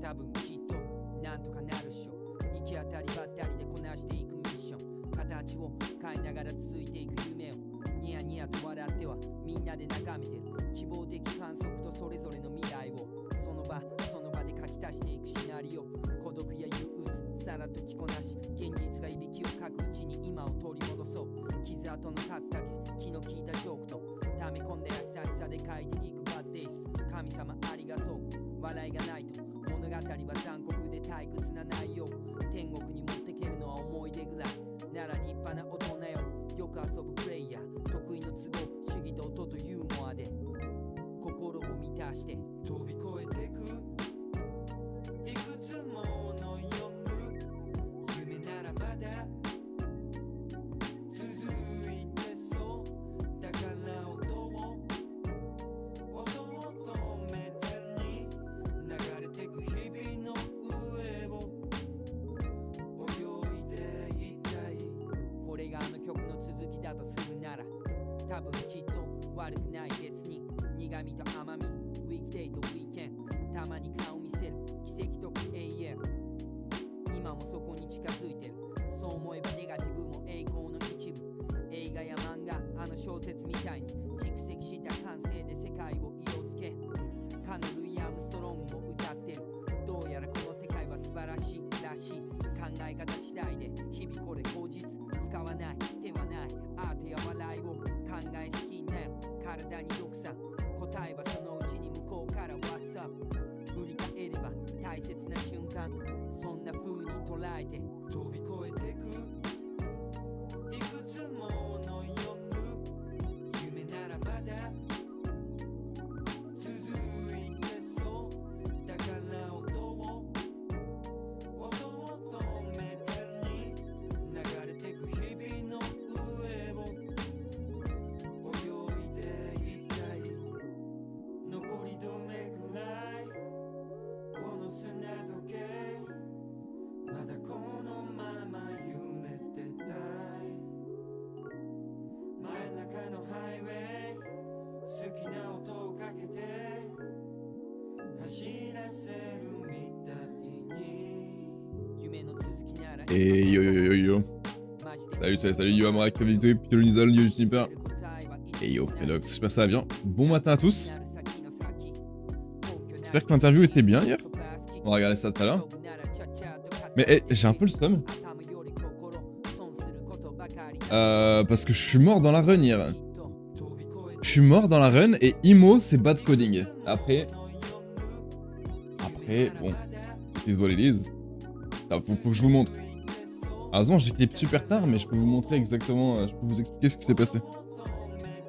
多分きっとなんとかなるっしょ。行き当たりばったりでこなしていくミッション。形を変えながら続いていく夢をニヤニヤと笑ってはみんなで眺めてる。希望的観測とそれぞれの未来をその場その場で書き足していくシナリオ。孤独や憂鬱さらっと着こなし現実がいびきをかくうちに今を取り戻そう。傷跡の数だけ気の利いたジョークと溜め込んだ優しさで書いていくバッデイス。神様ありがとう。笑いがないと物語は残酷で退屈な内容。天国に持ってけるのは思い出ぐらいなら立派な大人よりよく遊ぶプレイヤー。得意の都合主義と音とユーモアで心を満たして飛び越えてくいくつもの夜夢ならまだ続いてそうだから音を止めずに流れてく日々の上を泳いでいたい。これがあの曲の続きだとするなら多分きっと悪くない別に苦味と甘みウィークデイとウィーケンたまに顔見せる奇跡とか永遠今もそこに近づいてる。そう思えばネガティブも栄光の一部。映画や漫画あの小説みたいに蓄積した感性で世界を色づけかのルイ・アームストロングも歌ってる。どうやらこの世界は素晴らしいらしい。考え方次第で日々これ口実使わない手はないアートや笑いを考えすぎんなよ体に毒さ。答えはそのうちに向こうから What's up 振り返れば大切な瞬間そんな風に捉えて飛び越えてくいくつもの夜夢ならまだ続いてそうだから音を止めずに流れてく日々の上を泳いでいたい。残りどれくらいこの砂時計まだこのまま夢ってたい。真ん中のハイウェイ好きな音をかけて走らせるみたいに夢の続きならEt yo yo yo yo. Salut, yo Amrak, Vito, Pitonisol, yo Juniper. Et yo Felox, j'espère que ça va bien. Bon matin à tous. J'espère que l'interview était bien hier. On va regarder ça tout à l'heure. Mais j'ai un peu le seum. Parce que je suis mort dans la run hier. Je suis mort dans la run et Imo c'est bad coding. Après, bon, it is what it is. Faut que je vous montre. Heureusement j'ai clip super tard mais je peux vous montrer exactement, je peux vous expliquer ce qui s'est passé.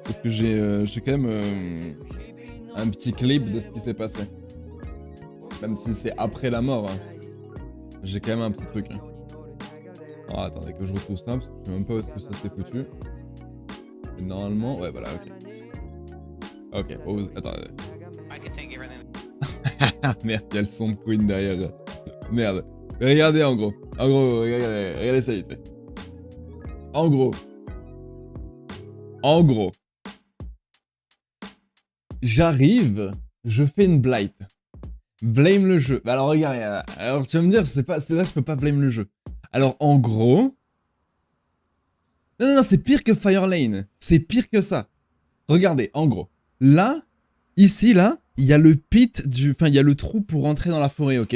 Parce que j'ai quand même un petit clip de ce qui s'est passé. Même si c'est après la mort, hein. J'ai quand même un petit truc. Hein. Oh, attendez que je retrouve ça, parce que je sais même pas où est-ce que ça s'est foutu. Et normalement, ouais voilà, ok. Ok, pause, attendez. Merde, il y a le son de Queen derrière. Merde. Mais regardez en gros, regardez ça vite fait. En gros, j'arrive, je fais une blight. Blame le jeu. Bah alors regarde, alors tu vas me dire, c'est là je peux pas blame le jeu. Alors en gros, non, c'est pire que Firelane, c'est pire que ça. Regardez, en gros, là, ici là, il y a le pit enfin il y a le trou pour rentrer dans la forêt, ok.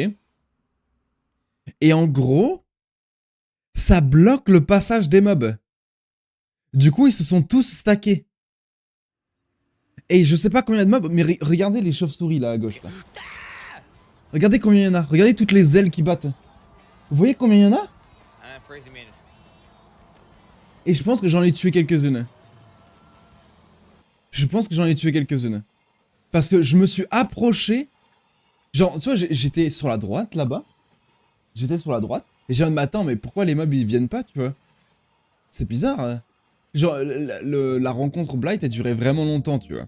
Et en gros, ça bloque le passage des mobs. Du coup, ils se sont tous stackés. Et je sais pas combien de mobs, mais regardez les chauves-souris là à gauche là. Regardez combien il y en a. Regardez toutes les ailes qui battent. Vous voyez combien il y en a? Et je pense que j'en ai tué quelques-unes. Parce que je me suis approché. Genre, tu vois, j'étais sur la droite là-bas. Et j'ai dit, mais attends, mais pourquoi les mobs ils viennent pas, tu vois? C'est bizarre. Hein. Genre, la rencontre Blight a duré vraiment longtemps, tu vois.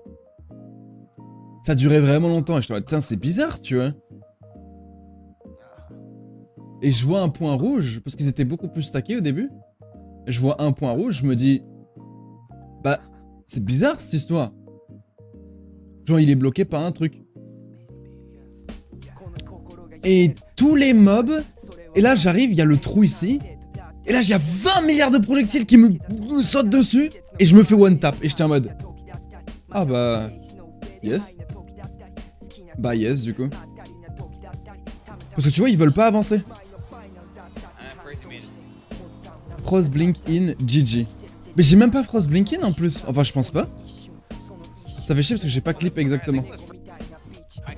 Ça durait vraiment longtemps et je me dis, tiens, c'est bizarre, tu vois. Et je vois un point rouge, parce qu'ils étaient beaucoup plus stackés au début. Je vois un point rouge, je me dis, bah, c'est bizarre cette histoire. Genre, il est bloqué par un truc. Et tous les mobs, et là j'arrive, il y a le trou ici. Et là, il y a 20 milliards de projectiles qui me sautent dessus. Et je me fais one tap. Et j'étais en mode, ah bah, yes. Bah yes, du coup. Parce que tu vois, ils veulent pas avancer. Frost Blink in GG. Mais j'ai même pas Frost Blink in en plus. Enfin, je pense pas. Ça fait chier parce que j'ai pas clip exactement.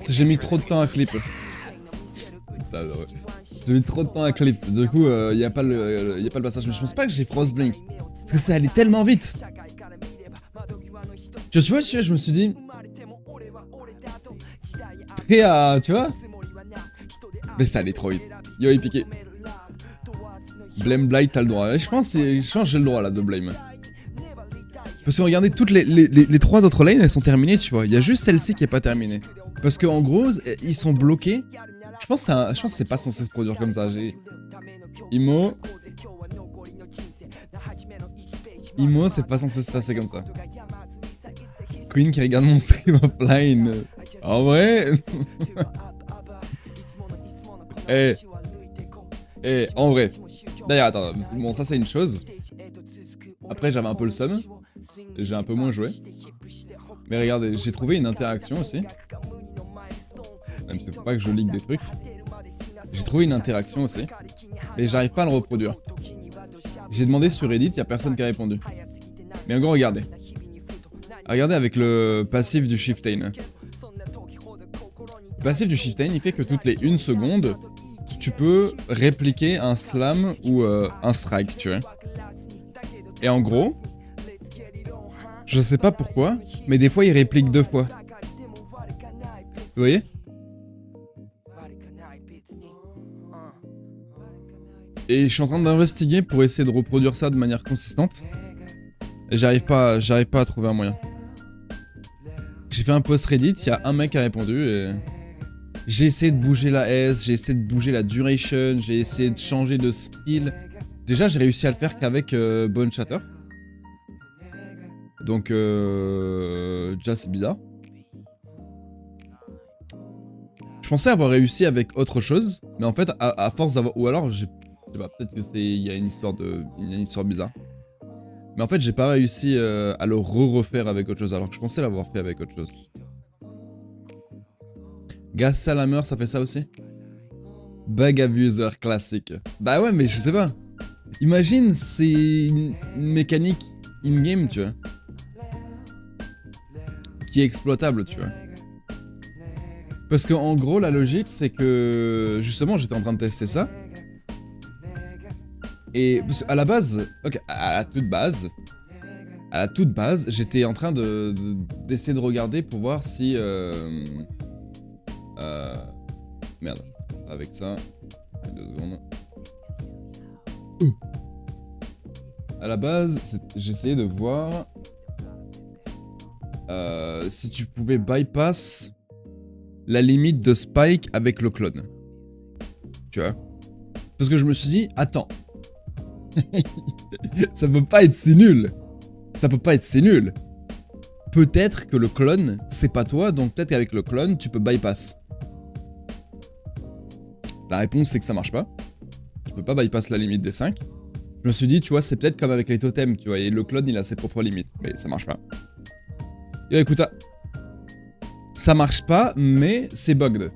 J'ai mis trop de temps à clip. J'ai mis trop de temps à clip. Du coup, y a pas le passage. Mais je pense pas que j'ai Frost Blink. Parce que ça allait tellement vite. Tu vois, je me suis dit. Prêt à. Tu vois. Mais ça allait trop vite. Yo, il piqué. Blame Blight, t'as le droit. Je pense que j'ai le droit là de blame. Parce que regardez, toutes les 3 autres lanes, elles sont terminées, tu vois. Il y a juste celle-ci qui est pas terminée. Parce qu'en gros, ils sont bloqués. Je pense que c'est pas censé se produire comme ça. Imo, c'est pas censé se passer comme ça. Queen qui regarde mon stream offline. En vrai. En vrai. D'ailleurs, attends, bon, ça c'est une chose. Après, j'avais un peu le seum. J'ai un peu moins joué. Mais regardez, j'ai trouvé une interaction aussi. Même s'il faut pas que je leak des trucs. J'ai trouvé une interaction aussi. Mais j'arrive pas à le reproduire. J'ai demandé sur Reddit, y a personne qui a répondu. Mais en gros, regardez. Regardez avec le passif du Shiftain. Le passif du Shiftain, il fait que toutes les 1 seconde, tu peux répliquer un slam ou un strike, tu vois. Et en gros, je sais pas pourquoi, mais des fois il réplique 2 fois. Vous voyez? Et je suis en train d'investiguer pour essayer de reproduire ça de manière consistante. Et j'arrive pas à trouver un moyen. J'ai fait un post Reddit, il y a un mec qui a répondu et... J'ai essayé de bouger la S, j'ai essayé de bouger la duration, j'ai essayé de changer de skill. Déjà, j'ai réussi à le faire qu'avec Bone Shatter. Donc, déjà, c'est bizarre. Je pensais avoir réussi avec autre chose, mais en fait, à force d'avoir... Ou alors, je sais pas, peut-être que c'est... Il y a une histoire bizarre. Mais en fait, j'ai pas réussi à le refaire avec autre chose, alors que je pensais l'avoir fait avec autre chose. Gas Salamer, ça fait ça aussi? Bug abuser classique. Bah ouais, mais je sais pas. Imagine, c'est une mécanique in-game, tu vois. Qui est exploitable, tu vois. Parce qu'en gros, la logique, c'est que... Justement, j'étais en train de tester ça. Et à la base... Ok, à la toute base, j'étais en train d'essayer de regarder pour voir si... Merde. Avec ça... 2 secondes. À la base, j'essayais de voir... si tu pouvais bypass la limite de Spike avec le clone. Tu vois? Parce que je me suis dit, attends. Ça peut pas être si nul. Ça peut pas être si nul. Peut-être que le clone, c'est pas toi, donc peut-être qu'avec le clone, tu peux bypass. La réponse, c'est que ça marche pas. Tu peux pas bypass la limite des 5. Je me suis dit, tu vois, c'est peut-être comme avec les totems, tu vois, et le clone, il a ses propres limites. Mais ça marche pas. Yo, écoute, ça marche pas, mais c'est bugged.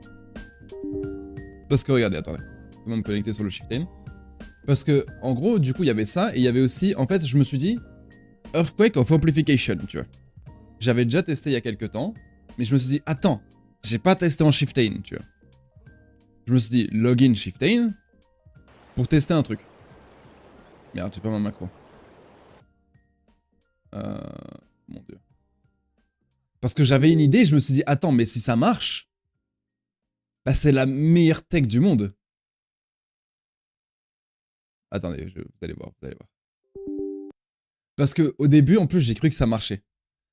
Parce que, regardez, attendez. Comment me connecter sur le Shiftain. Parce que, en gros, du coup, il y avait ça, et il y avait aussi, en fait, je me suis dit, Earthquake of Amplification, tu vois. J'avais déjà testé il y a quelques temps, mais je me suis dit, attends, j'ai pas testé en Shiftain, tu vois. Je me suis dit, login Shiftain, pour tester un truc. Merde, j'ai pas ma macro. Mon dieu. Parce que j'avais une idée, je me suis dit, attends, mais si ça marche, bah c'est la meilleure tech du monde. Attendez, vous allez voir, vous allez voir. Parce que au début, en plus, j'ai cru que ça marchait.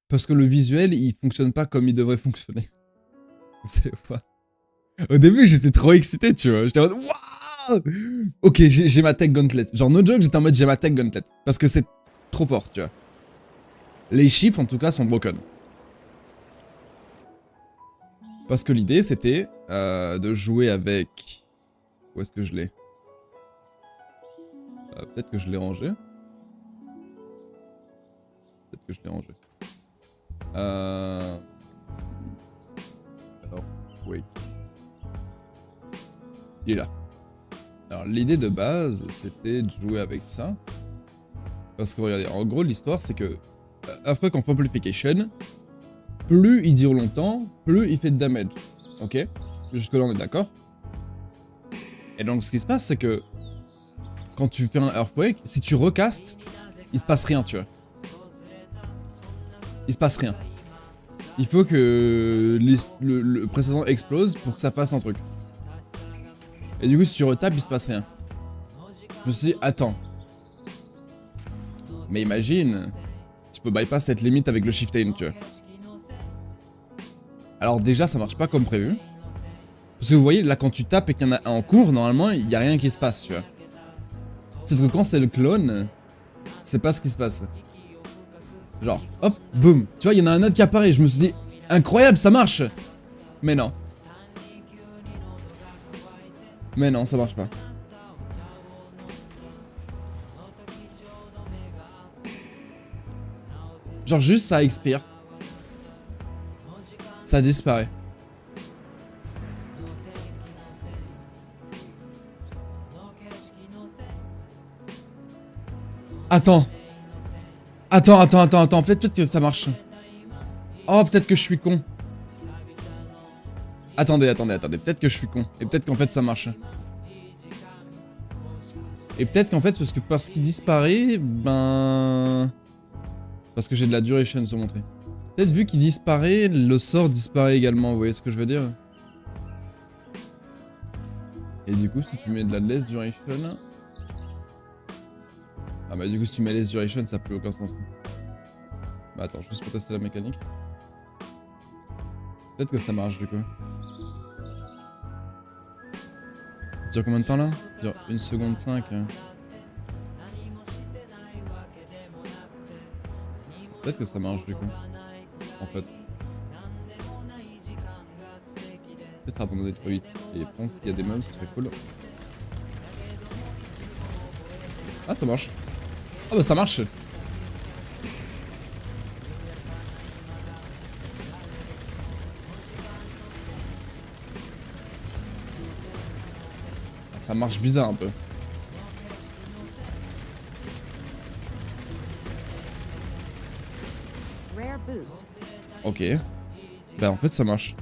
Parce que le visuel, il fonctionne pas comme il devrait fonctionner. Vous savez pas. Au début, j'étais trop excité, tu vois. J'étais en mode, waouh! Ok, j'ai ma tech Gauntlet. Genre, no joke, j'étais en mode, j'ai ma tech Gauntlet. Parce que c'est trop fort, tu vois. Les chiffres, en tout cas, sont broken. Parce que l'idée, c'était de jouer avec... Où est-ce que je l'ai? Peut-être que je l'ai rangé. Peut-être que je l'ai rangé. Alors, wait. Il est là. Alors, l'idée de base, c'était de jouer avec ça. Parce que, regardez, en gros, l'histoire, c'est que... Après, qu'en Amplification, plus il dure longtemps, plus il fait de damage. Ok? Jusque-là, on est d'accord? Et donc, ce qui se passe, c'est que... Quand tu fais un Earthquake, si tu recastes, il se passe rien, tu vois. Il se passe rien. Il faut que le précédent explose pour que ça fasse un truc. Et du coup, si tu retapes, il se passe rien. Je me suis dit, attends. Mais imagine, tu peux bypass cette limite avec le Shift Aim, tu vois. Alors déjà, ça marche pas comme prévu. Parce que vous voyez, là, quand tu tapes et qu'il y en a un en cours, normalement, il y a rien qui se passe, tu vois. Sauf que quand c'est le clone, c'est pas ce qui se passe. Genre, hop, boum. Tu vois, il y en a un autre qui apparaît. Je me suis dit, incroyable, ça marche. Mais non. Mais non, ça marche pas. Genre, juste, ça expire. Ça disparaît. Attends. Attends. Peut-être que ça marche. Oh, peut-être que je suis con. Attendez. Peut-être que je suis con. Et peut-être qu'en fait, ça marche. Et peut-être qu'en fait, parce qu'il disparaît, ben... Parce que j'ai de la duration sur mon trait. Peut-être vu qu'il disparaît, le sort disparaît également, vous voyez ce que je veux dire? Et du coup, si tu mets de la less duration... Ah bah du coup, si tu mets less duration, ça n'a plus aucun sens. Bah attends, juste pour tester la mécanique. Peut-être que ça marche du coup. Ça dure combien de temps là? Ça dure 1 seconde 5. Peut-être que ça marche du coup. En fait. Peut-être abandonner trop vite. Et pense qu'il y a des meubles, ce serait cool. Ah, ça marche. Ah bah ça marche. Ça marche bizarre un peu. Ok. Bah en fait ça marche.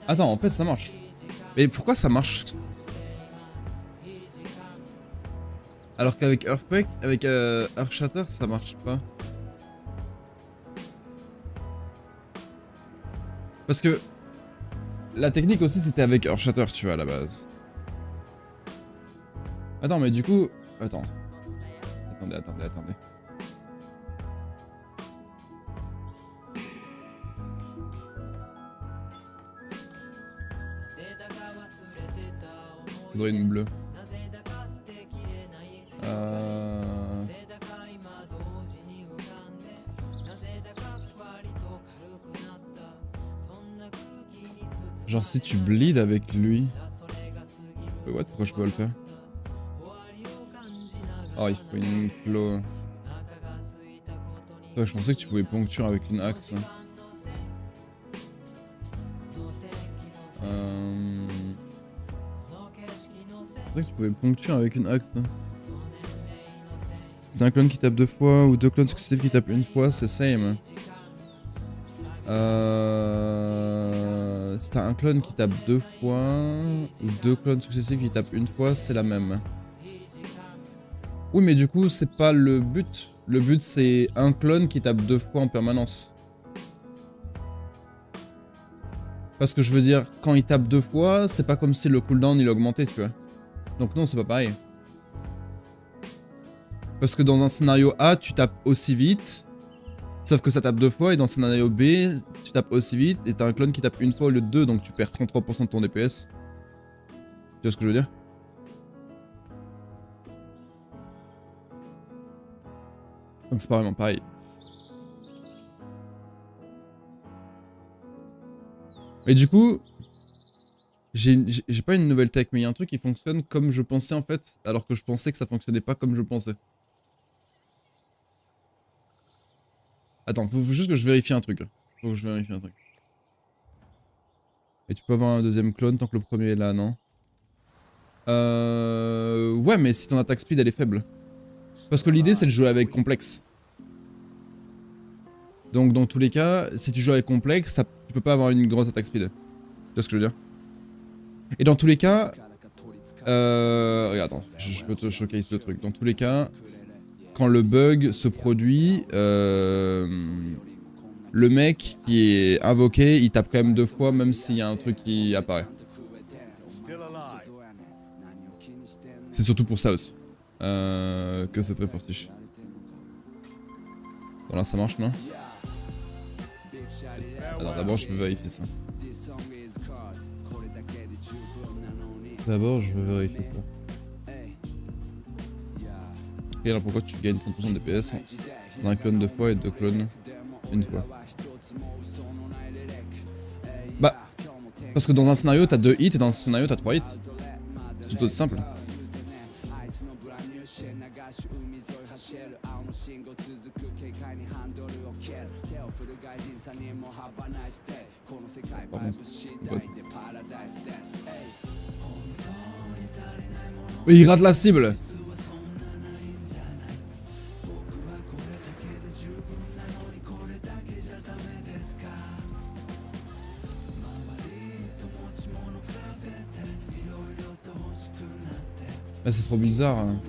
Attends, en fait ça marche. Mais pourquoi ça marche? Alors qu'avec Earthquake, avec Earthshatter, ça marche pas. Parce que la technique aussi c'était avec Earthshatter, tu vois, à la base. Attends, mais du coup... Attends. Attendez. Faudrait une bleue. Genre si tu bleed avec lui... What? Pourquoi je peux pas le faire? Oh, il faut une claw. Je pensais que tu pouvais poncture avec une axe. Je pensais que tu pouvais poncture avec une axe. C'est un clone qui tape 2 fois ou 2 clones successifs qui tapent une fois, c'est same. Si t'as un clone qui tape 2 fois ou 2 clones successifs qui tapent une fois, c'est la même. Oui, mais du coup, c'est pas le but. Le but, c'est un clone qui tape 2 fois en permanence. Parce que je veux dire, quand il tape 2 fois, c'est pas comme si le cooldown il augmentait, tu vois. Donc non, c'est pas pareil. Parce que dans un scénario A, tu tapes aussi vite. Sauf que ça tape 2 fois et dans scénario B, tu tapes aussi vite et t'as un clone qui tape une fois au lieu de 2, donc tu perds 33% de ton DPS. Tu vois ce que je veux dire? Donc c'est pas vraiment pareil. Et du coup, j'ai pas une nouvelle tech, mais il y a un truc qui fonctionne comme je pensais en fait, alors que je pensais que ça fonctionnait pas comme je pensais. Attends, faut juste que je vérifie un truc. Faut que je vérifie un truc. Et tu peux avoir un deuxième clone tant que le premier est là, non? Ouais, mais si ton attaque speed elle est faible. Parce que l'idée c'est de jouer avec complexe. Donc dans tous les cas, si tu joues avec complexe, tu peux pas avoir une grosse attaque speed. Tu vois ce que je veux dire? Et dans tous les cas... regarde, attends, je peux te showcase le truc. Dans tous les cas, quand le bug se produit, le mec qui est invoqué, il tape quand même 2 fois, même s'il y a un truc qui apparaît. C'est surtout pour ça aussi. Que c'est très fortiche. Bon là ça marche, non? Alors d'abord je veux vérifier ça. D'abord je veux vérifier ça. Et alors pourquoi tu gagnes 30% de DPS dans un clone 2 fois et 2 clones 1 fois? Bah, parce que dans un scénario t'as 2 hits et dans un scénario t'as 3 hits. C'est tout aussi simple. Oui, il rate la cible. Ah, c'est trop bizarre. Hein.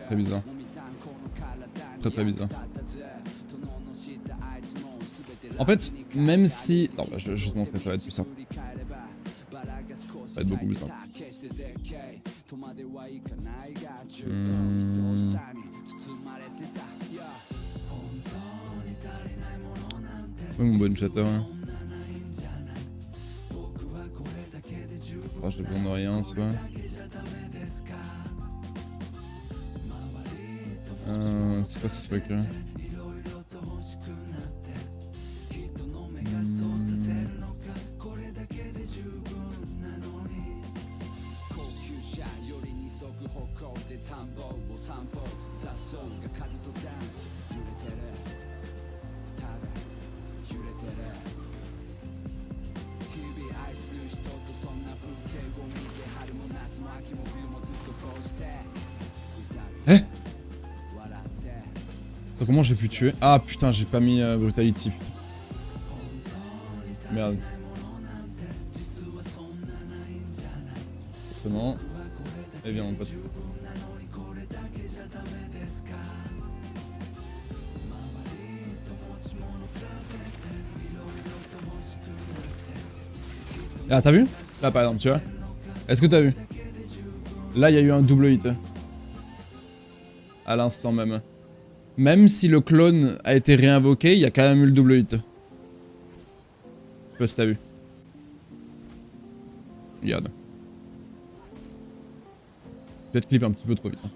Très bizarre. Très bizarre. En fait, même si... Non, bah, je vais te montrer, ça va être plus simple. Ça va être beaucoup plus simple. Ouais, mon bon chatter. Hein. Oh, j'ai besoin de rien, soit. C'est quoi ce truc là? Eh? Comment j'ai pu tuer? Ah putain, j'ai pas mis Brutality. Putain. Merde. Forcément. Eh bien, mon pote. Ah, t'as vu? Là, par exemple, tu vois? Est-ce que t'as vu? Là, il y a eu un double hit. À l'instant même. Même si le clone a été réinvoqué, il y a quand même eu le double hit. Je sais pas si t'as vu. Regarde. Peut-être clip un petit peu trop vite. Hein.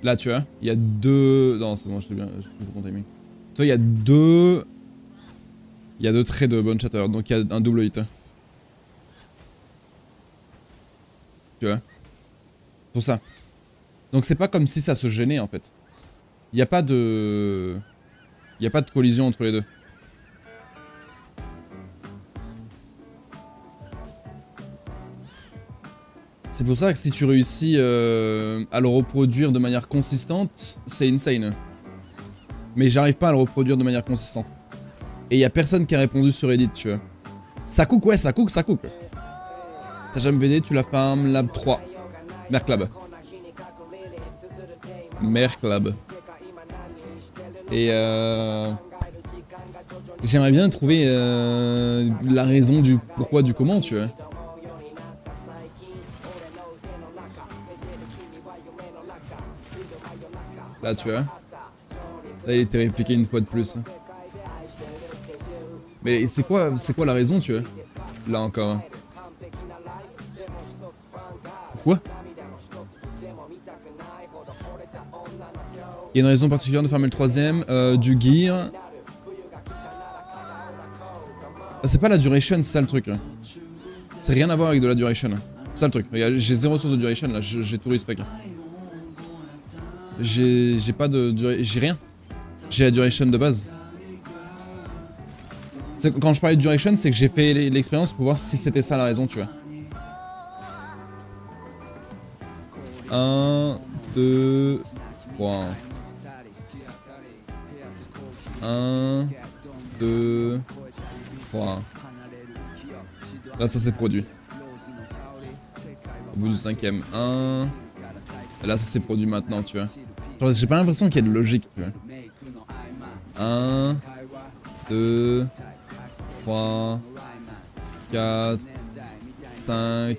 Là, tu vois, il y a 2... Non, c'est bon, je sais bien, je fais mon timing. Tu vois, il y a 2... Il y a 2 traits de bon chatter, donc il y a un double hit. Tu vois? Pour ça. Donc c'est pas comme si ça se gênait en fait. Il n'y a pas de... Il n'y a pas de collision entre les deux. C'est pour ça que si tu réussis à le reproduire de manière consistante, c'est insane. Mais j'arrive pas à le reproduire de manière consistante. Et il y a personne qui a répondu sur Reddit, tu vois. Ça cook, ouais, ça cook, ça cook. T'as jamais VD, tu la farm lab 3. Merclab. Merclab. Et j'aimerais bien trouver la raison du pourquoi, du comment, tu vois. Là, tu vois. Là, il était répliqué une fois de plus. Mais c'est quoi la raison, tu vois? Là encore. Pourquoi? Il y a une raison particulière de fermer le troisième. Du gear. Ah, c'est pas la duration, c'est ça le truc. C'est rien à voir avec de la duration. C'est ça le truc. Regarde, j'ai 0 source de duration là, j'ai tout respect. J'ai pas de j'ai rien. J'ai la duration de base. Quand je parlais de duration, c'est que j'ai fait l'expérience pour voir si c'était ça la raison, tu vois. 1, 2, 3. 1, 2, 3. Là, ça s'est produit. Au bout du cinquième, 1. Et là, ça s'est produit maintenant, tu vois. Genre, j'ai pas l'impression qu'il y ait de logique, tu vois. 1, 2, 3, 4, 5.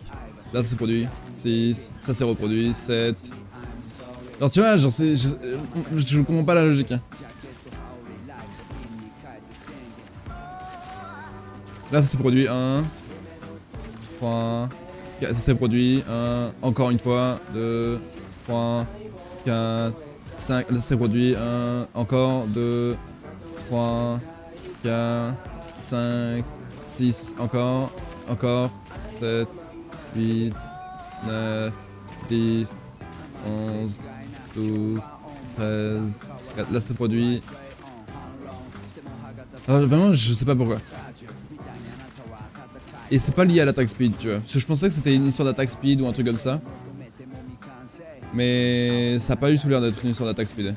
Là, ça s'est produit. 6. Ça s'est reproduit. 7. Genre, tu vois, genre, je comprends pas la logique. Hein. Là, ça s'est produit. 1, 3, 4. Ça s'est produit. 1. Encore une fois. 2, 3, 4, 5. Là, ça s'est produit. 1. Encore. 2, 3, 4, 5, 6. Encore. 7, 8, 9, 10, 11, 12, 13, 4. Là, c'est produit. Alors, vraiment, je sais pas pourquoi. Et c'est pas lié à l'attaque speed, tu vois. Parce que je pensais que c'était une histoire d'attaque speed ou un truc comme ça. Mais ça a pas du tout l'air d'être une histoire d'attaque speed.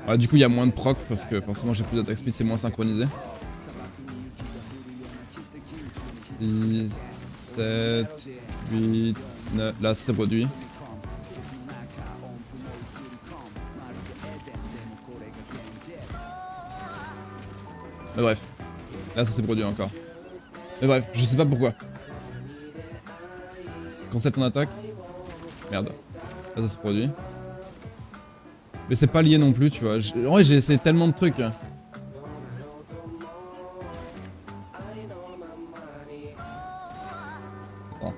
Ah, du coup, il y a moins de proc parce que forcément, j'ai plus d'attaque speed, c'est moins synchronisé. 10, 7, 8, 9. Là, ça s'est produit. Mais bref. Là, ça s'est produit encore. Mais bref, je sais pas pourquoi. Cancel ton attaque. Merde. Là, ça s'est produit. Mais c'est pas lié non plus, tu vois. En vrai, j'ai essayé tellement de trucs. Bon.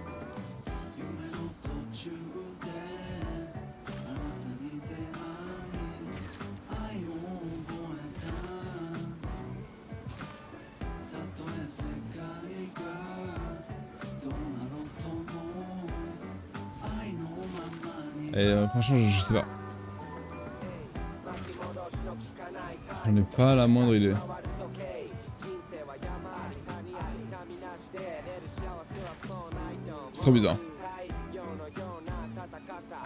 Et franchement, je sais pas. J'en ai pas la moindre idée. C'est trop bizarre.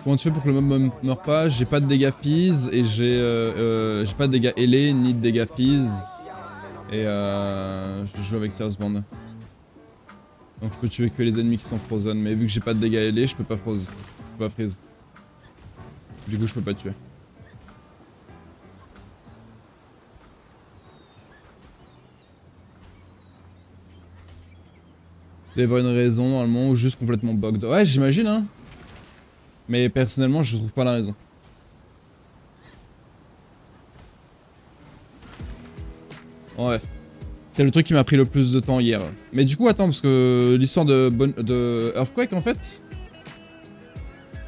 Comment tu fais pour que le mob meure pas? J'ai pas de dégâts fizz et j'ai pas de dégâts ailés ni de dégâts fizz. Et je joue avec Serse Band. Donc je peux tuer que les ennemis qui sont frozen. Mais vu que j'ai pas de dégâts ailés, je peux pas freeze. Je peux pas freeze. Du coup, je peux pas tuer. Il doit y avoir une raison normalement ou juste complètement bugged. Ouais, j'imagine, hein. Mais personnellement, je trouve pas la raison. Ouais. C'est le truc qui m'a pris le plus de temps hier. Mais du coup, attends, parce que l'histoire de Earthquake, en fait...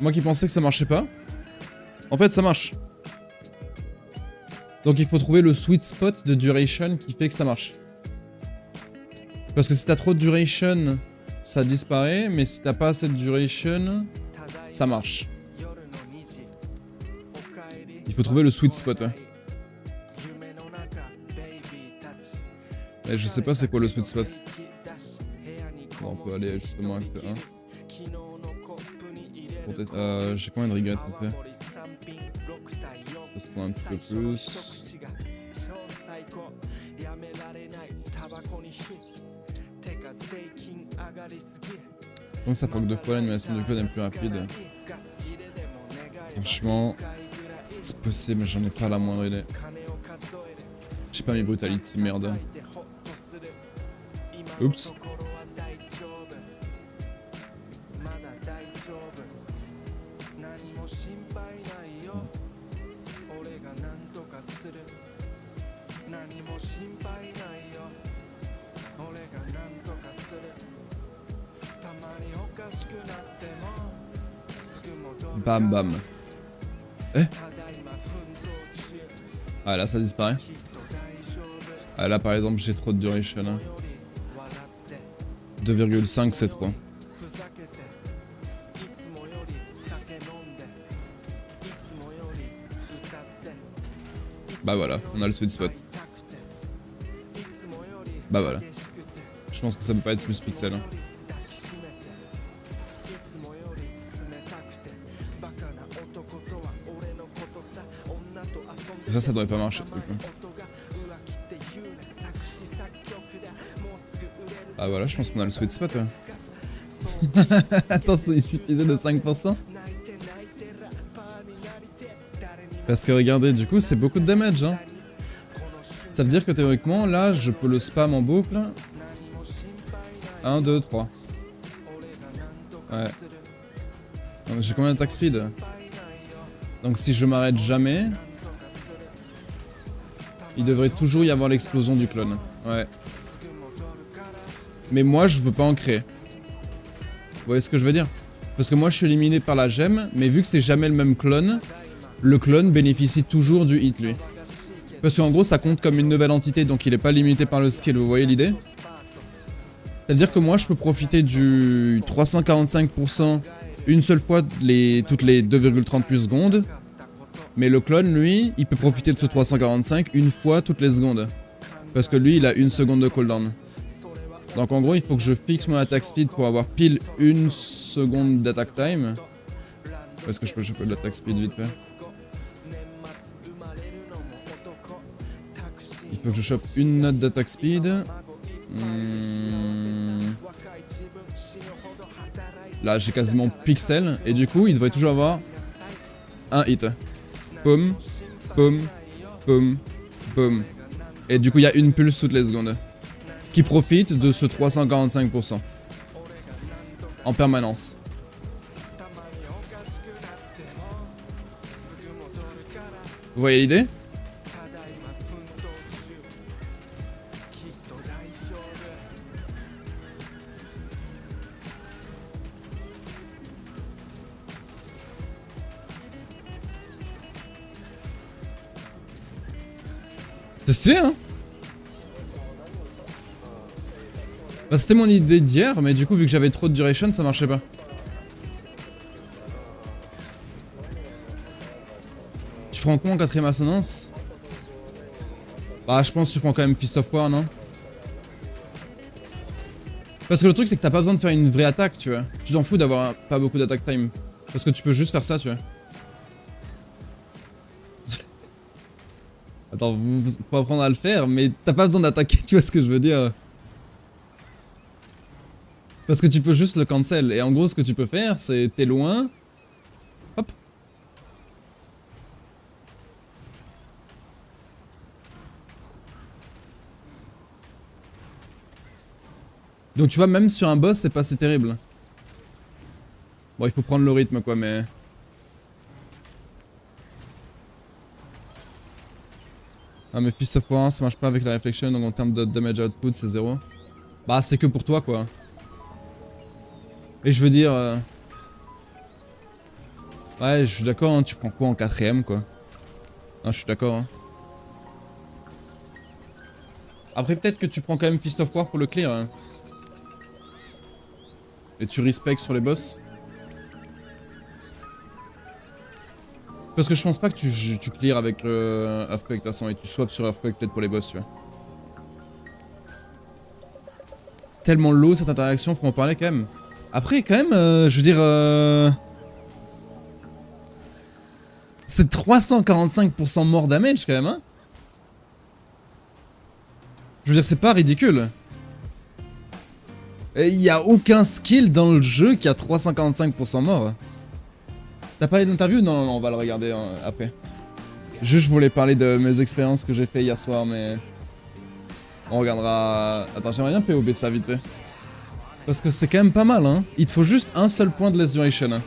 Moi qui pensais que ça marchait pas... En fait, ça marche. Donc il faut trouver le sweet spot de duration qui fait que ça marche. Parce que si t'as trop de duration, ça disparaît, mais si t'as pas assez de duration, ça marche. Il faut trouver le sweet spot. Hein. Et je sais pas c'est quoi le sweet spot. Bon, on peut aller justement à acte 1. J'ai combien de regrets ça fait? Je vais prendre un petit peu plus. Donc ça proc 2 fois, l'animation du code est plus rapide. Franchement, c'est possible, mais j'en ai pas la moindre idée. J'ai pas mis Brutality, merde. Oups. Bam bam. Eh? Ah là ça disparaît. Ah là par exemple j'ai trop de duration. 2,5 c'est trop. Bah voilà, on a le sweet spot. Bah voilà. Je pense que ça peut pas être plus pixel. Hein. Ça devrait pas marcher. Ah voilà, je pense qu'on a le sweet spot. Hein. Attends, il suffisait de 5%. Parce que regardez, du coup, c'est beaucoup de damage. Hein. Ça veut dire que théoriquement, là, je peux le spam en boucle. 1, 2, 3. Ouais. Donc j'ai combien d'attaque speed? Donc si je m'arrête jamais... Il devrait toujours y avoir l'explosion du clone. Ouais. Mais moi, je peux pas en créer. Vous voyez ce que je veux dire? Parce que moi, je suis éliminé par la gemme, mais vu que c'est jamais le même clone, le clone bénéficie toujours du hit, lui. Parce qu'en gros, ça compte comme une nouvelle entité, donc il est pas limité par le skill, vous voyez l'idée? C'est-à-dire que moi, je peux profiter du 345% une seule fois toutes les 2,38 secondes. Mais le clone, lui, il peut profiter de ce 345 une fois toutes les secondes. Parce que lui, il a 1 seconde de cooldown. Donc en gros, il faut que je fixe mon attack speed pour avoir pile 1 seconde d'attack time. Est-ce que je peux choper de l'attack speed vite fait? Il faut que je chope une note d'attack speed. Là, j'ai quasiment pixel. Et du coup, il devrait toujours avoir un hit. Boum, boum, boum, boum. Et du coup, il y a une pulse toutes les secondes. Qui profite de ce 345%. En permanence. Vous voyez l'idée? C'est stylé, hein? Bah, c'était mon idée d'hier, mais du coup, vu que j'avais trop de duration, ça marchait pas. Tu prends quoi en 4ème assonance? Bah, je pense que tu prends quand même Fist of War, non? Parce que le truc, c'est que t'as pas besoin de faire une vraie attaque, tu vois. Tu t'en fous d'avoir pas beaucoup d'attack time. Parce que tu peux juste faire ça, tu vois. Attends, faut apprendre à le faire, mais t'as pas besoin d'attaquer, tu vois ce que je veux dire? Parce que tu peux juste le cancel, et en gros, ce que tu peux faire, c'est t'es loin. Hop. Donc tu vois, même sur un boss, c'est pas si terrible. Bon, il faut prendre le rythme, quoi, mais... Ah, mais Fist of War, ça marche pas avec la Reflection, donc en termes de damage output, c'est 0. Bah, c'est que pour toi, quoi. Et je veux dire... Ouais, je suis d'accord, hein, tu prends quoi en 4ème, quoi. Non, je suis d'accord, hein. Après, peut-être que tu prends quand même Fist of War pour le clear, hein. Et tu respectes sur les boss. Parce que je pense pas que tu clear avec Earthquake de toute façon, et tu swaps sur Earthquake peut-être pour les boss, tu vois. Tellement low cette interaction, faut en parler quand même. Après, quand même, je veux dire... C'est 345% more damage quand même, hein. Je veux dire, c'est pas ridicule. Et il y a aucun skill dans le jeu qui a 345% mort. T'as parlé d'interview? Non, non, non, on va le regarder après. Juste, je voulais parler de mes expériences que j'ai fait hier soir, mais... On regardera... Attends, j'aimerais bien POB ça vite fait. Parce que c'est quand même pas mal, hein. Il te faut juste un seul point de less duration. Hein.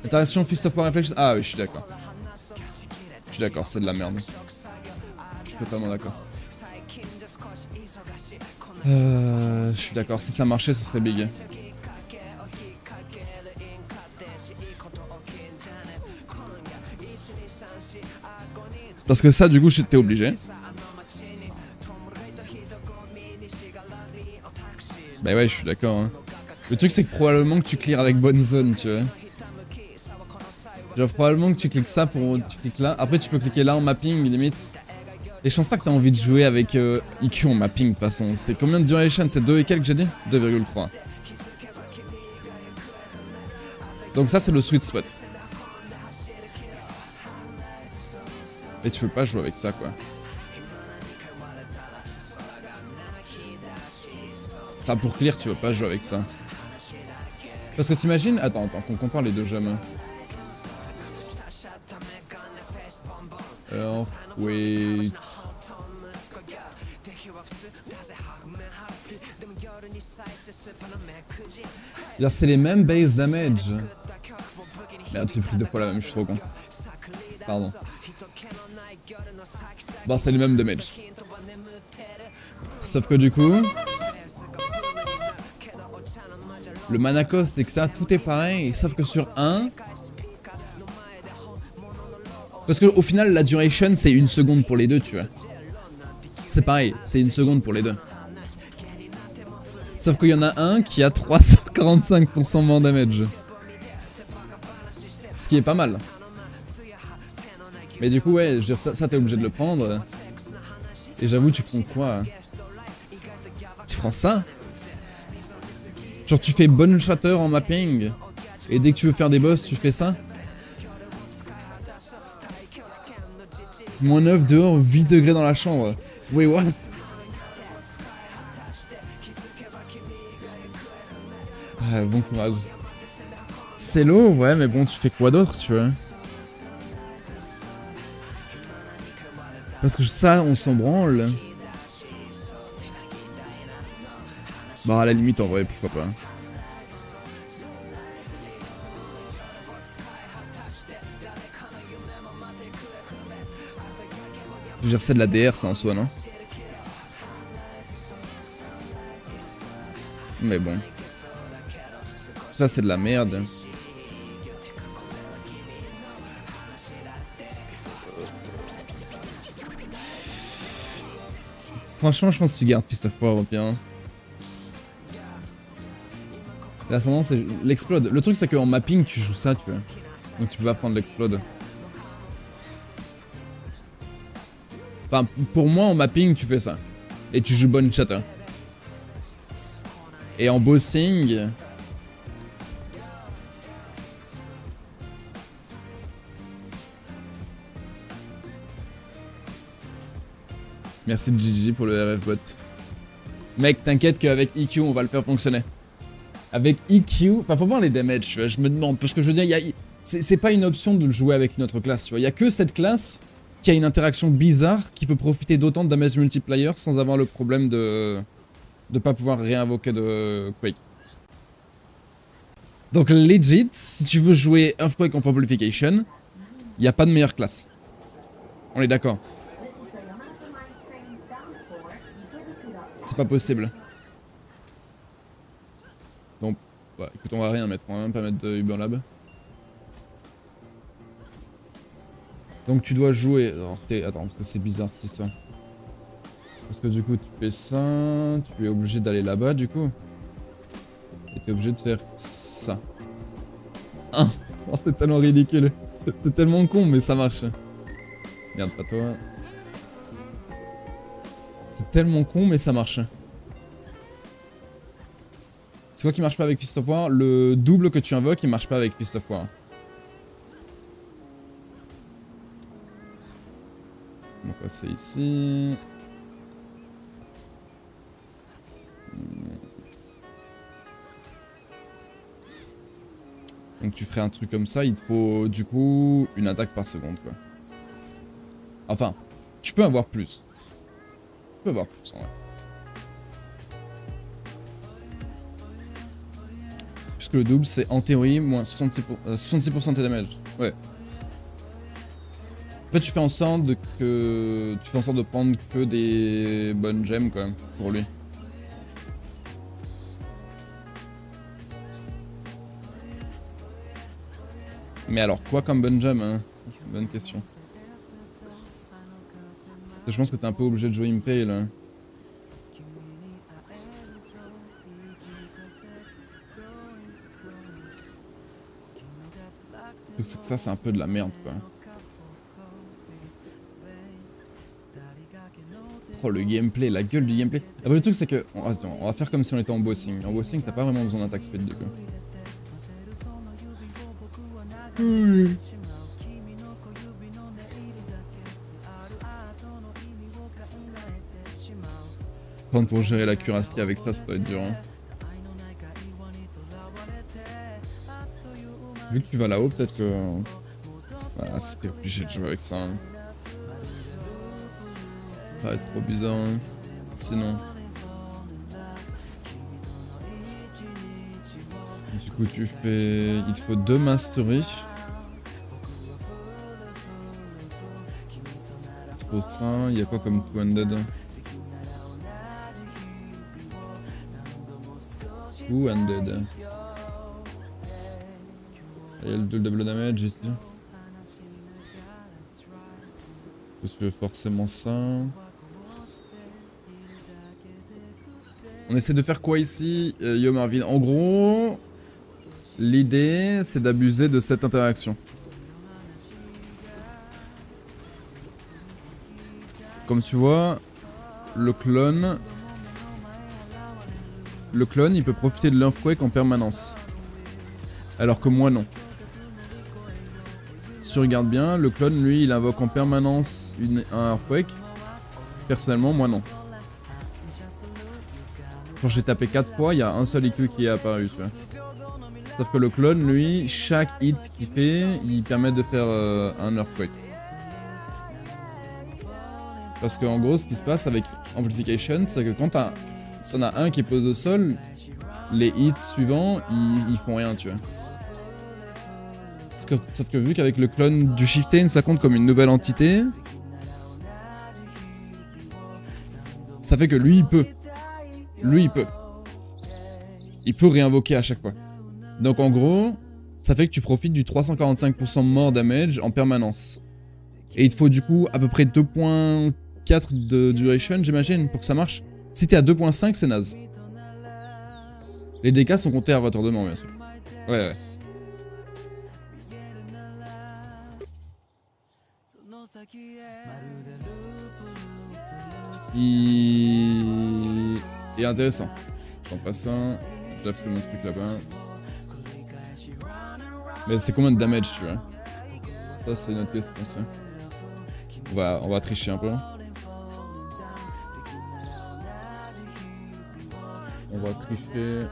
Interaction Fist of War Reflection. Ah oui, je suis d'accord. Je suis d'accord, c'est de la merde. Je suis totalement d'accord. Je suis d'accord, si ça marchait, ce serait big. Parce que ça, du coup, t'es obligé. Bah ouais, je suis d'accord. Hein. Le truc, c'est que probablement que tu clears avec bonne zone, tu vois. Genre, probablement que tu cliques ça pour... Tu cliques là. Après, tu peux cliquer là en mapping, limite. Et je pense pas que t'as envie de jouer avec IQ en mapping, de toute façon. C'est combien de duration? C'est 2 et quelques, j'ai dit 2,3. Donc ça, c'est le sweet spot. Et tu peux pas jouer avec ça, quoi. Enfin, pour clear, tu veux pas jouer avec ça. Parce que t'imagines... Attends, qu'on compare les deux gemmes. Alors, oui... C'est les mêmes base damage. Merde, j'ai pris 2 fois la même, je suis trop con. Pardon. Bon, c'est les mêmes damage. Sauf que du coup... Le mana cost, c'est que ça, tout est pareil, sauf que sur 1... Parce qu'au final, la duration, c'est 1 seconde pour les deux, tu vois. C'est pareil, c'est 1 seconde pour les deux. Sauf qu'il y en a un qui a 345% moins damage. Ce qui est pas mal. Mais du coup, ouais, je veux dire, ça t'es obligé de le prendre. Et j'avoue, tu prends quoi? Tu prends ça? Genre tu fais bonne shatter en mapping. Et dès que tu veux faire des boss, tu fais ça? Moins 9 dehors, 8 degrés dans la chambre. Wait, what? Ah, bon courage. C'est low, ouais, mais bon, tu fais quoi d'autre, tu vois? Parce que ça, on s'en branle. Bah, à la limite, en vrai, pourquoi pas. Je veux dire, c'est de la DR, ça, en soi, non? Mais bon. Ça, c'est de la merde. Franchement, je pense que tu gardes Fist of War européen. L'ascendant, c'est l'explode. Le truc, c'est qu'en mapping, tu joues ça, tu vois. Donc tu peux pas prendre l'explode. Enfin, pour moi, en mapping, tu fais ça. Et tu joues bonne chatter. Et en bossing... Merci de GG pour le RF bot. Mec, t'inquiète qu'avec EQ, on va le faire fonctionner. Avec EQ, enfin faut voir les damages, tu vois, je me demande, parce que je veux dire, c'est pas une option de le jouer avec une autre classe, tu vois. Il y a que cette classe qui a une interaction bizarre qui peut profiter d'autant de damage multiplier sans avoir le problème de pas pouvoir réinvoquer de Quake. Donc legit, si tu veux jouer Earthquake en Amplification, il n'y a pas de meilleure classe. On est d'accord. C'est pas possible. Donc, bah, écoute, on va rien mettre, on va même pas mettre de Uber Lab. Donc tu dois jouer... Alors, attends, parce que c'est bizarre cette histoire. Parce que du coup, tu fais ça, tu es obligé d'aller là-bas, du coup. Et t'es obligé de faire ça. Ah, oh, c'est tellement ridicule. C'est tellement con, mais ça marche. Merde, pas toi. C'est tellement con, mais ça marche. C'est quoi qui marche pas avec Fist of War? Le double que tu invoques, il marche pas avec Fist of War. On va passer ici. tu ferais un truc comme ça, il te faut du coup une attaque par seconde quoi. Enfin, tu peux avoir plus. Tu peux avoir plus en vrai. Puisque le double c'est en théorie moins 66% de damage. Ouais. En fait tu fais en sorte de prendre que des bonnes gemmes quand même pour lui. Mais alors quoi comme bonne gemme hein? Bonne question. Je pense que t'es un peu obligé de jouer Impale là. C'est que ça c'est un peu de la merde quoi. Oh le gameplay, la gueule du gameplay. Ah bah le truc c'est que, on va faire comme si on était en bossing. En bossing t'as pas vraiment besoin d'attaque speed du coup. Par contre pour gérer l'accuracy avec ça, ça doit être dur hein. Vu que tu vas là-haut peut-être que... Ah c'était obligé de jouer avec ça hein. Ça va être trop bizarre hein. Sinon. Du coup tu fais... Il te faut 2 mastery. Il te faut ça, il y a quoi comme 200? 200. Il y a le double damage ici. Je veux forcément ça. On essaie de faire quoi ici, Yo Marvin? En gros, l'idée c'est d'abuser de cette interaction. Comme tu vois, le clone il peut profiter de l'Earthquake en permanence. Alors que moi non. Si tu regardes bien, le clone lui il invoque en permanence un Earthquake. Personnellement moi non. Quand j'ai tapé 4 fois, il y a un seul IQ qui est apparu, tu vois. Sauf que le clone, lui, chaque hit qu'il fait, il permet de faire un Earthquake. Parce qu'en gros, ce qui se passe avec Amplification, c'est que quand t'en as un qui est posé au sol, les hits suivants, ils font rien, tu vois. Sauf que vu qu'avec le clone du Chieftain, ça compte comme une nouvelle entité, ça fait que lui, il peut. Lui, il peut. Il peut réinvoquer à chaque fois. Donc en gros, ça fait que tu profites du 345% more damage en permanence. Et il te faut du coup à peu près 2.4 de duration, j'imagine, pour que ça marche. Si t'es à 2.5, c'est naze. Les dégâts sont comptés à retardement, bien sûr. Ouais. Il est intéressant. En passant, j'ai fait mon truc là-bas. Mais c'est combien de damage, tu vois? Ça, c'est notre question, ça. On va tricher un peu. On va tricher.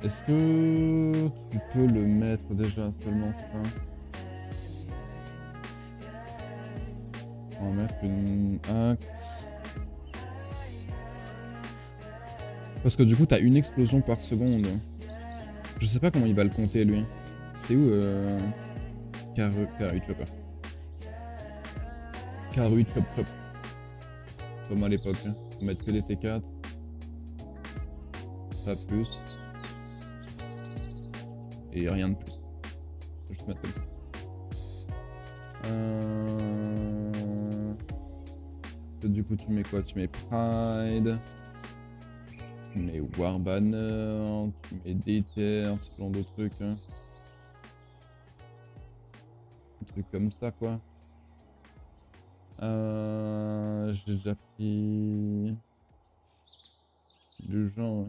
Est-ce que tu peux le mettre déjà seulement ça? On va mettre une axe. Parce que du coup, t'as une explosion par seconde. Je sais pas comment il va le compter, lui. C'est où Carry Chopper. Carry Chopper. Comme à l'époque. Hein. Faut mettre que des T4. Pas plus. Et rien de plus. Je vais juste mettre comme ça. Du coup, tu mets quoi? Tu mets Pride. Tu mets Warbanner. Tu mets Déter, ce genre de trucs. Hein. Un truc comme ça, quoi. J'ai déjà pris du genre.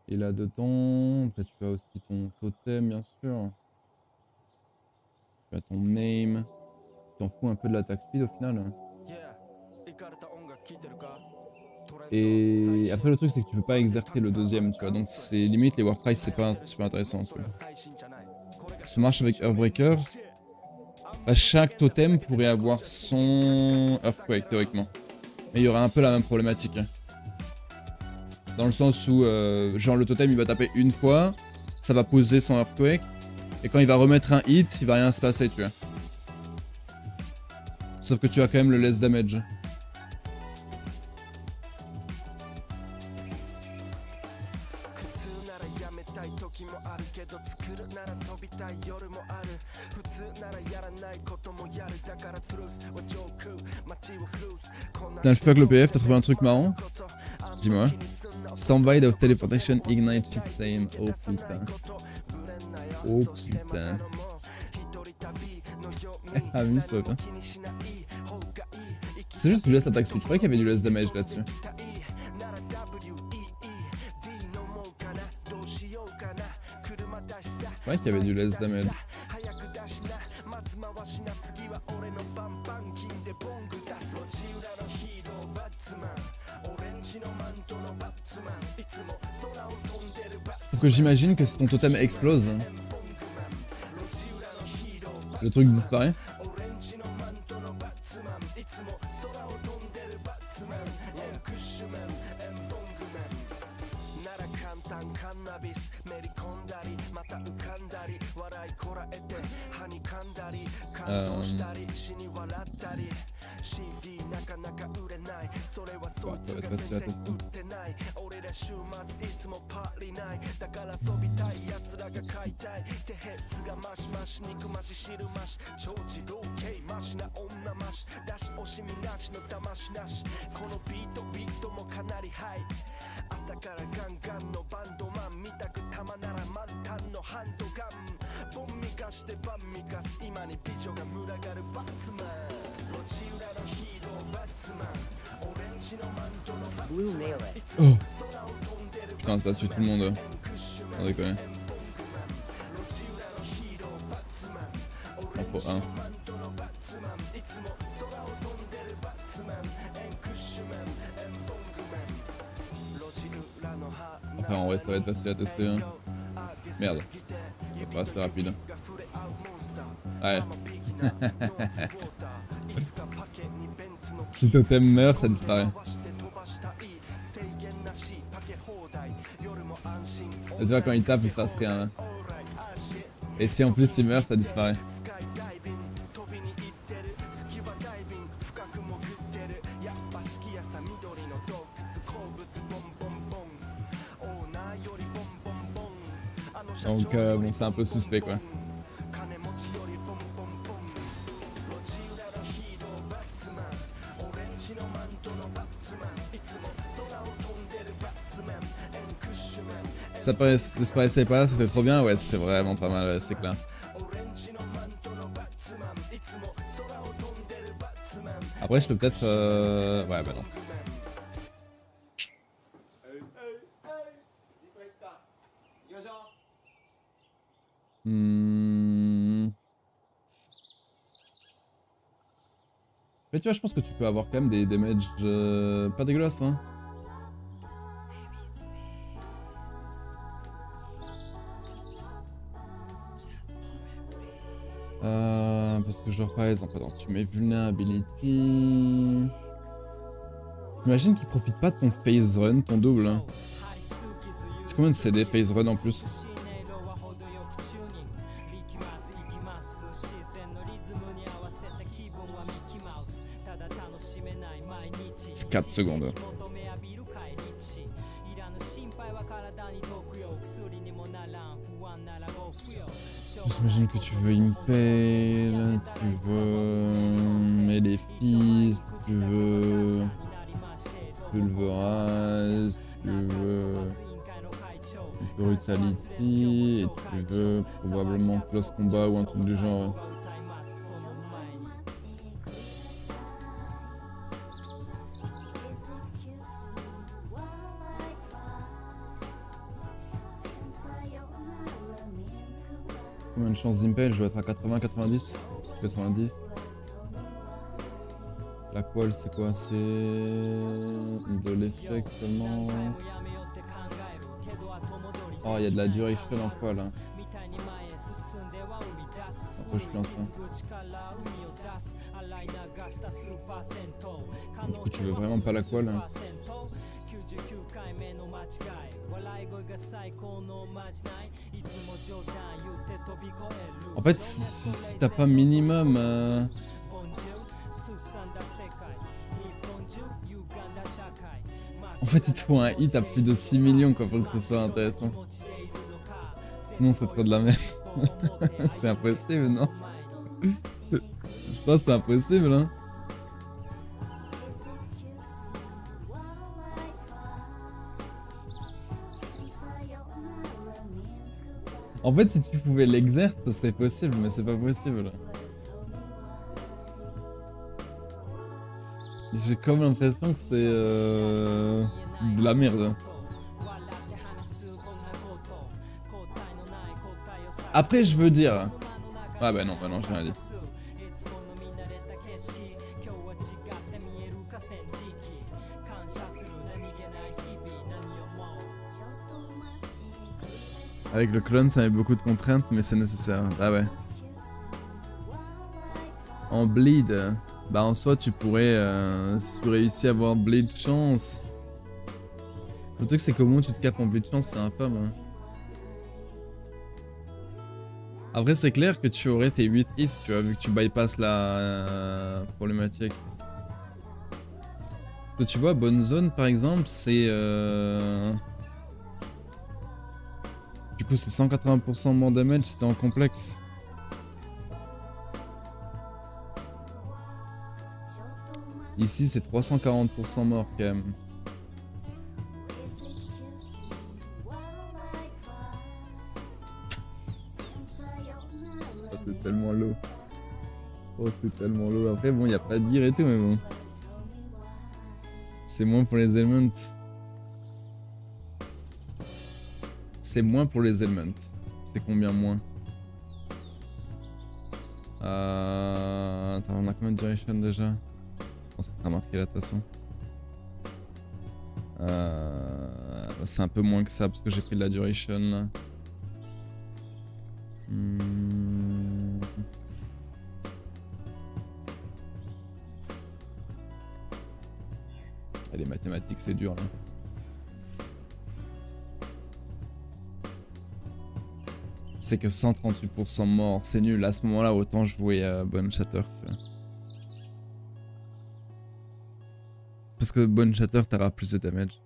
Et là-dedans, après tu as aussi ton totem, bien sûr. Tu as ton name. Tu t'en fous un peu de l'attaque speed au final. Et après le truc c'est que tu peux pas exercer le deuxième, tu vois, donc c'est limite les war price c'est pas super intéressant, tu vois. Ça marche avec Earthbreaker. Bah, chaque totem pourrait avoir son Earthquake théoriquement. Mais il y aura un peu la même problématique. Hein. Dans le sens où genre le totem il va taper une fois, ça va poser son Earthquake, et quand il va remettre un hit, il va rien se passer, tu vois. Sauf que tu as quand même le less damage. Putain, je fais avec le PF, t'as trouvé un truc marrant? Dis-moi. Standby of Teleportation Ignite Chieftain. Oh putain. Oh putain. Ah, Miso, hein. C'est juste que tu laisses l'attaque speed. Je croyais qu'il y avait du less damage là-dessus. Je croyais qu'il y avait du less damage. Sauf que j'imagine que si ton totem explose, le truc disparaît. Bah, ça va être facile à tester. Oh. Putain, ça tue tout le monde. On déconne. Il faut un. Enfin, en vrai, ça va être facile à tester. Hein. Merde. C'est pas assez rapide. Ouais. Si le totem meurt, ça disparaît. Et tu vois, quand il tape, il se passe rien. Là. Et si en plus il meurt, ça disparaît. Donc bon, c'est un peu suspect quoi. Ça disparaissait pas, c'était trop bien, ouais, c'était vraiment pas mal, ouais, c'est clair. Après, je peux peut-être... Ouais, bah non. Mais tu vois, je pense que tu peux avoir quand même des damages pas dégueulasses, hein. Parce que genre par exemple, attends, tu mets vulnerability... J'imagine qu'il profite pas de ton phase run, ton double. Hein. C'est combien de CD phase run en plus? C'est 4 secondes. J'imagine que tu veux Impale, tu veux Malefice, tu veux Pulverize, tu veux Brutality, et tu veux probablement Close Combat ou un truc du genre. Combien de chances d'Impale? Je vais être à 80, 90. 90. La colle, c'est quoi? C'est de l'effet seulement. Oh, il y a de la duration en colle. Hein. C'est un peu chiant ça. Du coup, tu veux vraiment pas la colle? Hein. En fait, si t'as pas minimum. En fait, il te faut un hit à plus de 6 millions quoi, pour que ce soit intéressant. Sinon, c'est trop de la merde. C'est impossible, non? Je pense que c'est impossible, hein. En fait, si tu pouvais l'exercer, ce serait possible, mais c'est pas possible. J'ai comme l'impression que c'est de la merde. Après, je veux dire... Ah bah non, j'ai rien dit. Avec le clone, ça met beaucoup de contraintes, mais c'est nécessaire. Ah ouais. En bleed, bah en soi, tu pourrais, si tu réussis à avoir bleed chance. Le truc, c'est comment tu te capes en bleed chance, c'est infâme. Hein. Après, c'est clair que tu aurais tes 8 hits, tu vois, vu que tu bypasses la problématique. Parce que tu vois, bonne zone, par exemple, c'est... Du coup, c'est 180% moins damage si t'es en complexe. Ici, c'est 340% mort, quand même. Oh, c'est tellement low. Oh, c'est tellement low. Après, bon, y a pas de dire et tout, mais bon. C'est moins pour les elements. C'est moins pour les elements. C'est combien moins? Attends, on a combien de duration déjà? On s'est remarqué là de toute façon. C'est un peu moins que ça parce que j'ai pris de la duration là. Les mathématiques c'est dur là. C'est que 138% mort, c'est nul. À ce moment-là, autant jouer Bonne Shatter, tu vois. Parce que Bonne Shatter, t'auras plus de damage.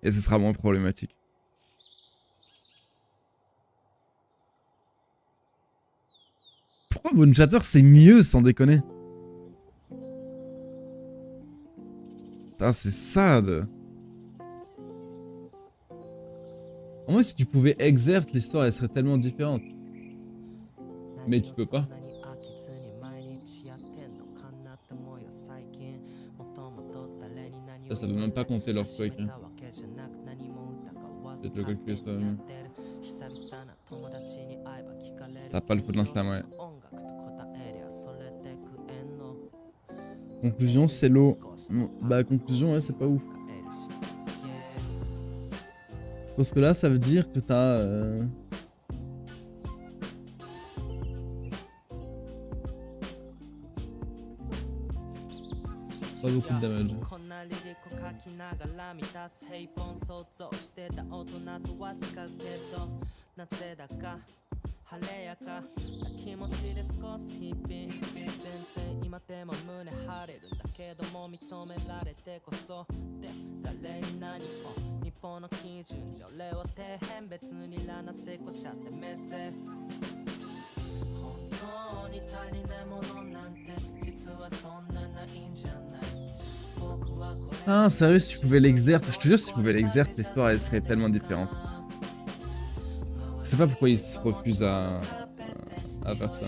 Et ce sera moins problématique. Pourquoi Bonne Shatter, c'est mieux, sans déconner? Putain, c'est sad. En vrai, si tu pouvais exert, l'histoire elle serait tellement différente. Mais tu peux pas. Ça veut même pas compter leur truc. Hein. Peut-être le calculer soi-même. T'as pas le coup de l'inslam, ouais. Conclusion, c'est l'eau. Bah, conclusion, ouais, c'est pas ouf. Parce que là, ça veut dire que t'as... pas beaucoup de damage. Ah, sérieux, si tu pouvais l'exercer, je te jure, si tu pouvais l'exercer, l'histoire elle serait tellement différente. Je sais pas pourquoi ils se refusent à faire ça.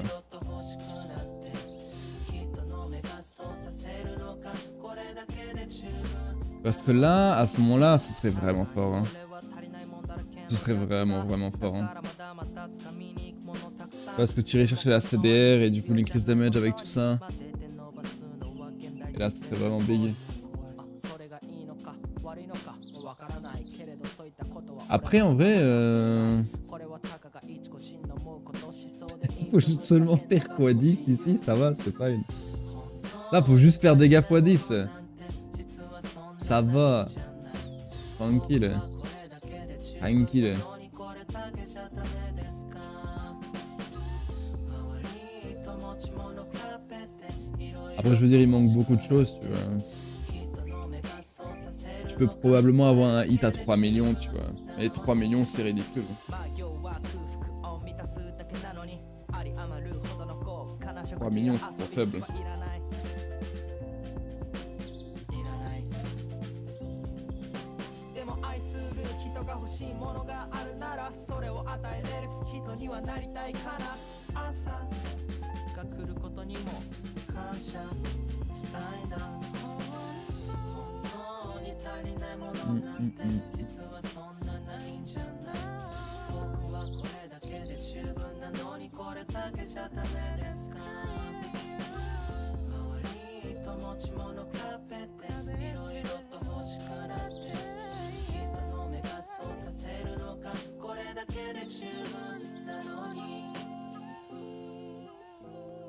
Parce que là, à ce moment-là, ce serait vraiment fort. Hein. Ce serait vraiment fort. Hein. Parce que tu irais chercher la CDR et du coup l'increase damage avec tout ça. Et là, c'était vraiment big. Après, en vrai, faut juste seulement faire x10 ici, ça va, c'est pas une... Là, faut juste faire dégâts x10. Ça va. Tranquille. Tranquille. Après, je veux dire, il manque beaucoup de choses, tu vois. Tu peux probablement avoir un hit à 3 millions, tu vois. Mais 3 millions, c'est ridicule. 3 millions, c'est trop faible.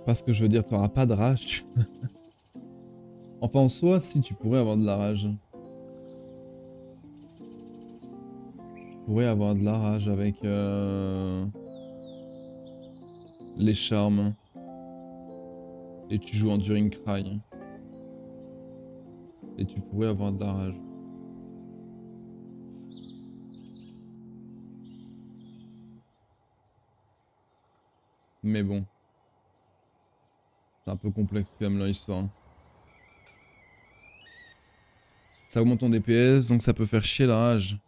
Parce que je veux dire, tu n'auras pas de rage. Enfin, en soi, si tu pourrais avoir de la rage. Tu pourrais avoir de la rage avec les charmes. Et tu joues Enduring Cry. Et tu pourrais avoir de la rage. Mais bon. C'est un peu complexe quand même leur histoire. Ça augmente ton DPS, donc ça peut faire chier la rage.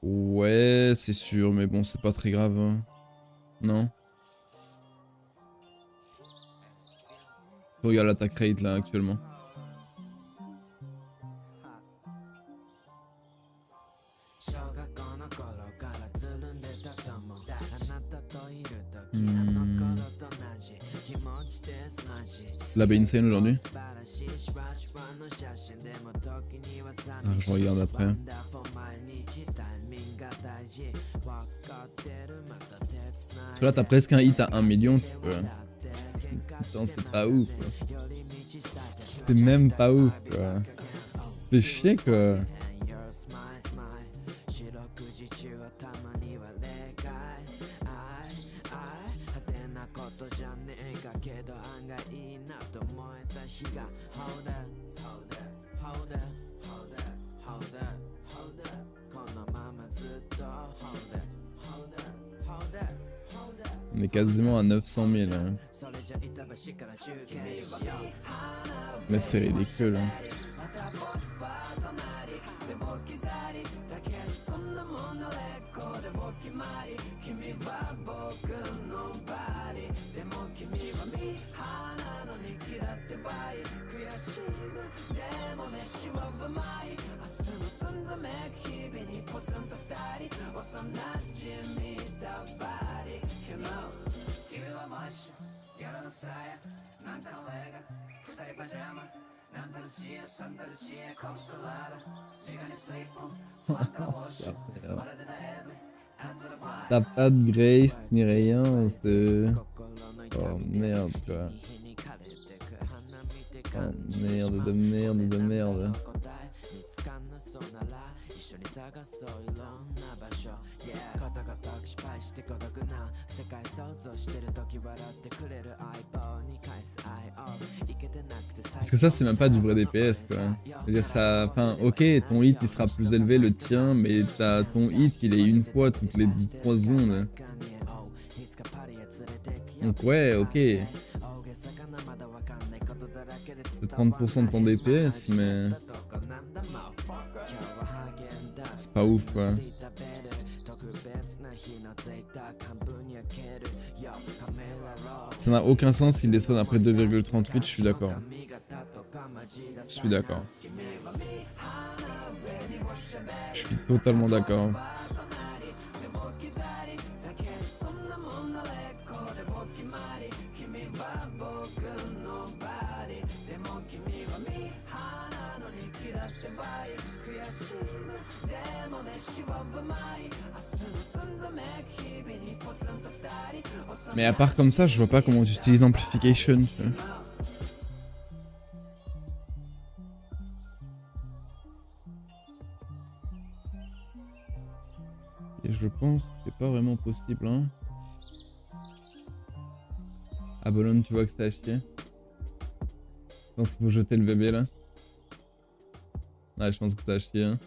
Ouais, c'est sûr, mais bon, c'est pas très grave. Hein. Non? Regarde l'attaque rate là actuellement. La B insane aujourd'hui. Ah, je regarde après. Parce que là t'as presque un hit à 1 million, tu peux. Putain, c'est pas ouf. C'est même pas ouf, quoi. C'est chier, quoi. On est quasiment à 900 000. Hein. Mais c'est ridicule. Hein. T'as pas de grace ni rien, c'est... Oh merde quoi. Oh merde de merde de merde. Parce que ça c'est même pas du vrai DPS quoi. Je veux dire ça, enfin ok ton hit il sera plus élevé le tien mais ton hit il est une fois toutes les 3 secondes. Donc ouais ok. C'est 30% de ton DPS mais... C'est pas ouf quoi. Ça n'a aucun sens qu'il descende après 2,38, je suis d'accord. Je suis d'accord. Je suis totalement d'accord. Mais à part comme ça, je vois pas comment tu utilises Amplification, tu vois. Et je pense que c'est pas vraiment possible, hein. Ah Bologne, tu vois que ça a chier. Je pense qu'il faut jeter le bébé là. Ouais, je pense que ça a chier, hein.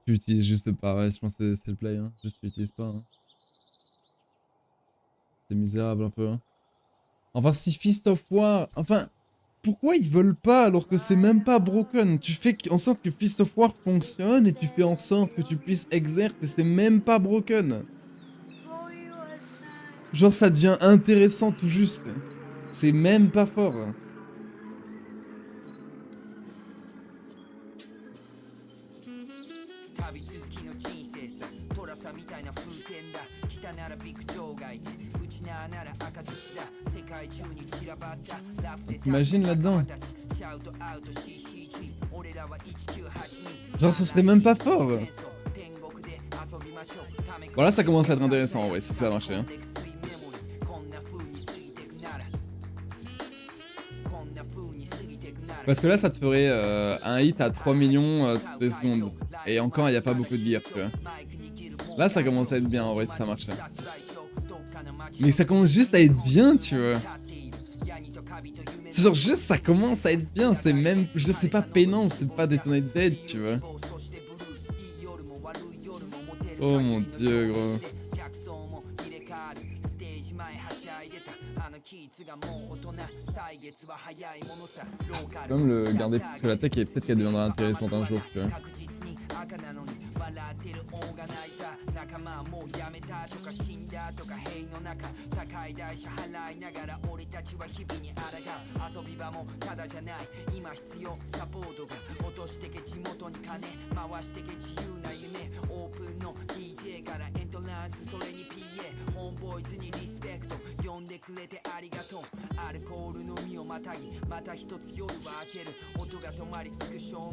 Tu l'utilises juste pas, ouais, je pense que c'est le play, hein. Juste tu l'utilises pas, hein. C'est misérable un peu, hein. Enfin, si Fist of War... Enfin, pourquoi ils veulent pas alors que c'est même pas broken? Tu fais en sorte que Fist of War fonctionne et tu fais en sorte que tu puisses exert et c'est même pas broken. Genre ça devient intéressant tout juste. C'est même pas fort. T'imagines là-dedans? Genre ce serait même pas fort. Voilà, ça commence à être intéressant en vrai, si ça marchait, hein. Parce que là, ça te ferait un hit à 3 millions toutes les secondes. Et encore, il n'y a pas beaucoup de gear, tu vois. Là, ça commence à être bien en vrai, si ça marchait. Mais ça commence juste à être bien, tu vois. C'est genre juste, ça commence à être bien. C'est même, je sais pas, peinant, c'est pas Detonated Dead, tu vois. Oh mon dieu, gros. Comme le garder parce que la tech est peut-être qu'elle deviendra intéressante un jour, tu vois.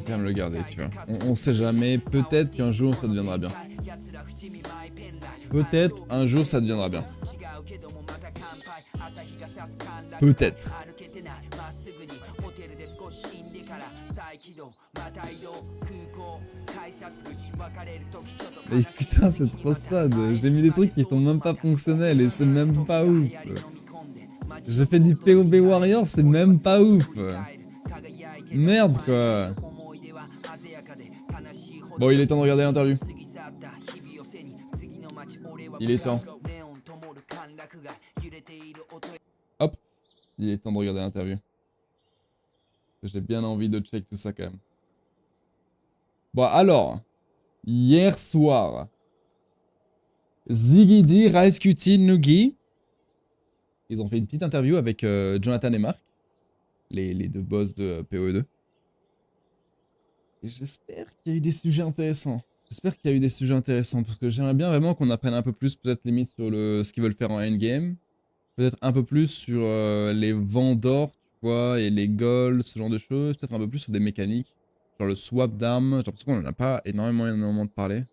Quand même le garder, tu vois. On sait jamais, peut-être qu'un jour ça deviendra bien. Peut-être un jour ça deviendra bien. Peut-être. Mais putain, c'est trop sad. J'ai mis des trucs qui sont même pas fonctionnels et c'est même pas ouf. J'ai fait du POB Warrior, c'est même pas ouf. Merde quoi. Bon, il est temps de regarder l'interview. Il est temps. Hop. Il est temps de regarder l'interview. J'ai bien envie de check tout ça quand même. Bon alors. Hier soir. Ziggy, Rice Nugi. Ils ont fait une petite interview avec Jonathan et Marc. Les deux boss de PoE2. Et j'espère qu'il y a eu des sujets intéressants. J'espère qu'il y a eu des sujets intéressants. Parce que j'aimerais bien vraiment qu'on apprenne un peu plus, peut-être limite sur ce qu'ils veulent faire en endgame. Peut-être un peu plus sur les vents d'or, tu vois, et les goals, ce genre de choses. Peut-être un peu plus sur des mécaniques. Genre le swap d'armes. J'ai l'impression qu'on n'en a pas énormément de parler.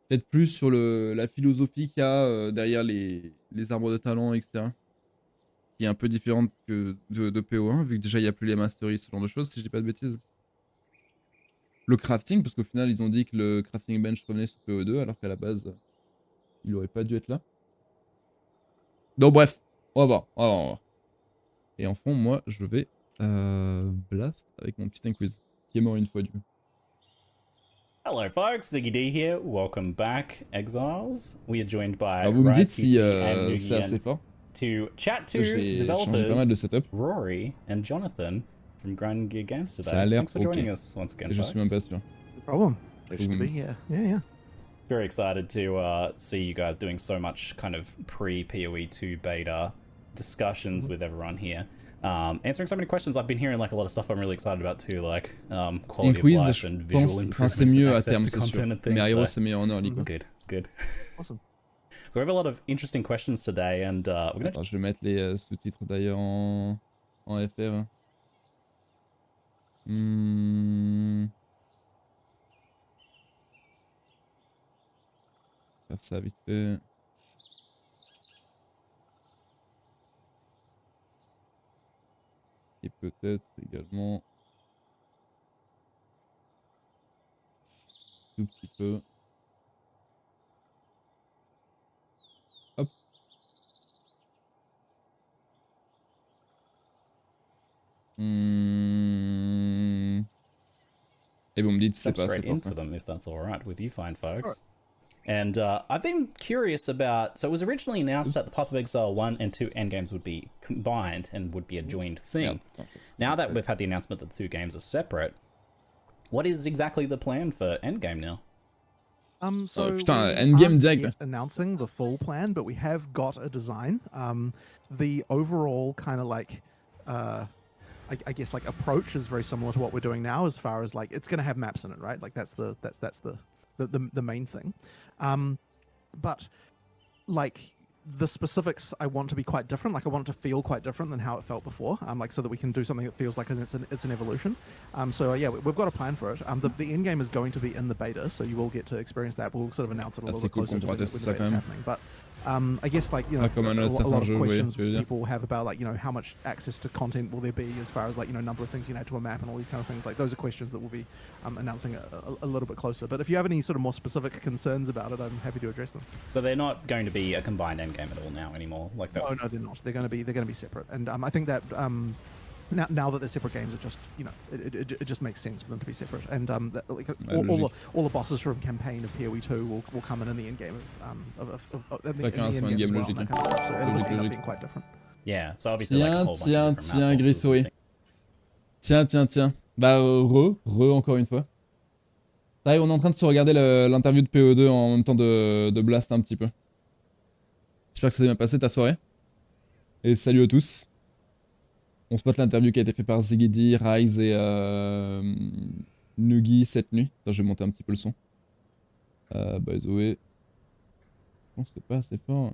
Peut-être plus sur la philosophie qu'il y a derrière les arbres de talent, etc. Qui est un peu différente que de PO1, vu que déjà il n'y a plus les masteries, ce genre de choses, si je dis pas de bêtises. Le crafting, parce qu'au final ils ont dit que le crafting bench revenait sur PO2, alors qu'à la base, il aurait pas dû être là. Donc bref, on va voir. Et en fond, moi, je vais blast avec mon petit quiz, qui est mort une fois du coup. Hello folks, Ziggy D here, welcome back, Exiles. We are joined by Alors vous me dites Rice si and c'est assez fort. to chat to J'ai changé pas mal de developers setup. Rory and Jonathan from Grind Gear Games today. Ça a l'air Thanks for joining us once again, Et je suis même pas sûr. No problem. Pleasure to be here. Yeah. Very excited to see you guys doing so much kind of pre-PoE2 beta discussions with everyone here. Answering so many questions. I've been hearing like a lot of stuff I'm really excited about too, like quality of life and visual improvements c'est mieux and à access terme, to c'est sûr. content and things. Mais Aero, So c'est meilleur en early, quoi. it's good. Awesome. So we have a lot of interesting questions today, and we're gonna. Attends, je vais mettre les sous-titres d'ailleurs en FR. Faire ça vite fait. Et peut-être également tout petit peu. Hop. Et vous me dites si c'est Jump pas assez straight fort. into them if that's all right with you, fine folks. And I've been curious about. So it was originally announced that the Path of Exile 1 and 2 endgames would be combined and would be a joined thing. Yeah. Now that we've had the announcement that the 2 games are separate, what is exactly the plan for endgame now? So putain, we endgame aren't direct. yet announcing the full plan, but we have got a design. The overall kind of like, I guess like approach is very similar to what we're doing now, as far as like it's going to have maps in it, right? Like that's the main thing. But like the specifics, I want to be quite different. Like I want it to feel quite different than how it felt before. Like so that we can do something that feels like it's an evolution. So yeah, we've got a plan for it. The end game is going to be in the beta, so you will get to experience that. We'll sort of announce it a little bit closer to when the beta's happening. But I guess like, you know, a lot of questions people have about like, you know, how much access to content will there be as far as like, you know, number of things you can add to a map and all these kind of things. Like those are questions that we'll be announcing a little bit closer. But if you have any sort of more specific concerns about it, I'm happy to address them. So they're not going to be a combined endgame at all now anymore? Like that? No, they're not. They're going to be separate. And I think that now that they're separate games, it just, you know, it just makes sense for them to be separate. And like all the bosses from campaign of PoE 2 will come in the end game of the end game as well, and that kind of stuff. So it'll just end up being quite different. Yeah, so obviously like a whole bunch of different map boxes Grisou. and things. Tiens. Bah, encore une fois. Là, on est en train de se regarder l'interview de PE2 en même temps de Blast un petit peu. J'espère que ça s'est bien passé ta soirée. Et salut à tous. On spot l'interview qui a été faite par Zlayge, Rise et Nugi cette nuit. Attends, je vais monter un petit peu le son. By the way. Bon, c'est pas assez fort.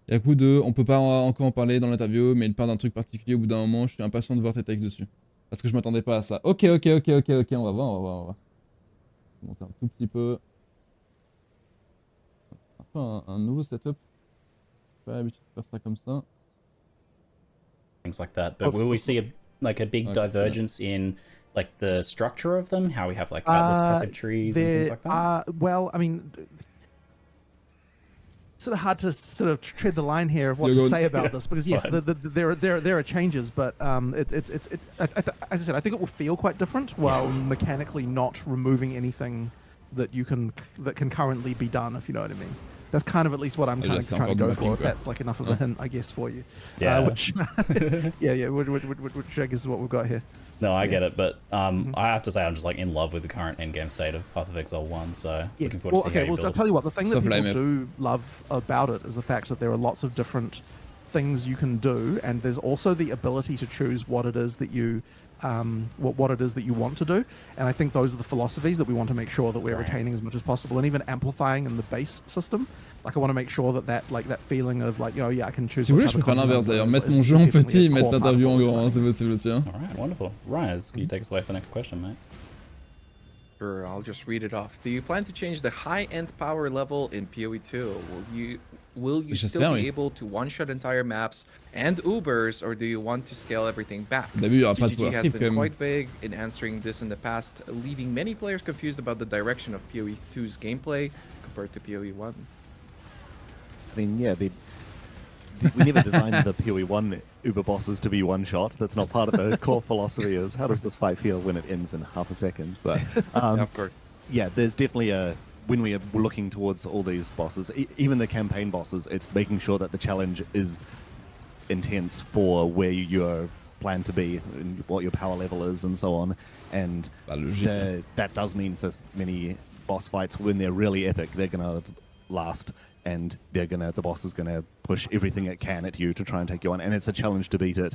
Il y a coup de. On peut pas encore en parler dans l'interview, mais il parle d'un truc particulier au bout d'un moment. Je suis impatient de voir tes textes dessus. Parce que je m'attendais pas à ça. Ok. On va voir. On va monter un tout petit peu. C'est un peu un nouveau setup. J'ai pas l'habitude de faire ça comme ça. Things like that, but will we see a big divergence in like the structure of them? How we have like atlas passive trees and things like that? Well, I mean, it's sort of hard to sort of tread the line here of what to say about this, because yes, there are changes, but as I said, I think it will feel quite different while mechanically not removing anything that can currently be done, if you know what I mean. That's kind of at least what I'm kind of trying to go for, if that's like enough of a hint, I guess, for you. Yeah. Which I guess is what we've got here. No, I get it, but I have to say I'm just like in love with the current endgame state of Path of Exile 1, so looking forward to see how you build. I'll tell you what, the thing that people do love about it is the fact that there are lots of different things you can do, and there's also the ability to choose what it is that you what it is that you want to do, and I think those are the philosophies that we want to make sure that we're retaining as much as possible, and even amplifying in the base system. Like I want to make sure that feeling of like, oh yeah, I can choose. Si vous voulez, je peux faire l'inverse d'ailleurs, mettre mon jeu en petit et mettre l'interview en grand, c'est possible aussi. Hein. All right, wonderful. Rise, can you take us away for the next question, mate? Sure, I'll just read it off. Do you plan to change the high-end power level in PoE 2? Will you still be able to one-shot entire maps and Ubers, or do you want to scale everything back? GGG has been quite vague in answering this in the past, leaving many players confused about the direction of PoE 2's gameplay compared to PoE 1. I mean, yeah, we never designed the PoE 1 Uber bosses to be one shot. That's not part of the core philosophy. Is how does this fight feel when it ends in half a second? But yeah, of course, yeah, there's definitely when we are looking towards all these bosses, even the campaign bosses, it's making sure that the challenge is intense for where you're planned to be and what your power level is and so on. And that does mean for many boss fights, when they're really epic, they're gonna last. And the boss is gonna push everything it can at you to try and take you on, and it's a challenge to beat it.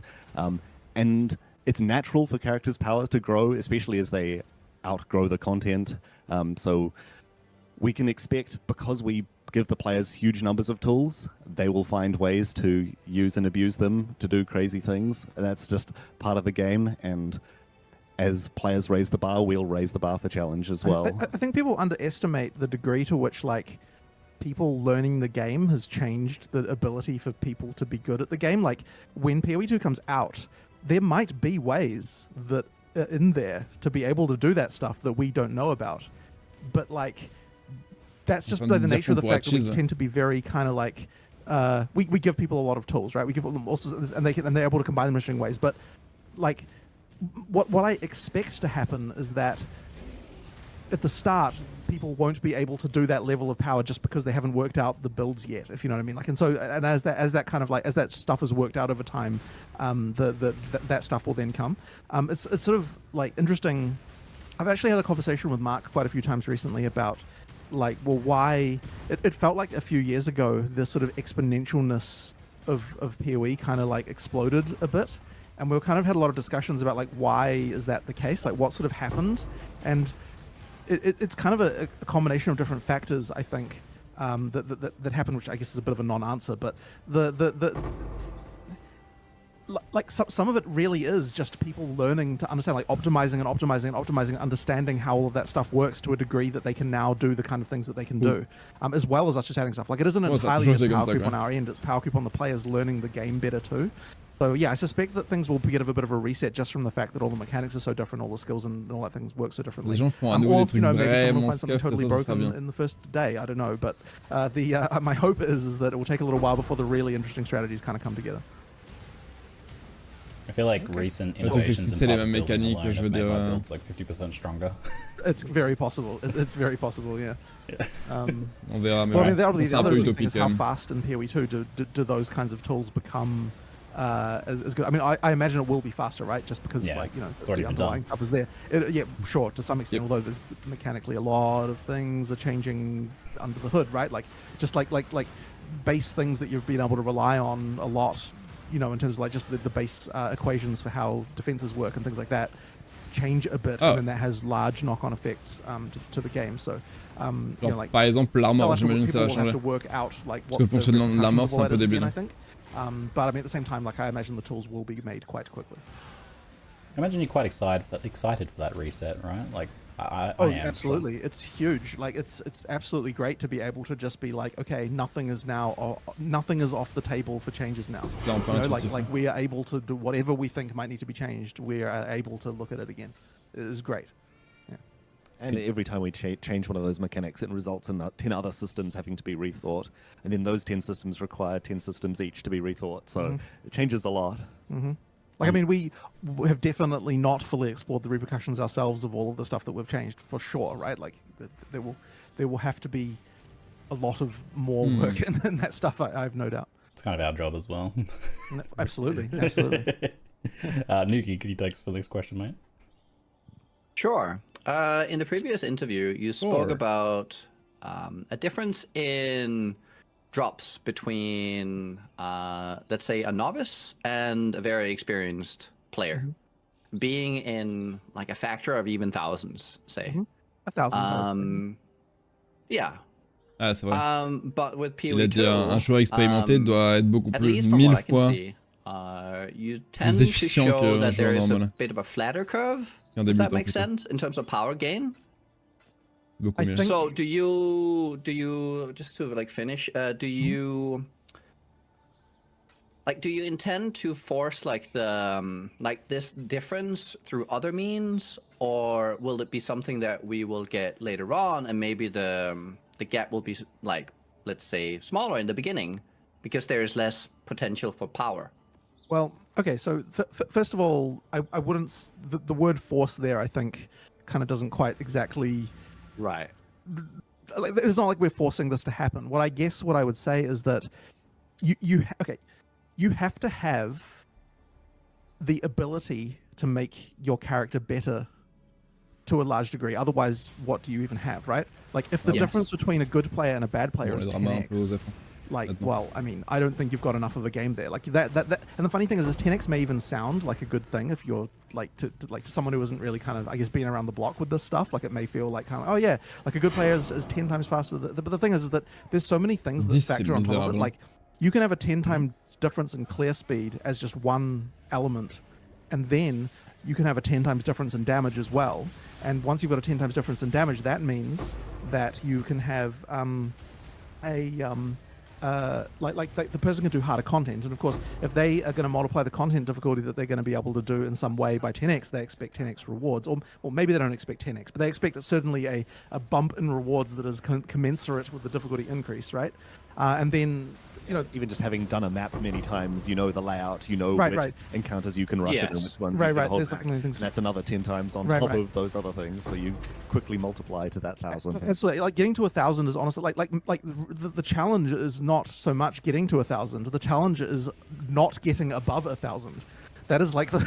And it's natural for characters' powers to grow, especially as they outgrow the content. So we can expect, because we give the players huge numbers of tools, they will find ways to use and abuse them to do crazy things. And that's just part of the game. And as players raise the bar, we'll raise the bar for challenge as well. I think people underestimate the degree to which like people learning the game has changed the ability for people to be good at the game. Like when PoE 2 comes out, there might be ways that are in there to be able to do that stuff that we don't know about. But like that's just by the nature of the fact that we tend to be very kind of like we give people a lot of tools, right? We give them also, and they're able to combine them in interesting ways. But like what I expect to happen is that at the start people won't be able to do that level of power just because they haven't worked out the builds yet, if you know what I mean. Like, and so and as that kind of like as that stuff is worked out over time, that stuff will then come. It's sort of like interesting. I've actually had a conversation with Mark quite a few times recently about like, well, why it felt like a few years ago the sort of exponentialness of PoE kind of like exploded a bit, and we kind of had a lot of discussions about like why is that the case, like what sort of happened, and it's kind of a combination of different factors, I think, that happened, which I guess is a bit of a non-answer, but like some of it really is just people learning to understand, like optimizing and understanding how all of that stuff works to a degree that they can now do the kind of things that they can do, as well as us just adding stuff. Like it isn't entirely just power creep on our end, it's power creep on the players learning the game better too. So yeah, I suspect that things will get a bit of a reset just from the fact that all the mechanics are so different, all the skills and all that things work so differently. Les gens font à nouveau des trucs vraiment something totally broken in the first day. I don't know, but my hope is that it will take a little while before the really interesting strategies kind of come together. I feel like recent innovations in mécaniques, have made my builds like 50% stronger. It's very possible. It's very possible, yeah. On verra, mais well, I mean, that'll be the other utopique, thing is how fast in PoE 2 do those kinds of tools become as good. I mean, I imagine it will be faster, right? Just because, like, you know, the underlying stuff is there. Yeah, sure, to some extent, although there's mechanically a lot of things are changing under the hood, right? Like, just like base things that you've been able to rely on a lot, you know, in terms of like just the base equations for how defenses work and things like that change a bit, and then that has large knock-on effects to the game. So, you know, like, par exemple, l'armor, j'imagine que ça va have changer. to work out, like, Parce que le fonctionnement de l'armor, c'est un peu débile. I think. But I mean, at the same time, like, I imagine the tools will be made quite quickly. I imagine you're quite excited for that reset, right? Like, I am. Absolutely. Absolutely. It's huge. Like, it's absolutely great to be able to just be like, okay, nothing is off the table for changes now. You know, like we are able to do whatever we think might need to be changed. We are able to look at it again. It is great. Yeah. And every time we change one of those mechanics, it results in 10 other systems having to be rethought. And then those 10 systems require 10 systems each to be rethought. So it changes a lot. Mm-hmm. Like, I mean, we have definitely not fully explored the repercussions ourselves of all of the stuff that we've changed, for sure, right? Like, there will have to be a lot of more work in that stuff, I have no doubt. It's kind of our job as well. Absolutely, absolutely. Nuki, could you take us for this question, mate? Sure. In the previous interview, you spoke about a difference in drops between, let's say, a novice and a very experienced player, being in like a factor of even thousands, say. 1,000. Yeah. Ah, c'est vrai. But with PoE2, il a dit un joueur expérimenté doit être beaucoup plus, 1000 fois you plus tend to efficient show qu'un that there joueur is a normal. bit of a flatter curve, Qu'un if that débutant, makes plutôt. sense, in terms of power gain. Beaucoup mieux. So do you just to like finish, do you intend to force like the like this difference through other means, or will it be something that we will get later on, and maybe the gap will be like, let's say, smaller in the beginning because there is less potential for power? Well, okay, so first of all, I wouldn't, the word force there, I think, kind of doesn't quite exactly, Right. like, it's not like we're forcing this to happen. What I would say is that you have to have the ability to make your character better to a large degree. Otherwise, what do you even have, right? Like, if the difference between a good player and a bad player is 10x, like, Maintenant. well, I mean, I don't think you've got enough of a game there. Like that. And the funny thing is 10x may even sound like a good thing if you're like to someone who isn't really kind of, I guess, being around the block with this stuff. Like it may feel like kind of, oh yeah, like a good player is 10 times faster. But the thing is that there's so many things that factor on top of it. Like you can have a 10 times difference in clear speed as just one element, and then you can have a 10 times difference in damage as well. And once you've got a 10 times difference in damage, that means that you can have the person can do harder content. And of course, if they are going to multiply the content difficulty that they're going to be able to do in some way by 10x, they expect 10x rewards. Or maybe they don't expect 10x, but they expect certainly a bump in rewards that is commensurate with the difficulty increase, right? And then, you know, even just having done a map many times, you know the layout, you know Right, which right. encounters you can rush it and which ones Right, you can right. hold There's back. like And things. that's another 10 times on Right, top right. of those other things, so you quickly multiply to that 1,000. Absolutely. Like getting to 1,000 is honestly like the challenge is not so much getting to 1,000. The challenge is not getting above 1,000. That is like the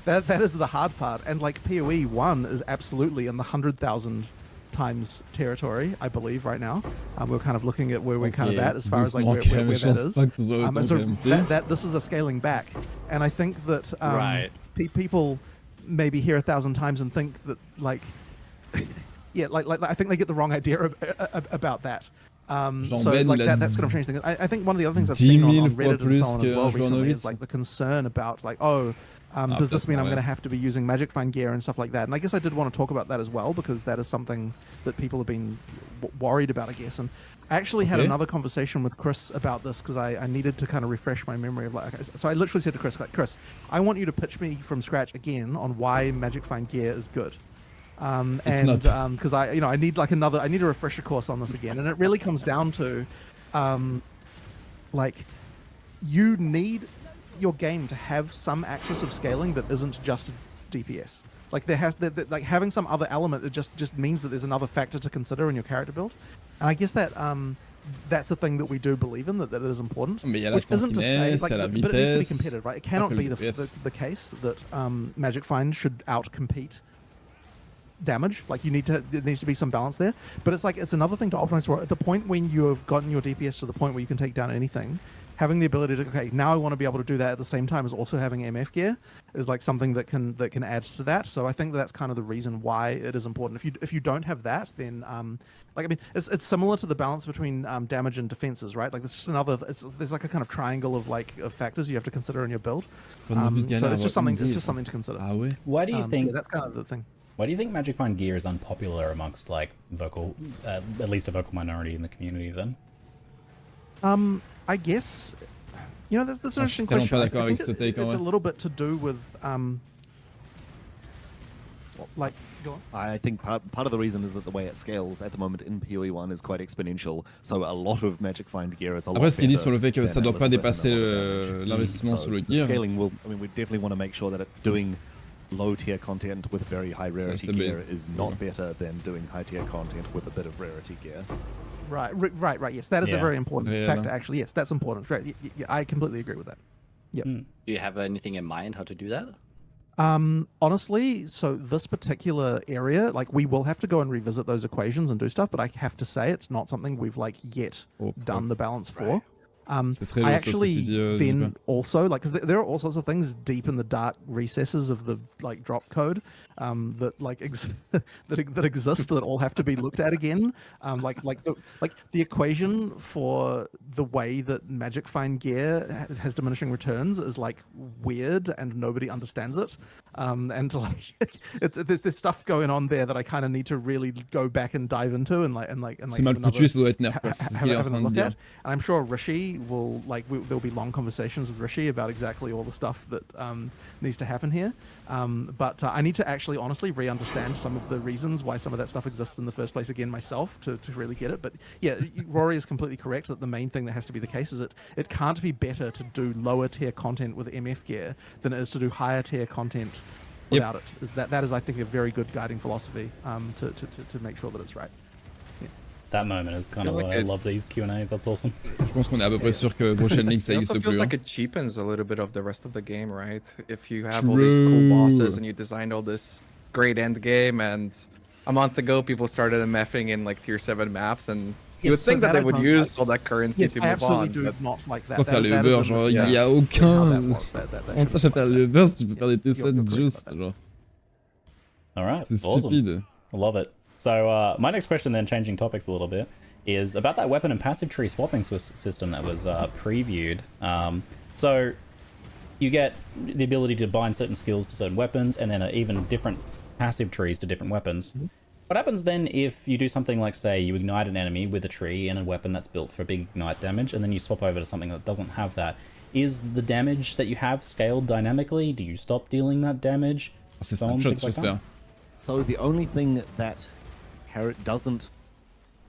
that is the hard part. And like PoE 1 is absolutely in the 100,000 times territory, I believe, right now. We're kind of looking at where we're kind of at as far as like where that is. And so that this is a scaling back. And I think that people maybe hear 1,000 times and think that like yeah, like I think they get the wrong idea about that. So like that's going to change things. I think one of the other things I've seen on Reddit and so on as well recently is like the concern about like, does this mean I'm going to have to be using Magic Find gear and stuff like that? And I guess I did want to talk about that as well, because that is something that people have been worried about, I guess. And I actually had another conversation with Chris about this because I needed to kind of refresh my memory of like, so I literally said to Chris, like, Chris, I want you to pitch me from scratch again on why Magic Find gear is good. Because I need like I need a refresher course on this again. And it really comes down to like you need your game to have some axis of scaling that isn't just DPS. Like like having some other element, it just means that there's another factor to consider in your character build. And I guess that that's a thing that we do believe in, that it is important. Which isn't to say, like, but it needs to be competitive, right? It cannot be the case that Magic Find should outcompete damage. Like there needs to be some balance there. But it's like it's another thing to optimize for. At the point when you have gotten your DPS to the point where you can take down anything, having the ability to, okay, now I want to be able to do that at the same time as also having MF gear is like something that can add to that. So I think that's kind of the reason why it is important. If you don't have that, then like I mean, it's similar to the balance between damage and defenses, right? Like there's just there's like a kind of triangle of factors you have to consider in your build. So it's just something to consider. Why do you think yeah, that's kind of the thing? Why do you think Magic Find gear is unpopular amongst like at least a vocal minority in the community then? I guess, you know, that's an interesting question. I think it's a little bit to do with, like, go on. I think part of the reason is that the way it scales at the moment in PoE 1 is quite exponential. So a lot of Magic Find gear is a lot Après, ce qu'il dit sur le fait que better ça doit pas than dépasser another. l'investissement So sur le the gear. scaling will, I mean, we definitely want to make sure that doing low tier content with very high rarity gear is not better than doing high tier content with a bit of rarity gear. Right. Yes, that is a very important factor. Actually, yes, that's important. Right. Yeah, I completely agree with that. Yep. Do you have anything in mind how to do that? Honestly, so this particular area, like we will have to go and revisit those equations and do stuff, but I have to say it's not something we've like yet done the balance for. I actually then also like, because there are all sorts of things deep in the dark recesses of the like drop code that like that exist that all have to be looked at again. Like the equation for the way that Magic Find gear has diminishing returns is like weird and nobody understands it. And like there's stuff going on there that I kind of need to really go back and dive into and C'est mal foutu, ça doit être nerf, quoi. C'est ce qu'il est en train de dire. And I'm sure Rishi will there'll be long conversations with Rishi about exactly all the stuff that needs to happen here. But I need to actually honestly re-understand some of the reasons why some of that stuff exists in the first place again myself to really get it. But yeah, Rory is completely correct that the main thing that has to be the case is it can't be better to do lower tier content with MF gear than it is to do higher tier content without it. That is I think a very good guiding philosophy to make sure that it's right. That moment is kind of why I love these Q&As. That's awesome. Je pense qu'on est à peu près sûr que prochaine ligue ça existe It plus. feels like it cheapens a little bit of the rest of the game, right? If you have all these cool bosses and you designed all this great end game, and a month ago people started MFing in like tier 7 maps, and You would so think that that they I would don't use like. all that currency Yes, to I move absolutely on. do But not like that. Faut faire les That is Uber, a genre, mistake il y a in how that aucun was. That avantage à shouldn't faire be les like Uber si tu peux faire des you're T7 correct juste, about that. genre. All right. C'est Awesome. stupide. I love it. So my next question, then changing topics a little bit, is about that weapon and passive tree swapping system that was previewed. So you get the ability to bind certain skills to certain weapons, and then even different passive trees to different weapons. What happens then if you do something like, say, you ignite an enemy with a tree and a weapon that's built for big ignite damage, and then you swap over to something that doesn't have that? Is the damage that you have scaled dynamically? Do you stop dealing that damage? Ah, c'est So on, snapshot, things like j'espère. So the only thing that doesn't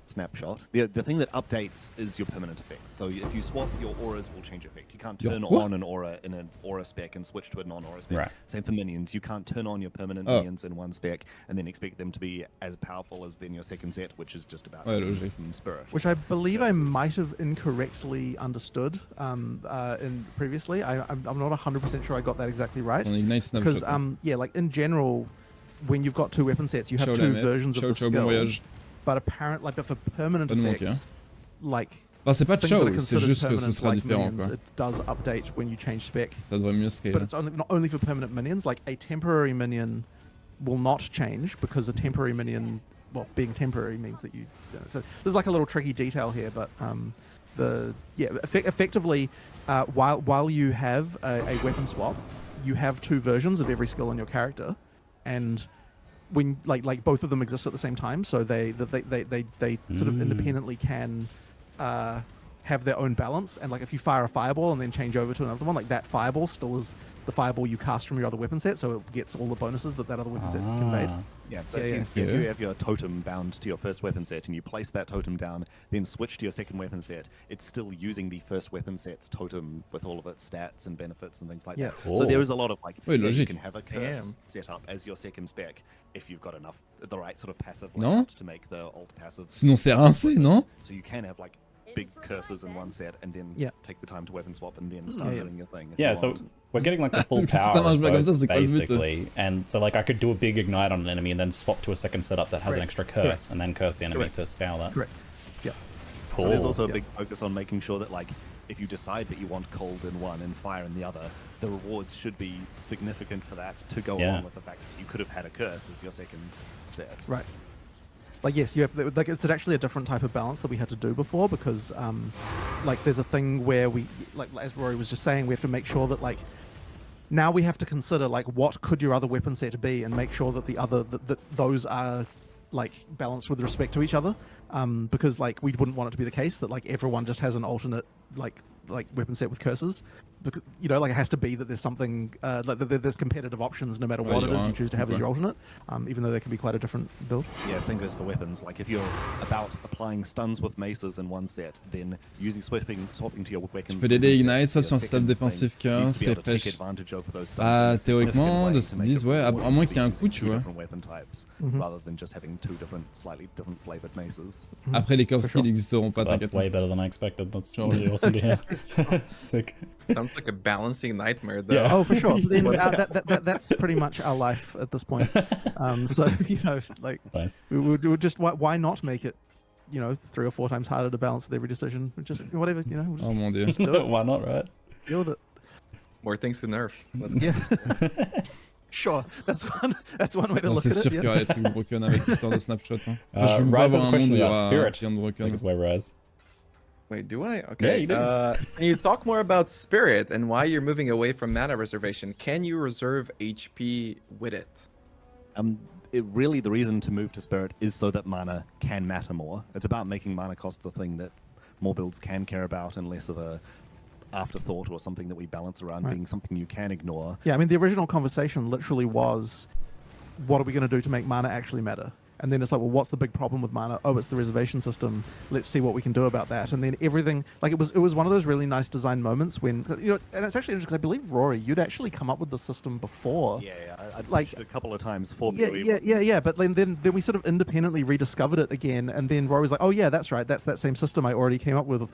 snapshot, the thing that updates is your permanent effects. So if you swap, your auras will change effect. You can't Your turn what? on an aura in an aura spec and switch to a non-aura spec. Right. Same for minions. You can't turn on your permanent Oh. minions in one spec and then expect them to be as powerful as then your second set, which is just about Ouais, logique. some spirit. Which I believe I versus- might have incorrectly understood in previously. I'm not 100% sure I got that exactly right. On ignite Because snapshot. yeah, like in general, when you've got two weapon sets, you have Ciao, two la meuf. versions Ciao, of the ciao, bon skill. voyage. But apparently, like, but for permanent Pas de manquer, effects, like Enfin, c'est pas de things that show, are c'est considered juste que permanent, ce sera like différent, minions, quoi. it does update when you change spec. Ça devrait mieux scale. But it's not only for permanent minions. Like a temporary minion will not change because a temporary minion, well, being temporary means that you. So there's like a little tricky detail here, but effectively, while you have a weapon swap, you have two versions of every skill on your character, and when like both of them exist at the same time, so they sort of independently can have their own balance. And like if you fire a fireball and then change over to another one, like that fireball still is the fireball you cast from your other weapon set, so it gets all the bonuses that other weapon set conveyed. Yeah, so Yeah, if you have your totem bound to your first weapon set and you place that totem down, then switch to your second weapon set, it's still using the first weapon set's totem with all of its stats and benefits and things like Yeah. that. Cool. So there is a lot of like, Oui, yeah, you logique. can have a curse set up as your second spec if you've got enough, the right sort of passive Non. layout to make the alt passive. Sinon c'est rincé, non? So you can have like big curses in one set and then Yeah. take the time to weapon swap and then start Yeah. doing your thing. if Yeah, you so want. we're getting like the full Ça power marche of pas comme ça, both, c'est quoi le but? basically. And so like I could do a big ignite on an enemy and then swap to a second setup that has an Correct. extra curse and then curse the enemy Correct. to scale that. Correct. Yeah. Cool. So there's also a Yeah. big focus on making sure that, like, if you decide that you want cold in one and fire in the other, the rewards should be significant for that to go Yeah. along with the fact that you could have had a curse as your second set. Right. Like yes, you have like it's actually a different type of balance that we had to do before because like there's a thing where we like as Rory was just saying, we have to make sure that like now we have to consider like what could your other weapon set be and make sure that the other that those are like balanced with respect to each other because like we wouldn't want it to be the case that like everyone just has an alternate like weapon set with curses because you know like it has to be that there's something like that there's competitive options no matter what it is you choose to have as your alternate even though there can be quite a different build. Yeah, same goes for weapons. Like, if you're about applying stuns with maces in one set, then using swapping to your weapon. Tu peux l'aider ignite, sauf sur un setup défensif qu'un, c'est fraîche. Ah, théoriquement, de ce qu'ils disent, ouais, à moins qu'il y ait un coup, tu vois. Rather than just having two slightly different flavored maces. Après, les curve skills n'existeront pas, That's t'inquiète. way better than I expected. That's really awesome to hear. Sick. Sounds like a balancing nightmare, though. Yeah. Oh, for sure. Then, that's pretty much our life at this point. So you know, like Nice. we would just why not make it, you know, 3 or 4 times harder to balance with every decision? Just whatever, you know. We'll just Oh mon dieu. do it. Why not, right? Deal with it. More things to nerf. Let's go. Yeah. Sure. That's one way to Non, look c'est at sûr it. qu'il y aura des trucs broken avec l'histoire de snapshot. Hein. Enfin, je veux pas Rise has avoir a un monde question où il y about aura spirit. plein de broken. Like it's way Rise. Wait, do I? Okay. you do. Can you talk more about Spirit and why you're moving away from mana reservation? Can you reserve HP with it? Really, the reason to move to Spirit is so that mana can matter more. It's about making mana cost the thing that more builds can care about and less of a afterthought or something that we balance around being something you can ignore. Yeah, I mean the original conversation literally was, what are we going to do to make mana actually matter? And then it's like, well, what's the big problem with mana? Oh, it's the reservation system. Let's see what we can do about that. And then everything, like it was one of those really nice design moments when, you know, and it's actually interesting because I believe Rory, you'd actually come up with the system before. Yeah, I'd Like- like a couple of times for Yeah, but then we sort of independently rediscovered it again, and then Rory was like, "Oh yeah, that's right, that's that same system I already came up with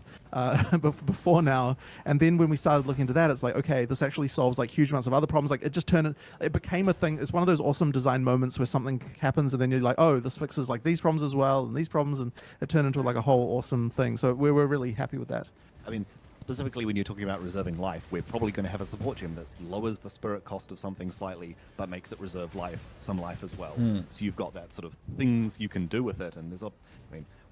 before now." And then when we started looking into that, it's like, okay, this actually solves like huge amounts of other problems. Like it became a thing. It's one of those awesome design moments where something happens, and then you're like, "Oh, no, this fixes like these problems as well and these problems, and it turned into like a whole awesome thing. So we're really happy with that. I mean, specifically when you're talking about reserving life, we're probably going to have a support gem that lowers the spirit cost of something slightly, but makes it reserve some life as well. So you've got that sort of things you can do with it, and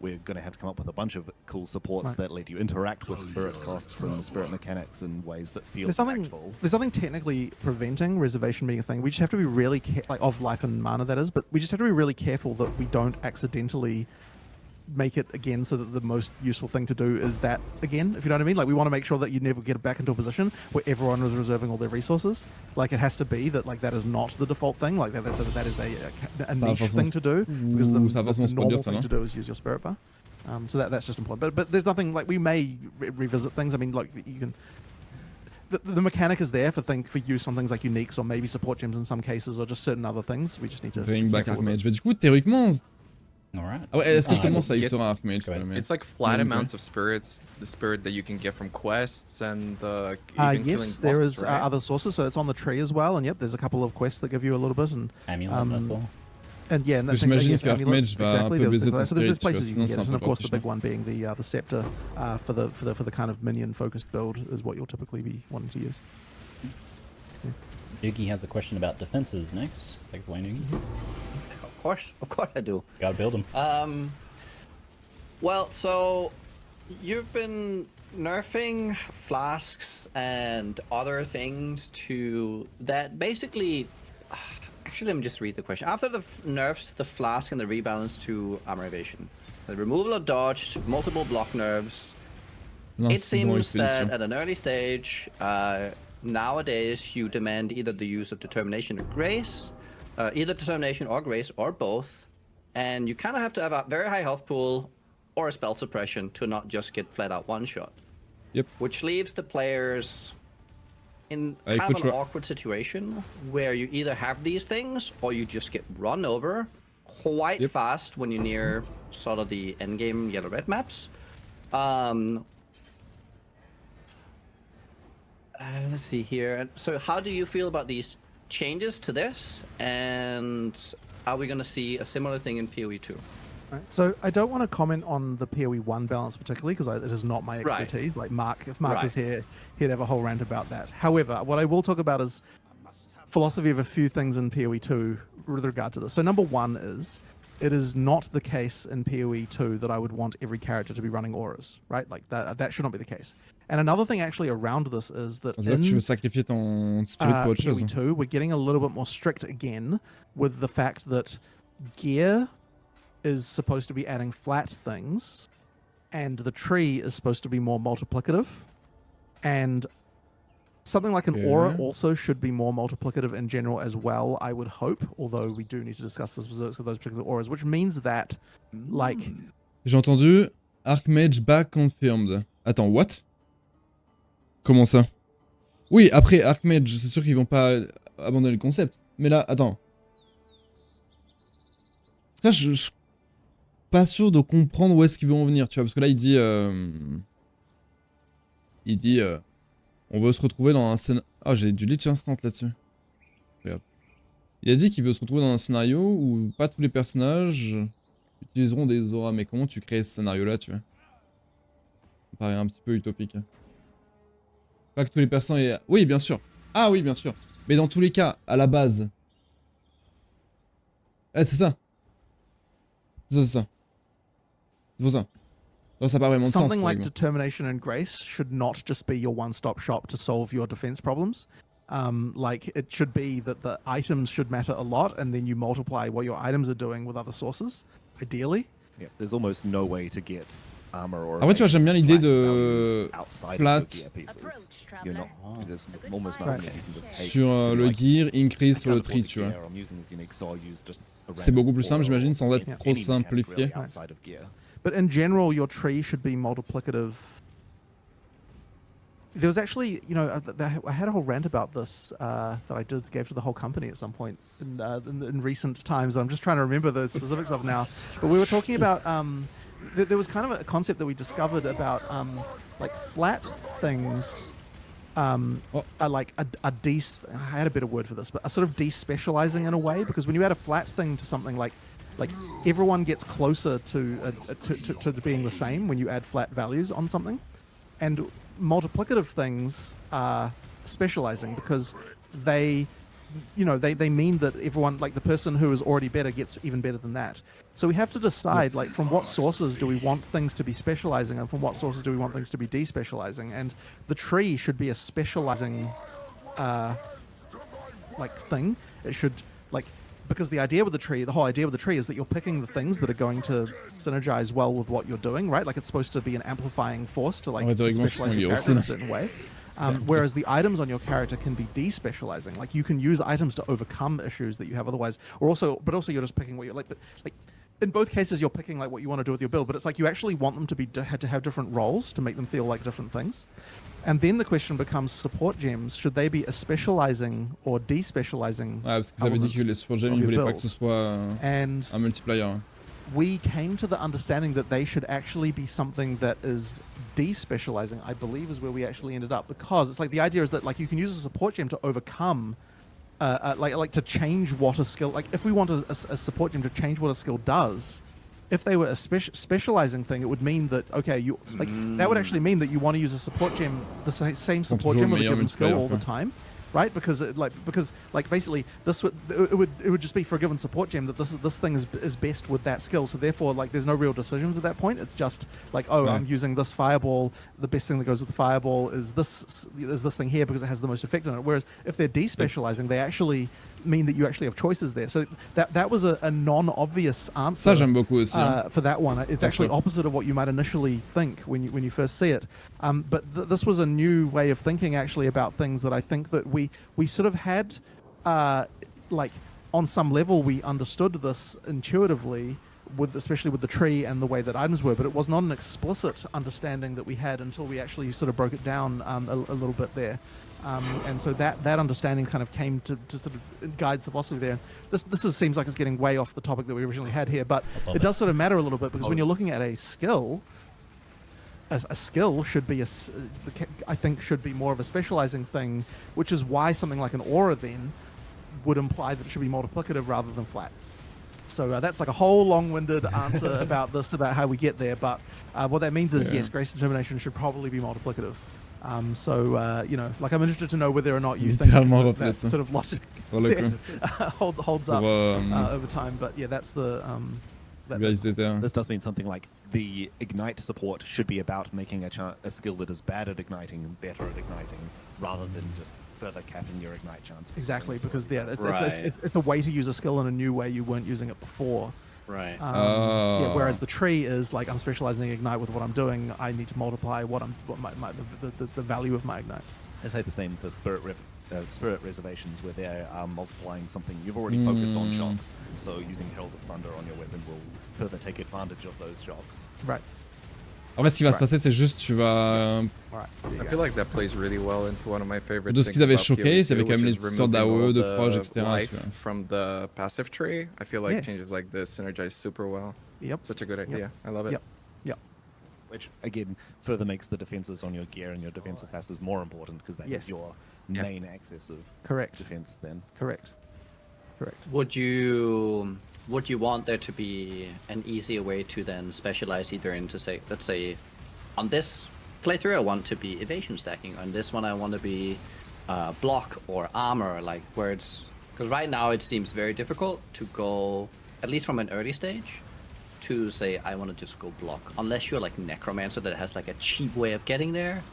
we're going to have to come up with a bunch of cool supports that let you interact with spirit costs and spirit mechanics in ways that feel impactful. There's something technically preventing reservation being a thing. We just have to be really of life and mana, that is, but we just have to be really careful that we don't accidentally make it again so that the most useful thing to do is that again, if you know what I mean. Like, we want to make sure that you never get back into a position where everyone is reserving all their resources. Like, it has to be that like that is not the default thing. Like that is a niche thing to do, because the normal thing to do is use your spirit bar. So that's just important. But there's nothing like we may revisit things. I mean, like you can. The mechanic is there for use on things like uniques or maybe support gems in some cases, or just certain other things. We just need to bring back Archmage. Mais du coup, théoriquement. Alright. Ah ouais, est-ce que seulement ça y sera Archmage? It's like flat amounts of spirits, the spirit that you can get from quests and even yes, killing there bosses, is right? other sources, so it's on the tree as well, and yep, there's a couple of quests that give you a little bit, and Amulet as well. and yeah, and that's J'imagine que Archmage va un peu baiser ton so there's spirit, tu vois, places you can sinon get c'est it, un and peu of course the fort. big one being the scepter for the kind of minion focused build is what you'll typically be wanting to use. Yuki has a question about defenses next. Thanks, Lane Yuki. Of course I do. Gotta build them. Well, so you've been nerfing flasks and other things to that basically. Actually, let me just read the question. After the nerfs to the flask and the rebalance to armor evasion, the removal of dodge, multiple block nerfs, it seems that at an early stage, nowadays you demand either the use of determination or grace, either determination or grace or both, and you kind of have to have a very high health pool or a spell suppression to not just get flat out one shot. Yep. Which leaves the players in kind of an awkward situation where you either have these things or you just get run over quite fast when you're near sort of the endgame yellow-red maps. Let's see here. So how do you feel about these changes to this? And are we going to see a similar thing in PoE 2? Right. So I don't want to comment on the PoE 1 balance particularly, because it is not my expertise. Like if Mark was here, he'd have a whole rant about that. However, what I will talk about is philosophy of a few things in PoE 2 with regard to this. So number one is, it is not the case in PoE 2 that I would want every character to be running auras, right? Like that should not be the case. And another thing actually around this is that in tu veux sacrifier ton spirit pour autre chose. PoE 2, we're getting a little bit more strict again with the fact that gear is supposed to be adding flat things, and the tree is supposed to be more multiplicative, and something like an aura also should be more multiplicative in general as well, I would hope, although we do need to discuss the specifics of those particular auras, which means that, like... J'ai entendu Archmage back confirmed. Attends, what? Comment ça? Oui, après Archmage, c'est sûr qu'ils vont pas abandonner le concept. Mais là, attends. Là, je suis pas sûr de comprendre où est-ce qu'ils vont en venir, tu vois, parce que là, il dit... on veut se retrouver dans un scénario... Ah, j'ai du glitch instant là-dessus. Regarde. Il a dit qu'il veut se retrouver dans un scénario où pas tous les personnages utiliseront des auras. Mais comment tu crées ce scénario-là, tu vois? Ça me paraît un petit peu utopique. Pas que tous les personnages... Oui, bien sûr. Ah oui, bien sûr. Mais dans tous les cas, à la base... Ah, c'est ça. C'est ça. C'est pour ça. Alors, ça n'a pas vraiment de sens. Something like determination and grace should not just be your one-stop shop to solve your defense problems. Like, it should be that the items should matter a lot, and then you multiply what your items are doing with other sources, ideally. Yeah, there's almost no way to get armor or... En fait, tu vois, j'aime bien l'idée de flat sur le gear, increase sur le tree, tu vois. C'est beaucoup plus simple, j'imagine, sans être trop simplifié. But in general, your tree should be multiplicative. There was actually, you know, I had a whole rant about this that I gave to the whole company at some point in recent times. I'm just trying to remember the specifics of now. But we were talking about, there was kind of a concept that we discovered about like flat things are like I had a better word for this, but a sort of despecializing in a way, because when you add a flat thing to something like like everyone gets closer to being the same when you add flat values on something, and multiplicative things are specializing because they mean that everyone, like the person who is already better gets even better than that. So we have to decide, like, from what sources do we want things to be specializing and from what sources do we want things to be despecializing. And the tree should be a specializing like thing. It should, like, because the whole idea with the tree is that you're picking the things that are going to synergize well with what you're doing, right? Like, it's supposed to be an amplifying force to, like, to specialize your character in a certain way. Whereas the items on your character can be despecializing. Like, you can use items to overcome issues that you have otherwise, but also you're just picking what you like. But like, in both cases, you're picking like what you want to do with your build. But it's like you actually want them to have different roles to make them feel like different things. And then the question becomes support gems. Should they be a specializing or despecializing? Parce que ça veut dire que les support gems, ils voulaient pas que ce soit un multiplier. We came to the understanding that they should actually be something that is despecializing, I believe, is where we actually ended up, because it's like the idea is that, like, you can use a support gem to overcome like to change what a skill, like if we want a support gem to change what a skill does, if they were a specializing thing, it would mean that, okay, you like that would actually mean that you want to use a support gem, the same support gem with a given skill all the time, right? Because basically it would just be for a given support gem that this thing is best with that skill. So therefore, like, there's no real decisions at that point. It's just like, oh, I'm using this fireball. The best thing that goes with the fireball is this thing here because it has the most effect on it. Whereas if they're despecializing, they actually mean that you actually have choices there. So that was a non-obvious answer. Ça, j'aime beaucoup aussi. For that one, it's actually opposite of what you might initially think when you first see it. But this was a new way of thinking actually about things that I think that we sort of had, like, on some level we understood this intuitively, especially with the tree and the way that items were, but it was not an explicit understanding that we had until we actually sort of broke it down a little bit there. And so that understanding kind of came to sort of guide the philosophy there. Seems like it's getting way off the topic that we originally had here, but it does sort of matter a little bit, because when you're looking at a skill, a skill should be I think should be more of a specializing thing, which is why something like an aura then would imply that it should be multiplicative rather than flat. So that's like a whole long-winded answer about how we get there, but what that means is yes, grace determination should probably be multiplicative. Like, I'm interested to know whether or not you think that sort of logic holds up over time. But yeah, that's the this does mean something like the ignite support should be about making a skill that is bad at igniting better at igniting, rather than just further capping your ignite chance. Exactly, because it's a way to use a skill in a new way you weren't using it before. Right. Whereas the tree is like, I'm specializing ignite with what I'm doing. I need to multiply the value of my ignites. I say the same for spirit reservations, where they are multiplying something you've already focused on shocks. So using Herald of Thunder on your weapon will further take advantage of those shocks. Right. En fait, ce qui va se passer, c'est juste tu vas. I feel like that plays really well into one of my favorite. De ce qu'ils avaient showcase, il y avait quand même les histoires d'AOE, de proj, etc. From the passive tree, I feel like changes like this synergize super well. Yep. Such a good idea. I love it. Yep. Which again further makes the defenses on your gear and your defensive passives more important, because that is your main axis of defense. Then correct. Would you want there to be an easier way to then specialize either into, say, let's say, on this playthrough I want to be evasion stacking, on this one I want to be block or armor, like where it's, because right now it seems very difficult to go, at least from an early stage, to say I want to just go block, unless you're like Necromancer that has like a cheap way of getting there.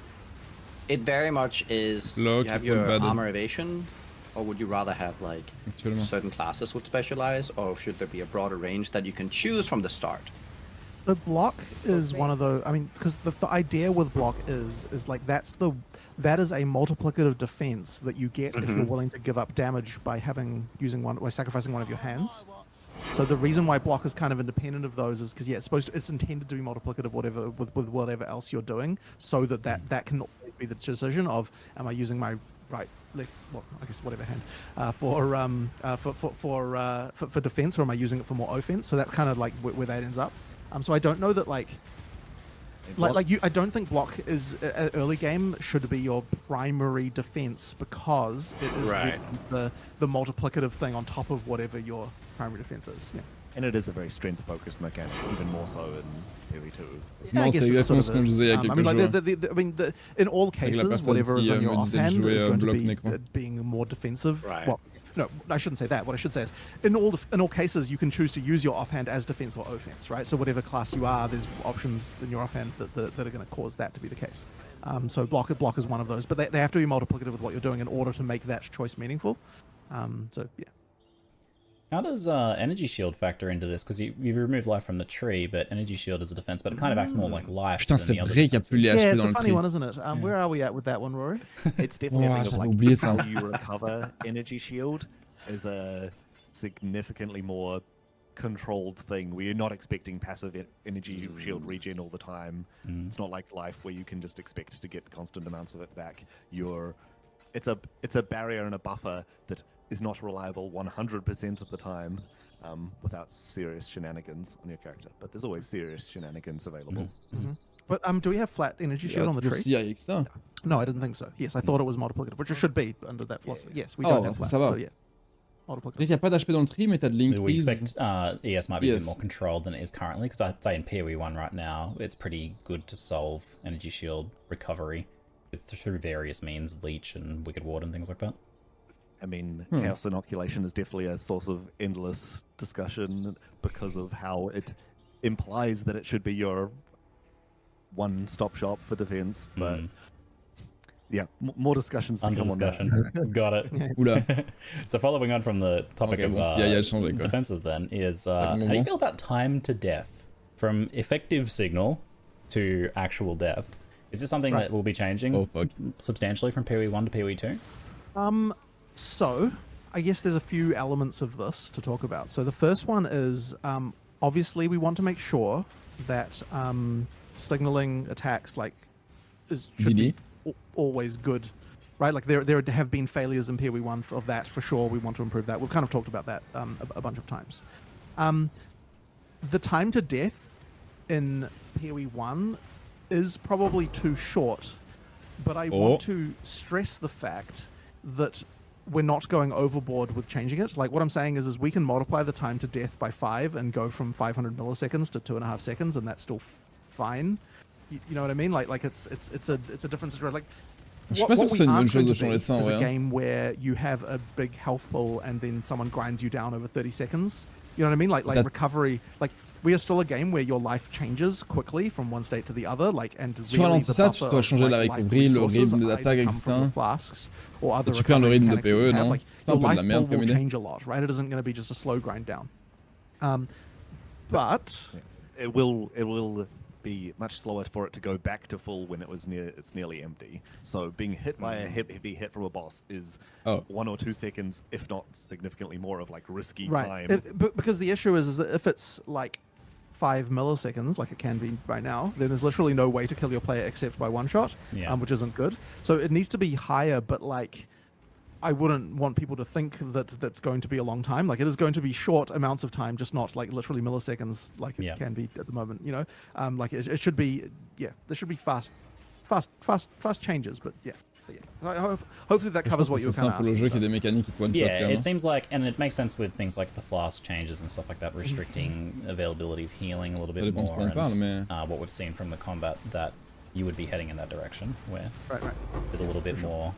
It very much is, you have your armor evasion. Or would you rather have like certain classes would specialize, or should there be a broader range that you can choose from the start? The block is one of those. I mean, because the idea with block is like that is a multiplicative defense that you get if you're willing to give up damage by sacrificing one of your hands. So the reason why block is kind of independent of those is because it's intended to be multiplicative with whatever else you're doing, so that can always be the decision of, am I using my right, left, well, I guess whatever hand for defense, or am I using it for more offense? So that's kind of like where that ends up. So I don't know that I don't think block is early game should be your primary defense, because it is really the multiplicative thing on top of whatever your primary defense is. Yeah. And it is a very strength-focused mechanic, even more so in PoE2. Non, c'est exactement ce qu'on disait il y a quelques jours. In all cases, whatever is on your offhand is going to bloc be nécro. being more defensive. Right. Well, no, I shouldn't say that. What I should say is, in all cases, you can choose to use your offhand as defense or offense, right? So whatever class you are, there's options in your offhand that are going to cause that to be the case. So block is one of those, but they have to be multiplicative with what you're doing in order to make that choice meaningful. So yeah. How does energy shield factor into this? Because you've removed life from the tree, but energy shield is a defense, but it kind of acts more like life. Putain, c'est vrai qu'il y a plus les Yeah, HP it's dans a le funny tri. one, isn't it? Where are we at with that one, Rory? It's definitely Oh, a thing of j'avais like oublié ça. how you recover energy shield is a significantly more controlled thing. We're not expecting passive energy shield regen all the time. It's not like life where you can just expect to get constant amounts of it back. It's a barrier and a buffer that is not reliable 100% of the time without serious shenanigans on your character. But there's always serious shenanigans available. But do we have flat energy Il y shield a on the toujours tree? CI extra. No, I didn't think so. Yes, I thought it was multiplicative, which it should be under that philosophy. Yes, we don't have flat. ça va. So yeah, Peut-être multiplicative. qu'il n'y a pas d'HP dans le tri, mais t'as de We l'increase. expect ES might be a bit Yes. more controlled than it is currently, because I'd say in PoE1 right now, it's pretty good to solve energy shield recovery through various means, leech and wicked ward and things like that. I mean, chaos inoculation is definitely a source of endless discussion because of how it implies that it should be your one-stop shop for defense. But yeah, more discussions to Under come on that. discussion. Got it. Oula. So following on from the topic Ok, of bon, CI a changé, quoi. defenses then, is Like how do you moment. feel about time to death? From effective signal to actual death. Is this something Right. that will be changing Oh, fuck. substantially from PoE1 to PoE2? So, I guess there's a few elements of this to talk about. So the first one is, obviously we want to make sure that signaling attacks should be always good, right? Like there have been failures in PoE1 of that for sure. We want to improve that. We've kind of talked about that a bunch of times. The time to death in PoE1 is probably too short, but I want to stress the fact that we're not going overboard with changing it. Like what I'm saying is we can multiply the time to death by 5 and go from 500 milliseconds to 2.5 seconds, and that's still fine. You know what I mean? Like it's a different situation. Like Je suis pas sûr que c'est une bonne chose de changer is ça, en a vrai. game where you have a big health pool and then someone grinds you down over 30 seconds. You know what I mean? Like That- recovery. Like we are still a game where your life changes quickly from one state to the other. Like and Si tu really ralentis the ça, tu buffer dois of, changer la life recovery, le resources rythme des either attaques, come from the etc. flasks or other Et tu perds le recovery rythme de mechanics that you PoE, have. non? Like C'est un your peu de la life merde pool comme will idée. change a lot, right? It isn't going to be just a slow grind down. But It will be much slower for it to go back to full when it's nearly empty. So being hit by a heavy hit from a boss is 1 or 2 seconds, if not significantly more, of like risky right, time. but because the issue is that if it's like 5 milliseconds, like it can be right now, then there's literally no way to kill your player except by one shot, which isn't good. So it needs to be higher, but like I wouldn't want people to think that that's going to be a long time. Like it is going to be short amounts of time, just not like literally milliseconds like it can be at the moment, you know? Like it should be, there should be fast changes, but yeah. Hopefully that Je covers pense what que you c'est were simple kind au of jeu asking. qu'il y a des mécaniques qui te one-shot Yeah, quand même. it seems like, and it makes sense with things like the flask changes and stuff like that, restricting availability of healing a little Ça bit dépend de more, quoi on parle, and mais... what we've seen from the combat, that you would be heading in that direction, where Right. there's a little bit more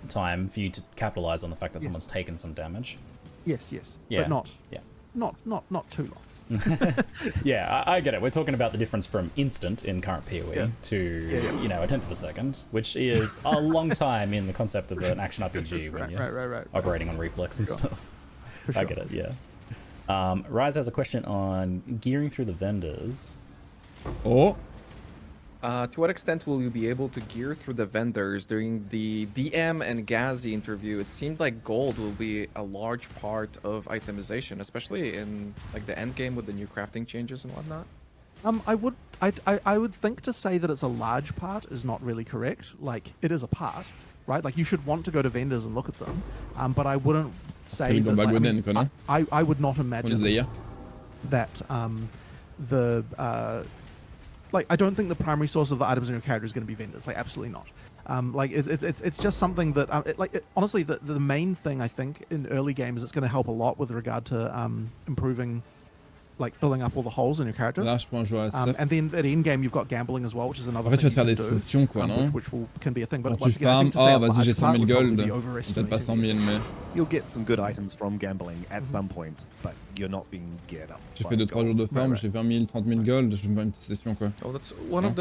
time for you to capitalize on the fact that someone's taken some damage. Yes, Yeah. but Yeah. not too long. Yeah, I get it. We're talking about the difference from instant in current PoE to, you know, a tenth of a second, which is a long time in the concept of an action RPG when you're Right. operating on reflex and stuff. For sure. I get it, yeah. Rise has a question on gearing through the vendors. To what extent will you be able to gear through the vendors during the DM and Gazi interview? It seemed like gold will be a large part of itemization, especially in like the end game with the new crafting changes and whatnot. I would think to say that it's a large part is not really correct. Like it is a part, right? Like you should want to go to vendors and look at them, but I wouldn't say that. Like, I would not imagine that like I don't think the primary source of the items in your character is going to be vendors. Like absolutely not. Like it's just something that honestly the main thing I think in early games it's going to help a lot with regard to improving like filling up all the holes in your character. Large pour un joueur SSF. And then at end game, you've got gambling as well, which is another Après, tu thing vas te faire you des can do, sessions, quoi, non? which can be a thing. But Quand tu once again, I think farmes, to say oh, a vas-y, large j'ai 100 part 000 would probably gold. be Peut-être overestimating pas 100 it. 000, mais You'll get some good items from gambling at some point, but you're not being geared up. j'ai by fait 2-3 jours de gold. farm, j'ai 20 000, 30 000 gold, je vais me faire une petite session, quoi. Well, that's one of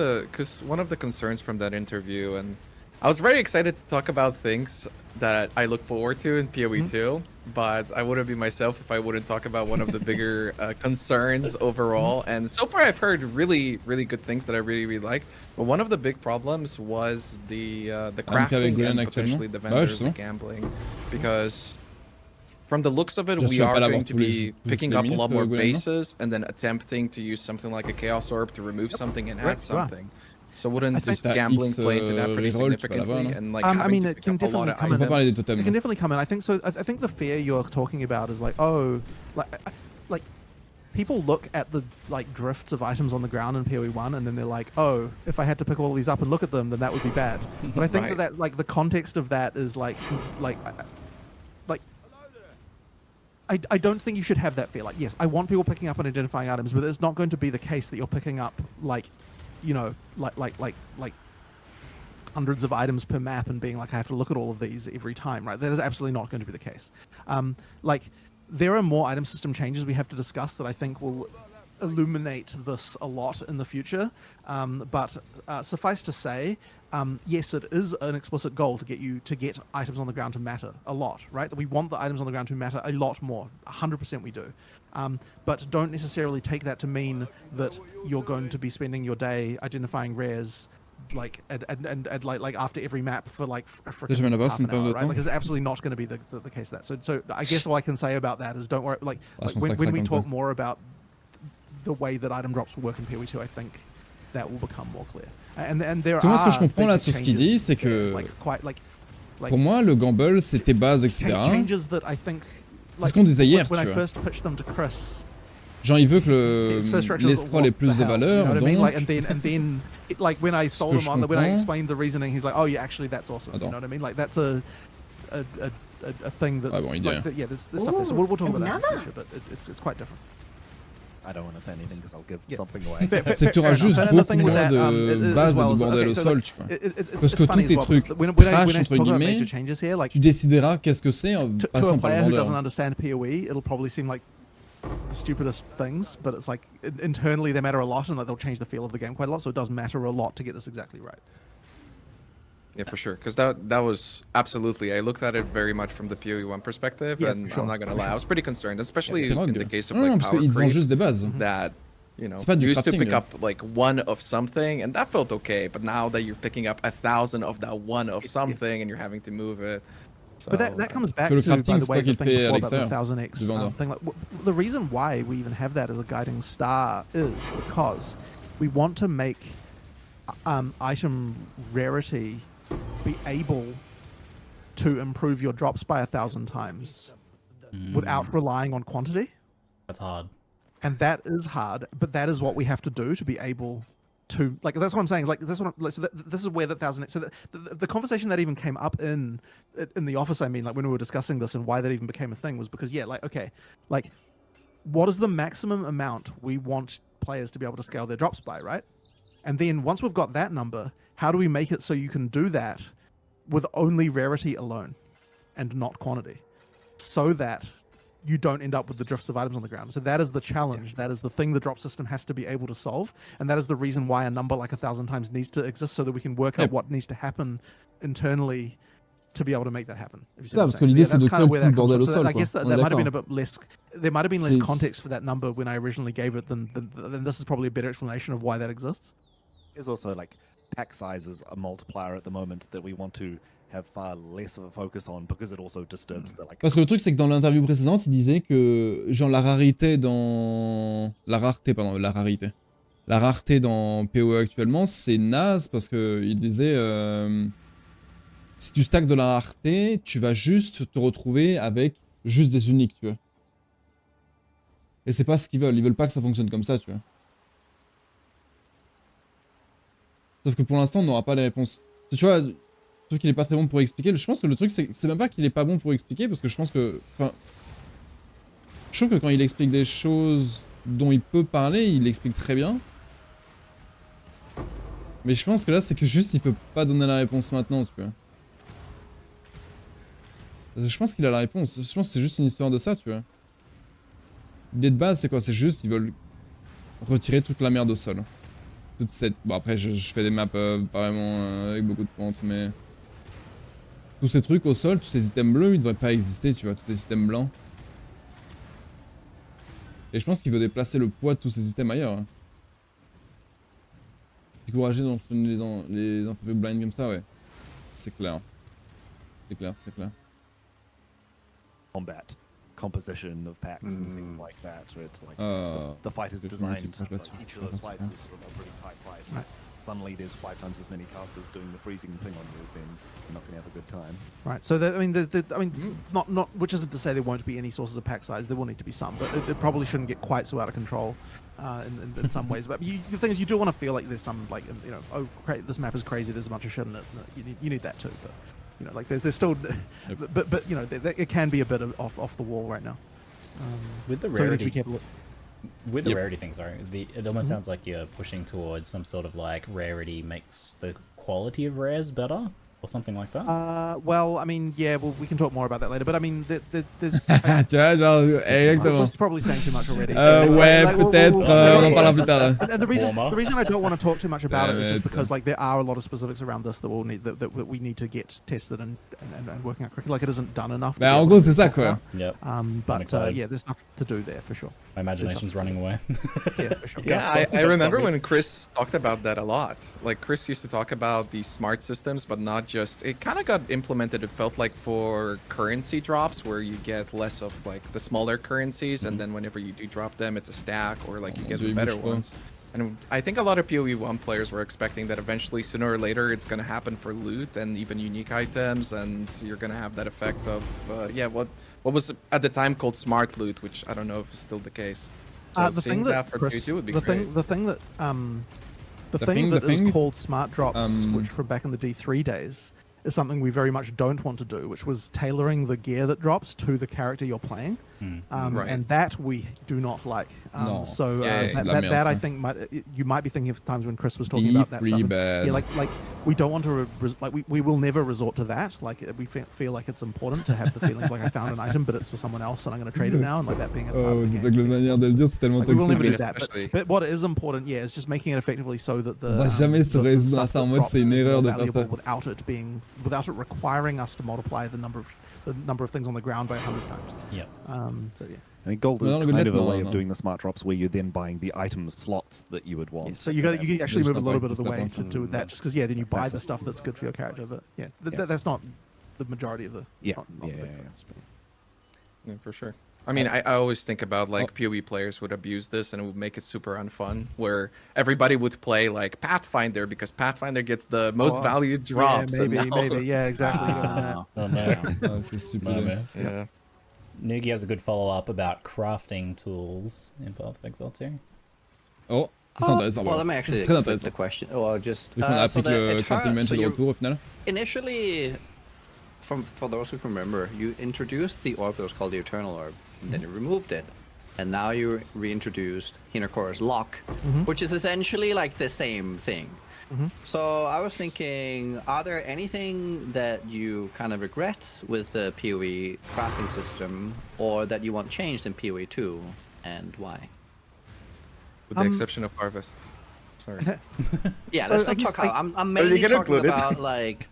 the concerns from that interview, and I was very excited to talk about things that I look forward to in PoE 2, but I wouldn't be myself if I wouldn't talk about one of the bigger concerns overall. And so far, I've heard really good things that I really like. But one of the big problems was the crafting and potentially the vendors, the gambling, because from the looks of it, we are going to be picking up a lot more bases and then attempting to use something like a Chaos Orb to remove something and add something. So wouldn't gambling play into that pretty significantly? And like I mean, it can definitely come in. parler des It totems. can definitely come in. I think so. I think the fear you're talking about is like, oh, like people look at the like drifts of items on the ground in PoE 1, and then they're like, oh, if I had to pick all these up and look at them, then that would be bad. But I think that like the context of that is like I don't think you should have that fear. Like, yes, I want people picking up and identifying items, but it's not going to be the case that you're picking up like, you know, like hundreds of items per map and being like, I have to look at all of these every time, right? That is absolutely not going to be the case. Like, there are more item system changes we have to discuss that I think will illuminate this a lot in the future. But suffice to say, yes, it is an explicit goal to get items on the ground to matter a lot, right? We want the items on the ground to matter a lot more. 100% we do. But don't necessarily take that to mean that you're going to be spending your day identifying rares like and like after every map for like a freaking half an hour, right? Like it's absolutely not going to be the case of that. So I guess all I can say about that is don't worry. Like when we talk more about the way that item drops will work in PoE 2, I think that will become more clear. And there moi, ce que je are comprends là sur ce qu'il dit, c'est que pour moi, le gamble, c'est tes bases, etc. Changes that I think. C'est ce qu'on disait hier, tu when I vois. first pitched them to Chris, genre, il veut que les scrolls aient plus de valeur, you know donc... I mean? Like, and then like when I sold him on when I explained the reasoning, he's like, oh yeah, actually that's awesome. You know what I mean? Like that's a thing that. Ah bon, idée. Like, yeah, there's stuff there. So we'll talk about that in the future, but it's quite different. I don't want to say anything because I'll give something away. C'est que tu auras juste beaucoup moins de bases et de bordel au sol, tu vois. Parce que tous tes trucs trash, entre guillemets, tu décideras qu'est-ce que c'est en passant par le vendeur. To a player who doesn't understand PoE, it'll probably seem like the stupidest things, but it's like internally they matter a lot, and like they'll change the feel of the game quite a lot. So it does matter a lot to get this exactly right. Yeah, for sure. Because that was absolutely. I looked at it very much from the PoE 1 perspective, and I'm not gonna lie, I was pretty concerned, especially in the case of like power creep, that you know used to pick up like one of something, and that felt okay. But now that you're picking up 1,000 of that one of something, and you're having to move it. So, but that comes back to, by the way, the thing before about the 1000x thing. Like, the reason why we even have that as a guiding star is because we want to make item rarity be able to improve your drops by 1,000 times without relying on quantity. That's hard. And that is hard, but that is what we have to do to be able to, like, that's what I'm saying. Like, that's what so this is where the 1000x. So the conversation that even came up in the office, I mean, like when we were discussing this and why that even became a thing was because, yeah, like, okay, like, what is the maximum amount we want players to be able to scale their drops by, right? And then once we've got that number, how do we make it so you can do that with only rarity alone and not quantity, so that you don't end up with the drifts of items on the ground? So that is the challenge. That is the thing the drop system has to be able to solve. And that is the reason why a number like 1,000 times needs to exist, so that we can work out what needs to happen internally to be able to make that happen. Ça, parce que l'idée c'est de créer tout le bordel au sol. I guess that might have been a bit less. There might have been less context for that number when I originally gave it than this is probably a better explanation of why that exists. There's also like pack sizes a multiplier at the moment that we want to have far less of a focus on because it also disturbs the like. Parce que le truc c'est que dans l'interview précédente, il disait que genre la rareté dans la rareté dans PoE actuellement, c'est naze parce que il disait si tu stacks de la rareté, tu vas juste te retrouver avec juste des uniques, tu vois. Et c'est pas ce qu'ils veulent, ils veulent pas que ça fonctionne comme ça, tu vois. Sauf que pour l'instant, on n'aura pas les réponses. Tu vois, je trouve qu'il est pas très bon pour expliquer. Je pense que le truc, c'est même pas qu'il est pas bon pour expliquer, parce que je pense que... Enfin, je trouve que quand il explique des choses dont il peut parler, il l'explique très bien. Mais je pense que là, c'est que juste, il peut pas donner la réponse maintenant, tu vois. Parce que je pense qu'il a la réponse. Je pense que c'est juste une histoire de ça, tu vois. L'idée de base, c'est quoi? C'est juste, ils veulent retirer toute la merde au sol. Toute cette... Bon, après, je fais des maps pas vraiment avec beaucoup de pentes, mais... Tous ces trucs au sol, tous ces items bleus, ils devraient pas exister, tu vois, tous ces items blancs. Et je pense qu'il veut déplacer le poids de tous ces items ailleurs. Hein. Décourager d'enchaîner les interviews blind comme ça, ouais. C'est clair. C'est clair, c'est clair. Combat composition of packs and things like that, where it's like the fight is je designed. me suis proche là-dessus. Each of those fights is sort of a pretty tight fight. Right. Suddenly, there's 5 times as many casters doing the freezing thing on you, then you're not going to have a good time. Right. So not which isn't to say there won't be any sources of pack size. There will need to be some, but it probably shouldn't get quite so out of control in some ways. But the thing is, you do want to feel like there's some like oh, this map is crazy. There's a bunch of shit in it. You need that too, but. Like there's still, but it can be a bit of off the wall right now. With the so we need to rarity, be careful. with the rarity thing, sorry, it almost sounds like you're pushing towards some sort of like rarity makes the quality of rares better or something like that. Well, I mean, yeah, well, we can talk more about that later. But I mean, there's Tu vois, genre, exactement. was probably saying too much already. So, Ouais, peut-être, on en parlera plus tard. And the reason I don't want to talk too much about it is just because like there are a lot of specifics around this that we'll need that we need to get tested and working out correctly. Like it isn't done enough. Bah, en gros, c'est ça, quoi. Yep. But yeah, there's stuff to do there for sure. My imagination's running away. Yeah, for sure. Yeah, I remember when Chris talked about that a lot. Like Chris used to talk about these smart systems, but not just. It kind of got implemented. It felt like for currency drops, where you get less of like the smaller currencies, and then whenever you do drop them, it's a stack, or like you get the better ones. And I think a lot of PoE1 players were expecting that eventually, sooner or later, it's going to happen for loot and even unique items, and you're going to have that effect of what was at the time called smart loot, which I don't know if it's still the case. So The seeing thing that that for Chris, PoE2 would be the great. thing, the thing that the The thing that is thing, called smart drops, which from back in the D3 days, is something we very much don't want to do, which was tailoring the gear that drops to the character you're playing. Right. And that we do not like. No. So Yeah, that I think you might be thinking of times when Chris was talking about that stuff. And, bad. yeah, like we don't want to we will never resort to that. Like we feel like it's important to have the feeling like I found an item, but it's for someone else, and I'm going to trade it now, and like that being a part Oh, of the c'est game. pas que la manière de le dire, c'est tellement Like, we will never toxique. do that. But what is important, yeah, is just making it effectively so that the On va jamais se the résoudre à stuff ça en that mode drops c'est une is more erreur de faire valuable ça. without it requiring us to multiply the number of things on the ground by 100 times. Yep. So yeah. I mean, gold is No, no, kind of a no, way no. of doing the smart drops where you're then buying the item slots that you would want. Yeah, so you can actually There's move a stuff little like bit of the this way stuff to do that, just because then you buy That's the it. stuff that's good for your character. But yeah, Yeah. that's not the majority of the Yeah, not yeah, the big yeah, yeah. difference, but- Yeah, for sure. I mean, I always think about like PoE players would abuse this and it would make it super unfun, where everybody would play like Pathfinder because Pathfinder gets the most valued drops. Yeah, and maybe, now- yeah, exactly. Oh, no. Ah, c'est super. No, bien. man. Yeah. Nugi has a good follow-up about crafting tools in Path of Exile 2. Oh, c'est intéressant. Well, voilà. let me actually C'est très flip the intéressant. question. Or just Vu qu'on a so appris que le the crafting bench so est de you retour au final. initially, for those who can remember, you introduced the orb that was called the Eternal Orb, and then you removed it, and now you reintroduced Hinakora's Lock, which is essentially like the same thing. So I was thinking, are there anything that you kind of regret with the PoE crafting system, or that you want changed in PoE 2, and why? With the exception of Harvest. Sorry. Yeah, So let's I not guess, talk. like- I'm you mainly gonna talking include it? about like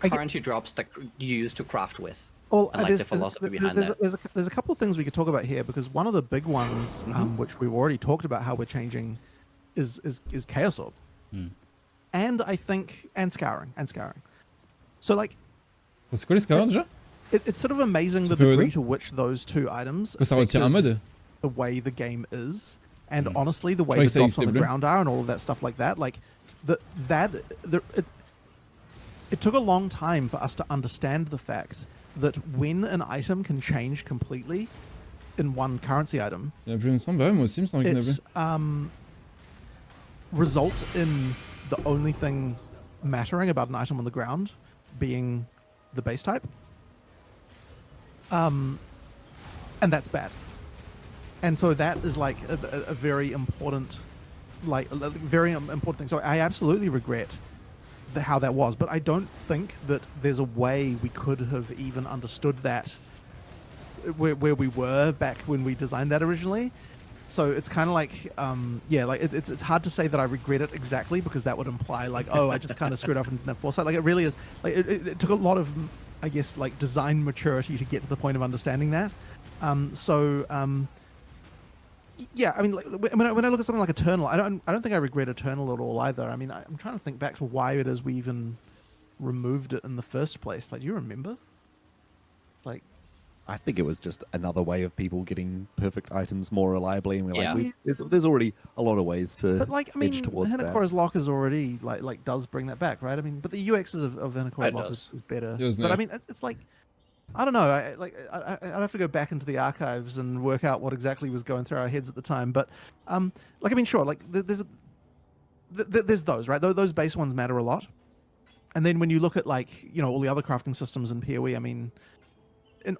I get- currency drops that you use to craft with. Well, And, like, the philosophy behind that. There's a couple of things we could talk about here, because one of the big ones, which we've already talked about how we're changing, is Chaos Orb, and I think Scouring. So like, C'est quoi les scavengers déjà? it's sort of amazing the peux degree aider? to which those two items Que ça retire un affected mode? the way the game is, and honestly, the way croyais the que ça drops on the existait plus. ground are, and all of that stuff like that. Like, it took a long time for us to understand the fact that when an item can change completely in one currency item, Il y a plus, il me semble. Bah ouais, moi aussi, il me semble qu'il y en a it plus. results in the only thing mattering about an item on the ground being the base type. And that's bad. And so that is like a very important, like a very important thing. So I absolutely regret how that was, but I don't think that there's a way we could have even understood that where we were back when we designed that originally. So it's kind of like, yeah, like it's hard to say that I regret it exactly, because that would imply like, oh, I just kind of screwed up and didn't have foresight. Like it really is, like it took a lot of, I guess, like design maturity to get to the point of understanding that. Yeah, I mean, like, when I look at something like Eternal, I don't think I regret Eternal at all either. I mean, I'm trying to think back to why it is we even removed it in the first place. Like, do you remember? It's like, I think it was just another way of people getting perfect items more reliably, and we're Yeah. like, there's already a lot of ways to but like, I mean, edge towards that. Hinakora's Lock is already like does bring that back, right? I mean, but the UXs of Hinakora's It Lock does. is better. It was But I nice. mean, it's like, I don't know. I'd have to go back into the archives and work out what exactly was going through our heads at the time. But like, I mean, sure, like there's those, right? Those base ones matter a lot. And then when you look at like, you know, all the other crafting systems in PoE, I mean,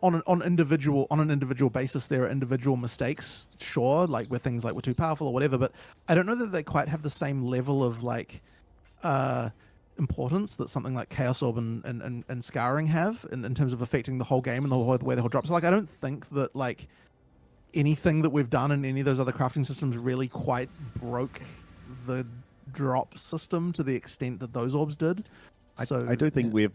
on an individual basis, there are individual mistakes, sure, like where things like were too powerful or whatever. But I don't know that they quite have the same level of like importance that something like Chaos Orb and Scarring have in terms of affecting the whole game and the way the whole drops. So, like, I don't think that like anything that we've done in any of those other crafting systems really quite broke the drop system to the extent that those orbs did. So I do think yeah.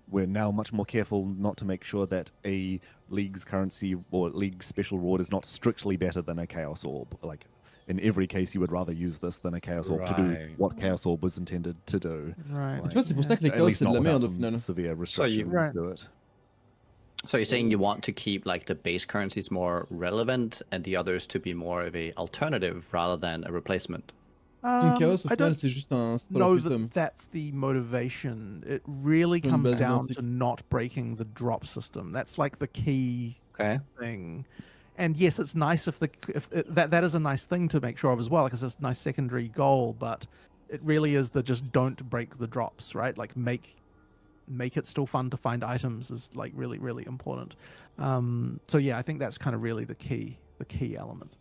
we're now much more careful not to make sure that a League's currency or League special reward is not strictly better than a Chaos Orb. Like, in every case, you would rather use this than a Chaos Orb to do Right. what Chaos Orb was intended to do. Right. Tu vois, c'est pour ça que les At chaos, least c'est de not la without merde au some final. severe So you- restrictions Right. to it. So you're saying you want to keep like the base currencies more relevant and the others to be more of a alternative rather than a replacement? Une chaos, au I final, don't c'est juste un. C'est pas leur know custom. that that's the motivation. It really Une comes base down identique. to not breaking the drop system. That's like the key Okay. thing. And yes, it's nice if that is a nice thing to make sure of as well, because it's a nice secondary goal. But it really is the just don't break the drops, right? Like make it still fun to find items is like really important. So yeah, I think that's kind of really the key element.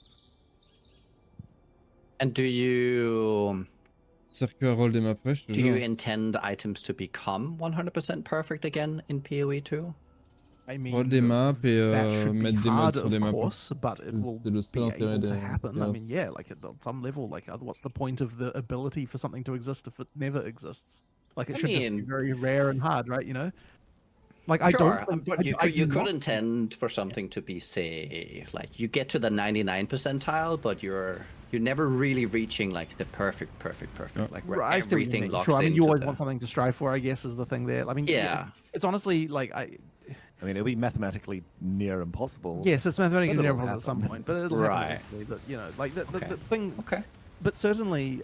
And do you Circuit roll des maps, ouais, je te do you jure. intend items to become 100% perfect again in PoE 2? I mean, Roll des maps et that should be mettre des mods hard, sur of des maps. course, but it will C'est le be seul intérêt able to des happen. I chaos. mean, yeah, like at some level, like what's the point of the ability for something to exist if it never exists? Like it I should just be mean- very rare and hard, right? You know, like I Sure, don't. Think, but you I could, you do could not- intend for something to be, say, like you get to the 99 percentile, but you're never really reaching like the perfect, like where Right, I see what you everything mean. locks Sure, I mean, you into always the- want something to strive for, I guess, is the thing there. I mean, Yeah. it's honestly like I mean, it'll be mathematically near impossible. yes, it's mathematically But it'll inevitable at some happen. point, but it'll Right. happen eventually. But you know, like the Okay. thing. Okay. But certainly,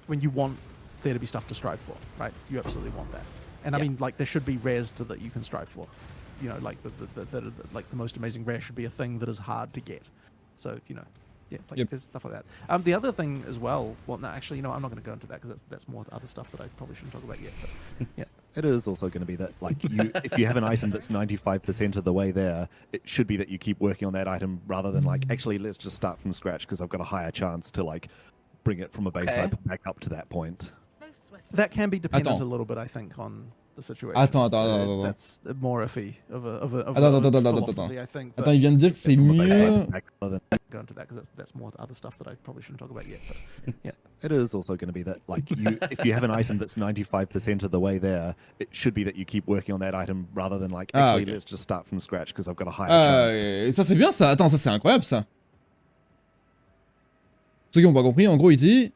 when you want there to be stuff to strive for, right? You absolutely want that. And I Yeah. mean, like there should be rares that you can strive for. You know, like the most amazing rare should be a thing that is hard to get. So you know, yeah, like Yep. there's stuff like that. The other thing as well. Well, no, actually, you know, I'm not going to go into that because that's more other stuff that I probably shouldn't talk about yet. But yeah. It is also going to be that, like, if you have an item that's 95% of the way there, it should be that you keep working on that item rather than like, actually, let's just start from scratch because I've got a higher chance to like bring it from a base Okay. type back up to that point. That can be dependent Attends. a little bit, I think, on the situation. Attends. That's more iffy of a Attends. philosophy, I think. Attends, il vient de dire que c'est From a base mieux. type back rather than- Go into that because that's more other stuff that I probably shouldn't talk about yet. But yeah. It is also going to be that, like, if you have an item that's 95% of the way there, it should be that you keep working on that item rather than like, Ah, actually, ok. let's just start from scratch because I've got a higher Ah, chance. et ça c'est bien ça. Attends, ça c'est incroyable ça. Ceux qui n'ont pas compris, en gros il dit,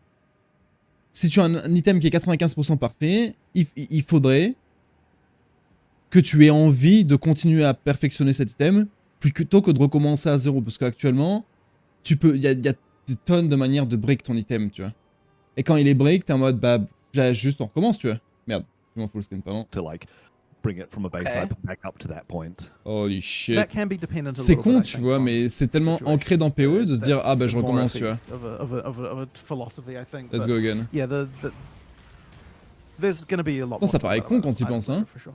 si tu as un item qui est 95% parfait, il faudrait que tu aies envie de continuer à perfectionner cet item plutôt que de recommencer à zéro, parce qu'actuellement, il y a des tonnes de manières de break ton item, tu vois. Et quand il est break, t'es en mode, bah, juste on recommence, tu vois. Merde, je m'en fous le skin, pardon. To like bring it from a base Okay. type back up to that point. Holy shit. That can be dependent a C'est little con, bit, I tu think, vois, on mais c'est tellement situation. ancré dans PoE de se dire, That's ah bah je more recommence, iffy tu vois. of a philosophy, I think. Let's but go again. Yeah, there's going to be a lot Putain, ça more to paraît that con about quand tu y it, penses, I hein. for sure.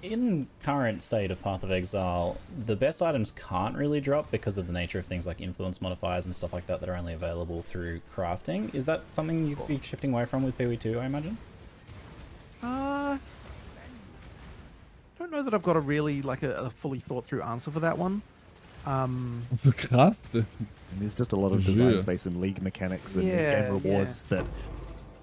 in current state of Path of Exile, the best items can't really drop because of the nature of things like influence modifiers and stuff like that that are only available through crafting. Is that something you'd be shifting away from with PoE2, I imagine? I don't know that I've got a really like a fully thought through answer for that one. On peut craft. And there's just a lot of Jeu. design space and league mechanics and game rewards that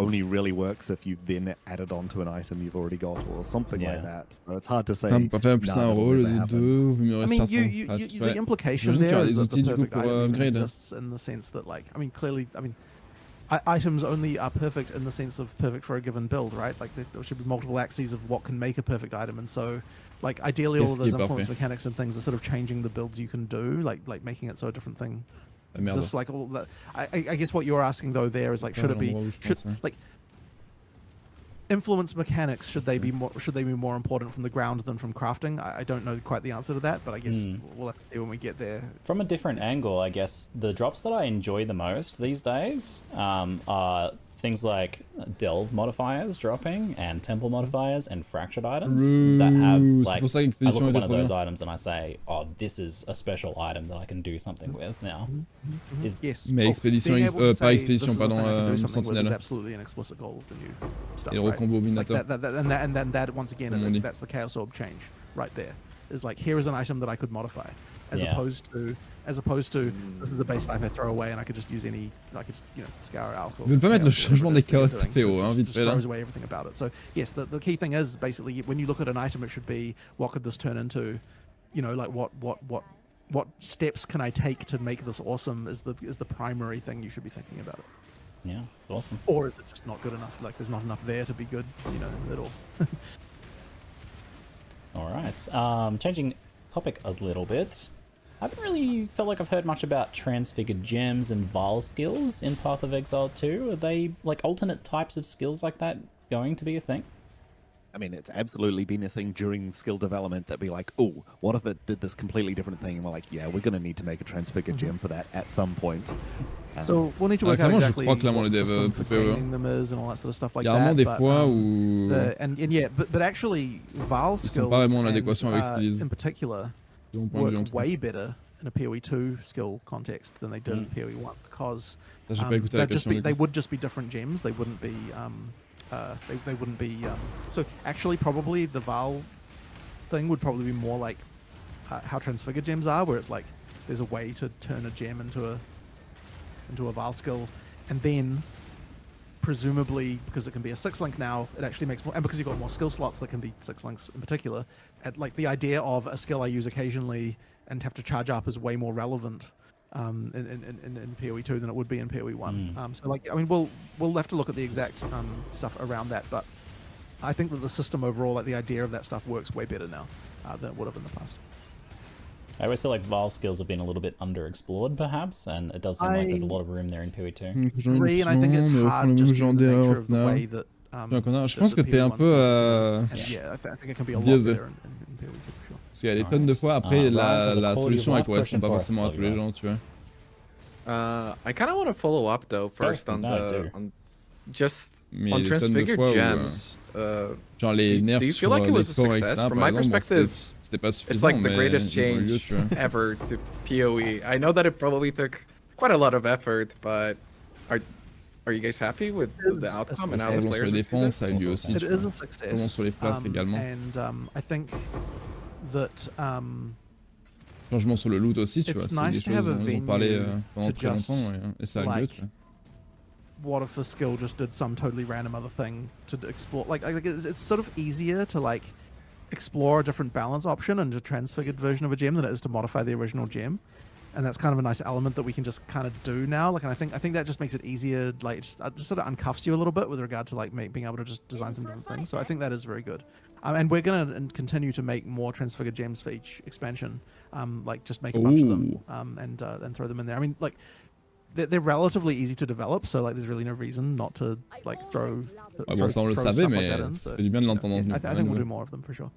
only really works if you then add it onto an item you've already got or something like that. So it's hard to say. Simple, pas faire plus un rôle de deux, vaut mieux I rester mean, à fond. the implication J'imagine qu'il y there aura is des that the outils du coup perfect pour item even upgrade. exists in the sense that, like, I mean, clearly, I mean, items only are perfect in the sense of perfect for a given build, right? Like, there should be multiple axes of what can make a perfect item, and so, like, ideally, all of those influence mechanics and things are sort of changing the builds you can do, like making it so a different thing. Ah, merde. Just like all that. I guess what you're asking though there is like, should it be like influence mechanics? Should they be more important from the ground than from crafting? I don't know quite the answer to that, but I guess we'll have to see when we get there. From a different angle, I guess the drops that I enjoy the most these days are things like delve modifiers dropping and temple modifiers and fractured items that have like, I look at one of those items and I say, oh, this is a special item that I can do something with now. Yes. Mais expédition, pas expédition, pardon, sentinelle. Is absolutely an explicit goal of the new stuff. Et le Right? recombobinateur. Like and then that once again, I think that's the Chaos Orb change right there. Is like, here is an item that I could modify, as opposed to this is a base type I throw away and I could just use any, I could just, scour out. Ils veulent pas mettre le changement des chaos féo, hein, vite fait là. Throws away everything about it. So yes, the key thing is basically when you look at an item, it should be, what could this turn into? Like what steps can I take to make this awesome is the primary thing you should be thinking about it. Yeah, awesome. Or is it just not good enough? Like there's not enough there to be good, at all. All right. Changing topic a little bit. I haven't really felt like I've heard much about transfigured gems and Val skills in Path of Exile 2. Are they like alternate types of skills like that going to be a thing? I mean, it's absolutely been a thing during skill development that be like, oh, what if it did this completely different thing? And we're like, yeah, we're going to need to make a transfigured gem for that at some point. So we'll need to work out exactly what the system for PoE. gaining them is and all that sort of stuff like that. Il y a that. Des fois où... But actually, Val skills in particular work way better in a PoE2 skill context than they did in PoE1 because they would just be different gems. They wouldn't be... they wouldn't be... so actually, probably the Val thing would probably be more like how transfigured gems are, where it's like there's a way to turn a gem into a Val skill, and then presumably because it can be a 6-link now, it actually makes more, and because you've got more skill slots that can be 6 links in particular, like the idea of a skill I use occasionally and have to charge up is way more relevant in PoE2 than it would be in PoE1. So like, I mean, we'll have to look at the exact stuff around that, but I think that the system overall, like the idea of that stuff, works way better now than it would have in the past. I always feel like Val skills have been a little bit underexplored, perhaps, and it does seem like there's a lot of room there in PoE2. Agree, and I think it's hard just due to the nature of the way that. Je pense que t'es un peu biaisé. Parce qu'il y a des tonnes de fois, après, la solution, elle correspond pas forcément à tous les gens, tu vois. I kind of want to follow up, though, first on transfigured gems. Genre les nerfs do you feel like it was a success? From my perspective, c'était pas suffisant, it's like the greatest change ever to PoE. I know that it probably took quite a lot of effort, but are you guys happy with the outcome and how the players receive it? Ça a eu lieu aussi. It is a success. Comment sur les flasques également. And I think that changement sur le loot aussi, tu vois, c'est des choses dont ils ont parlé pendant très longtemps et ça a lieu, tu vois. What if the skill just did some totally random other thing to explore? Like it's sort of easier to like explore a different balance option and a transfigured version of a gem than it is to modify the original gem, and that's kind of a nice element that we can just kind of do now. Like, and I think that just makes it easier. Like, it just sort of uncuffs you a little bit with regard to like being able to just design some different things. So I think that is very good. And we're gonna continue to make more transfigured gems for each expansion. Like just make a bunch of them and throw them in there. I mean, like. They're relatively easy to develop, so like there's really no reason not to like throw. Bon, ça on le savait, mais ça fait du bien de l'entendre. I think we'll do more of them for sure.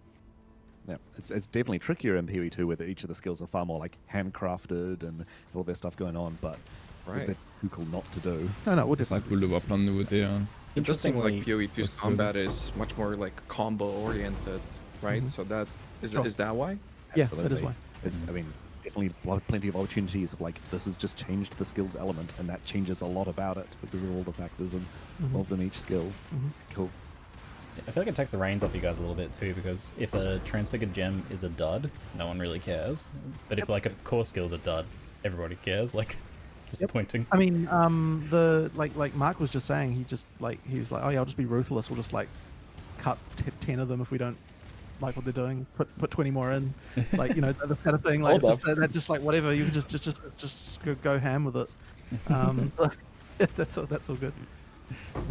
Yeah, it's definitely trickier in PoE2 where each of the skills are far more like handcrafted and all their stuff going on, but they're too cool not to do. No, c'est pas cool de voir plein de nouveautés. Interesting, like PoE2's combat is much more like combo oriented. right? So that is that why? Yeah, that is why. It's, I mean, definitely plenty of opportunities of like, this has just changed the skills element, and that changes a lot about it because of all the factors involved in each skill. Cool. I feel like it takes the reins off you guys a little bit too, because if a transfigured gem is a dud, no one really cares. But if like a core skill's a dud, everybody cares. Like, it's disappointing. I mean, like Mark was just saying, he was like, oh yeah, I'll just be ruthless. We'll just like cut 10 of them if we don't like what they're doing. Put 20 more in, like, you know, the kind of thing. Like, it's just, that just like whatever. You can just go ham with it. So, that's all good. All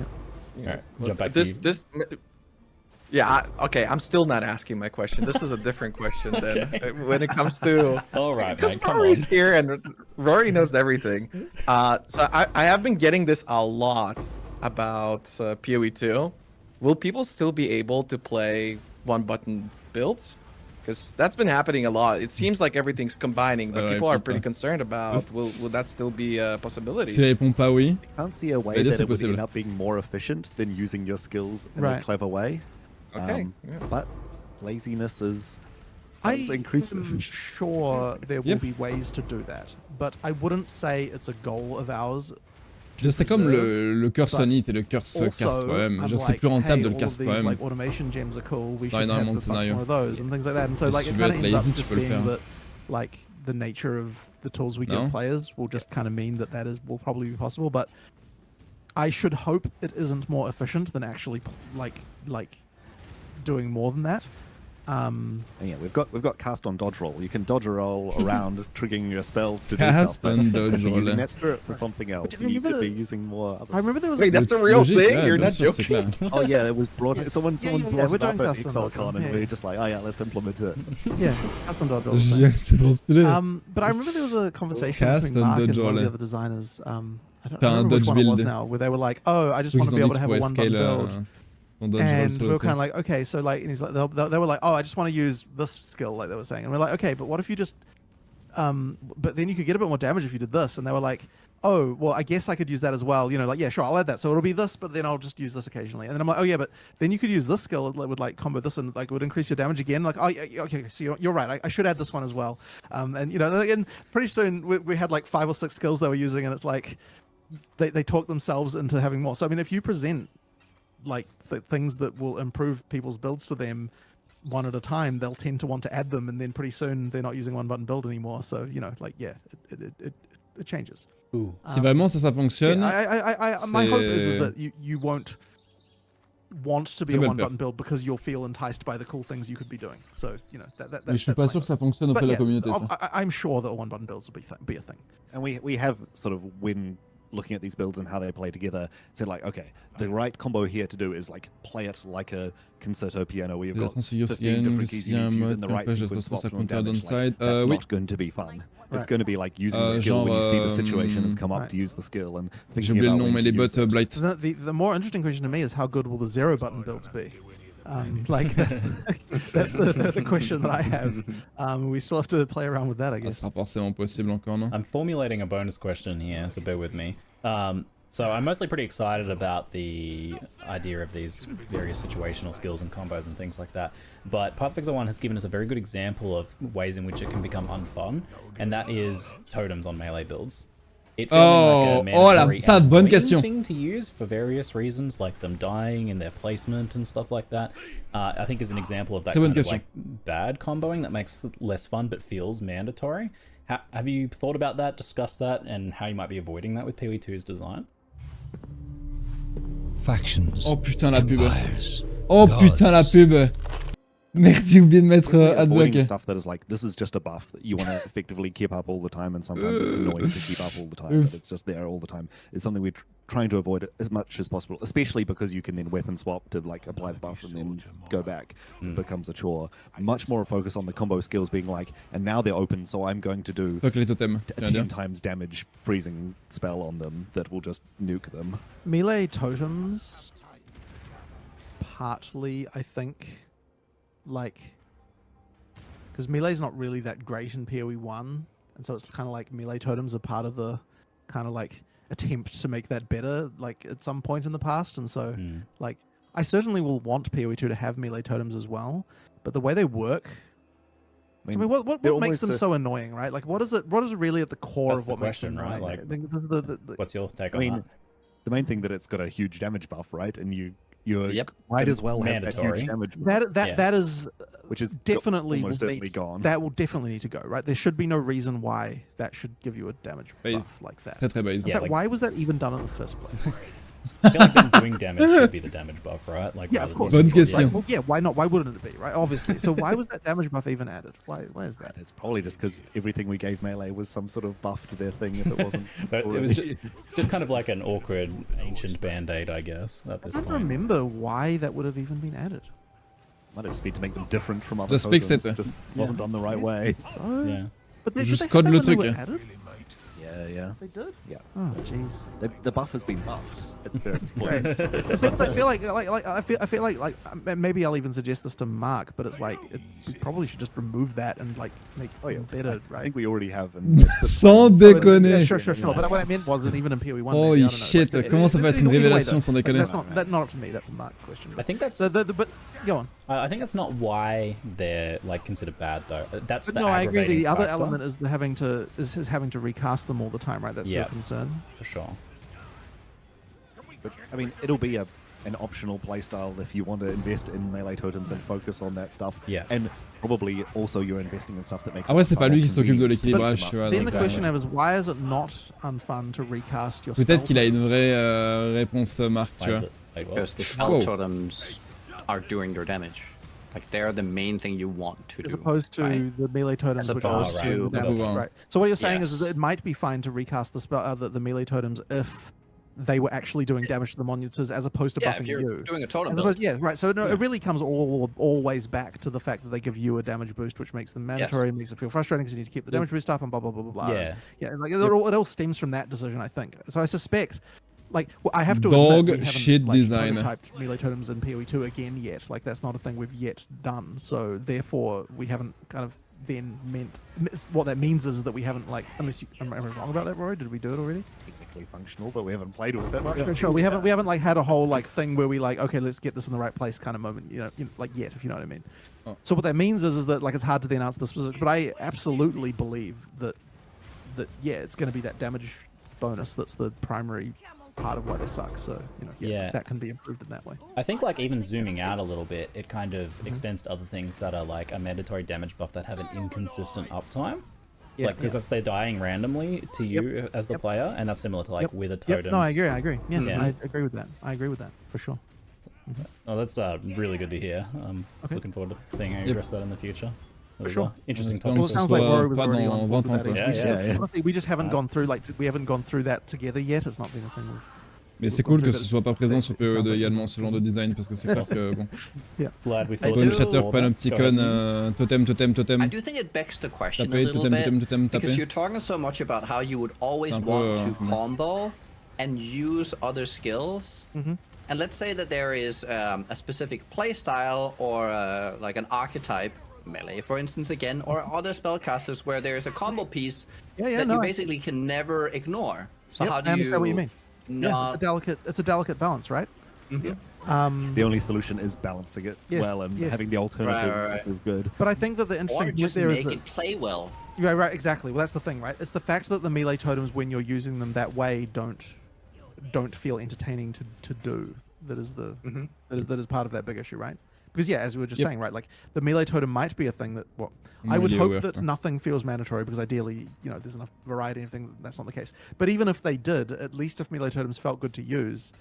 right, jump back to you. Yeah, okay, I'm still not asking my question. This is a different question then. When it comes to... All right, because man, come Rory's on. here and Rory knows everything. So I have been getting this a lot about PoE 2. Will people still be able to play one-button builds? Because that's been happening a lot. It seems like everything's combining, but people are pretty concerned about will that still be a possibility? S'il répond pas oui, I can't see a way that it would end up being more efficient than using your skills in a clever way. Okay. But laziness is increasing. I'm sure there will be ways to do that, but I wouldn't say it's a goal of ours. C'est comme le curse Sonite et le curse cast toi-même. Genre, c'est plus rentable de le cast toi-même. Like automation gems are cool. We Dans should have énormément de much more of those and things like that. And so like it kind of ends up just being that like the nature of the tools we give players will just kind of mean that will probably be possible. But I should hope it isn't more efficient than actually like doing more than that. And yeah, we've got cast on dodge roll. You can dodge a roll around triggering your spells to do Cast stuff. on But dodge could be roll. using that spirit for something else. You could be using more. I remember there was. Wait, that's a real thing. You're not sûr, joking. Oh yeah, it was brought. Someone brought it up at cast on ExcelCon, and we were just like, oh yeah, let's implement it. Yeah, cast on dodge roll. C'est trop stylé. But I remember there was a conversation Cast between Mark and and dodge one of roll. the other designers. I don't T'as un remember which dodge one it was build. now, where they were like, "Oh, I just Ceux want qui to be ont able dit to que have tu a pouvais one-button scale build." ton dodge roll And sur we le were kind of truc. like, okay, so like, and he's like, they were like, oh, I just want to use this skill, like they were saying, and we're like, okay, but what if you just, but then you could get a bit more damage if you did this, and they were like, oh, well, I guess I could use that as well, you know, like, yeah, sure, I'll add that, so it'll be this, but then I'll just use this occasionally, and then I'm like, oh yeah, but then you could use this skill that would like combo this and like would increase your damage again, like, oh yeah, okay, so you're right, I should add this one as well, and you know, and pretty soon we had like 5 or 6 skills they were using, and it's like they talk themselves into having more. So I mean, if you present like things that will improve people's builds to them one at a time, they'll tend to want to add them, and then pretty soon they're not using one button build anymore. So you know, like yeah, it changes. Ooh. Si vraiment ça fonctionne, my hope is that you won't want to be a one button build because you'll feel enticed by the cool things you could be doing. So you know that. Mais je suis pas sûr que ça fonctionne auprès de la communauté. I'm sure that one button builds will be a thing. And we have sort of when looking at these builds and how they play together, said like, okay, the right combo here to do is like play it like a concerto piano where you've got 15 different keys you need to use in the right sequence of optimum damage. Like, that's not going to be fun. It's going to be like using the skill when you see the situation has come up to use the skill and J'ai thinking oublié le about nom, when mais to les use bots it. blight. The more interesting question to me is how good will the 0 button builds be? Like that's the question that I have. We still have to play around with that, I Ça guess. sera forcément possible encore, non? I'm formulating a bonus question here, so bear with me. So I'm mostly pretty excited about the idea of these various situational skills and combos and things like that. But Pathfixer 1 has given us a very good example of ways in which it can become unfun, and that is totems on melee builds. It feels like a mandatory ça, bonne annoying question. thing to use for various reasons, like them dying in their placement and stuff like that. I think is an example of that kind of like bad comboing that makes it less fun but feels mandatory. Have you thought about that, discussed that, and how you might be avoiding that with PoE 2's design? Factions. Oh putain la pub. Empires, Oh gods. putain la pub. Merde, j'ai oublié de mettre Avoiding adblock. stuff that is like, this is just a buff that you want to effectively keep up all the time, and sometimes it's annoying to keep up all the time, but it's just there all the time, is something we're trying to avoid as much as possible, especially because you can then weapon swap to like apply the buff and then go back. It becomes a chore. Much more focus on the combo skills being like, and now they're open, so I'm going to do Fuck les totems. a 10 times damage freezing spell on them that will just nuke them. Melee totems, partly, I think, like, because melee's not really that great in PoE 1, and so it's kind of like melee totems are part of the kind of like attempt to make that better, like at some point in the past, and so like I certainly will want PoE 2 to have melee totems as well, but the way they work. I mean, what makes them so annoying, right? Like, what is it? What is really at the core That's of what the makes them question, right? annoying? Like, I think this is the what's your take I on mean, that? the main thing that it's got a huge damage buff, right? And you Yep. might It's as well have that mandatory. huge damage buff, that is which is definitely almost will certainly need- gone. That will definitely need to go, right? There should be no reason why that should give you a damage Base. buff like that. Très très base. In Yeah, fact, like- why was that even done in the first place? I feel like them doing damage should be the damage buff, right? Like, Yeah, rather of course. than- Bonne question. Right, well, yeah, why not? Why wouldn't it be, right? Obviously. So why was that damage buff even added? Why is that? It's probably just because everything we gave Melee was some sort of buff to their thing if it wasn't. But it already. was just kind of like an awkward ancient band-aid, I guess, at this I don't point. remember why that would have even been added. Might just be to make them different from other Just fix totems. it. Just wasn't done the right way. Oh, Yeah. but they, Juste did they code have le that when they truc. were added? Yeah. They did? Yeah. Oh, jeez. The buff has been buffed at various Right. points. I feel like maybe I'll even suggest this to Mark, but it's like we probably should just remove that and like make it better, I right? think we already have. And Sans So yeah, déconner. sure. But what I meant wasn't even in PoE 1. maybe, I Holy don't know. shit, Like, comment ça peut être une either way, révélation though. sans Like, déconner. that's not up to me. That's a Mark question. I think that's. But go on. I think that's not why they're like considered bad though. That's But the no, I agree. aggravating The other factor, element is the having to recast them all the time, right? That's Yeah. the concern. for sure. But, I mean, it'll be an optional playstyle if you want to invest in melee totems and focus on that stuff. Yeah. And probably also you're investing in stuff that makes. Ah ouais, it c'est pas far lui more qui s'occupe de convenient. l'équilibrage, tu vois. Then donc, the question is, why is it not unfun to recast your Peut-être spell qu'il a une totems? vraie réponse, Marc, tu Why is vois. it? Like, what? Because the spell Whoa. totems are doing their damage. Like they're the main thing you want to As do. opposed to right? the melee totems, As which opposed are to doing the damage, move on. right? So what you're saying is Yes. it might be fine to recast the spell, the melee totems if they were actually doing damage to the monsters, as opposed to Yeah, buffing if you're you. doing a totem As build. opposed, yeah, right. So no, it really comes always back to the fact that they give you a damage boost, which makes them mandatory, and makes it feel frustrating because you need to keep the damage boost up, and blah blah blah blah blah. Yeah. yeah. Like it all stems from that decision, I think. So I suspect, like, I have to Dog admit, we haven't, shit like, designer. prototyped melee totems in PoE 2 again yet. Like that's not a thing we've yet done. So therefore, we haven't kind of then meant what that means is that we haven't, like, unless you am I wrong about that, Rory? Did we do it already? Technically functional, but we haven't played with it. Well, sure. We haven't like had a whole like thing where we like, okay, let's get this in the right place kind of moment, you know, like yet, if you know what I mean. Oh. So what that means is that like it's hard to then answer the specific, but I absolutely believe that yeah, it's going to be that damage bonus that's the primary part of why they suck. So Yeah. that can be improved in that way. I think like even zooming out a little bit, it kind of extends to other things that are like a mandatory damage buff that have an inconsistent uptime. Yeah, Like because that's they're dying randomly to you as the player, and that's similar to like with a totem. Yep. No, I agree. Yeah, Yeah. I agree with that for sure. Oh, that's really good to hear. Okay. Looking forward to seeing how you Yep. address that in the future. That was sure. Interesting Well, topic. Well, it ce sounds like soit Rory was pas already dans on board 20 with ans, that. quoi. Yeah. Honestly, we just haven't Nice. gone through we haven't gone through that together yet. It's not been a thing we've Mais c'est cool que ce soit pas présent sur PoE2 également, ce genre de design, parce que c'est clair que, bon. Glad we I thought do- Bon, of chatter, all that. panopticon, Go ahead. totem. I do think it begs the question a Taper, little totem, bit totem, totem, because taper. you're talking so much about how you would always C'est un peu, want to ouais. combo and use other skills. Mhm. And let's say that there is a specific playstyle or like an archetype, melee for instance again, or other spellcasters where there is a combo piece Yeah, that no, you I- basically can never ignore. So Yep, how do I understand what you mean. Yeah, not it's a delicate balance, right? The only solution is balancing it Yes, well, and yeah. having the alternative Right. is good. But I think that the or interesting point just there is make that it play well. right, exactly. Well, that's the thing, right? It's the fact that the melee totems, when you're using them that way, don't feel entertaining to do. That is that is part of that big issue, right? Because yeah, as we were just Yep. saying, right, like the melee totem might be a thing that I No would idea hope where. that nothing feels mandatory because ideally, there's enough variety and everything. That's not the case. But even if they did, at least if melee totems felt good to use,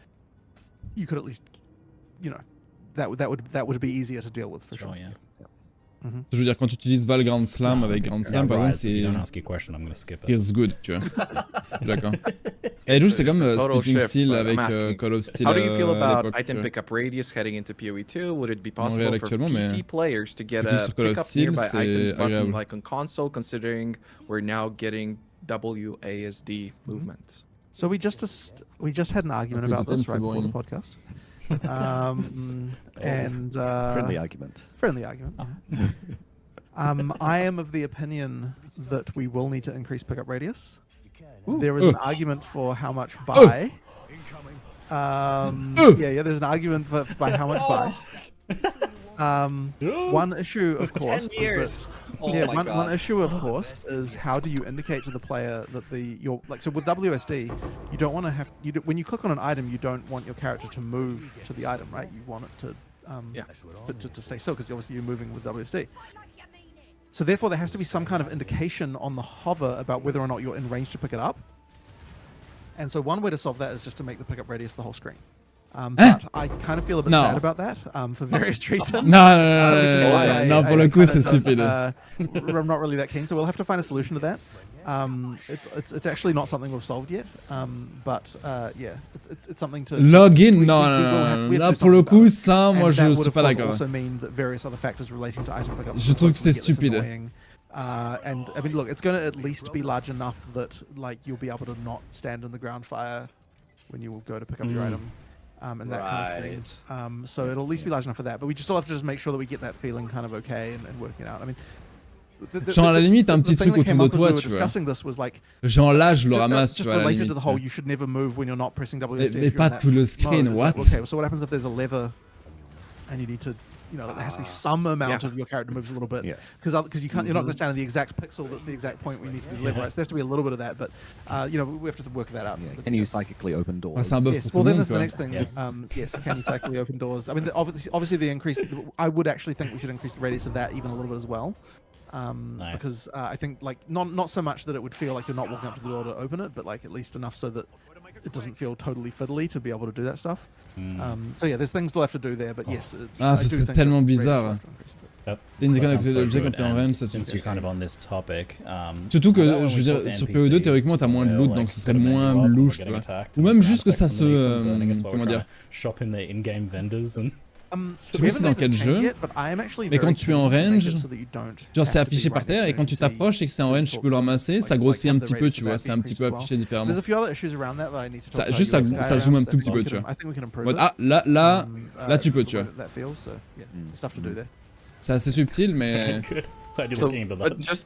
you could at least, that would be easier to deal with for sure. Sure, yeah. Je veux dire, quand tu utilises Val Grand Slam avec Grand Slam, par Right, exemple, if you c'est. don't ask your question, I'm gonna skip it. Feels good, tu vois. Je suis d'accord. Et Jules, c'est comme It's a total Speaking shift, Steel but I'm avec asking, Call of Steel. How do you feel à about l'époque, tu item vois. pickup radius heading into PoE 2? Would it be On possible regarde for actuellement, mais PC players to get je dis a sur Call of pick up Steel, nearby c'est items button agréable. like on console, considering we're now getting WASD movement? So we just had an argument Okay, about totem, this c'est right before the boring. podcast. And Friendly argument. friendly argument. yeah. I am of the opinion that we will need to increase pickup radius. There is an argument for how much buy. There's an argument for by how much buy. One issue, of course, 10 years. Oh yeah, my one God. issue, of course, is how do you indicate to the player that your like so with WSD, you don't want to have when you click on an item, you don't want your character to move to the item, right? You want it to to stay still because obviously you're moving with WSD. So therefore, there has to be some kind of indication on the hover about whether or not you're in range to pick it up. And so one way to solve that is just to make the pickup radius the whole screen. But I kind of feel a bit sad about that for various reasons. Non, pour le coup, c'est stupide. I'm not really that keen, so we'll have to find a solution to that. It's actually not something we've solved yet, but yeah, it's something to Login, non, là pour le coup, ça, moi je suis pas d'accord. Also mean that various other factors relating to item pickup. Je trouve que c'est stupide. And I mean, look, it's going to at least be large enough that like you'll be able to not stand in the ground fire when you will go to pick up your item. And that kind of thing. So it'll at least be large enough for that. But we still have to just make sure that we get that feeling kind of okay and working out. I mean, genre à la limite un petit truc autour de toi, tu vois. Genre là, je le ramasse, tu vois. Related to the whole, you should never move when you're not pressing WSD. Mais pas tout le screen, what? Okay, so what happens if there's a lever and you need to, you know, there has to be some amount of your character moves a little bit, because you can't, you're not going to stand in the exact pixel that's the exact point where you need to do the lever, right? So there has to be a little bit of that, but you know, we have to work that out. Can you psychically open doors? Yes, well then there's the next thing. Yes, can you psychically open doors? I mean, obviously the increase, I would actually think we should increase the radius of that even a little bit as well. Because I think like not so much that it would feel like you're not walking up to the door to open it, but like at least enough so that it doesn't feel totally fiddly to be able to do that stuff. So yeah, there's things we'll have to do there, but yes. Ah, ça serait tellement bizarre. T'as une déconnecté d'objets quand t'es en range, ça suffit. Surtout que, je veux dire, sur PO2, théoriquement, t'as moins de loot, donc ce serait moins louche, tu vois. Ou même juste que ça se... comment dire? Tu vois c'est dans quel jeu, mais quand tu es en range, genre c'est affiché par terre et quand tu t'approches et que c'est en range tu peux le ramasser, ça grossit un petit peu, tu vois, c'est un petit peu affiché différemment. Ça, juste ça zoome un tout petit peu, tu vois. Ah là tu peux, tu vois. C'est assez subtil mais...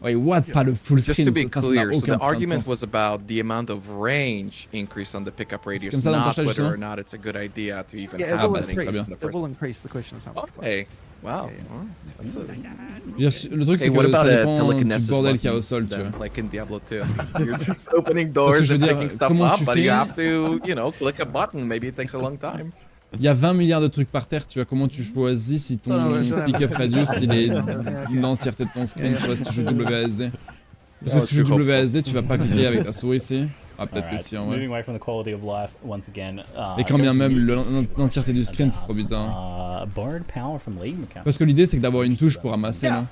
Wait, what? Pas le full screen. Just to be clear, so the argument was about the amount of range increase on the pickup radius, not whether or not it's a good idea to even have that increase. It will increase. The question is how much. Okay. Wow. Le truc c'est que ça dépend du bordel qu'il y a au sol, tu vois. Like in Diablo 2, you're just opening doors and picking stuff up, but you have to, you know, click a button. Maybe it takes a long time. Il y a 20 milliards de trucs par terre, tu vois, comment tu choisis si ton pick-up radius il est l'entièreté de ton screen, tu vois, si tu joues WASD. Parce que si tu joues WASD, tu vas pas cliquer avec ta souris ici. Ah, peut-être que si en vrai. Et quand bien même l'entièreté du screen, c'est trop bizarre. Parce que l'idée c'est que d'avoir une touche pour ramasser, non?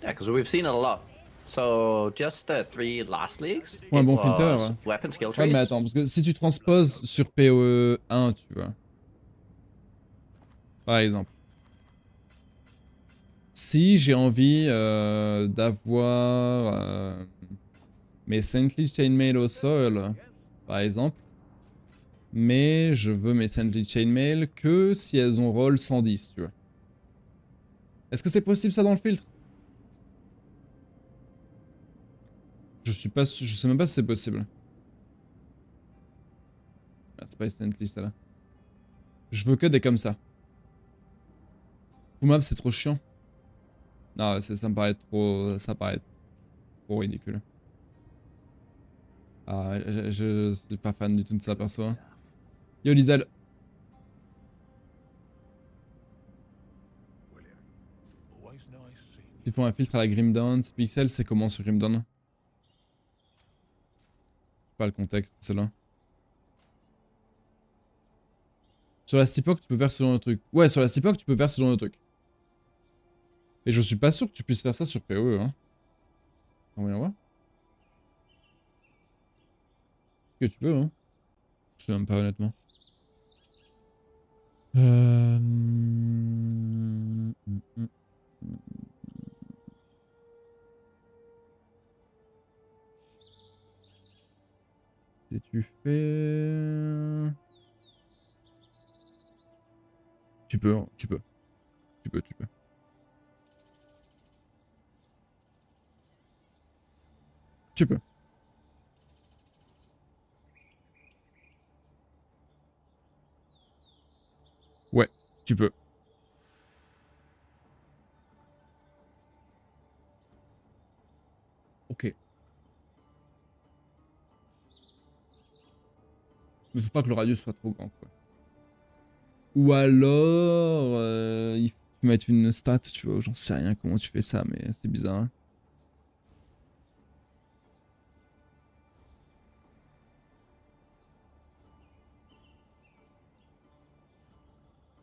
Yeah, because we've seen it a lot. So just the 3 last leagues. Ouais, un bon filter. Weapon skill trees. Ouais, mais attends, parce que si tu transposes sur PoE1, tu vois. Par exemple. Si j'ai envie d'avoir mes Saintly Chainmail au sol, par exemple, mais je veux mes Saintly Chainmail que si elles ont roll 110, tu vois. Est-ce que c'est possible ça dans le filtre? Je suis pas sûr, je sais même pas si c'est possible. Ah, c'est pas instantly ça là. Je veux que des comme ça. Full map c'est trop chiant. Non, ça me paraît trop. Ça paraît trop ridicule. Ah, je suis pas fan du tout de ça perso. Yo Lizel. Ils font un filtre à la Grimdown. Pixel, c'est comment sur Grimdown? Pas le contexte, celle-là. Sur la Stipoc, tu peux faire ce genre de truc. Ouais, sur la Stipoc, tu peux faire ce genre de truc. Et je suis pas sûr que tu puisses faire ça sur PoE, hein. On va voir. Que tu peux, hein. Je sais même pas, honnêtement. Si tu fais... Tu peux, hein, tu peux. Tu peux. Tu peux. Ouais, tu peux. Mais faut pas que le radius soit trop grand, quoi. Ou alors, il faut mettre une stat, tu vois, j'en sais rien comment tu fais ça, mais c'est bizarre.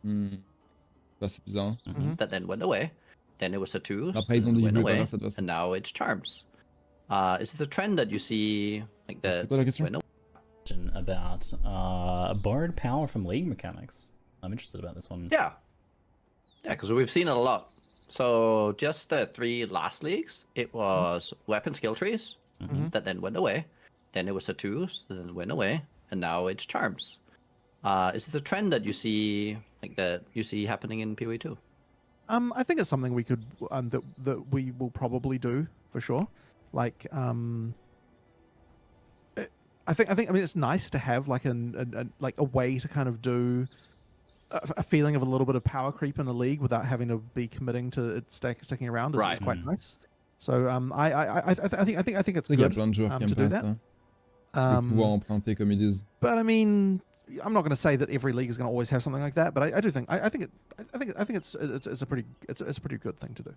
Là, c'est bizarre. That then went away. Then it was tattoos. Après, ils ont dit went qu'ils voulaient pas away, faire ça de toute façon. and now it's charms. Is it a trend that you see like C'est that? quoi la question? went away? About borrowed power from League mechanics. I'm interested about this one. Yeah, because we've seen it a lot. So just the 3 last leagues, it was weapon skill trees that then went away. Then it was tattoos that then went away, and now it's charms. Is it a trend that you see like that you see happening in PoE 2? I think it's something we could that we will probably do for sure. Like, I mean, it's nice to have like a way to kind of do a feeling of a little bit of power creep in a league without having to be committing to it sticking around. Is quite nice. So I think it's C'est qu'il y a good plein de joueurs qui to aiment do pas that. ça. De pouvoir emprunter comme ils disent. But I mean, I'm not going to say that every league is going to always have something like that. But I do think I think it's a pretty good thing to do.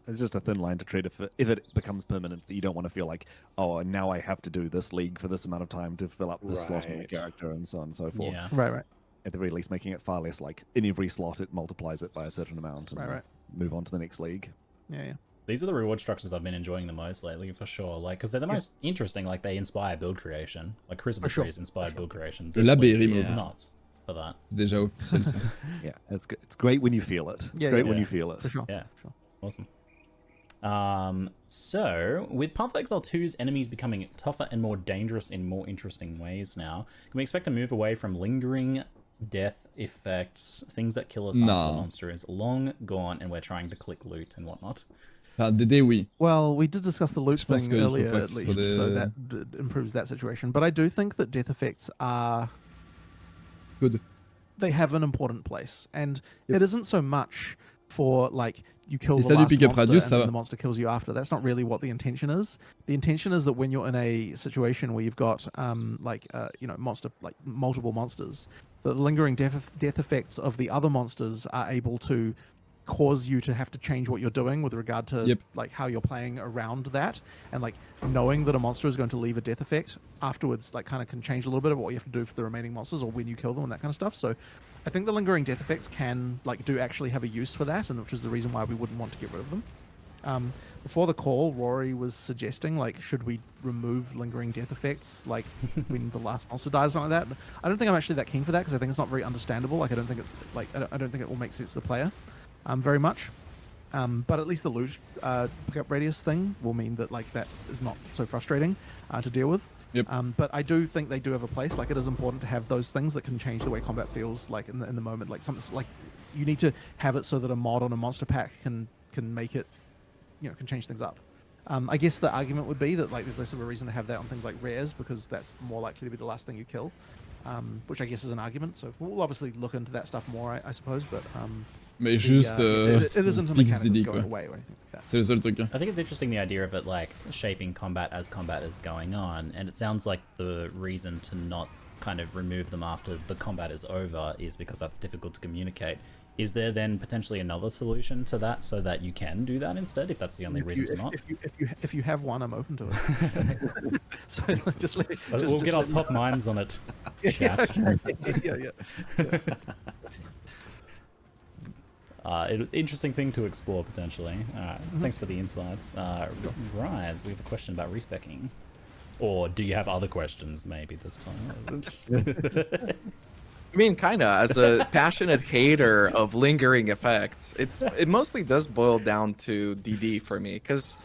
It's just a thin line to tread if it becomes permanent. That you don't want to feel like, oh, now I have to do this league for this amount of time to fill up this slot on my character and so on and so forth. Yeah. Right. At the very least, making it far less like in every slot it multiplies it by a certain amount and move on to the next league. Yeah. These are the reward structures I've been enjoying the most lately, for sure. Like, because they're the most interesting. Like, they inspire build creation. Like, Crucible Trees inspired build creation. La League is Berry nuts for that. Déjà officiel ça. Yeah, it's great when you feel it. It's great when you feel it. For sure. Yeah. Sure. Awesome. So, with Path of Exile 2's enemies becoming tougher and more dangerous in more interesting ways now, can we expect to move away from lingering death effects, things that kill us after the monster is long gone and we're trying to click loot and whatnot? DD, oui. Well, we did discuss the loot thing earlier, at sur least, so that improves that situation. But I do think that death effects are good. They have an important place, and it isn't so much for like you kill the du last pick up monster radius, and ça then va. the monster kills you after. That's not really what the intention is. The intention is that when you're in a situation where you've got multiple monsters, the lingering death effects of the other monsters are able to cause you to have to change what you're doing with regard to like how you're playing around that, and like knowing that a monster is going to leave a death effect afterwards like kind of can change a little bit of what you have to do for the remaining monsters or when you kill them and that kind of stuff. So I think the lingering death effects can like do actually have a use for that, and which is the reason why we wouldn't want to get rid of them. Before the call, Rory was suggesting like, should we remove lingering death effects like when the last monster dies, something like that. I don't think I'm actually that keen for that because I think it's not very understandable. Like I don't think it will make sense to the player very much. But at least the loot pickup radius thing will mean that like that is not so frustrating to deal with. But I do think they do have a place. Like it is important to have those things that can change the way combat feels like in the moment. Like something like you need to have it so that a mod on a monster pack can make it, can change things up. I guess the argument would be that like there's less of a reason to have that on things like rares because that's more likely to be the last thing you kill, which I guess is an argument. So we'll obviously look into that stuff more, I suppose. But Mais juste it isn't a fixe mechanic DD that's going quoi. away or anything like that. C'est le seul truc. I think it's interesting the idea of it like shaping combat as going on, and it sounds like the reason to not kind of remove them after the combat is over is because that's difficult to communicate. Is there then potentially another solution to that so that you can do that instead, if that's the only reason to not? If you have one, I'm open to it. So just let, We'll get our top minds on it. Chat. Interesting thing to explore potentially. Thanks for the insights. Rise, we have a question about respecking. Or do you have other questions maybe this time? I mean, kind of. As a passionate hater of lingering effects, it mostly does boil down to DD for me. Because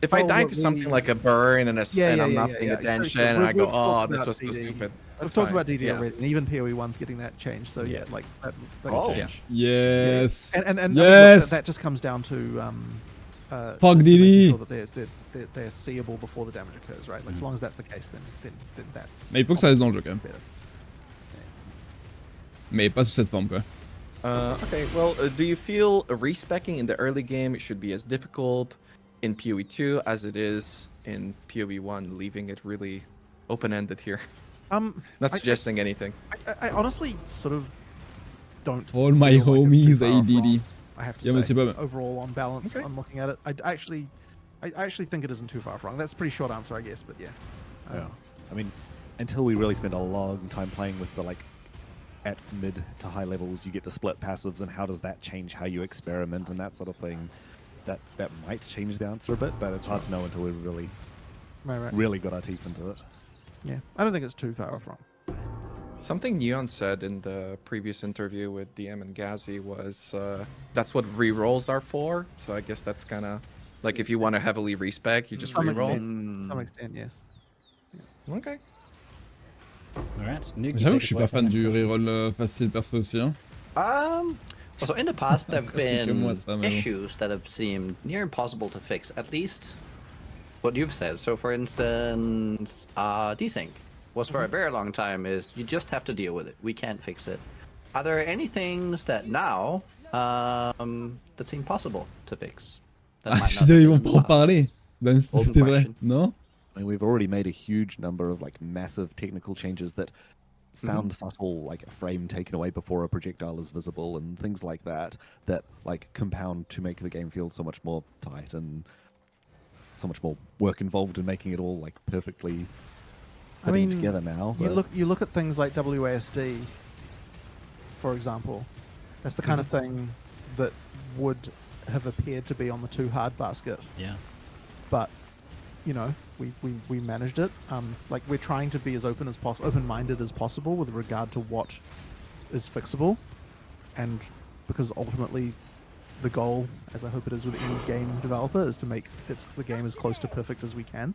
if I die to something like a burn and I'm not paying attention, and I go, oh, this was so stupid. We've talked about DD already, and even PoE 1's getting that change. So like that change. Yes. And yes. that just comes down to Fuck DD. Sure that they're seeable before the damage occurs, right? Like as long as that's the case, then that's. Mais il faut que ça reste dans le jeu quand même. Mais pas sous cette forme quoi. Okay, well, do you feel respecking in the early game should be as difficult in PoE 2 as it is in PoE 1, leaving it really open-ended here? Not suggesting anything. I honestly sort of don't. All my feel like it's too homies, far off ADD. wrong, I have to Yeah, say, monsieur Bob. overall on balance, Okay. I'm looking at it. I actually think it isn't too far off wrong. That's a pretty short answer, I guess, but yeah. Yeah. I mean, until we really spend a long time playing with the, like, at mid to high levels, you get the split passives, and how does that change how you experiment and that sort of thing. That might change the answer a bit, but it's hard to know until we've Right. really got our teeth into it. Yeah, I don't think it's too far off wrong. Something Neon said in the previous interview with DM and Gazi was that's what re-rolls are for. So I guess that's kind of like if you want to heavily respec, you just Some re-roll. extent. To some extent, yes. Okay. Alright, Nuke, you J'avoue take que je suis us away pas fan from du reroll facile perso aussi. Hein. So in the past, there have C'est que moi, been ça, mais bon. issues that have seemed near impossible to fix. At least what you've said. So, for instance, desync was for a very long time is you just have to deal with it. We can't fix it. Are there any things that now that seem possible to fix? That Ah, might je not sais, have ils been vont in the pas en past? parler. Même si Open c'était vrai. question. Non? I mean, we've already made a huge number of, like, massive technical changes that sound subtle, like a frame taken away before a projectile is visible and things like that, that, like, compound to make the game feel so much more tight and so much more work involved in making it all, like, perfectly fitting together now. You but- look at things like WASD, for example. That's the kind of thing that would have appeared to be on the too hard basket, Yeah. but you know, we managed it. Like we're trying to be as open-minded as possible with regard to what is fixable, and because ultimately the goal, as I hope it is with any game developer, is to make the game as close to perfect as we can.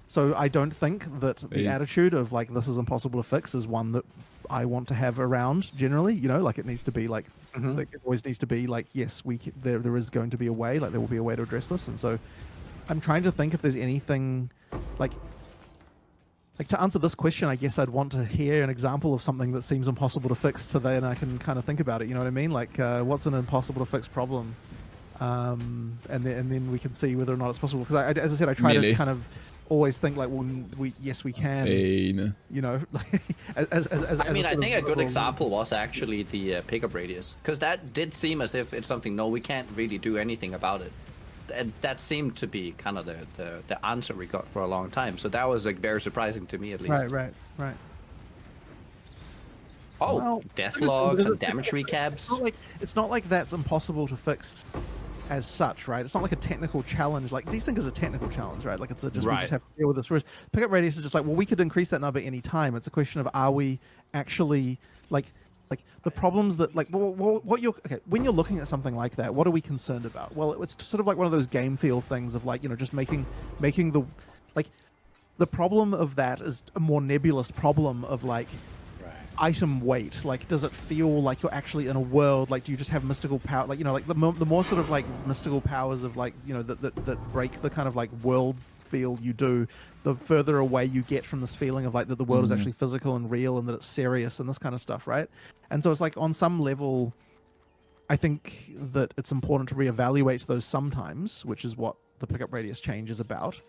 So I don't think that the Based. attitude of like this is impossible to fix is one that I want to have around generally. You know, like it needs to be like, like it always needs to be like, yes, there is going to be a way, like there will be a way to address this. And so I'm trying to think if there's anything like to answer this question, I guess I'd want to hear an example of something that seems impossible to fix, so then I can kind of think about it. You know what I mean? Like, what's an impossible to fix problem? And then we can see whether or not it's possible. Because as I said, I try Melee. to kind of always think like, well, yes, we can. Pain. You know, as I mean, I sort think of a good overall- example was actually the pickup radius, because that did seem as if it's something, no, we can't really do anything about it. And that seemed to be kind of the answer we got for a long time. So that was like very surprising to me, at least. Right. Oh, Well, death logs and it's- damage recaps. It's not like that's impossible to fix as such, right? It's not like a technical challenge. Like desync is a technical challenge, right? Like it's we Right. just have to deal with this. Whereas pickup radius is just like, well, we could increase that number any time. It's a question of are we actually like the problems that like what you're okay when you're looking at something like that, what are we concerned about? Well, it's sort of like one of those game feel things of like, you know, just making the like the problem of that is a more nebulous problem of like item weight. Like, does it feel like you're actually in a world? Like, do you just have mystical power? Like, you know, like the more sort of like mystical powers of like, you know, that break the kind of like world feel you do, the further away you get from this feeling of like that the world is actually physical and real and that it's serious and this kind of stuff, right? And so it's like on some level, I think that it's important to reevaluate those sometimes, which is what the pickup radius change is about.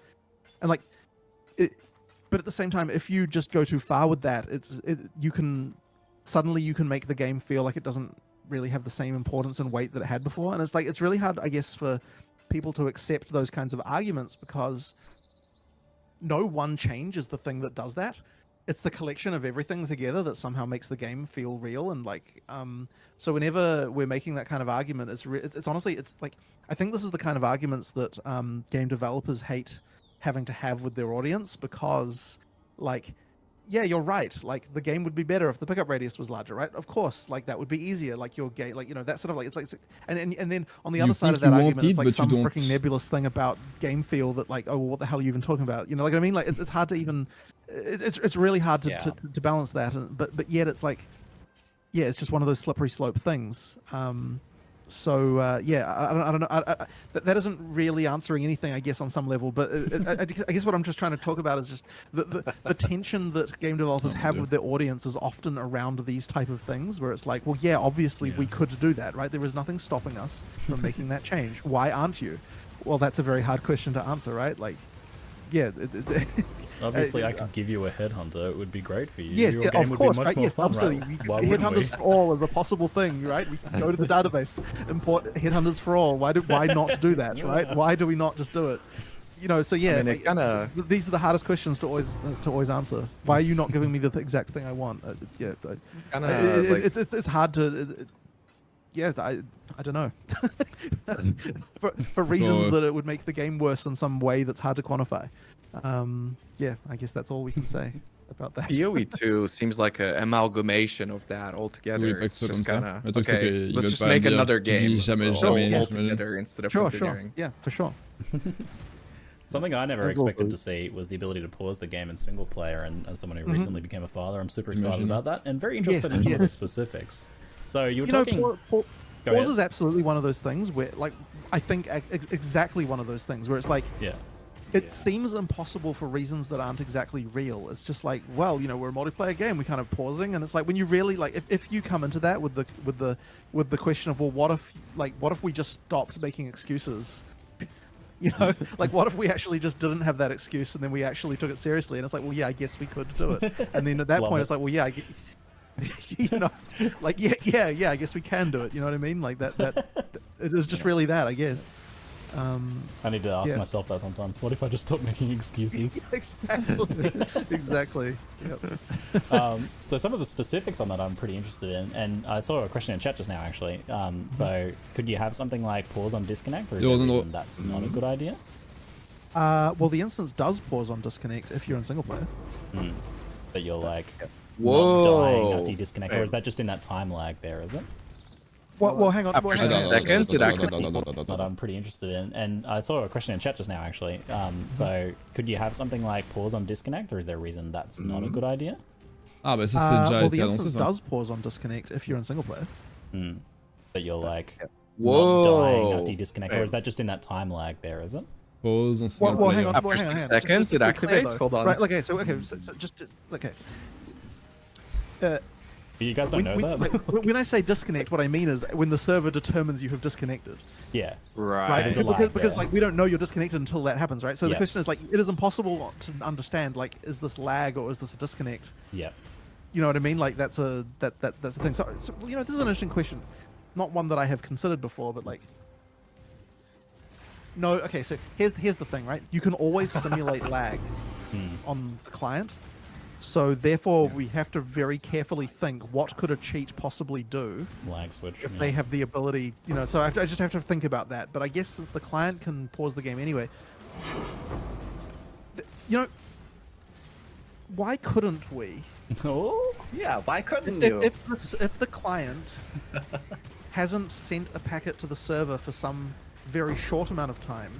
And like, but at the same time, if you just go too far with that, you can make the game feel like it doesn't really have the same importance and weight that it had before. And it's like, it's really hard, I guess, for people to accept those kinds of arguments because no one change is the thing that does that. It's the collection of everything together that somehow makes the game feel real. And like, so whenever we're making that kind of argument, it's honestly, it's like, I think this is the kind of arguments that game developers hate having to have with their audience because, like, yeah, you're right. Like, the game would be better if the pickup radius was larger, right? Of course, like that would be easier. Like your game, like, you know, that sort of like, it's like, and then on the You other side think of that you want argument, it, it's like but you some don't. freaking nebulous thing about game feel that like, oh, well, what the hell are you even talking about? You know, like I mean, like it's hard to even, it's really hard to balance that, but yet it's like, yeah, it's just one of those slippery slope things. So yeah, I don't know. That isn't really answering anything, I guess, on some level. But I guess what I'm just trying to talk about is just the tension that game developers have with their audience is often around these type of things, where it's like, well, yeah, obviously we could do that, right? There is nothing stopping us from making that change. Why aren't you? Well, that's a very hard question to answer, right? Like, yeah, Obviously, I could give you a headhunter. It would be great for you. Yes, Your yeah, game of would course, be much right? more Yes, fun, absolutely. right? Why wouldn't we? Headhunters for all is a possible thing, right? We can go to the database, import headhunters for all. Why not do that, right? Why do we not just do it? You know, so yeah, I mean, it kinda... these are the hardest questions to always answer. Why are you not giving me the exact thing I want? It's hard to. I don't know. for reasons that it would make the game worse in some way that's hard to quantify. Yeah, I guess that's all we can say about that. PoE 2 seems like an amalgamation of that altogether. Oui, pas que It's ce soit just comme ça. kinda, Le truc, c'est okay, qu'ils let's veulent just pas make dire, another tu dis game jamais, j'imagine. altogether instead of Sure, continuing. yeah, for sure. Something I never That's all expected good. to see was the ability to pause the game in single player, and as someone who recently became a father, I'm super excited Imagine. about that, and very interested in some of the specifics. So you were You know, talking... Go pause ahead. is absolutely one of those things where, like, I think exactly one of those things where it's like, Yeah. it seems impossible for reasons that aren't exactly real. It's just like, well, you know, we're a multiplayer game, we're kind of pausing, and it's like when you really like, if you come into that with the question of, well, what if we just stopped making excuses? You know, like what if we actually just didn't have that excuse and then we actually took it seriously? And it's like, well, yeah, I guess we could do it. And then at that Love point, it. it's like, well, yeah, I guess, you know, like yeah, I guess we can do it. You know what I mean? Like that it is just really that, I guess. I need to ask yeah. myself that sometimes. What if I just stop making excuses? Exactly. Yep. So some of the specifics on that I'm pretty interested in, and I saw a question in chat just now actually. So could you have something like pause on disconnect, or is there a reason that's not a good idea? Well, the instance does pause on disconnect if you're in single player. But you're like Whoa. not dying after you disconnect, or is that just in that time lag there, is it? Well, hang on. After Hang on. 60 seconds, it actually... That I'm pretty interested in, and I saw a question in chat just now actually. So could you have something like pause on disconnect, or is there a reason that's not a good idea? Ah, bah ça, c'est déjà Well, été the annoncé, instance ça. does pause on disconnect if you're in single player. But you're like Whoa. not dying after you disconnect, or is that just in that time lag there, is it? Pause en single Well, hang player. on. After Well, hang on. 6 Just seconds, to it be clear, activates? though. Hold on. Right. Okay. So just okay. You guys don't know that? When I say disconnect, what I mean is when the server determines you have disconnected. Yeah. Right. There's a lag Because there. like we don't know you're disconnected until that happens, right? So the Yeah. question is like, it is impossible to understand like, is this lag or is this a disconnect? Yeah. You know what I mean? Like that's the thing. So you know, this is an interesting question, not one that I have considered before, but like, no. Okay, so here's the thing, right? You can always simulate lag on the client, so therefore we have to very carefully think what could a cheat possibly do Lag switch. if yeah. they have the ability, you know. So I just have to think about that. But I guess since the client can pause the game anyway, you know, why couldn't we? Oh. Yeah, why couldn't you? If the client hasn't sent a packet to the server for some very short amount of time,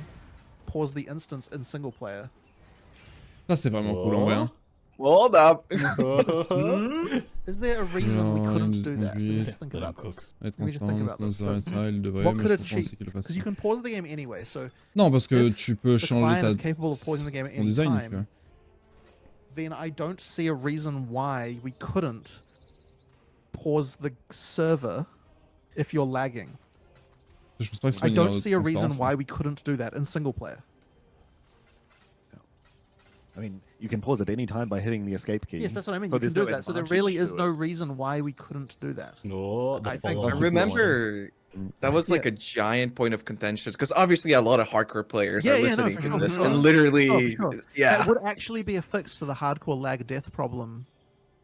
pause the instance in single player. Ça, c'est vraiment cool en vrai. Hein. Hold up. Is there a reason we Non, couldn't rien do de that? Let me conduite. just think about this. Être Let me just think transparent, about sinon this. ça va être ça, il devrait, What mais could je a peux cheat? penser qu'il le fasse. Because you can pause the game anyway. So Non, parce que if tu peux the changer client ta... is capable of pausing the game at ton any design, tu time, vois. then I don't see a reason why we couldn't pause the server if you're lagging. Je pense pas que ce I soit une don't erreur de see a reason transparence. why we couldn't do that in single player. I mean, you can pause at any time by hitting the escape key. Yes, that's what I mean. So You can there's do no that. So there advantage really is to no it. reason why we couldn't do that. Oh, the I think- I philosophy. remember that was like Yeah. a giant point of contention because obviously a lot of hardcore players Yeah, are yeah, no, listening for to sure, this for sure. and literally, Oh, for sure. yeah, That would actually be a fix to the hardcore lag death problem.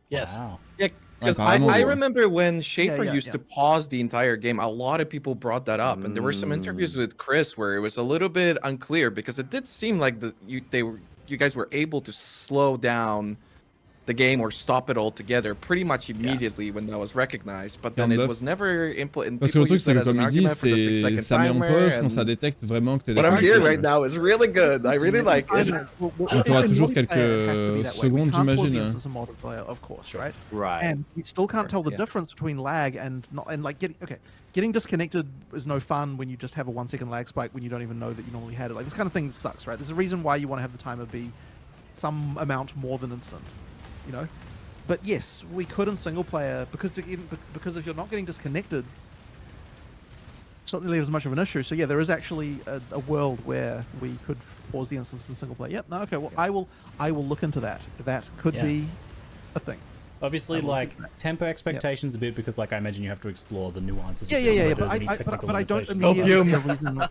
Yes. Wow. yeah. Because carrément, I ouais. remember when Shaper yeah, used yeah. to pause the entire game, a lot of people brought that up, and there were some interviews with Chris where it was a little bit unclear because it did seem like you guys were able to slow down the game or stop it altogether pretty much immediately when that was recognized, but then it Buff. was never implemented. Parce que le truc, c'est que comme il dit, c'est ça met en pause quand ça détecte vraiment que t'es What I'm d'accord. hearing right now is really good. I really like it. Donc, t'auras toujours quelques secondes, j'imagine. As a multiplayer, of course, right? Right. And we still can't tell the yeah. difference between lag and not, and like getting disconnected is no fun when you just have a 1 second lag spike when you don't even know that you normally had it. Like this kind of thing sucks, right? There's a reason why you want to have the timer be some amount more than instant, you know. But yes, we could in single player because if you're not getting disconnected, it's not nearly as much of an issue. So yeah, there is actually a world where we could pause the instance in single player. Yep. No. Okay. Well, I will look into that. That could be a thing. Obviously, like, temper expectations a bit because, like, I imagine you have to explore the nuances. Yeah. But I don't immediately see a reason.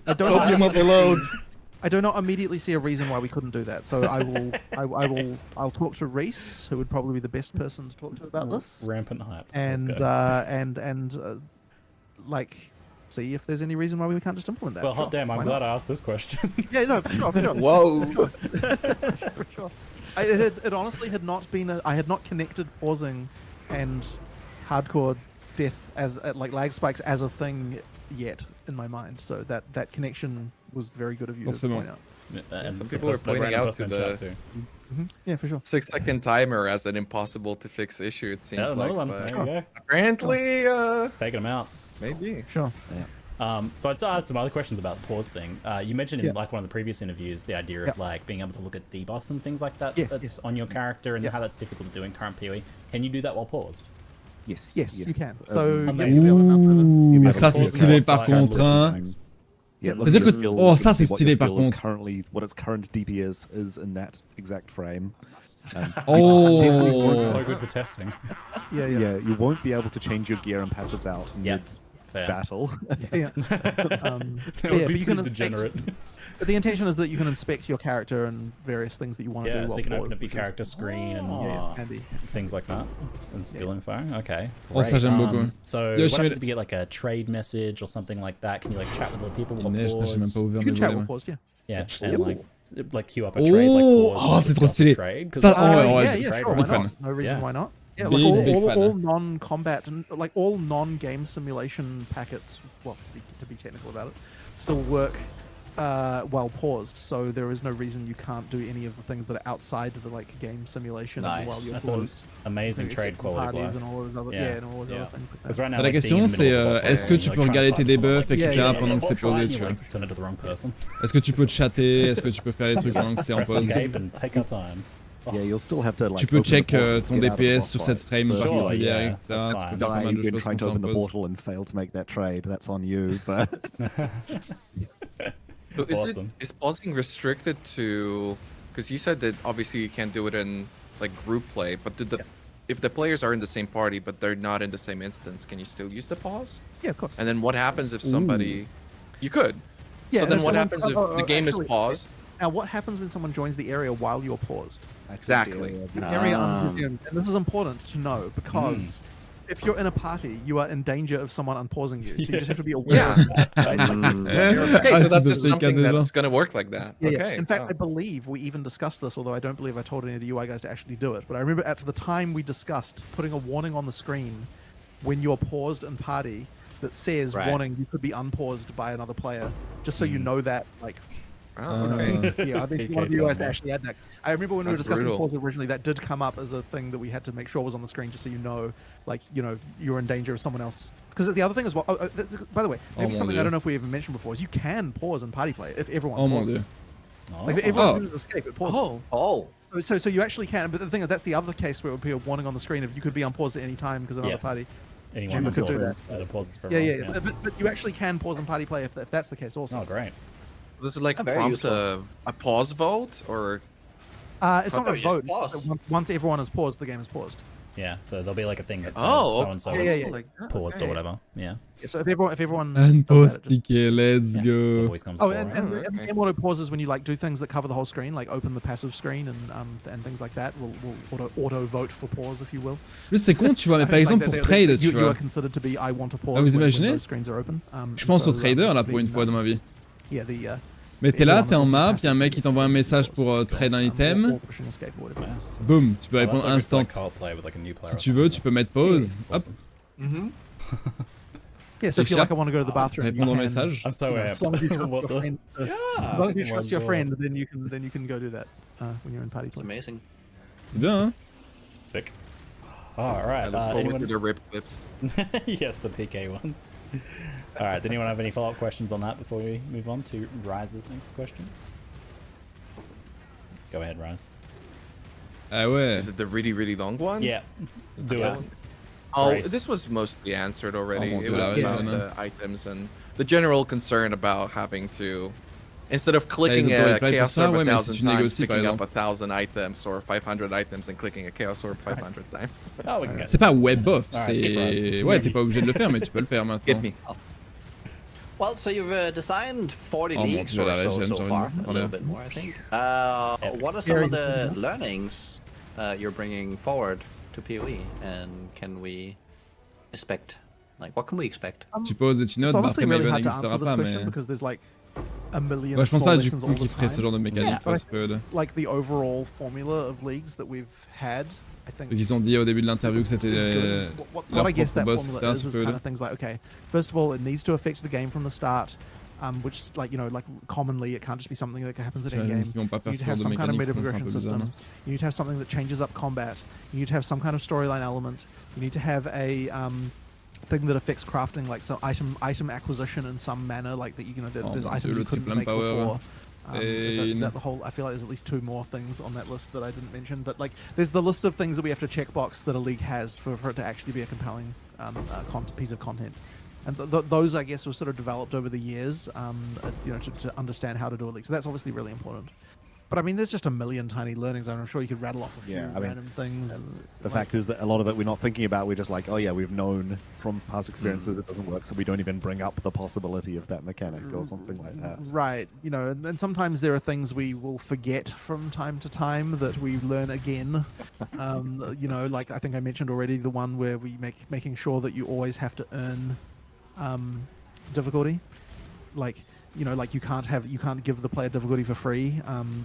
I do not immediately see a reason why we couldn't do that. So I'll talk to Reese, who would probably be the best person to talk to about this. Rampant hype. And like, see if there's any reason why we can't just implement that. Well, hot damn! I'm glad I asked this question. Yeah, no, for sure. Whoa. For sure. It honestly had not been. I had not connected pausing and hardcore death as like lag spikes as a thing yet in my mind. So that connection was very good of you to point out. And some people were pointing out to the Yeah, for sure. 6-second timer as an impossible to fix issue. It seems another like. one. But There you go. apparently, Taking them out. maybe. Sure. So I still had some other questions about the pause thing. You mentioned in like one of the previous interviews the idea of like being able to look at debuffs and things like that that's on your character and how that's difficult to do in current PoE. Can you do that while paused? Yes. Yes, you can. So Ouh, mais ça c'est stylé par contre, hein. Yeah, C'est-à-dire que oh ça c'est what stylé your par skill is contre. currently, what its current DPS is in that exact frame. Oh. So good for testing. Yeah. Yeah, you won't be able to change your gear and passives out mid Fair. battle. Yeah. That would but be you can pretty degenerate. But the intention is that you can inspect your character and various things that you want to do. Yeah, so while you can open paused, up your which is- character screen and handy. things like that. And skill info. Okay. Oh, ça, great. j'aime beaucoup. So Yo, what je happens fais- if you get like a trade message or something like that? Can you like chat with other people Il while neige, putain, j'ai même paused? pas ouvert You mes can chat volets. with moi. pause, yeah. Yeah, Yep. and like queue up a trade. Like Oh, pause, oh, c'est trop discuss the stylé. trade, 'cause Ça, it's oh, like- ouais, yeah, ouais, yeah, je sure, suis why big fan. not? No reason Yeah. why not. Yeah, Big, like big fan. all non-combat and like all non-game simulation packets, well, to be technical about it, still work while paused. So there is no reason you can't do any of the things that are outside the like game simulations Nice. while you're That's an paused. amazing Except trade for quality of parties life. and all those other, Yeah, and all those yeah. other things. Because right now, La like, question being in the c'est middle of the boss est-ce que fight, tu like, peux trying to regarder fight tes someone, debuffs, like, etc. pendant que c'est boss fight, pausé, you, tu vois? like, send it to the wrong person. Est-ce que tu peux chatter? Est-ce que tu peux faire des trucs pendant que c'est en Press pause? escape and take our time. Yeah, you'll still have to like. Tu peux open the check portal to ton get out of the DPS boss sur fight. cette frame So if you, Sure, particulière, yeah, etc. that's Tu fine. peux faire pas die mal de when choses trying comme to ça en open the pause. portal and fail to make that trade, that's on you. But So Awesome. is pausing restricted to? Because you said that obviously you can't do it in like group play, but if the players are in the same party but they're not in the same instance, can you still use the pause? Yeah, of course. And then what happens if somebody? You could. Yeah. So and then if what someone- happens if oh, the game actually, is paused? Now, what happens when someone joins the area while you're paused? Exactly. The area unresumed. And this is important to know because if you're in a party, you are in danger of someone unpausing you. So you just have to be aware. Yeah. of that, right? Okay, Ah, so tu that's dois just piquer something des gens. that's gonna work like that. Yeah, Okay. In fact, wow. I believe we even discussed this, although I don't believe I told any of the UI guys to actually do it. But I remember at the time we discussed putting a warning on the screen when you're paused in party that says, Right. warning, you could be unpaused by another player, just so you know that, like, Oh, okay. yeah, I think PK one of you guys combo. actually had that. I remember when we were That's discussing brutal. pause originally, that did come up as a thing that we had to make sure was on the screen, just so you know, like, you know, you're in danger of someone else. Because the other thing is, well, by the way, maybe mon something Dieu. I don't know if we even mentioned before is you can pause in party play if everyone Oh mon pauses. Dieu. Oh. Like if everyone Oh. uses escape, it pauses. Oh, So you actually can, but the thing is, that's the other case where it would be a warning on the screen if you could be unpaused at any time because another Yeah. party. Anyone Jim who could do pauses, pauses for Yeah, everyone, yeah. But you actually can pause in party play if that's the case also. Oh, great. Does it like Very prompt useful. a pause vote or? It's not no, a you just vote. pause. Once everyone is paused, the game is paused. Yeah, so there'll be like a thing that says Oh, so and so yeah, is yeah. Like that, paused okay. or whatever. Yeah. Yeah, so if everyone Unpause does that, it just- piqué, let's Yeah, so it go. always comes Oh, before, and, right? and, Oh, and okay. game auto pauses when you like do things that cover the whole screen, like open the passive screen and things like that. Will auto vote for pause, if you will. Plus c'est con, tu vois, mais par exemple pour trade, tu you vois. are considered to be I want to pause. vous when imaginez? those screens are open. Je pense so, au trader là the, pour une fois dans ma vie. Yeah, the. Mais t'es là, t'es en map, y'a un mec qui t'envoie un message pour trade un item. pushing escape or whatever. Boum, tu peux Well, that's répondre like instant. like co-op with like a new player Si or tu veux, tu peux mettre pause. Hop, something. mm-hmm. Yeah, so if you're like I want to go to the bathroom, you répondre au can. message. I'm so You know, amped. as long as you trust What your the- friend, as Yeah. long as you Oh trust my your God. friend, then you can go do that when you're in party It's play. amazing. C'est bien, hein? Sick. All I right. look forward to Anyone? the rip clips. Yes, the PK ones. All right. Did anyone have any follow-up questions on that before we move on to Rise's next question? Go ahead, Rise. Ah ouais. Is it the really long one? Yeah. Do Yeah. it. Oh, Grace. this was mostly answered already. Oh, mon It Dieu, was là, about ouais, the items and the general concern about having to, instead of clicking ils ont a pas Chaos ça, Orb ouais, a mais si thousand tu times, négocies, par picking up exemple. 1,000 items or 500 items and clicking a Chaos Orb 500 times. Oh, we can get C'est pas this. web off, Alright, skip c'est... Rise. Ouais, t'es pas obligé de le faire, mais tu peux le faire maintenant. Give me. Well, so you've designed 40 Oh, mon leagues Dieu, or la so, régène, so j'ai envie de far, me a little parler. bit more, I think. What are some Very of the good. learnings you're bringing forward to PoE, and can we expect, like, what can we expect? Tu poses et tu notes, It's bah honestly après really Maven hard to n'existera answer this pas, question mais... because there's like a million Ouais, je pense small pas du lessons all coup the qu'il ferait ce time. genre de mécanique, But I parce que... like the overall formula of leagues that we've had, I think. Ils ont dit au début de l'interview que c'était is good. What I guess that boss, formula etc. is kind of things like, okay, first of all, it needs to affect the game from the start, which, like, you know, like commonly it can't just be something that happens at end J'imagine game. qu'ils vont pas You faire need ce to genre have de some kind of mécanique, meta sinon c'est un progression peu bizarre, system. non? You need to have something that changes up combat. You need to have some kind of storyline element. You need to have a thing that affects crafting, like some item acquisition in some manner, like that. You know, Oh there's mon items Dieu, you le couldn't triple make empower. before. Is Pain. that the whole? I feel like there's at least 2 more things on that list that I didn't mention, but like there's the list of things that we have to checkbox that a league has for it to actually be a compelling piece of content. And those, I guess, were sort of developed over the years, you know, to understand how to do a league. So that's obviously really important. But I mean, there's just a million tiny learnings. I'm sure you could rattle off a few Yeah, I mean, random things. The fact is that a lot of it we're not thinking about. We're just like, oh yeah, we've known from past experiences it doesn't work, so we don't even bring up the possibility of that mechanic or something like that. Right, you know, and sometimes there are things we will forget from time to time that we learn again. You know, like I think I mentioned already, the one where we making sure that you always have to earn difficulty. Like, you know, like you can't give the player difficulty for free,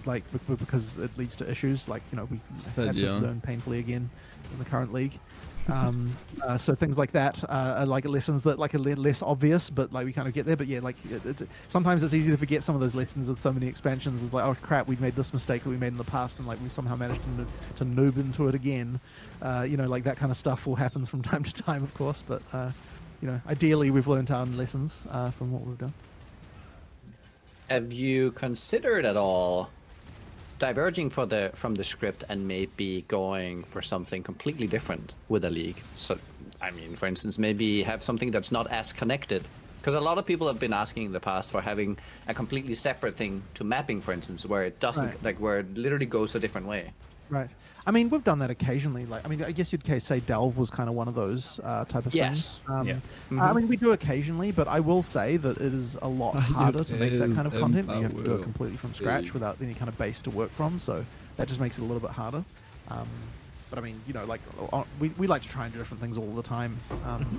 like because it leads to issues. Like, you know, we had to learn painfully again in the current league. So things like that are like lessons that like are less obvious, but like we kind of get there. But yeah, like sometimes it's easy to forget some of those lessons with so many expansions. It's like, oh crap, we made this mistake that we made in the past, and like we somehow managed to noob into it again. You know, like that kind of stuff will happen from time to time, of course. But you know, ideally we've learned our lessons from what we've done. Have you considered at all diverging from the script and maybe going for something completely different with a league? So, I mean, for instance, maybe have something that's not as connected. Because a lot of people have been asking in the past for having a completely separate thing to mapping, for instance, where it doesn't, Right. like, where it literally goes a different way. Right. I mean, we've done that occasionally. Like, I mean, I guess you'd say Delve was kind of one of those type of Yes. things. Yeah. I mean, we do occasionally, but I will say that it is a lot harder to make that kind of content when you have to do it completely from scratch without any kind of base to work from. So that just makes it a little bit harder. But I mean, you know, like we like to try and do different things all the time,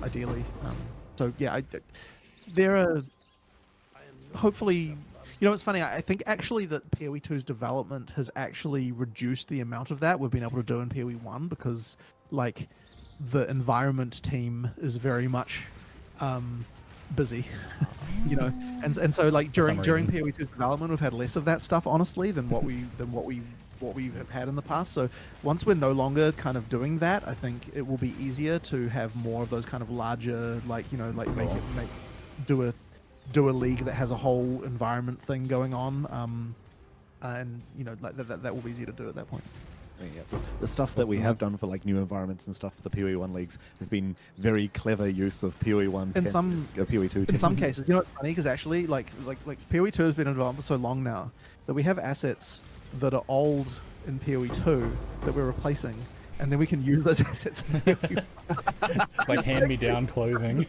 ideally. So yeah, there are hopefully. You know, it's funny. I think actually that PoE 2's development has actually reduced the amount of that we've been able to do in PoE 1 because, like, the environment team is very much busy, you know, and so like during PoE 2's development, we've had less of that stuff, honestly, than what we have had in the past. So once we're no longer kind of doing that, I think it will be easier to have more of those kind of larger, like, you know, like do a league that has a whole environment thing going on, and you know, like that will be easier to do at that point. Yeah, the stuff that we have done for like new environments and stuff for the PoE 1 leagues has been very clever use of PoE 1 In some PoE 2 in some cases, you know, it's funny because actually, like PoE 2 has been in development for so long now that we have assets that are old in PoE 2 that we're replacing, and then we can use those assets in PoE 1. Like hand-me-down clothing.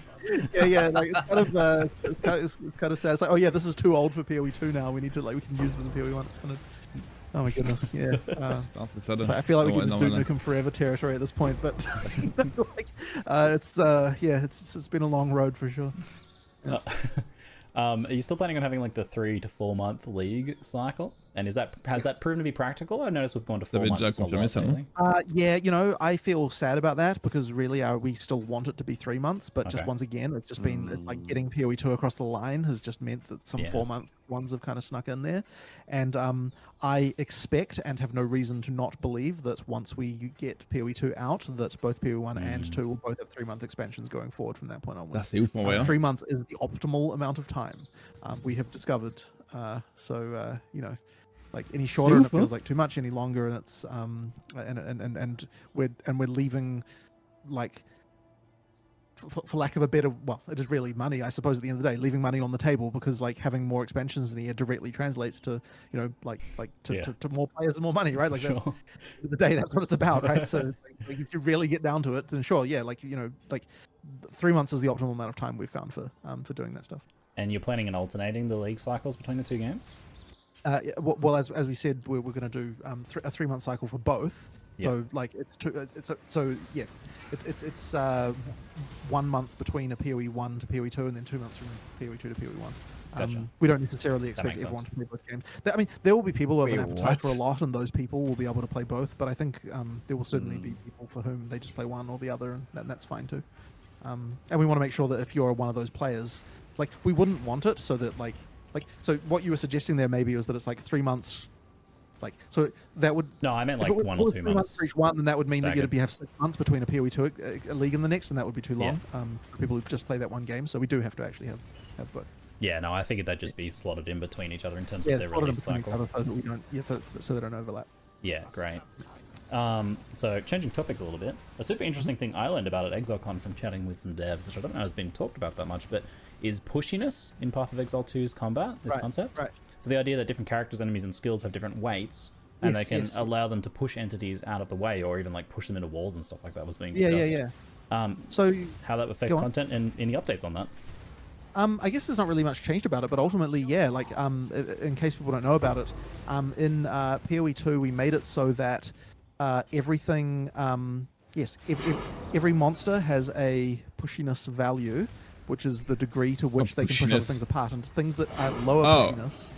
Yeah, like it's kind of sad. It's like, oh yeah, this is too old for PoE 2 now. We need to, like, we can use it in PoE 1. It's kind of, oh my goodness, yeah. So I feel like we can just do Nukem Forever territory at this point, but like, it's been a long road for sure. Yeah. Are you still planning on having like the 3 to 4 month league cycle? And has that proven to be practical? I noticed we've gone to 4 months a lot lately. Yeah, you know, I feel sad about that because really we still want it to be 3 months, but just once again, it's just been, it's like getting PoE 2 across the line has just meant that some 4 month ones have kind of snuck in there. And I expect and have no reason to not believe that once we get PoE 2 out, that both PoE 1 and 2 will both have 3 month expansions going forward from that point onwards. C'est ouf, en vrai. 3 months is the optimal amount of time we have discovered. You know, like any shorter and it feels like too much, any longer and it's and we're leaving like for lack of a better, well, it is really money, I suppose, at the end of the day, leaving money on the table, because like having more expansions in here directly translates to, you know, to more players and more money, right? Like Sure. at the end of the day, that's what it's about, right? So like, if you really get down to it, then sure, yeah, like, you know, like 3 months is the optimal amount of time we've found for doing that stuff. And you're planning on alternating the league cycles between the two games? Yeah, well, as we said, we're going to do a 3 month cycle for both. Yeah. So like it's 1 month between a PoE 1 to PoE 2, and then 2 months from PoE 2 to PoE 1. Gotcha. We don't necessarily expect makes everyone sense. to play both games. I mean, there will be people who have an Wait, appetite for a what? lot, and those people will be able to play both. But I think there will certainly be people for whom they just play one or the other, and that's fine too. And we want to make sure that if you're one of those players, like, we wouldn't want it so that like so what you were suggesting there maybe was that it's like 3 months. Like, so that would... No, I meant if like it was 1 all or 3 2 months months. for each one, then that would mean that Staggered. you'd have 6 months between a PoE 2 a league and the next, and that would be too long for people who just play that one game. So we do have to actually have both. Yeah, no, I figured they'd just be slotted in between each other in terms Yeah, of their slot it in release between each cycle. other so that we don't, so they don't overlap. Yeah, great. So changing topics a little bit, a super interesting thing I learned about at ExileCon from chatting with some devs, which I don't know has been talked about that much, but is pushiness in Path of Exile 2's combat, this concept. Right. So the idea that different characters, enemies, and skills have different weights, and they can allow them to push entities out of the way, or even like push them into walls and stuff like that was being discussed. Yeah. So how that affects go on. content, and any updates on that? I guess there's not really much changed about it, but ultimately, yeah, like, in case people don't know about it, in PoE 2 we made it so that everything, every monster has a pushiness value, which is the degree to which they can push other pushiness. things apart, and things that have lower Oh. pushiness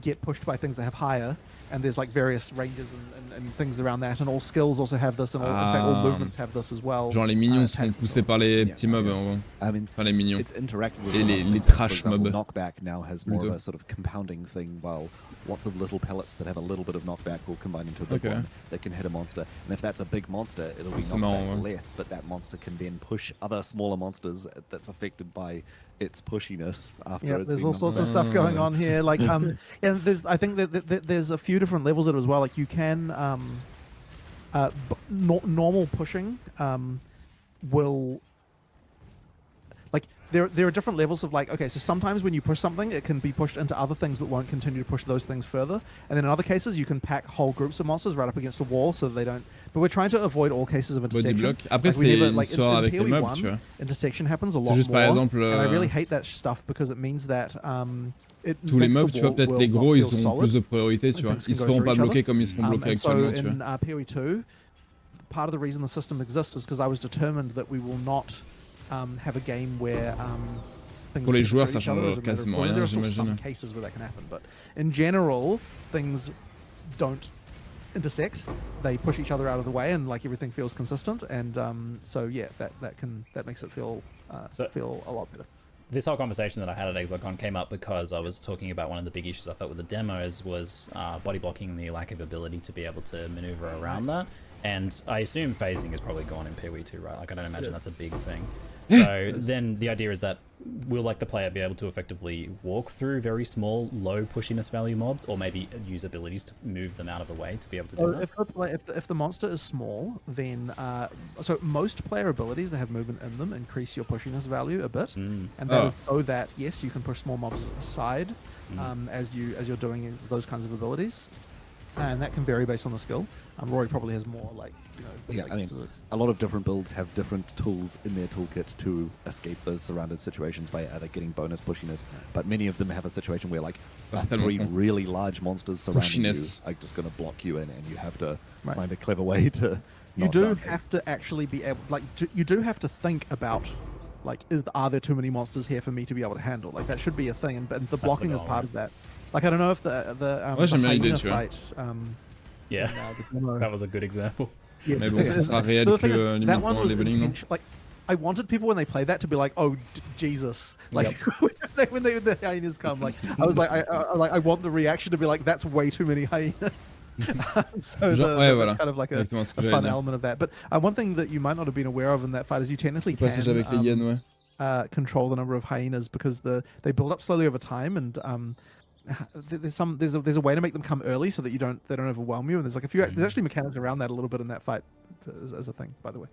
get pushed by things that have higher. And there's like various ranges and things around that, and all skills also have this, and all, in fact, all movements have this as well. Genre les minions sont attacks and poussés par les petits mobs, en gros. I mean, Enfin, les minions. it's interacting with Et a lot les- of les things. For trash example, mobs. knockback now has more of Plutôt. a sort of compounding thing, while lots of little pellets that have a little bit of knockback will combine into a big Okay. one that can hit a monster. And if that's a big monster, it'll be C'est knockback marrant, ouais. less, but that monster can then push other smaller monsters that's affected by its pushiness after Yeah, it's there's been all knocked sorts of back. stuff going on here. Like, and there's, I think that there's a few different levels of it as well. Like, you can, normal pushing, will, like, there are different levels of, like, okay, so sometimes when you push something, it can be pushed into other things, but won't continue to push those things further. And then in other cases, you can pack whole groups of monsters right up against a wall so that they don't. But we're trying to avoid all cases of Body intersection. block. Après, Like, we c'est never- une like, in histoire avec les PoE mobs, 1, tu vois. intersection happens a lot C'est juste, more. par exemple, and I really hate that stuff because it means that it tous les makes the mobs, tu vois, wall peut-être will les not gros, ils feel auront solid. plus de priorité, tu vois. things Ils can se go feront through pas each bloquer other. comme ils se font bloquer And so actuellement, tu in vois. PoE 2, part of the reason the system exists is because I was determined that we will not have a game where things Pour les push joueurs, through ça each other change as a matter of quasiment course. rien, There are still some j'imagine. cases where that can happen, but in general, things don't intersect. They push each other out of the way, and like everything feels consistent. And so yeah, that makes it feel feel a lot better. This whole conversation that I had at ExileCon came up because I was talking about one of the big issues I felt with the demos was body blocking and the lack of ability to be able to maneuver around that. And I assume phasing is probably gone in PoE 2, right? Like, I don't imagine that's a big thing. So then the idea is that will like the player be able to effectively walk through very small, low pushiness value mobs, or maybe use abilities to move them out of the way to be able to do that? If the monster is small, then so most player abilities that have movement in them increase your pushiness value a bit, and that is so that yes, you can push small mobs aside as you're doing those kinds of abilities, and that can vary based on the skill. Rory probably has more like Yeah, like I mean, specifics. a lot of different builds have different tools in their toolkit to escape those surrounded situations by either getting bonus pushiness, but many of them have a situation where, like, That's tellement 3 con. really large monsters surrounding Pushiness. you are just going to block you in, and you have to Right. find a clever way to. You not do die. have to actually be able, like, you do have to think about, like, are there too many monsters here for me to be able to handle? Like, that should be a thing, and the blocking is goal, part right? of that. Like, I don't know if the Ouais, j'aime bien l'idée, hyena tu vois. fight, Yeah, the demo- that was a good example. yeah, Mais bon, ce sera réel the thing que is, that limite one pendant was le leveling, non? like, I wanted people when they played that to be like, oh Jesus, like when the hyenas come, like I was like, I want the reaction to be like, that's way too many hyenas. So Genre, ouais, that's voilà. kind of like a Exactement ce que j'allais fun dire. element of that. But one thing that you might not have been aware of in that fight is you technically Le passage avec les can hyènes, ouais. control the number of hyenas because they build up slowly over time, and there's a way to make them come early so that they don't overwhelm you. And there's like a few there's actually mechanics around that a little bit in that fight as a thing, by the way.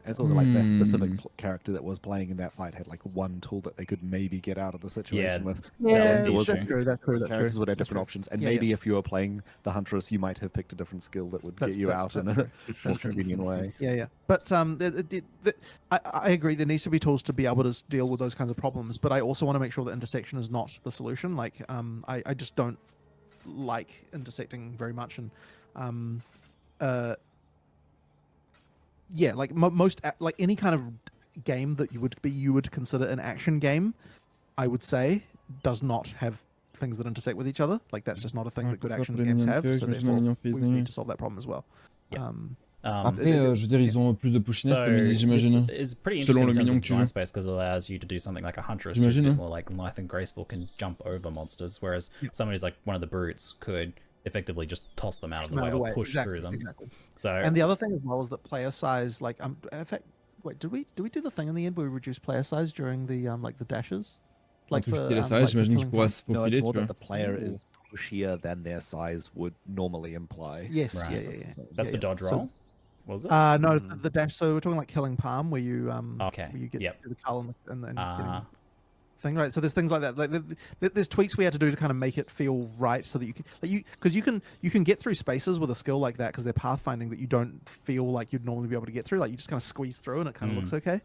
It's also like their specific character that was playing in that fight had like one tool that they could maybe get out of the situation with. that was the that's issue. true. That's true. That's Characters true. would have That's different true. options, and Yeah, maybe if you were playing the Huntress, you might have picked a different skill that would get you out in a more convenient way. Yeah. But I agree. There needs to be tools to be able to deal with those kinds of problems. But I also want to make sure that intersection is not the solution. Like, I just don't like intersecting very much, and yeah, like most like any kind of game that you would consider an action game, I would say does not have things that intersect with each other. Like that's just not a thing that good action games have. So therefore, we need to solve that problem as well. Yeah. Après, je veux dire, ils ont plus de pushiness, comme il dit, j'imagine. It's pretty Selon interesting le in terms minion of que tu design joues. space because it allows you to do something like a huntress, J'imagine, who's a hein. bit more like lithe and graceful, can jump over monsters, whereas somebody who's like one of the brutes could effectively just toss them out of the way or push through them. Exactly. So And the other thing as well is that player size, like in fact, wait, did we do the thing in the end where we reduced player size during the like the dashes? Like for la size, j'imagine qu'il pourra se No, faufiler, it's tu more vois. that the player is pushier than their size would normally imply. Yes, Right. yeah. that's the dodge So- roll, was it? No, the dash. So we're talking like killing palm, where you Okay, where you get yep. to the cull and then Ah. getting thing right. So there's things like that. Like there's tweaks we had to do to kind of make it feel right, so that you can because you can get through spaces with a skill like that because they're pathfinding that you don't feel like you'd normally be able to get through. Like you just kind of squeeze through and it kind of looks okay.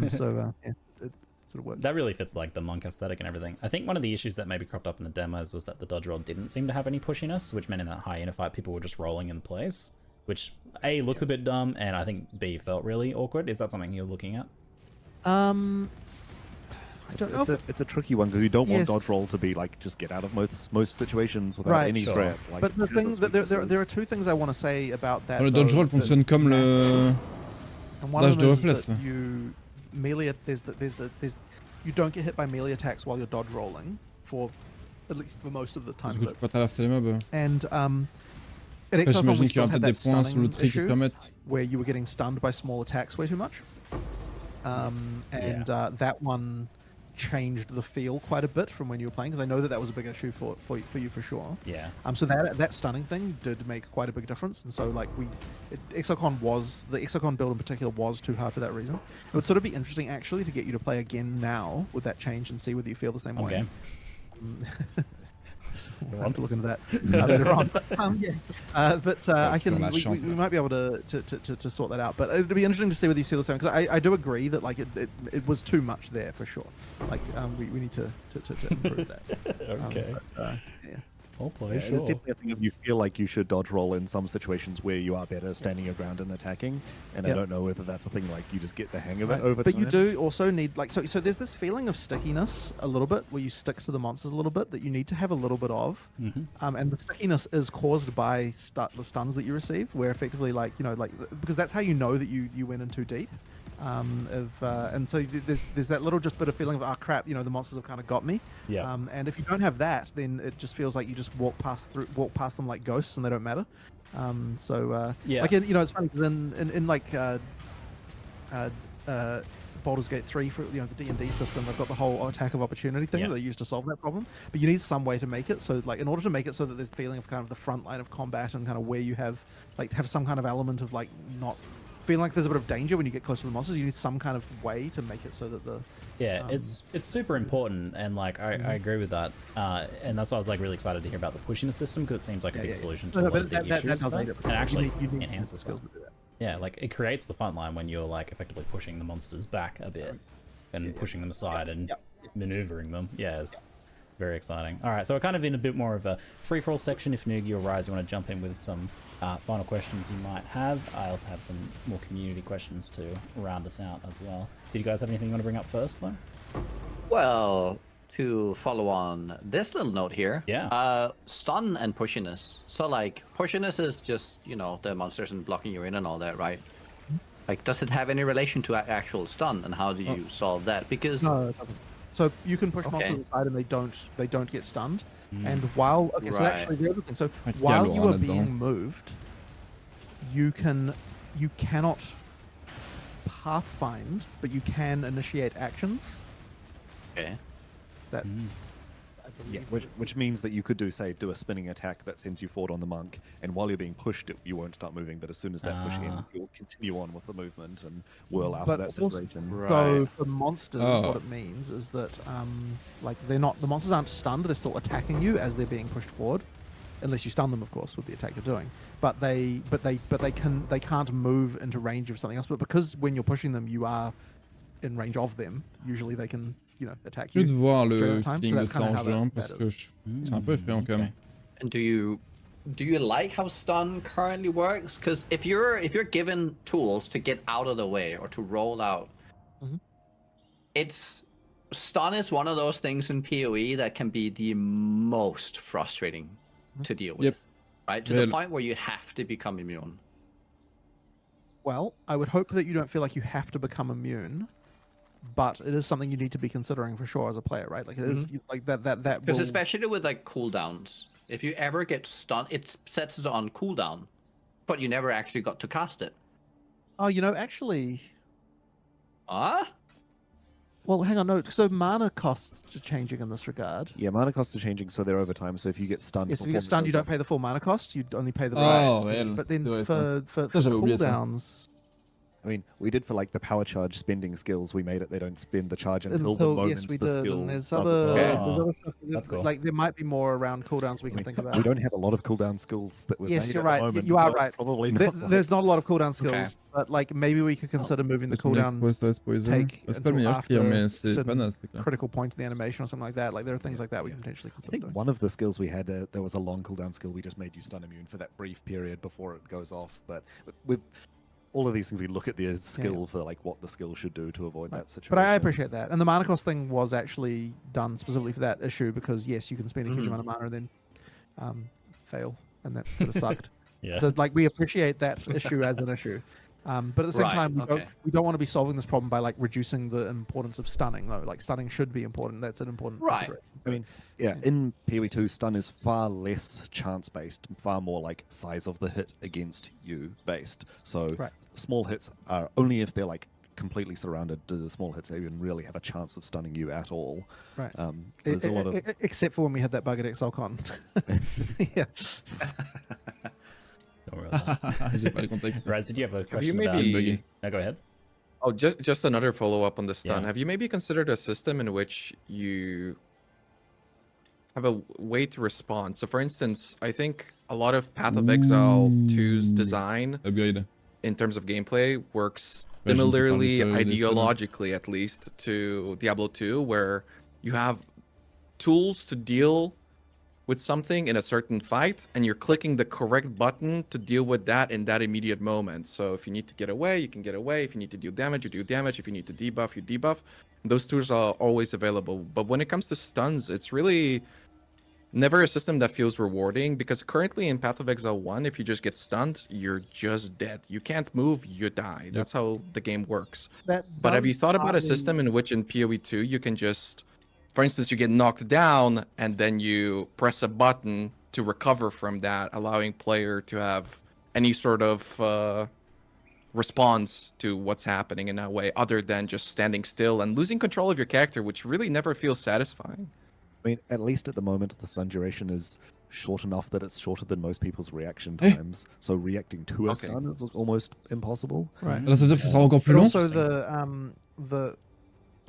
So yeah, it sort of works. That really fits like the monk aesthetic and everything. I think one of the issues that maybe cropped up in the demos was that the dodge roll didn't seem to have any pushiness, which meant in that hyena fight people were just rolling in place, which A, looks a bit dumb, and I think B, felt really awkward. Is that something you're looking at? I don't know. It's a tricky one because you don't want Yes. dodge roll to be like just get out of most situations without Right, any sure. threat. Like, But the because thing it's that there are weaknesses. two things I want to say about that. Le dodge though, roll that- fonctionne comme le. And one Dash of them de is reflex. that you melee. There's you don't get hit by melee attacks while you're dodge rolling for at least for most of the time. Parce que tu peux pas traverser les mobs. And in Après, XCOM, j'imagine we qu'il y still aura had peut-être des that points sur le stunning tri qui issue permettent. where you were getting stunned by small attacks way too much. That one changed the feel quite a bit from when you were playing because I know that was a big issue for you for sure. Yeah. So that stunning thing did make quite a big difference, and so like the Exocon build in particular was too hard for that reason. It would sort of be interesting actually to get you to play again now with that change and see whether you feel the same way. Okay. We'll have to look into that later on. I can. We might be able to sort that out. But it'd be interesting to see whether you feel the same because I do agree that like it was too much there for sure. Like we need to improve that. Okay. Yeah. I'll play, Yeah, sure. There's definitely a thing of you feel like you should dodge roll in some situations where you are better standing your ground and attacking, and I Yep. don't know whether that's a thing like you just get the hang of it over But time. you do also need like so there's this feeling of stickiness a little bit where you stick to the monsters a little bit that you need to have a little bit of, and the stickiness is caused by the stuns that you receive, where effectively like because that's how you know that you went in too deep. And so there's that little just bit of feeling of crap, the monsters have kind of got me. Yeah. And if you don't have that, then it just feels like you just walk past them like ghosts and they don't matter. Yeah. Like it's funny because in like Baldur's Gate 3 for the D&D system, they've got the whole attack of opportunity thing Yeah. that they use to solve that problem. But you need some way to make it so like in order to make it so that there's a feeling of kind of the front line of combat and kind of where you have some kind of element of like not feeling like there's a bit of danger when you get close to the monsters. You need some kind of way to make it so that the it's super important, and like I agree with that, and that's why I was like really excited to hear about the pushiness system because it seems like a big solution to a lot of the issues, does but need it. it actually You need enhances skills them. to do that. Yeah, like it creates the front line when you're like effectively pushing the monsters back a bit and pushing them aside and maneuvering them. Yeah, it's very exciting. All right, so we're kind of in a bit more of a free-for-all section. If Noogie or Rise, you want to jump in with some final questions you might have. I also have some more community questions to round us out as well. Did you guys have anything you want to bring up first, though? Well, to follow on this little note here, stun and pushiness. So like pushiness is just the monsters and blocking you in and all that, right? Like, does it have any relation to actual stun, and how do you solve that? Because No, it doesn't. So you can push monsters aside and they don't get stunned. And while so Right. actually the other thing, so Like while yellow you on are it, being though. moved, you cannot pathfind, but you can initiate actions. okay. That Yeah, which means that you could do a spinning attack that sends you forward on the monk, and while you're being pushed, you won't start moving. But as soon as that push ends, you'll continue on with the movement and whirl out of that situation. So for monsters, what it means is that like the monsters aren't stunned; they're still attacking you as they're being pushed forward, unless you stun them, of course, with the attack you're doing. But they can't move into range of something else. But because when you're pushing them, you are in range of them. Usually they can attack you. Je veux voir le time, feeling so de that's ça kinda en how juin that parce is. que c'est un peu effrayant quand même. And do you like how stun currently works? Because if you're given tools to get out of the way or to roll out, it's stun is one of those things in PoE that can be the most frustrating to deal with. Yep. Right? To the point where you have to become immune. Well, I would hope that you don't feel like you have to become immune, but it is something you need to be considering for sure as a player, right? Like it is like that Because especially with like cooldowns, if you ever get stunned, it sets it on cooldown, but you never actually got to cast it. Oh, actually. Well, hang on, no. So mana costs are changing in this regard. Yeah, mana costs are changing, so they're over time. So if you get stunned, Yes, if you get stunned, you don't pay the full mana cost. You only pay the But then Ouais, for j'avais oublié ça. cooldowns, I mean, we did for like the power charge spending skills. We made it they don't spend the charge until the moment yes, we the did. skill. And there's starts other, to there's play. other stuff. That's cool. Like there might be more around cooldowns we I can mean, think about. we don't have a lot of cooldown skills that we're Yes, made you're at right. the moment, You are so right. Probably not. There's not a lot of cooldown skills, Okay. but like maybe we could consider moving the cooldown Poison. take C'est pas le until meilleur after pire, mais c'est pas certain naze, c'est clair. critical point in the animation or something like that. Like there are things like that we can potentially I consider think doing. one of the skills we had, there was a long cooldown skill. We just made you stun immune for that brief period before it goes off. But with all of these things, we look at the skill for like what the skill should do to avoid that situation. But I appreciate that. And the mana cost thing was actually done specifically for that issue because yes, you can spend a huge amount of mana and then fail, and that sort of sucked. Yeah. So like we appreciate that issue as an issue. But at the same Right, time, okay. we don't want to be solving this problem by like reducing the importance of stunning. No, like stunning should be important. That's an important Right. consideration. I mean, yeah, in PoE2, stun is far less chance-based, far more like size of the hit against you based. So Right. small hits are only if they're like completely surrounded do the small hits even really have a chance of stunning you at all. Right. So there's a lot of... Except for when we had that bug at XLCon. Yeah. Don't worry about that. J'ai pas le contexte. Raz, did you have a question you about... maybe- No, go ahead. Oh, just another follow-up on the stun. Yeah. Have you maybe considered a system in which you have a way to respond? So, for instance, I think a lot of Path of Exile 2's design Upgrade. in terms of gameplay works Ouais, je ne peux pas similarly, me faire des stuns. ideologically at least, to Diablo 2, where you have tools to deal with something in a certain fight, and you're clicking the correct button to deal with that in that immediate moment. So if you need to get away, you can get away. If you need to deal damage, you do damage. If you need to debuff, you debuff. Those tools are always available. But when it comes to stuns, it's really never a system that feels rewarding, because currently in Path of Exile 1, if you just get stunned, you're just dead. You can't move, you die. That's how the game works. But have you thought about a system in which in PoE 2 you can just, for instance, you get knocked down and then you press a button to recover from that, allowing player to have any sort of response to what's happening in that way, other than just standing still and losing control of your character, which really never feels satisfying. I mean, at least at the moment, the stun duration is short enough that it's shorter than most people's reaction times. So reacting to a stun is almost impossible. Right. Alors ça veut dire que ça sera encore plus But long. also the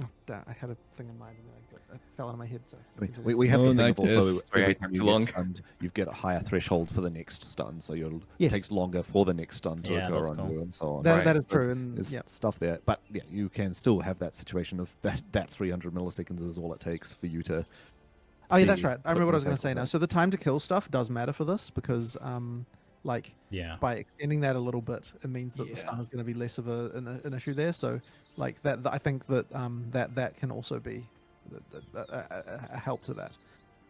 oh, damn, I had a thing in mind and it fell out of my head. So I mean, we have Oh, the thing of nice. also Sorry, I every took time too you long. get stunned, you get a higher threshold for the next stun, so it Yes. takes longer for the next stun to Yeah, occur that's on cool. you and so on. that is So true. And there's yeah, stuff there, but yeah, you can still have that situation of that 300 milliseconds is all it takes for you to. oh yeah, that's be right. I remember what I was going to putting say now. back So the time to kill stuff does matter for this because like Yeah. by extending that a little bit, it means that the Yeah. stun is going to be less of an issue there. So like that, I think that that can also be a help to that.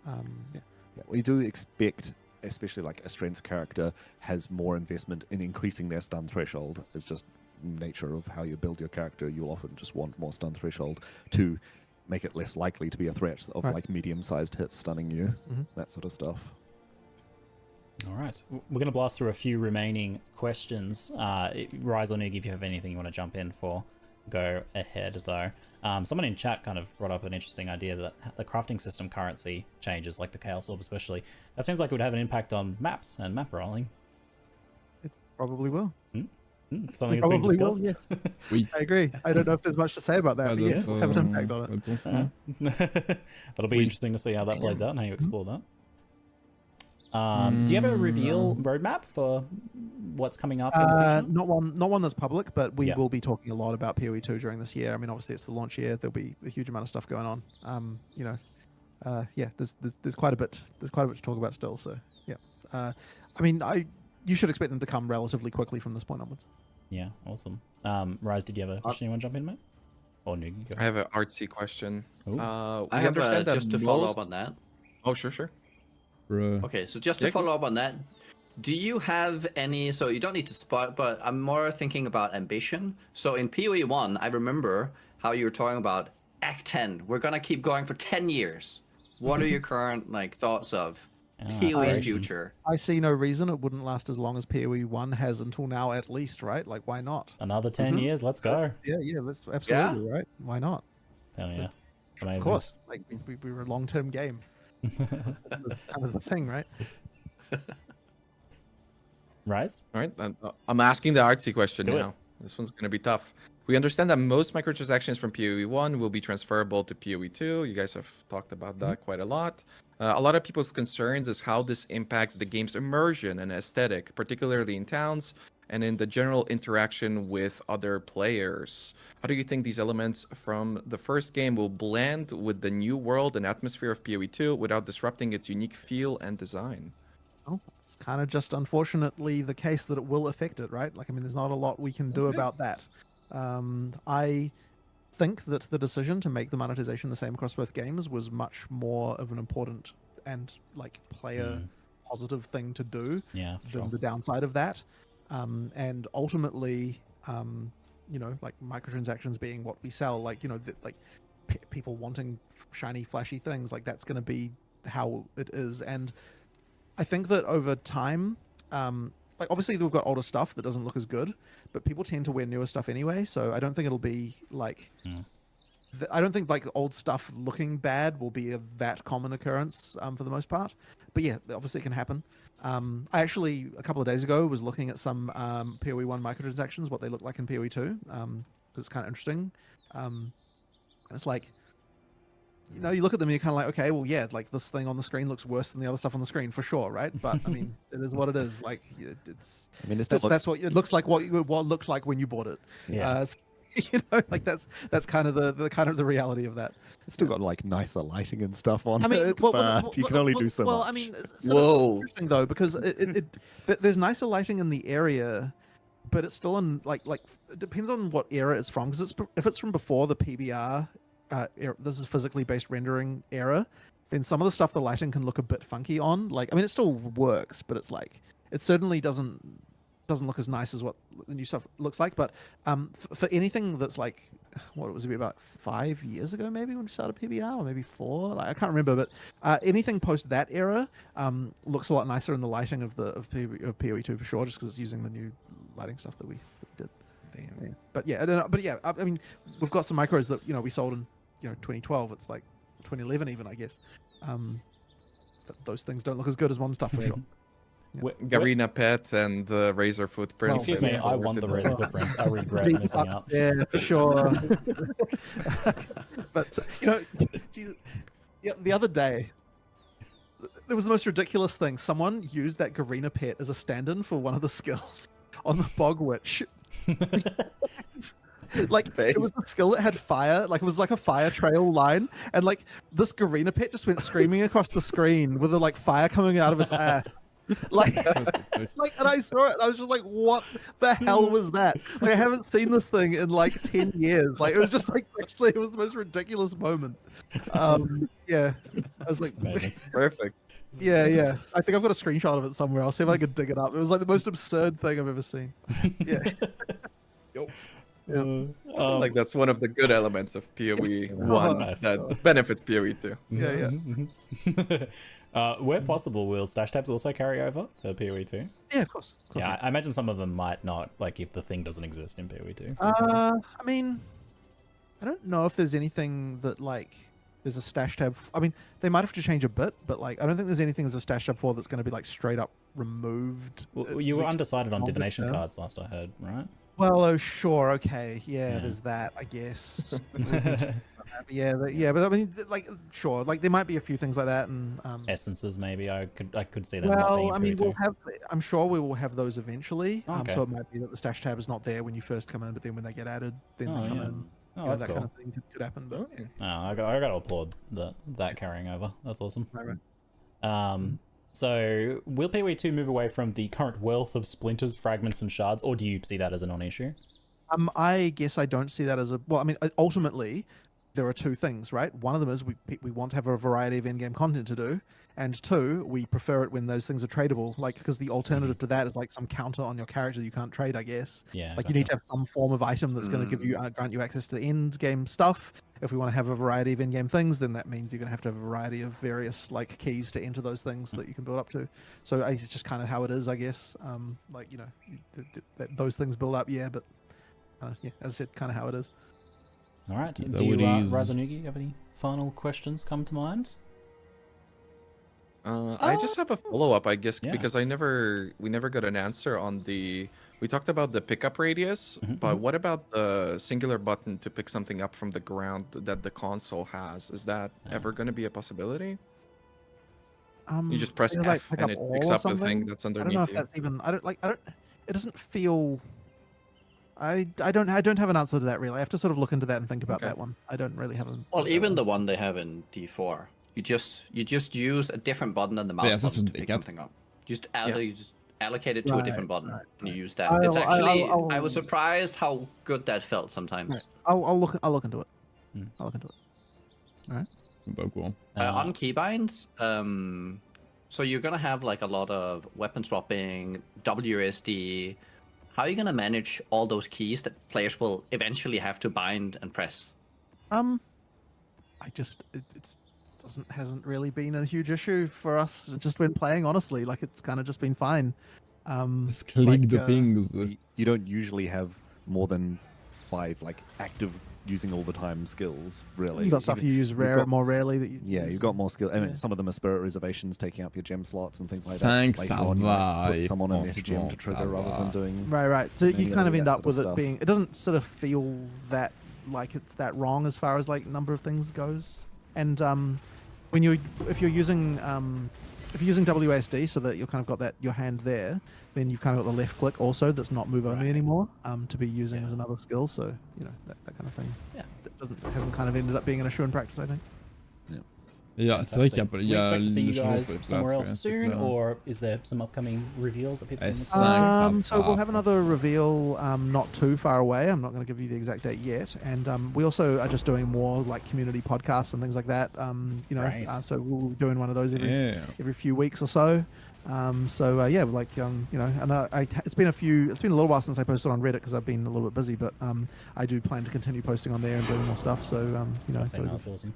Yeah. Yeah, we do expect, especially like a strength character, has more investment in increasing their stun threshold. It's just nature of how you build your character. You'll often just want more stun threshold to make it less likely to be a threat of Right. like medium-sized hits stunning you, Mhm. that sort of stuff. All right. We're going to blast through a few remaining questions. Rise or Nig, if you have anything you want to jump in for. go ahead though. Someone in chat kind of brought up an interesting idea that the crafting system currency changes, like the Chaos Orb especially. That seems like it would have an impact on maps and map rolling. It probably will. Something that's been Probably will, discussed. yes. I agree. I don't know if there's much to say about that, but yes, it'll have an impact on it. That'll be interesting to see how that plays out and how you explore that. Do you have a reveal roadmap for what's coming up in the future? Not one that's public, but we will be talking a lot about PoE 2 during this year. I mean, obviously it's the launch year. There'll be a huge amount of stuff going on. There's quite a bit to talk about still. So yeah, I mean, you should expect them to come relatively quickly from this point onwards. Yeah, awesome. Rise, did you have a question you want to jump in, mate? Or Noogie, go. I have an artsy question. I have just to follow up on that. Oh, sure. Okay, so just to follow up on that, do you have any, so you don't need to spoil, but I'm more thinking about ambition. So in PoE 1, I remember how you were talking about Act 10. We're going to keep going for 10 years. What are your current thoughts of PoE's future? I see no reason it wouldn't last as long as PoE 1 has until now at least, right? Like, why not? Another 10 years, let's go. Yeah, let's absolutely, right? Why not? Hell yeah. Amazing. Of course, like we were a long-term game. Kind of the thing, right? Rise? All right, I'm asking the artsy question now. This one's going to be tough. We understand that most microtransactions from PoE 1 will be transferable to PoE 2. You guys have talked about that quite a lot. A lot of people's concerns is how this impacts the game's immersion and aesthetic, particularly in towns and in the general interaction with other players. How do you think these elements from the first game will blend with the new world and atmosphere of PoE 2 without disrupting its unique feel and design? Oh, it's kind of just unfortunately the case that it will affect it, right? Like, I mean, there's not a lot we can do about that. I think that the decision to make the monetization the same across both games was much more of an important and player positive thing to do than the downside of that. And ultimately, microtransactions being what we sell, people wanting shiny, flashy things, that's going to be how it is. And I think that over time, obviously we've got older stuff that doesn't look as good, but people tend to wear newer stuff anyway. So I don't think it'll be I don't think old stuff looking bad will be that common occurrence for the most part. But yeah, obviously it can happen. I actually, a couple of days ago, was looking at some PoE 1 microtransactions, what they look like in PoE 2, because it's kind of interesting. It's you look at them and you're kind of like, okay, well, yeah, this thing on the screen looks worse than the other stuff on the screen for sure, right? But I mean, it is what it is. It's. I mean, that's what it looks like. What looked like when you bought it. Yeah. That's kind of the reality of that. It's still got nicer lighting and stuff on I mean, it, but you can only do so much. Well, I mean, so interesting though, because there's nicer lighting in the area, but it's still in it depends on what era it's from. Because if it's from before the PBR, this is physically based rendering era, then some of the stuff the lighting can look a bit funky on. I mean, it still works, but it's it certainly doesn't look as nice as what the new stuff looks like. But for anything that's what was it, about 5 years ago maybe when we started PBR, or maybe 4, I can't remember, but anything post that era looks a lot nicer in the lighting of PoE 2 for sure, just because it's using the new lighting stuff that we did. Damn. Yeah. But yeah, I mean, we've got some micros that we sold in 2012. It's 2011 even, I guess. But those things don't look as good as modern stuff for sure. Garena Pet and Razor Footprints. Excuse me, I want the Razor Footprints. I regret missing out. Yeah, for sure. But the other day, there was the most ridiculous thing. Someone used that Garena Pet as a stand-in for one of the skills on the Bog Witch. It was a skill that had fire, it was a fire trail line, and this Garena Pet just went screaming across the screen with a fire coming out of its ass. And I saw it and I was just like, what the hell was that? I haven't seen this thing in 10 years. It was just actually, it was the most ridiculous moment. Yeah, I was like, perfect. Yeah. I think I've got a screenshot of it somewhere. I'll see if I can dig it up. It was the most absurd thing I've ever seen. Yeah. Yeah. That's one of the good elements of PoE 1 that benefits PoE 2. Yeah. Where possible, will stash tabs also carry over to PoE 2? Yeah, of course. Yeah, I imagine some of them might not, if the thing doesn't exist in PoE 2. I mean, I don't know if there's anything that like there's a stash tab. I mean, they might have to change a bit, but like I don't think there's anything there's a stash tab for that's going to be like straight up removed. Well, you were least undecided on longer divination term. cards last I heard, right? Well, oh sure, okay, yeah, Yeah. there's that, I guess. Yeah, but I mean, like, sure, like there might be a few things like that, and Essences, maybe. I could see them not being well, I mean, improved we'll too. have. I'm sure we will have those eventually. Okay. So it might be that the stash tab is not there when you first come in, but then when they get added, then Oh, they come yeah. in. Oh, You know, that's that cool. kind of thing could happen. But Okay. Oh, I got to applaud that carrying over. That's awesome. right. So will PoE2 move away from the current wealth of splinters, fragments, and shards, or do you see that as a non-issue? I guess I don't see that as a well. I mean, ultimately, there are two things, right? One of them is we want to have a variety of in-game content to do, and two, we prefer it when those things are tradable. Like, because the alternative to that is like some counter on your character that you can't trade, I guess. Yeah. Like, you need to have some form of item that's going to give you grant you access to the end game stuff. If we want to have a variety of in-game things, then that means you're going to have a variety of various like keys to enter those things that you can build up to. So it's just kind of how it is, I guess. Like, you know, those things build up, yeah, but yeah, as I said, kind of how it is. All right. Is Do that you, what it is? Razanugi, have any final questions come to mind? I just have a follow-up, I guess, Yeah. because we never got an answer on the. We talked about the pickup radius, but what about the singular button to pick something up from the ground that the console has? Is that ever going to be a possibility? You just press so, like, F pick and up it all picks or up the thing something? that's I don't underneath know if you. that's even. I don't. It doesn't feel. I don't have an answer to that really. I have to sort of look into that and think about Okay. that one. I don't really have a. Well, even the one they have in D4, you just use a different button than the mouse Yeah, ça, button c'est to pick D4. something up. You just allocate it to a Right, different button right, and you use that. I'll- It's actually I'll- I was surprised how good that felt sometimes. Right. I'll look into it. Hmm. I'll look into it. Je suis pas au courant. On keybinds, so you're gonna have like a lot of weapon swapping, WSD. How are you gonna manage all those keys that players will eventually have to bind and press? I just it's hasn't really been a huge issue for us just when playing. Honestly, like it's kind of just been fine. Just click like, the things. You don't usually have more than 5 like active using all the time skills, really. You got stuff you use more rarely that you. Yeah, use. you've got more skill. I mean, Yeah. some of them are spirit reservations, taking up your gem slots and things like Cinq, that. ça Later on, you might va, put someone on meta gem franchement, to ça trigger rather va. than doing. Right. So Maybe you kind of that end up with sort it of being. It doesn't sort of feel that like it's that wrong as far as like number of things goes. And when if you're using WASD, so that you've kind of got that your hand there, then you've kind of got the left click also that's not move only anymore to be using as another skill. So you know that kind of thing. Yeah. That hasn't kind of ended up being an issue in practice, I think. Yeah, c'est vrai qu'il y a, We il y a expect to see le you changement guys sur les places, somewhere quand else même, c'est soon, clair. or is there some upcoming reveals that people can look S5, forward to? ça So we'll va. have another reveal not too far away. I'm not going to give you the exact date yet. And we also are just doing more like community podcasts and things like that. You know, Right. so we'll be doing one of those Yeah. every few weeks or so. Yeah, like you know, and it's been a little while since I posted on Reddit because I've been a little bit busy, but I do plan to continue posting on there and doing more stuff. So you know, I'd say no, that's awesome.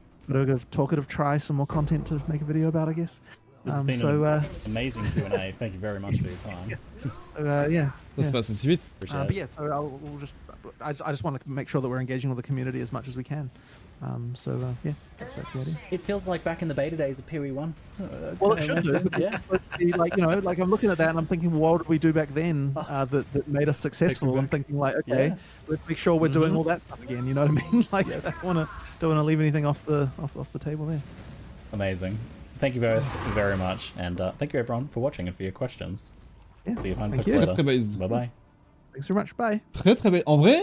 talkative try some more content to make a video about, I guess. This has been so an amazing Q&A. Thank you very much for your time. yeah. Ça se passe si vite. Appreciate But it. yeah, so I just want to make sure that we're engaging with the community as much as we can. Yeah, that's the idea. It feels like back in the beta days of PoE1. Well, it should do. Because Yeah. it's supposed to be like, you know, like I'm looking at that and I'm thinking, well, what did we do back then that made us successful? I'm thinking like, okay, Yeah. let's make sure we're doing all that stuff again. You know what I mean? Like, I don't want to leave anything off the table there. Amazing. Thank you both very much, and thank you everyone for watching and for your questions. Yeah, See you fine thank folks you. later. Très based. Bye bye. Thanks very much. Bye. Très très bien. En vrai,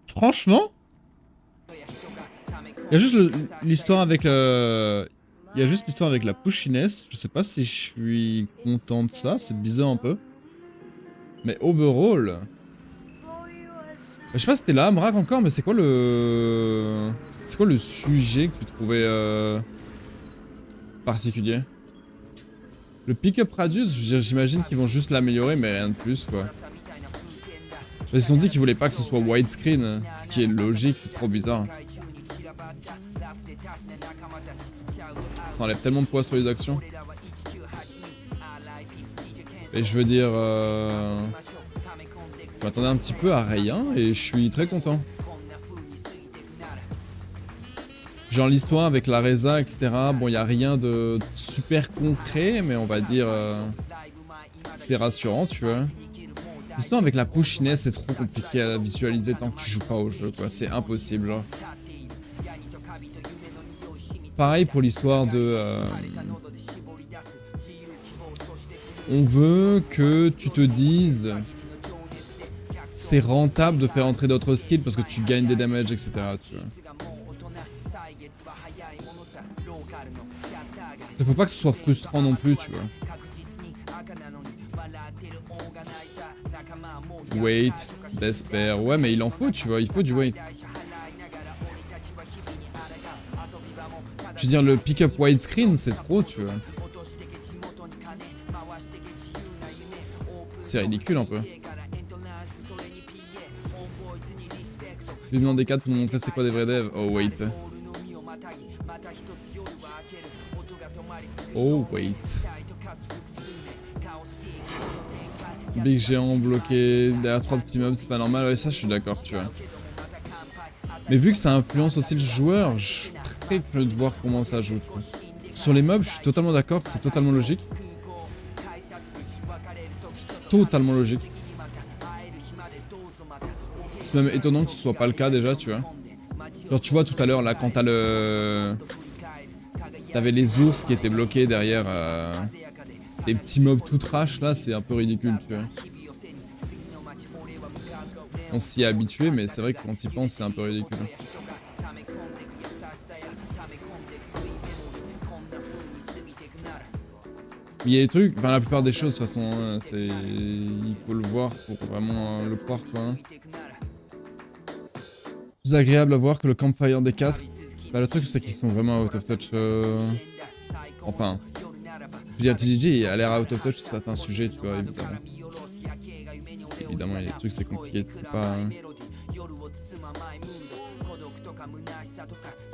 franchement, il y a juste l'histoire avec il y a juste l'histoire avec la pushiness. Je sais pas si je suis content de ça, c'est bizarre un peu. Mais overall, je sais pas si t'es là, Mrak encore, mais c'est quoi le sujet que tu trouvais particulier? Le pick-up radius, j'imagine qu'ils vont juste l'améliorer, mais rien de plus quoi. Ils se sont dit qu'ils voulaient pas que ce soit widescreen, ce qui est logique, c'est trop bizarre. Ça enlève tellement de poids sur les actions. Et je veux dire, je m'attendais un petit peu à rien et je suis très content. Genre l'histoire avec la Reza, etc. Bon, il n'y a rien de super concret, mais on va dire... c'est rassurant, tu vois. L'histoire avec la pushiness, c'est trop compliqué à visualiser tant que tu joues pas au jeu, quoi. C'est impossible, genre. Pareil pour l'histoire de... on veut que tu te dises... c'est rentable de faire entrer d'autres skills parce que tu gagnes des damages, etc. Tu vois. Il faut pas que ce soit frustrant non plus, tu vois. Wait, despair. Ouais, mais il en faut, tu vois. Il faut du wait. Je veux dire, le pick-up widescreen, c'est trop, tu vois. C'est ridicule un peu. Je vais demander 4 pour nous montrer c'est quoi des vrais devs. Oh, wait. Oh, wait. Big géant bloqué derrière 3 petits mobs, c'est pas normal. Ouais, ça, je suis d'accord, tu vois. Mais vu que ça influence aussi le joueur, je suis très curieux de voir comment ça joue, tu vois. Sur les mobs, je suis totalement d'accord que c'est totalement logique. C'est totalement logique. C'est même étonnant que ce soit pas le cas déjà, tu vois. Genre, tu vois tout à l'heure, là, quand t'as le... T'avais les ours qui étaient bloqués derrière des petits mobs tout trash, là, c'est un peu ridicule, tu vois. On s'y est habitué, mais c'est vrai que quand il pense, c'est un peu ridicule. Il y a des trucs, enfin la plupart des choses, de toute façon, hein, c'est... il faut le voir pour vraiment le croire, quoi. Hein. Plus agréable à voir que le campfire des 4. Bah le truc c'est qu'ils sont vraiment out of touch. Enfin, je veux dire TGG a l'air out of touch sur certains sujets, tu vois, évidemment. Évidemment, il y a des trucs c'est compliqué, tu peux pas...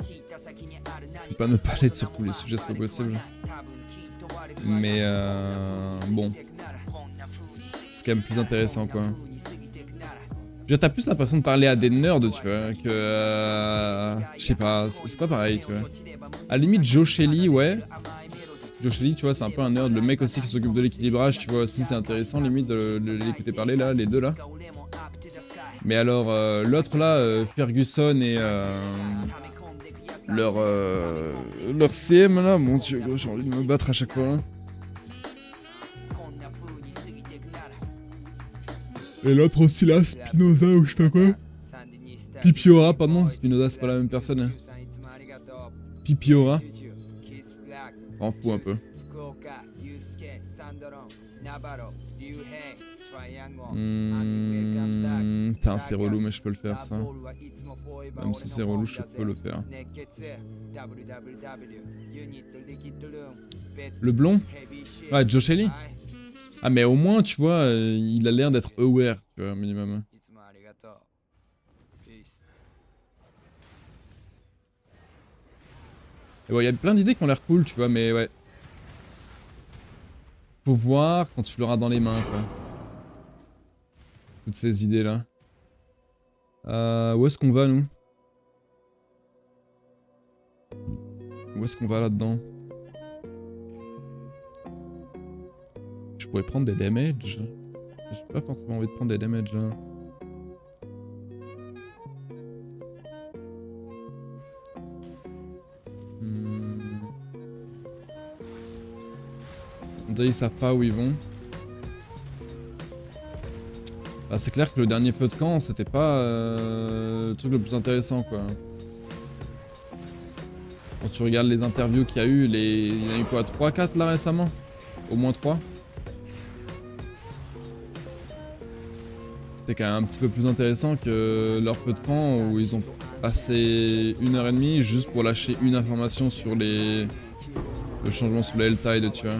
Tu peux pas ne pas l'être sur tous les sujets, c'est pas possible. Mais bon, c'est quand même plus intéressant, quoi. T'as plus l'impression de parler à des nerds, tu vois, que... je sais pas, c'est pas pareil, tu vois. À la limite, Joe Shelley, ouais. Joe Shelley, tu vois, c'est un peu un nerd. Le mec aussi qui s'occupe de l'équilibrage, tu vois, aussi c'est intéressant, limite, de l'écouter parler, là, les deux, là. Mais alors, l'autre, là, Ferguson et... leur CM, là, mon dieu, j'ai envie de me battre à chaque fois, hein. Et l'autre aussi là, Spinoza ou je sais pas quoi. Pipiora, pardon, Spinoza c'est pas la même personne. Hein. Pipiora. M'en fous un peu. Putain, c'est relou, mais je peux le faire ça. Même si c'est relou, je peux le faire. Le blond? Ouais, Joe Shelley. Ah mais au moins tu vois, il a l'air d'être aware, tu vois, minimum. Et ouais, il y a plein d'idées qui ont l'air cool, tu vois, mais ouais. Faut voir quand tu l'auras dans les mains, quoi. Toutes ces idées là. Où est-ce qu'on va nous? Où est-ce qu'on va là-dedans? Je pourrais prendre des damages. J'ai pas forcément envie de prendre des damages là. On dirait qu'ils savent pas où ils vont. Bah, c'est clair que le dernier feu de camp, c'était pas le truc le plus intéressant, quoi. Quand tu regardes les interviews qu'il y a eu, il y en a eu quoi, 3-4 là récemment? Au moins 3. C'était quand même un petit peu plus intéressant que leur feu de camp où ils ont passé 1h30 juste pour lâcher une information sur le changement sur le L-Tide, tu vois.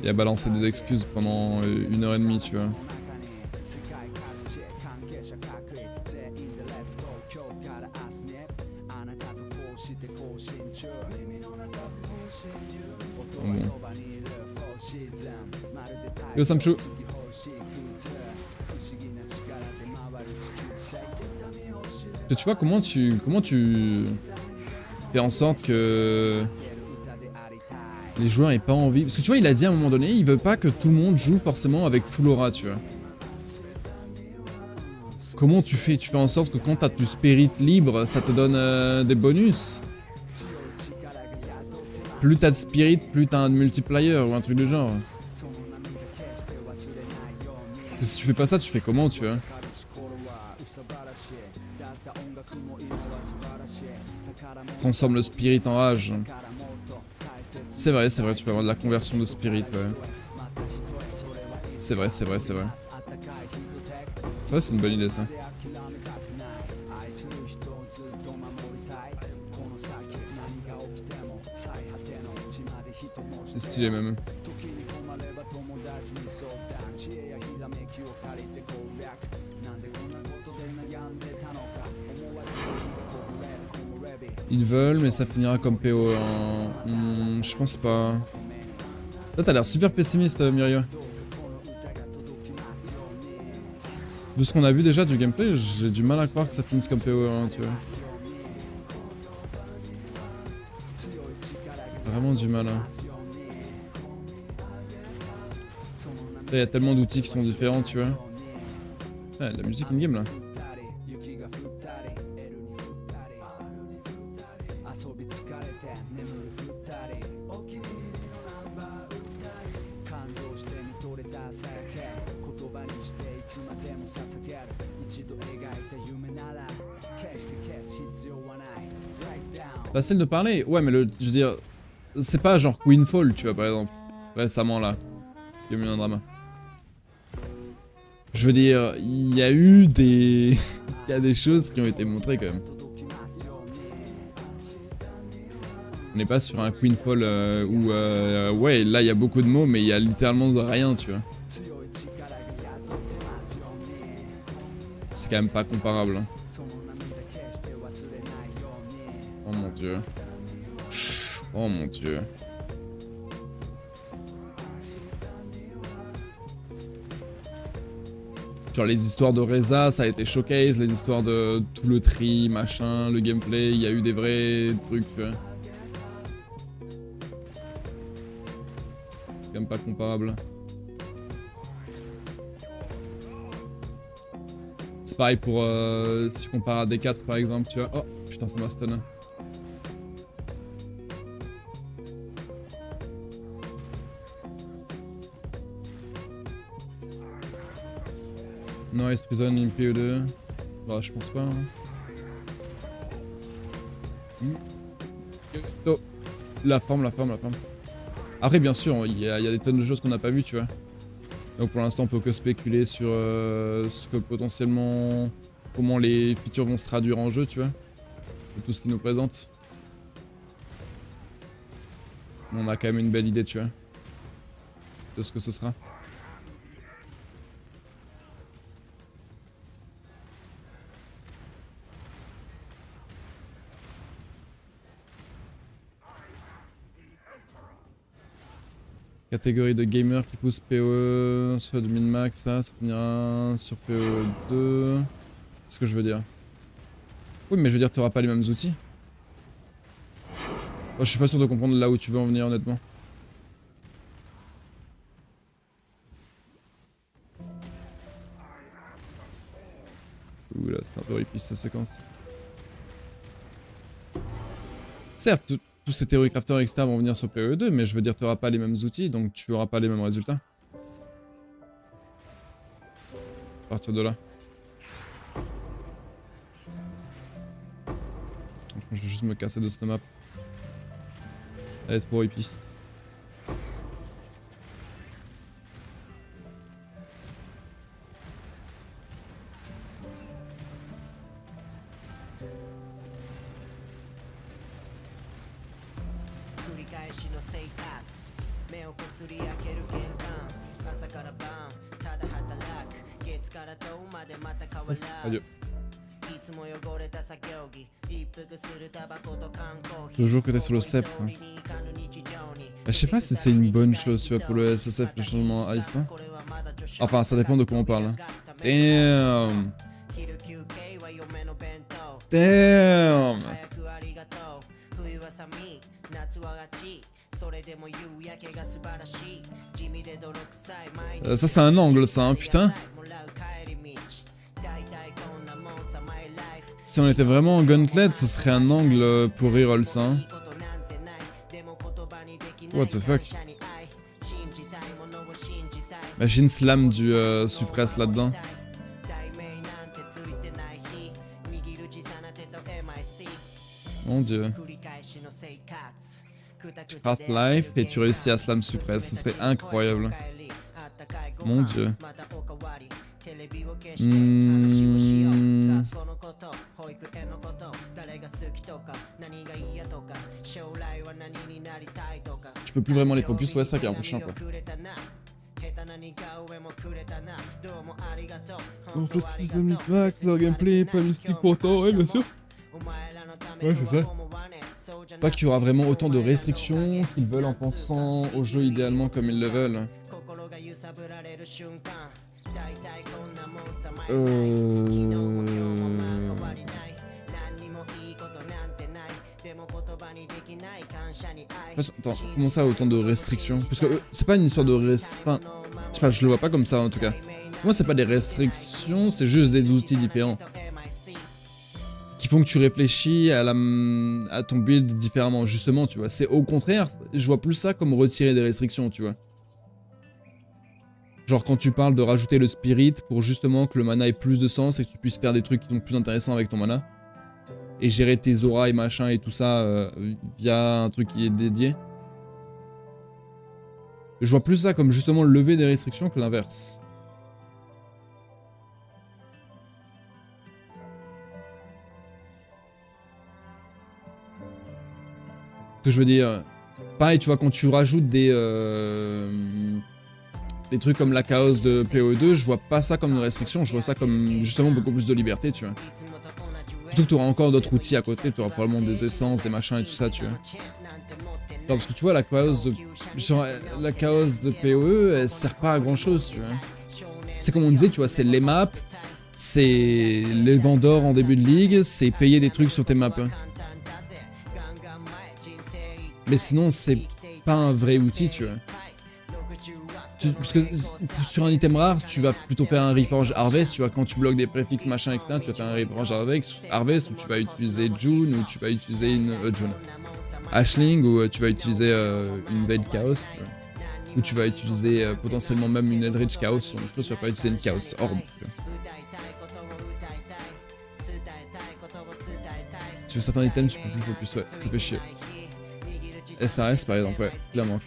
Et à balancer des excuses pendant 1h30, tu vois. Bon. Yo Samchou. Que tu vois, comment tu fais en sorte que les joueurs aient pas envie... Parce que tu vois, il a dit à un moment donné, il veut pas que tout le monde joue forcément avec full aura, tu vois. Comment tu fais? Tu fais en sorte que quand t'as du spirit libre, ça te donne des bonus. Plus t'as de spirit, plus t'as un multiplier ou un truc du genre. Si tu fais pas ça, tu fais comment, tu vois? Transforme le spirit en rage. C'est vrai, tu peux avoir de la conversion de spirit, ouais. C'est vrai. C'est vrai, c'est une bonne idée, ça. C'est stylé, même. Ils veulent, mais ça finira comme PO. Je pense pas. Là, t'as l'air super pessimiste, Mirio. Vu ce qu'on a vu déjà du gameplay, j'ai du mal à croire que ça finisse comme PO, hein, tu vois. Vraiment du mal, hein. Il y a tellement d'outils qui sont différents, tu vois. Ah, la musique in-game, là. Facile de parler, ouais, mais je veux dire, c'est pas genre Queenfall, tu vois, par exemple, récemment là, il y a eu un drama. Je veux dire, il y a eu des... il y a des choses qui ont été montrées quand même. On n'est pas sur un Queenfall où, ouais, là il y a beaucoup de mots, mais il y a littéralement rien, tu vois. C'est quand même pas comparable. Hein. Oh mon dieu. Oh mon dieu. Genre les histoires de Reza, ça a été showcase, les histoires de tout le tri, machin, le gameplay, il y a eu des vrais trucs, tu vois. C'est quand même pas comparable. C'est pareil pour si tu compares à D4 par exemple, tu vois. Oh putain, ça m'a stun. Non, Prison in PE2. Bah, je pense pas. Hein. Oh. La forme. Après, bien sûr, il y a des tonnes de choses qu'on n'a pas vues, tu vois. Donc pour l'instant, on peut que spéculer sur ce que potentiellement... comment les features vont se traduire en jeu, tu vois. Et tout ce qu'ils nous présentent. On a quand même une belle idée, tu vois. De ce que ce sera. Catégorie de gamer qui pousse PoE sur du min-max, ça finira sur PoE2. C'est ce que je veux dire. Oui, mais je veux dire, tu n'auras pas les mêmes outils. Moi, je suis pas sûr de comprendre là où tu veux en venir, honnêtement. Ouh là, c'est un peu épice cette séquence. Certes, tous ces théories crafters etc. vont venir sur PoE2, mais je veux dire, tu n'auras pas les mêmes outils, donc tu n'auras pas les mêmes résultats. À partir de là. Franchement, je vais juste me casser de cette map. Elle est trop hippie. Adieu. Toujours que t'es sur le sceptre. Hein. Je sais pas si c'est une bonne chose, tu vois, pour le SSF, le changement Ice, non? Enfin, ça dépend de quoi on parle. Hein. Damn. Damn. Ça c'est un angle ça, hein, putain. Si on était vraiment en Gauntlet, ce serait un angle pour reroll ça. Hein. What the fuck? Imagine slam du suppress là-dedans. Mon dieu. Tu passes life et tu réussis à slam suppress, ce serait incroyable. Mon dieu. Tu peux plus vraiment les focus, ouais, ça qui est un peu chiant quoi. On fait 6 de mid-max, leur gameplay, pas mystique pourtant, ouais, bien sûr. Ouais, c'est ça. Pas qu'il y aura vraiment autant de restrictions qu'ils veulent en pensant au jeu idéalement comme ils le veulent. Attends, comment ça autant de restrictions? Parce que c'est pas une histoire de restrictions. Je sais pas, je le vois pas comme ça en tout cas. Moi c'est pas des restrictions, c'est juste des outils différents. Qui font que tu réfléchis à ton build différemment, justement, tu vois. C'est au contraire, je vois plus ça comme retirer des restrictions, tu vois. Genre quand tu parles de rajouter le spirit pour justement que le mana ait plus de sens et que tu puisses faire des trucs qui sont plus intéressants avec ton mana. Et gérer tes auras et machin et tout ça via un truc qui est dédié. Je vois plus ça comme justement lever des restrictions que l'inverse. Ce que je veux dire, pareil, tu vois, quand tu rajoutes des trucs comme la chaos de PoE2, je vois pas ça comme une restriction, je vois ça comme justement beaucoup plus de liberté, tu vois. Surtout que tu auras encore d'autres outils à côté, tu auras probablement des essences, des machins et tout ça, tu vois. Non, parce que tu vois, la chaos de PoE, elle sert pas à grand chose, tu vois. C'est comme on disait, tu vois, c'est les maps, c'est les vendeurs en début de ligue, c'est payer des trucs sur tes maps. Mais sinon, c'est pas un vrai outil, tu vois. Parce que sur un item rare, tu vas plutôt faire un Reforge Harvest, tu vois, quand tu bloques des préfixes machin, etc., tu vas faire un Reforge Harvest, où tu vas utiliser June, ou tu vas utiliser une June. Ashling, où tu vas utiliser une Veil Chaos, tu vois. Ou tu vas utiliser potentiellement même une Eldritch Chaos, sur une chose, tu vas pas utiliser une Chaos Orb, tu vois. Tu veux certains items, tu peux plus focus, ouais, ça fait chier. SRS par exemple, ouais, clairement.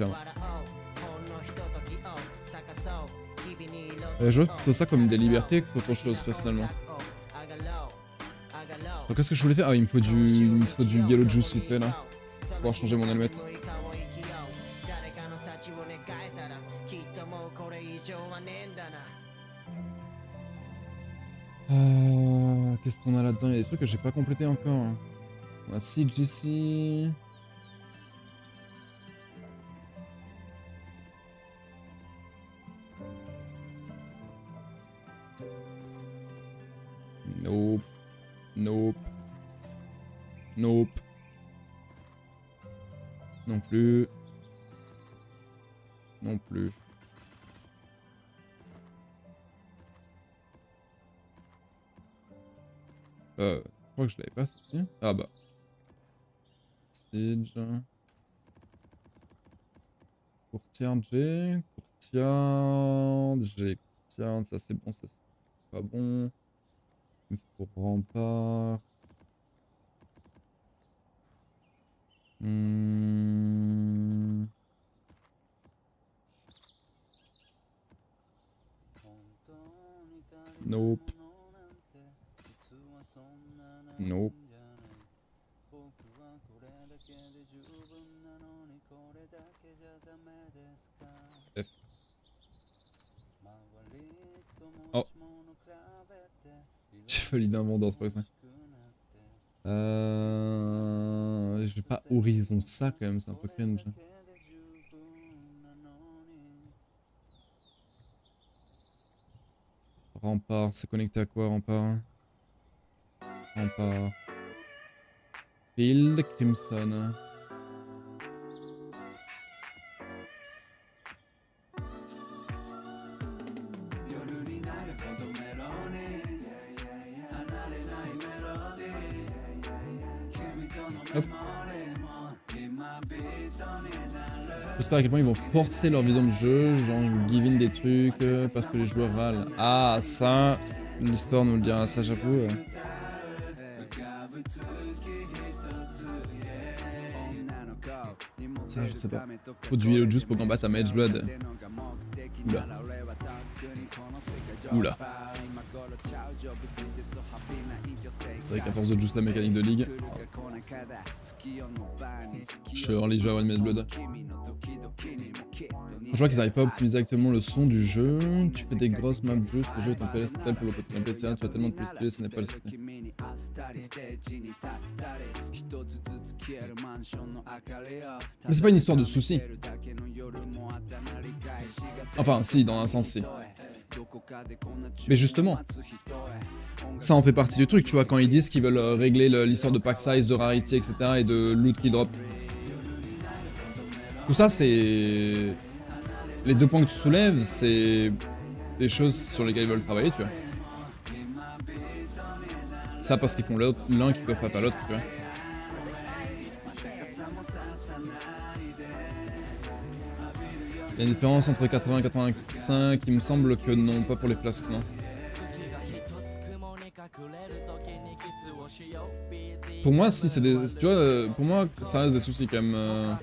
Je vois plutôt ça comme des libertés qu'autre chose personnellement. Donc qu'est-ce que je voulais faire? Ah, il me faut du yellow juice vite fait là. Pour pouvoir changer mon helmet. Qu'est-ce qu'on a là-dedans? Il y a des trucs que j'ai pas complété encore. On a Siege ici. Nope. Nope. Nope. Non plus. Non plus. Je crois que je l'avais pas celle-ci. Ah bah. Siege. Courtiard G. Courtiard G. Courtiard, ça c'est bon, ça c'est pas bon. Il faut rempart. Nope. Nope. F. Oh. J'ai validé un vendeur, c'est pas ça. Je vais pas horizon ça quand même, c'est un peu cringe. Rempart, c'est connecté à quoi Rempart? Rempart. Field Crimson. Hop. J'espère à quel point ils vont forcer leur vision de jeu, genre give in des trucs parce que les joueurs râlent. Ah ça, l'histoire nous le dira, ça j'avoue. Ça je sais pas. Faut du Yellow Juice pour combattre à Mage Blood. Oula. Oula. C'est vrai qu'à force de juste la mécanique de ligue. Surely je vais avoir une Mage Blood. Je vois qu'ils n'arrivent pas à optimiser actuellement le son du jeu. Tu fais des grosses maps juste, le jeu est en PLS tel pour le côté gameplay, tu as tellement de possibilités, ce n'est pas le souci. Mais c'est pas une histoire de soucis. Enfin, si, dans un sens, si. Mais justement, ça en fait partie du truc, tu vois, quand ils disent qu'ils veulent régler l'histoire de pack size, de rarity, etc. et de loot qui drop. Tout ça, c'est... Les deux points que tu soulèves, c'est des choses sur lesquelles ils veulent travailler, tu vois. Ça parce qu'ils font l'un qui peut pas faire l'autre, tu vois. Il y a une différence entre 80 et 85, il me semble que non, pas pour les flasques, non. Pour moi, si c'est des... Tu vois, pour moi, ça reste des soucis quand même.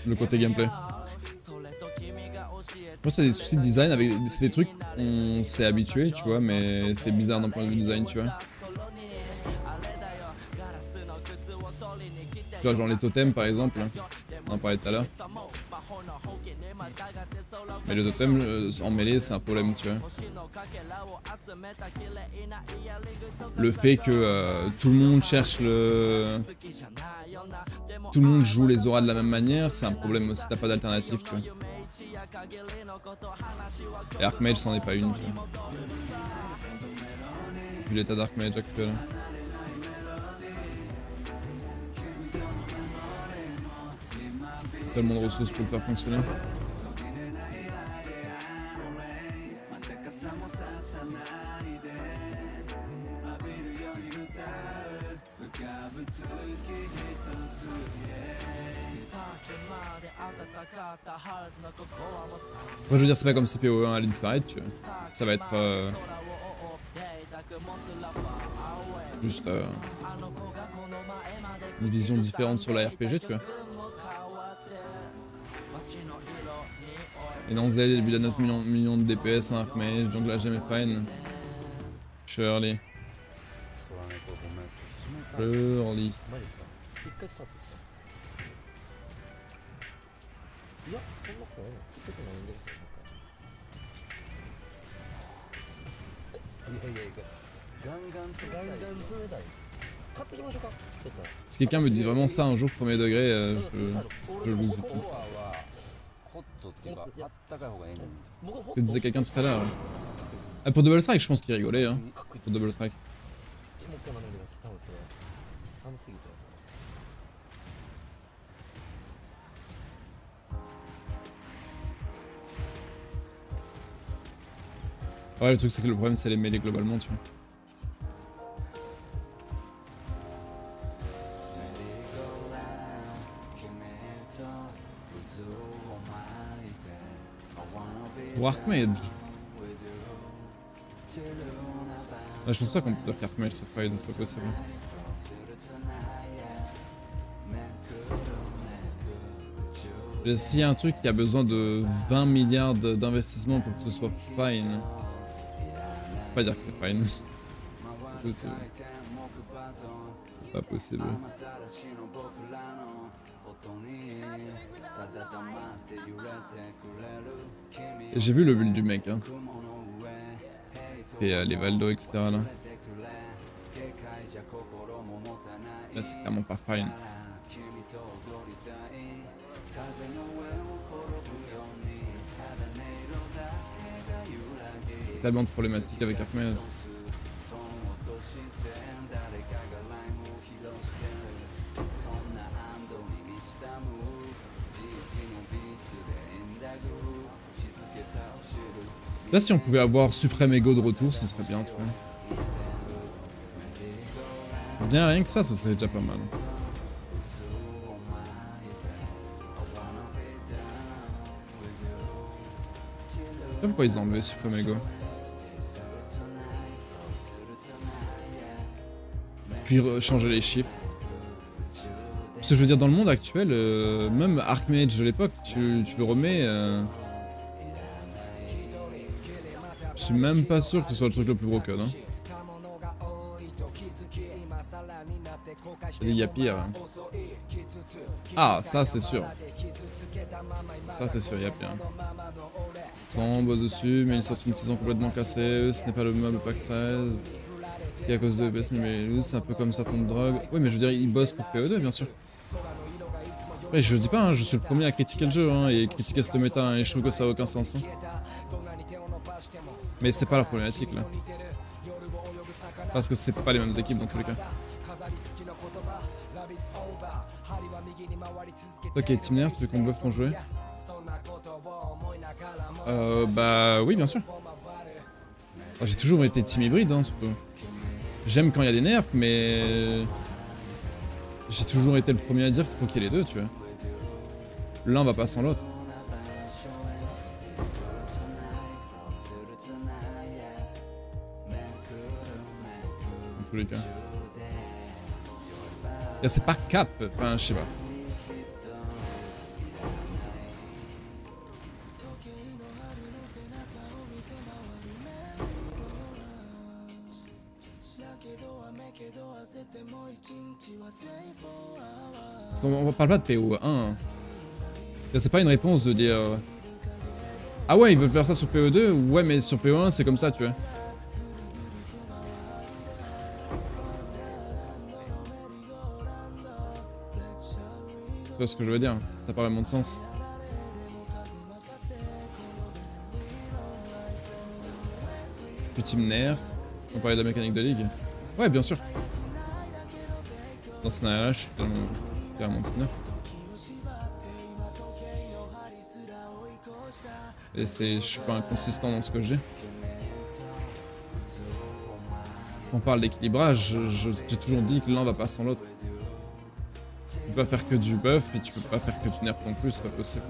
Le côté gameplay. Moi, c'est des soucis de design, avec... c'est des trucs, on s'est habitué, tu vois, mais c'est bizarre d'un point de vue design, tu vois. Tu vois, genre les totems par exemple, on en parlait tout à l'heure. Mais le totem en mêlée, c'est un problème, tu vois. Le fait que tout le monde cherche le... Tout le monde joue les auras de la même manière, c'est un problème aussi, t'as pas d'alternative, tu vois. Et Archmage, c'en est pas une, tu vois. Vu l'état d'Archmage actuel. Tellement de ressources pour le faire fonctionner. Moi je veux dire, c'est pas comme si PO1 allait disparaître, tu vois. Ça va être juste une vision différente sur la RPG, tu vois. Et non, Zlayge, il a 9 millions de DPS, un Archmage, donc là jamais fine. Surely. Surely. Si quelqu'un me dit vraiment ça un jour premier degré, je lose tout. Que disait quelqu'un tout à l'heure. Ah, pour Double Strike, je pense qu'il rigolait, hein. Pour Double Strike. Ouais, le truc c'est que le problème c'est les mêlées globalement, tu vois. Archmage. Ah, je pense pas qu'on peut faire Archmage cette fight, c'est pas possible. S'il y a un truc qui a besoin de 20 milliards d'investissement pour que ce soit fine. Pas dire que c'est fine. C'est pas possible. Pas possible. J'ai vu le build du mec, hein. Et les Valdo, etc. Là, c'est clairement pas fine. Tellement de problématiques avec Archmage. Là, si on pouvait avoir Supreme Ego de retour, ce serait bien, tu vois. Bien, rien que ça serait déjà pas mal. Je sais pas pourquoi ils ont enlevé Supreme Ego. Puis changer les chiffres. Parce que je veux dire, dans le monde actuel, même Archmage de l'époque, tu le remets... Je suis même pas sûr que ce soit le truc le plus broken. Hein. Il y a pire. Hein. Ah, ça c'est sûr. Ça c'est sûr, il y a pire. 100 boss dessus, mais il sort une saison complètement cassée. Ce n'est pas le même pack 16. Et à cause de BS, mais c'est un peu comme certaines drogues. Oui, mais je veux dire, il bosse pour PO2, bien sûr. Après, je dis pas, hein, je suis le premier à critiquer le jeu hein, et critiquer cette méta, hein, et je trouve que ça a aucun sens. Hein. Mais c'est pas la problématique là. Parce que c'est pas les mêmes équipes dans tous les cas. Ok, Team Nair, tu veux qu'on buff ton jouet? Bah oui, bien sûr. J'ai toujours été team hybride, hein, surtout. J'aime quand il y a des nerfs, mais... J'ai toujours été le premier à dire qu'il faut qu'il y ait les deux, tu vois. L'un va pas sans l'autre. Dans tous les cas. Et c'est pas cap, enfin je sais pas. On parle pas de PO1. Hein. C'est pas une réponse de dire... Ah ouais, ils veulent faire ça sur PO2? Ouais, mais sur PO1, c'est comme ça, tu vois. Tu vois ce que je veux dire? Ça paraît vraiment de sens. Du team nerf. On parlait de la mécanique de ligue. Ouais, bien sûr. Dans ce scénario-là, je suis clairement team nerf. Et je suis pas inconsistant dans ce que j'ai. On parle d'équilibrage, j'ai toujours dit que l'un va pas sans l'autre. Tu peux pas faire que du buff, puis tu peux pas faire que du nerf non plus, c'est pas possible.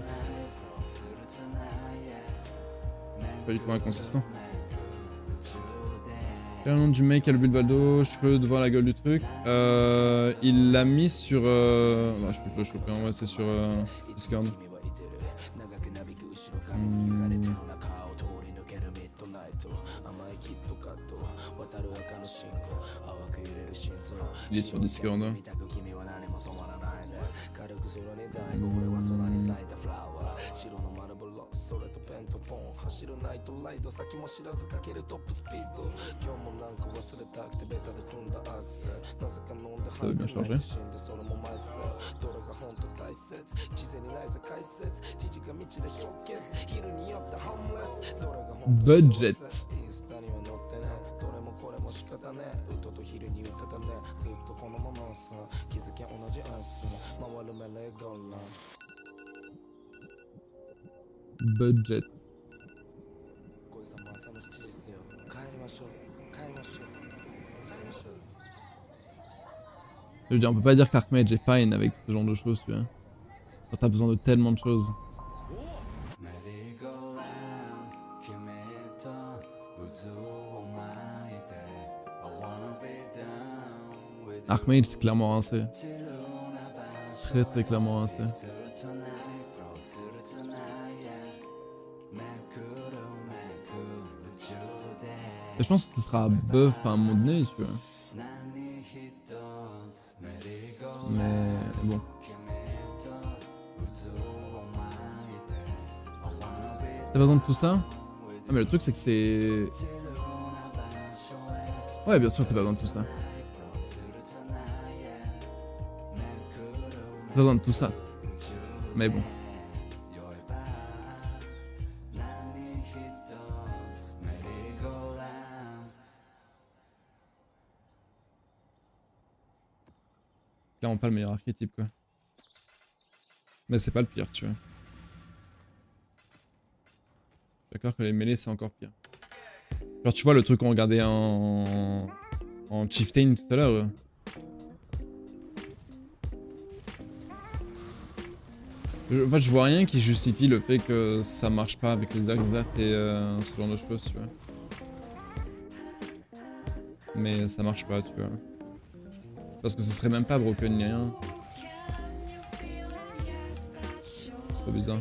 Pas du tout inconsistant. Quel est le nom du mec qui a le but de Valdo? Je peux devant la gueule du truc. Il l'a mis sur... Non, je peux te le choper, en vrai, c'est sur Discord. Il est sur Discord. Hein. Ça doit bien charger. Budget. Budget. Je veux dire, on peut pas dire qu'Archmage est fine avec ce genre de choses, tu vois. Quand t'as besoin de tellement de choses. Archmage, c'est clairement rincé. Très très clairement rincé. Et je pense que ce sera buff à un moment donné, tu vois. Mais bon. T'as besoin de tout ça? Ah mais le truc c'est que c'est... Ouais bien sûr t'as pas besoin de tout ça. T'as besoin de tout ça. Mais bon. Clairement pas le meilleur archétype quoi. Mais c'est pas le pire tu vois. D'accord que les mêlées c'est encore pire. Genre tu vois le truc qu'on regardait en Chieftain tout à l'heure. En fait je vois rien qui justifie le fait que ça marche pas avec les arcs et ce genre de choses tu vois. Mais ça marche pas tu vois. Parce que ce serait même pas broken ni rien. C'est trop bizarre.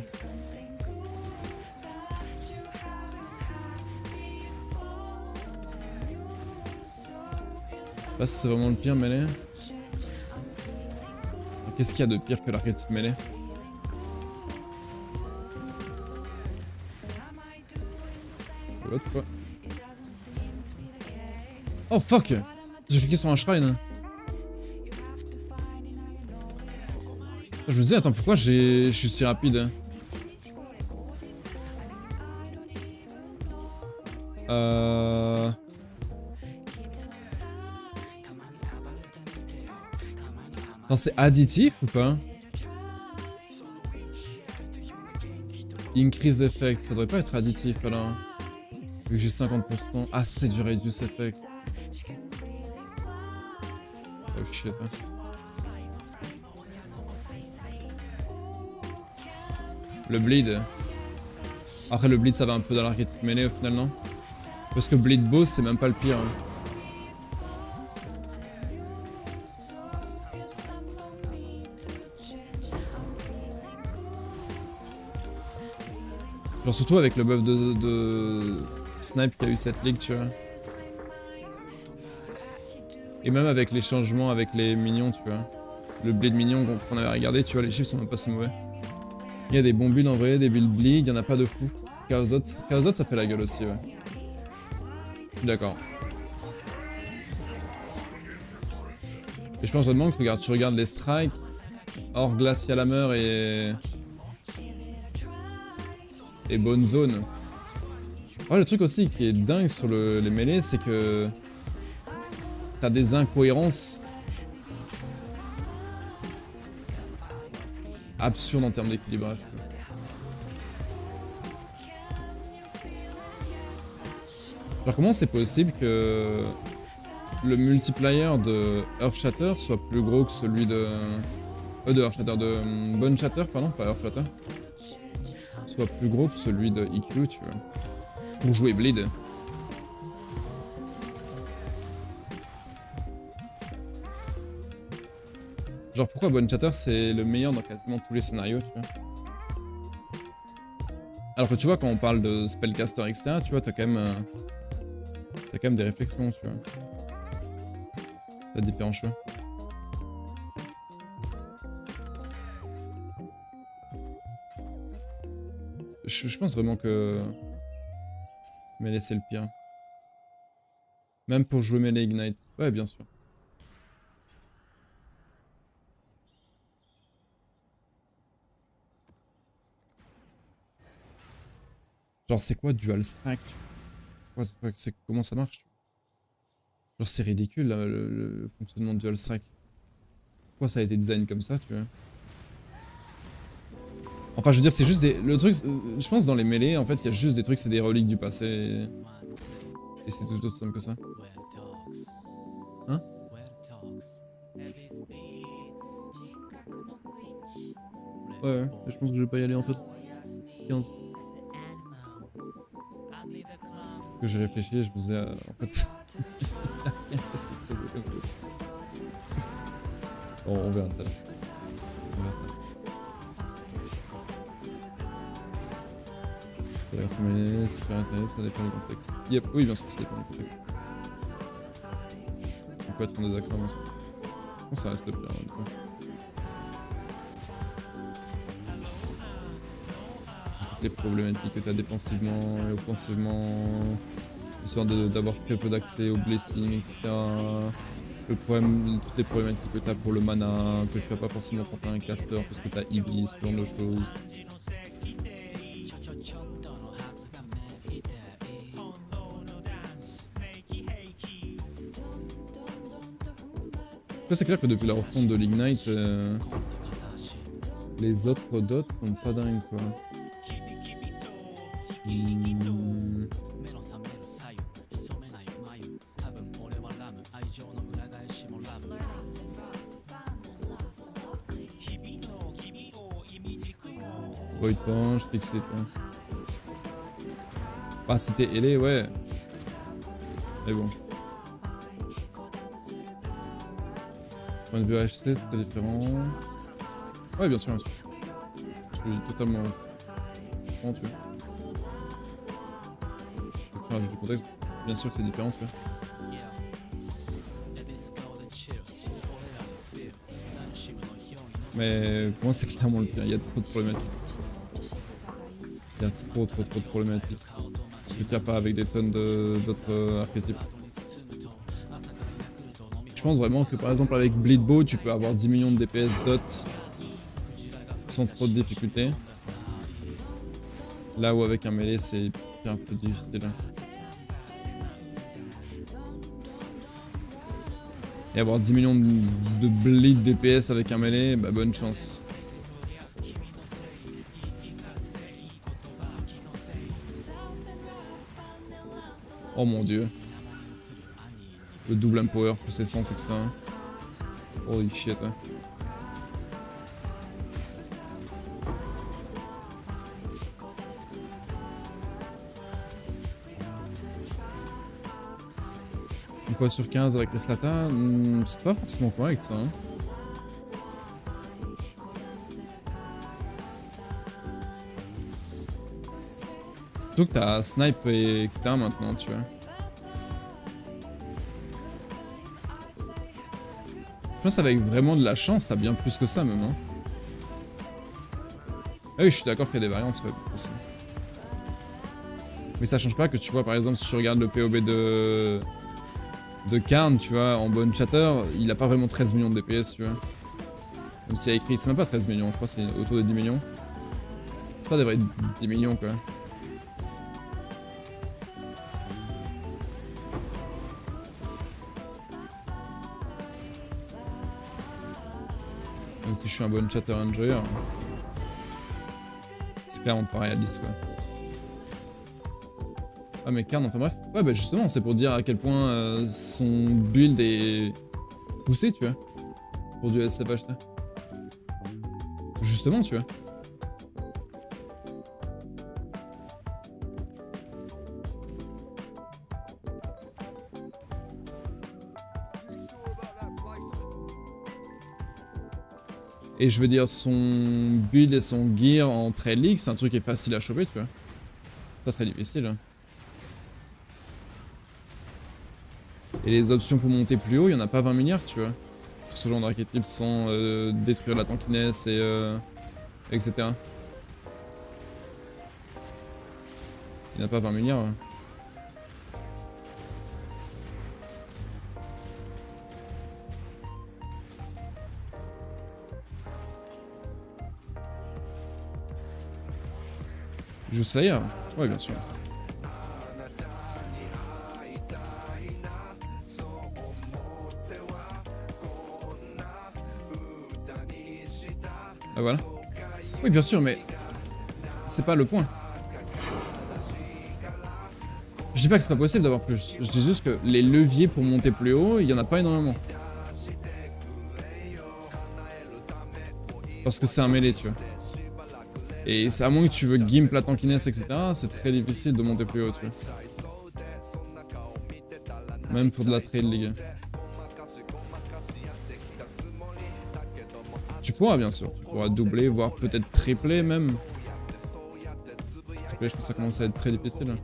Là c'est vraiment le pire mêlée. Qu'est-ce qu'il y a de pire que l'archétype mêlée? What quoi? Oh fuck! J'ai cliqué sur un shrine. Je me disais attends pourquoi je suis si rapide? Non, c'est additif ou pas? Increase effect, ça devrait pas être additif alors. Vu que j'ai 50%. Ah, c'est du reduce effect. Oh shit. Hein. Le bleed. Après, le bleed ça va un peu dans l'archétype mêlée au final, non? Parce que bleed boss, c'est même pas le pire. Hein. Genre surtout avec le buff de snipe qu'il y a eu cette ligue, tu vois. Et même avec les changements avec les minions, tu vois. Le bleed mignon qu'on avait regardé, tu vois, les chiffres sont même pas si mauvais. Il y a des bons builds en vrai, des builds bleed, il y en a pas de fou. Chaosot ça fait la gueule aussi, ouais. Je suis d'accord. Et je pense vraiment que regarde, tu regardes les strikes, hors Glacial Hammer et Bonne Zone. Ouais, le truc aussi qui est dingue sur les mêlées, c'est que t'as des incohérences absurdes en termes d'équilibrage. Genre comment c'est possible que le multiplier de Earthshatter soit plus gros que celui de Earthshatter, de Bone Shatter, pardon, pas Earthshatter, soit plus gros que celui de EQ, tu vois, pour jouer Bleed. Genre pourquoi Bone Shatter c'est le meilleur dans quasiment tous les scénarios, tu vois. Alors que tu vois quand on parle de spellcaster etc, tu vois t'as quand même des réflexions, tu vois. T'as différents choix. Je pense vraiment que Melee c'est le pire. Même pour jouer Melee Ignite. Ouais, bien sûr. Genre c'est quoi Dual Strike? Comment ça marche? Genre c'est ridicule là, le fonctionnement de Dual Strike. Pourquoi ça a été design comme ça, tu vois? Enfin, je veux dire, c'est juste des... Le truc, je pense dans les mêlées, en fait, il y a juste des trucs, c'est des reliques du passé. Et c'est tout aussi simple que ça. Hein? Ouais, je pense que je vais pas y aller en fait. 15. Parce que j'ai réfléchi et je me disais, en fait... Bon, on verra tout à l'heure. C'est faire internet, ça dépend du contexte. Yep, oui, bien sûr, ça dépend du contexte. On peut être en désaccord, bien sûr. Je pense que ça reste le pire, en même temps. Toutes les problématiques que tu as défensivement et offensivement, histoire d'avoir très peu d'accès au blessing, etc. Le problème, toutes les problématiques que tu as pour le mana, que tu n'as pas forcément quand tu as un caster, parce que tu as Iblis, ce genre de choses. Après, c'est clair que depuis la refonte de l'Ignite, les autres dots sont pas dingues quoi. Void Punch, Fixé. Ah, c'était ailé, ouais. Mais bon. Point de vue HC, c'est très différent. Ouais, bien sûr, bien sûr. Je suis totalement. Comment tu veux. Après, rajoute du contexte. Bien sûr que c'est différent, tu vois. Mais pour moi, c'est clairement le pire. Il y a trop de problématiques. Il y a trop de problématiques. Je tire pas avec des tonnes d'autres archétypes. Je pense vraiment que par exemple avec Bleed Bow, tu peux avoir 10 millions de DPS dot sans trop de difficultés. Là où avec un melee, c'est un peu difficile. Et avoir 10 millions de bleed DPS avec un melee, bah bonne chance. Oh mon dieu. Le double empower plus essence, etc. Holy shit. Hein. Une fois sur 15 avec les slata, c'est pas forcément correct ça. Hein. Surtout que t'as snipe et etc. maintenant, tu vois. Je pense qu'avec vraiment de la chance, t'as bien plus que ça même. Hein. Ah oui, je suis d'accord qu'il y a des variantes, ouais, possible. Mais ça change pas que tu vois, par exemple, si tu regardes le POB de Karn, tu vois, en bonne chatter, il a pas vraiment 13 millions de DPS, tu vois. Même s'il y a écrit, c'est même pas 13 millions, je crois que c'est autour de 10 millions. C'est pas des vrais 10 millions, quoi. Même si je suis un bon chatter enjoyer, c'est clairement pas réaliste, quoi. Ah mais Karn, enfin bref. Ouais bah justement, c'est pour dire à quel point son build est poussé, tu vois. Pour du SFH, ça. Justement, tu vois. Et je veux dire, son build et son gear en trade league, c'est un truc qui est facile à choper, tu vois. Pas très difficile. Hein. Et les options pour monter plus haut, il n'y en a pas 20 milliards, tu vois. Sur ce genre d'archétype sans détruire la tankiness et etc. Il n'y en a pas 20 milliards. Ouais. Joue Slayer? Ouais, bien sûr. Ah voilà. Oui, bien sûr, mais c'est pas le point. Je dis pas que c'est pas possible d'avoir plus. Je dis juste que les leviers pour monter plus haut, il y en a pas énormément. Parce que c'est un mêlée, tu vois. Et c'est à moins que tu veux gimp la tankiness, etc. C'est très difficile de monter plus haut, tu vois. Même pour de la trade league. Tu pourras bien sûr, tu pourras doubler, voire peut-être tripler même. Tripler, je pense que ça commence à être très difficile.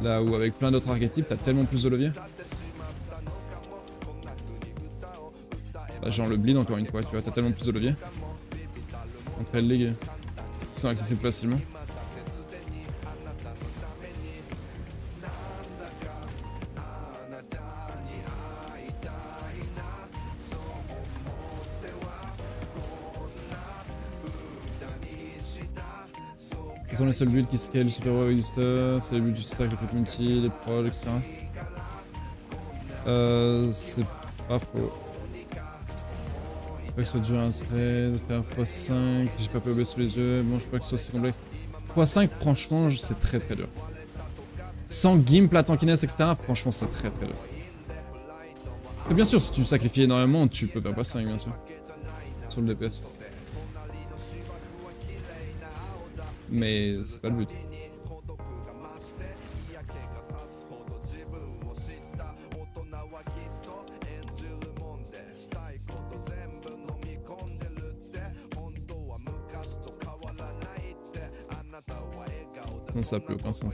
Là où avec plein d'autres archétypes, t'as tellement plus de levier. Là, genre le bleed encore une fois, tu vois, t'as tellement plus de levier. Entre les ligues qui sont accessibles facilement. Quels sont les seuls builds qui scale super haut avec du stuff? C'est les builds du stack, les trucs multi, les prols, etc. C'est pas faux. Pas que ce soit dur à trade, faire x5, j'ai pas POB sous les yeux, bon je sais pas que ce soit si complexe. x5 franchement c'est très très dur. Sans gimp, la tankiness, etc. franchement c'est très très dur. Et bien sûr si tu sacrifies énormément tu peux faire x5 bien sûr. Sur le DPS. Mais c'est pas le but. Non, ça n'a plus aucun sens.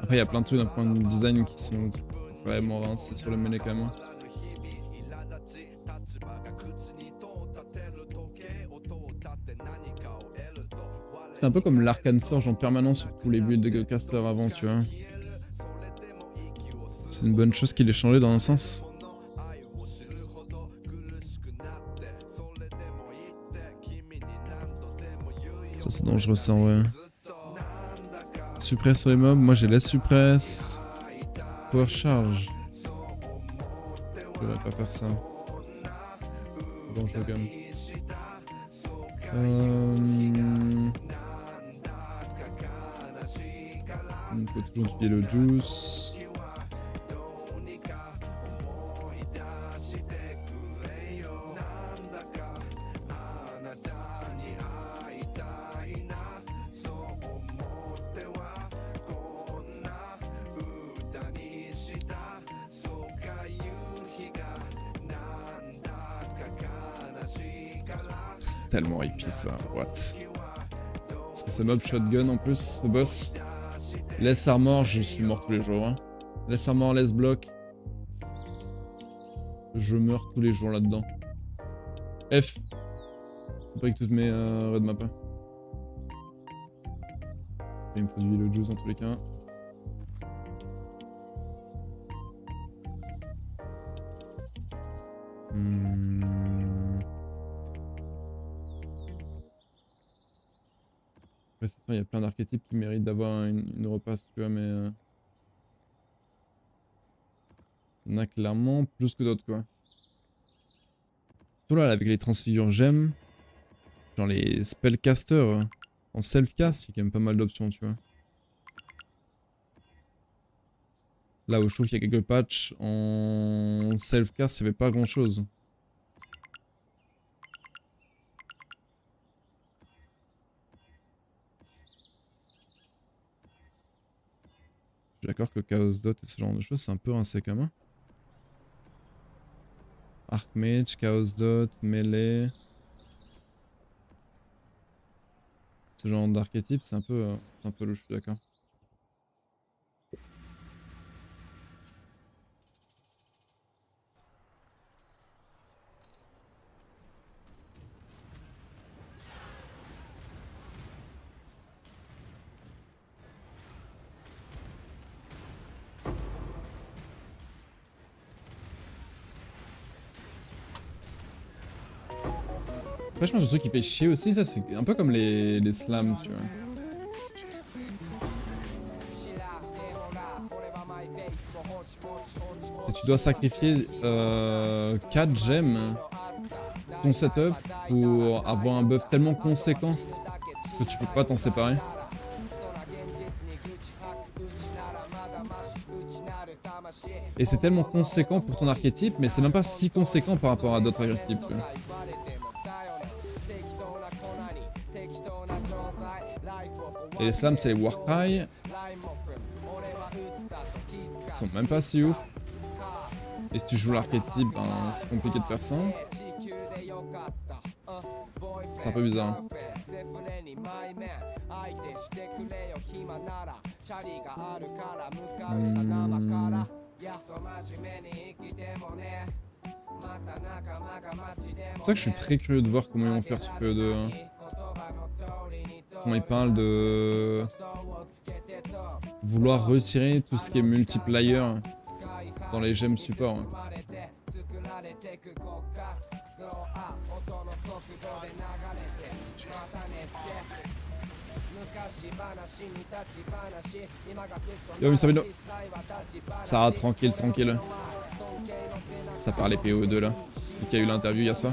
Après, il y a plein de trucs d'un point de design qui sont vraiment rincés sur le melee quand même. C'est un peu comme l'Arcane Surge en permanence sur tous les builds de caster avant, tu vois. C'est une bonne chose qu'il ait changé dans un sens. Ça c'est dangereux ça en vrai. Suppress sur les mobs, moi j'ai laisse suppress. Power charge. Je devrais pas faire ça. Dangereux quand même. On peut toujours tuer le juice. C'est tellement hippie ça, what? Parce que ce mob shotgun en plus, ce boss. Laisse armor, je suis mort tous les jours. Hein. Laisse armor, laisse bloc. Je meurs tous les jours là-dedans. F. Faut pas que toutes mes red maps. Il me faut du le juice dans tous les cas. Il y a plein d'archétypes qui méritent d'avoir une repasse, tu vois, mais... il y en a clairement plus que d'autres, quoi. Surtout là, avec les transfigures gemmes, genre les spellcasters en self-cast, il y a quand même pas mal d'options, tu vois. Là où je trouve qu'il y a quelques patchs en self-cast, il n'y avait pas grand-chose. Je suis d'accord que Chaos Dot et ce genre de choses, c'est un peu rincé quand même. Archmage, Chaos Dot, Melee. Ce genre d'archétype, c'est un peu louche, je suis d'accord. Après, je pense que le truc qui fait chier aussi, ça c'est un peu comme les slams, tu vois. Et tu dois sacrifier 4 gemmes ton setup pour avoir un buff tellement conséquent que tu peux pas t'en séparer. Et c'est tellement conséquent pour ton archétype, mais c'est même pas si conséquent par rapport à d'autres archétypes. Et les slams, c'est les Warcry. Ils sont même pas si ouf. Et si tu joues l'archétype, ben, c'est compliqué de faire ça. C'est un peu bizarre. Hein. C'est ça que je suis très curieux de voir comment ils vont faire sur PE2. Hein. Comment ils parlent de vouloir retirer tout ce qui est multiplayer dans les gemmes support. Hein. Yo, mais ça va, tranquille, tranquille. Ça parlait PO2 là. Il y a eu l'interview hier soir.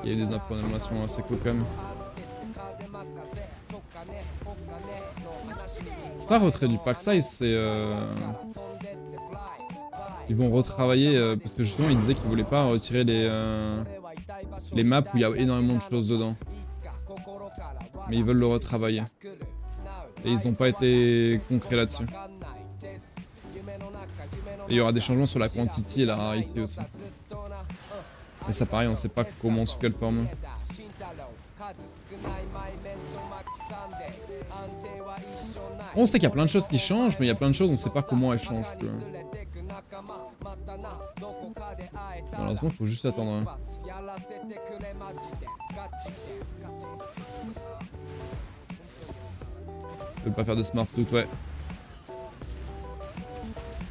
Il y a eu des informations assez cool quand même. C'est pas retrait du pack size, c'est ils vont retravailler parce que justement ils disaient qu'ils voulaient pas retirer les maps où il y a énormément de choses dedans. Mais ils veulent le retravailler. Et ils n'ont pas été concrets là-dessus. Et il y aura des changements sur la quantity et la rarity aussi. Mais ça pareil, on sait pas comment, sous quelle forme. On sait qu'il y a plein de choses qui changent, mais il y a plein de choses, on sait pas comment elles changent. Malheureusement, il faut juste attendre. Hein. Je peux pas faire de smart loot, ouais.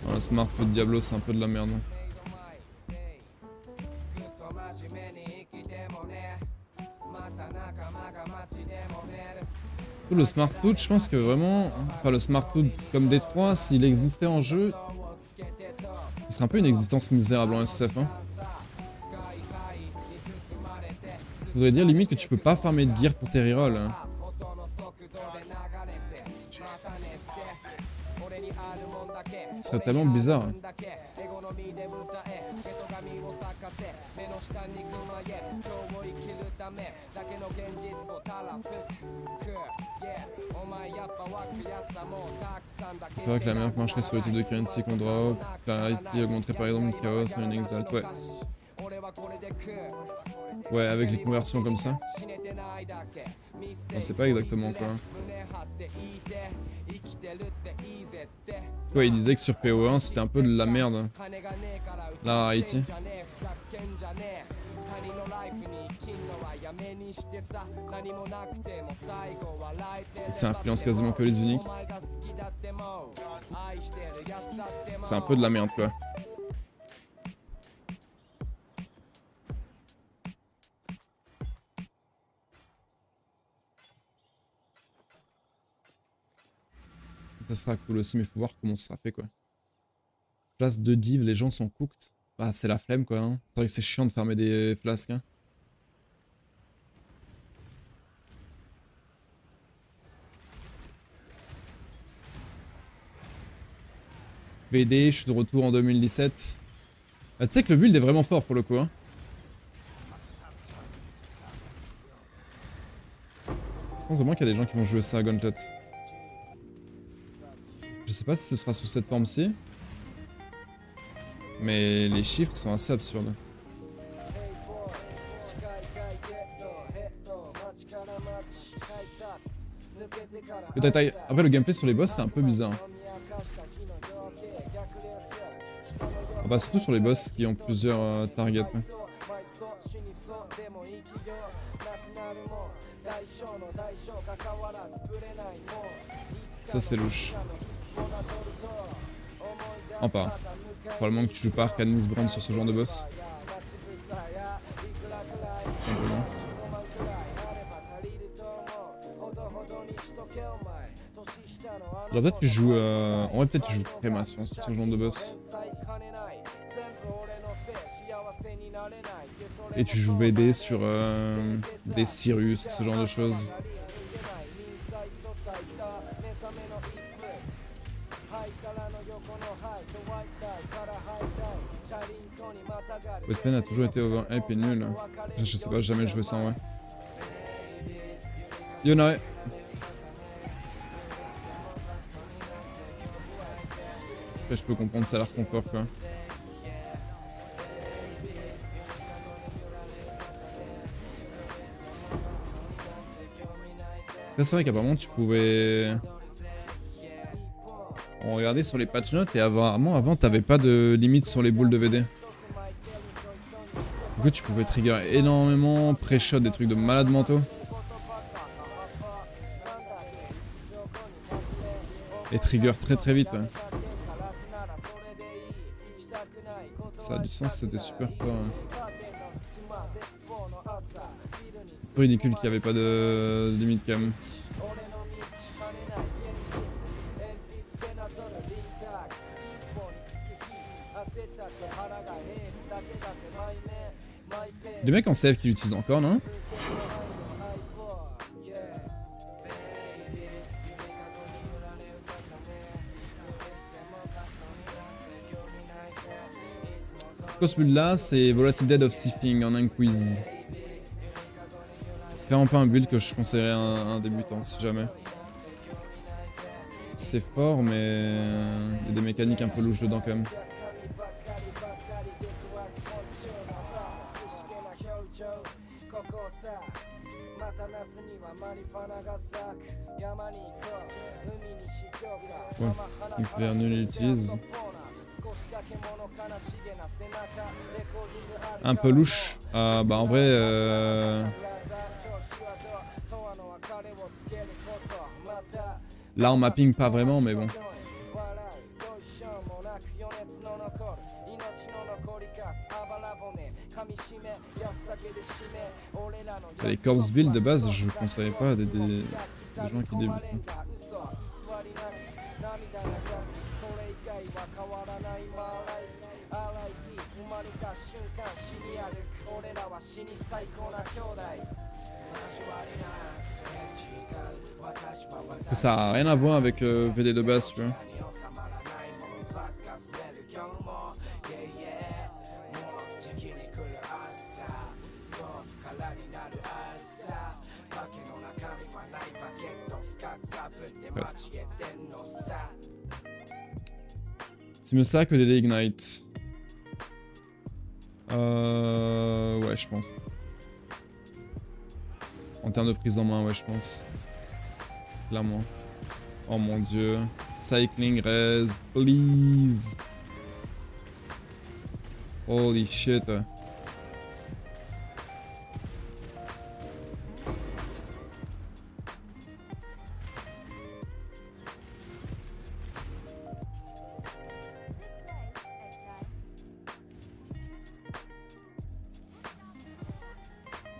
Non, le smart loot Diablo, c'est un peu de la merde. Le smart loot, je pense que vraiment, enfin le smart loot comme D3, s'il existait en jeu, ce serait un peu une existence misérable en SSF. Hein. Vous allez dire limite que tu peux pas farmer de gear pour tes rerolls. Hein. Ce serait tellement bizarre. Hein. C'est vrai que la meilleure marcherait sur le type de currency qu'on drop. Clarity augmenterait par exemple le chaos en une exalt, ouais. Ouais, avec les conversions comme ça. On sait pas exactement quoi. Ouais, il disait que sur PO1 c'était un peu de la merde. La rarity. Donc ça influence quasiment que les uniques. C'est un peu de la merde quoi. Ça sera cool aussi, mais faut voir comment ça sera fait quoi. Place de div, les gens sont cooked. Bah c'est la flemme quoi. Hein. C'est vrai que c'est chiant de farmer des flasques. Hein. VD, je suis de retour en 2017. Ah, tu sais que le build est vraiment fort pour le coup. Hein. Je pense vraiment qu'il y a des gens qui vont jouer ça à Gauntlet. Je sais pas si ce sera sous cette forme-ci. Mais les chiffres sont assez absurdes. Après le gameplay sur les boss c'est un peu bizarre. Ah bah surtout sur les boss qui ont plusieurs targets. Ça c'est louche. Enfin, probablement que tu joues pas Arcanis Brand sur ce genre de boss. Simplement. Alors peut-être tu joues... En vrai peut-être tu joues Crémation sur ce genre de boss. Et tu joues VD sur des Cyrus, ce genre de choses. Westman a toujours été overhype et nul. Je sais pas, jamais joué ça en vrai. Yona. Après, je peux comprendre, ça a l'air confort quoi. Là c'est vrai qu'apparemment tu pouvais... On regardait sur les patch notes et avant t'avais pas de limite sur les boules de VD. Du coup tu pouvais trigger énormément, pré-shot, des trucs de malades mentaux. Et trigger très très vite. Ouais. Ça a du sens, c'était super fort. Ouais. peu ridicule qu'il n'y avait pas de limite quand même. Des mecs en CF qui l'utilisent encore, non? Ce build là, c'est Volatile Dead of Sifting en un quiz. Clairement pas un build que je conseillerais à un débutant si jamais. C'est fort, mais il y a des mécaniques un peu louches dedans quand même. Ouais, nucléaire nul il utilise. Un peu louche. Bah en vrai, là en mapping pas vraiment, mais bon. Les corpse build de base, je conseillerais pas à des gens qui débutent. Ça a rien à voir avec VD de base, tu vois. C'est mieux ça que DD Ignite. Ouais, je pense. En termes de prise en main, ouais, je pense. Clairement. Oh mon dieu. Cycling res, please. Holy shit.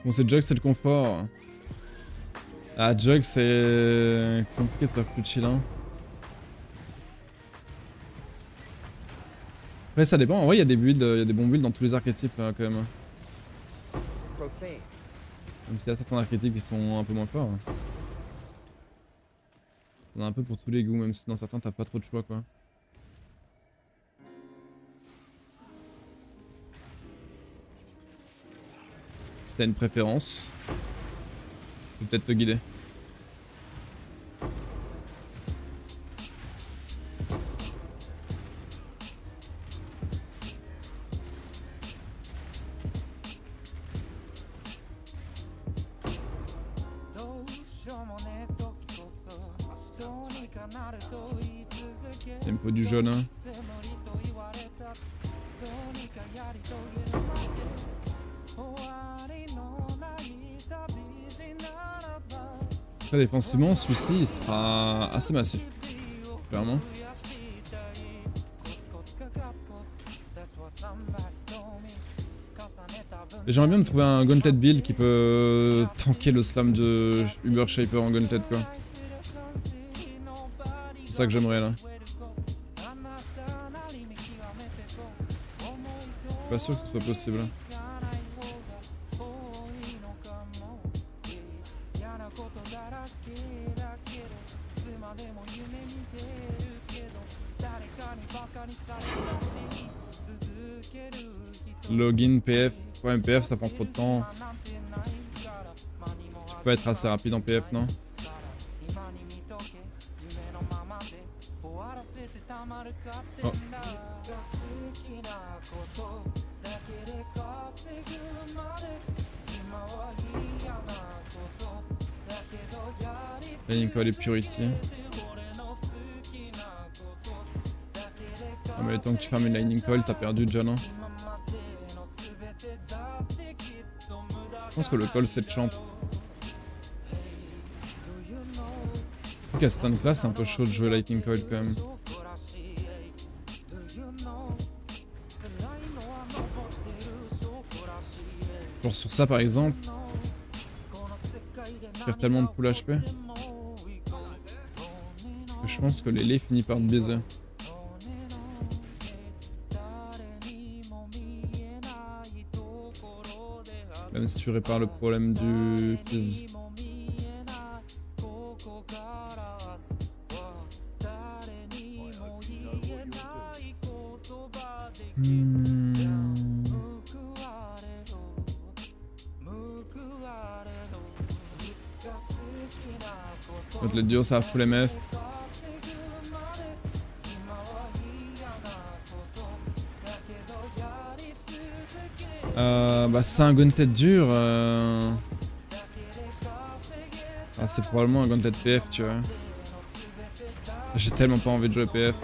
Bon, c'est Jug, c'est le confort. Ah, Jug, c'est compliqué de faire plus chill, hein. Après, ça dépend. En vrai, il y a des builds, il y a des bons builds dans tous les archétypes, quand même. Même s'il y a certains archétypes qui sont un peu moins forts. On a un peu pour tous les goûts, même si dans certains, t'as pas trop de choix, quoi. Si t'as une préférence, je peux peut-être te guider. Il me faut du jaune, hein. Après, défensivement, celui-ci il sera assez massif, clairement. J'aimerais bien me trouver un Gauntlet build qui peut tanker le slam de Uber Shaper en Gauntlet, quoi. C'est ça que j'aimerais là. Pas sûr que ce soit possible. Login, PF. Ouais, mais PF ça prend trop de temps. Tu peux être assez rapide en PF, non? Oh. Lightning Coil et Purity. Ah mais le temps que tu fermes une Lightning Coil, t'as perdu déjà, non? Je pense que le call c'est de champ. Donc à certaines classes, c'est un peu chaud de jouer Lightning Coil quand même. Genre sur ça par exemple, perds tellement de pool HP que je pense que l'élé finit par te baiser. Même si tu répares le problème du fizz. Gauntlet dur, ça a full MF. Bah c'est un Gauntlet dur. Ah, c'est probablement un Gauntlet PF, tu vois. J'ai tellement pas envie de jouer PF.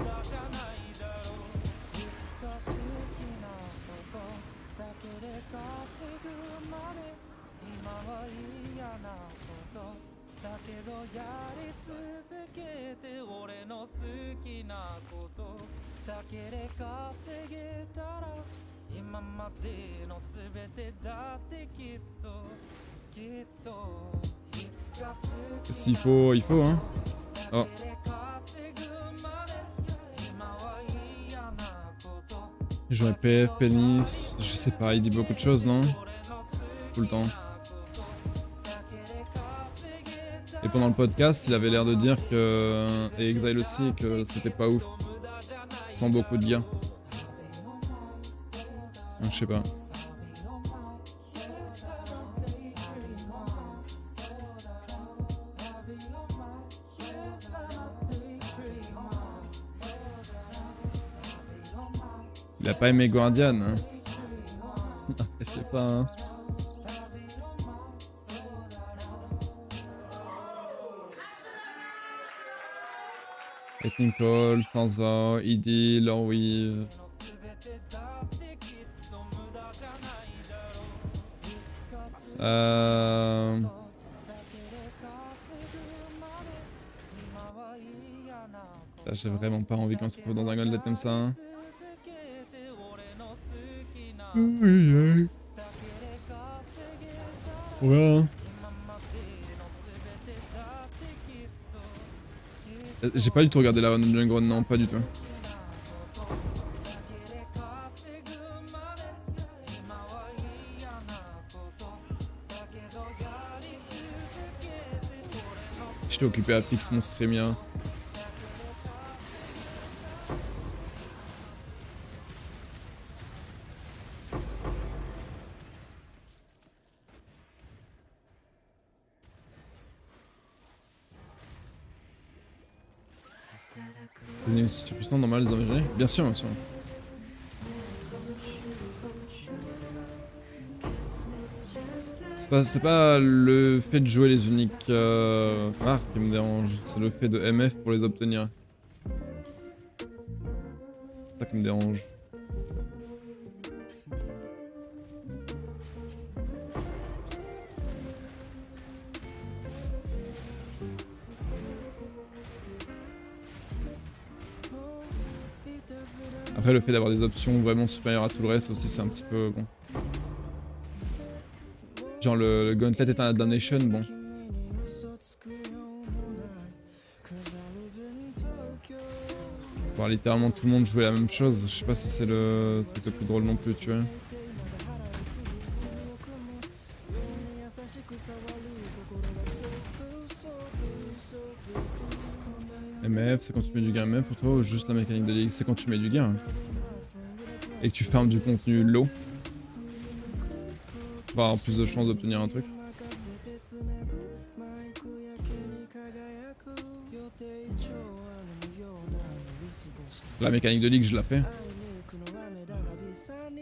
S'il faut, il faut, hein. Oh. J'aurais PF, pénis, je sais pas, il dit beaucoup de choses, non? Tout le temps. Et pendant le podcast, il avait l'air de dire que... Et Exile aussi, que c'était pas ouf. Sans beaucoup de gains. Donc, je sais pas. Il a pas aimé Guardian, hein. Je sais pas, hein. Technical, Fanza, ID, Lorwi. J'ai vraiment pas envie qu'on se retrouve dans un Gauntlet comme ça, hein. Ouais. J'ai pas du tout regardé la run de Jungron, non, pas du tout. J'étais occupé à fix mon streamia. C'est puissant normal les environnements. Bien sûr, bien sûr. C'est pas le fait de jouer les uniques rares qui me dérange, c'est le fait de MF pour les obtenir. C'est ça qui me dérange. Après, le fait d'avoir des options vraiment supérieures à tout le reste aussi, c'est un petit peu bon. Genre le Gauntlet est un Damnation, bon. Voir littéralement tout le monde jouer la même chose, je sais pas si c'est le truc le plus drôle non plus, tu vois. MF, c'est quand tu mets du gain MF pour toi ou juste la mécanique de ligue? C'est quand tu mets du gain. Hein. Et que tu farmes du contenu low. Pour avoir plus de chances d'obtenir un truc. La mécanique de ligue, je la fais.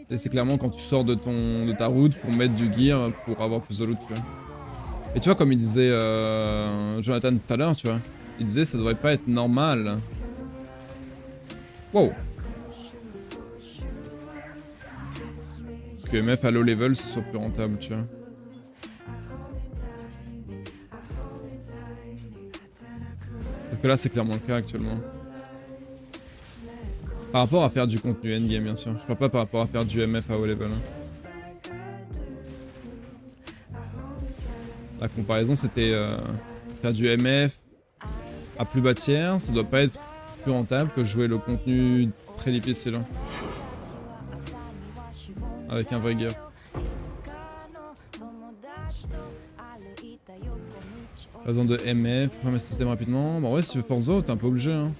Et c'est clairement quand tu sors de ta route pour mettre du gear pour avoir plus de loot, tu vois. Et tu vois, comme il disait Jonathan tout à l'heure, tu vois. Il disait ça devrait pas être normal. Wow. Que MF à low level ce soit plus rentable, tu vois. Sauf que là c'est clairement le cas actuellement. Par rapport à faire du contenu endgame bien sûr. Je parle pas par rapport à faire du MF à haut level. La comparaison, c'était faire du MF à plus bas tiers, ça doit pas être plus rentable que jouer le contenu très difficile. Hein. Avec un vrai gear. Pas besoin de MF, programmer ce système rapidement. Bon ouais, si tu veux Forza, t'es un peu obligé. Hein.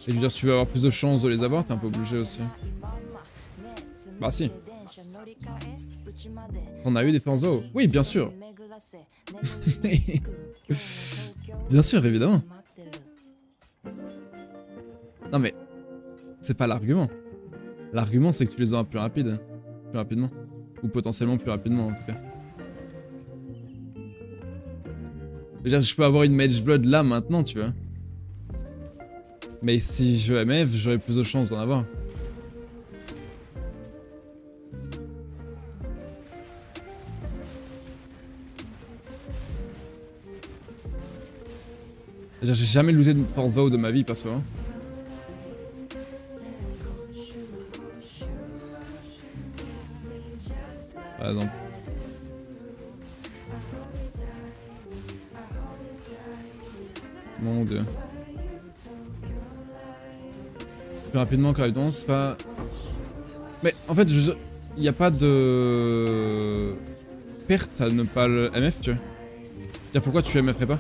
Et je veux dire, si tu veux avoir plus de chances de les avoir, t'es un peu obligé aussi. Bah si. On a eu des Forza. Oui, bien sûr. Bien sûr, évidemment. Non mais, c'est pas l'argument. L'argument, c'est que tu les auras plus rapides. Plus rapidement. Ou potentiellement plus rapidement, en tout cas. Je veux dire, je peux avoir une Mage Blood là, maintenant, tu vois. Mais si je MF, j'aurais plus de chances d'en avoir. J'ai jamais looté de Forza de ma vie, perso. Hein. Par exemple. Mon dieu. Plus rapidement, correctement, c'est pas... Mais en fait, il n'y a pas de... perte à ne pas le MF, tu vois. C'est-à-dire pourquoi tu MFerais pas?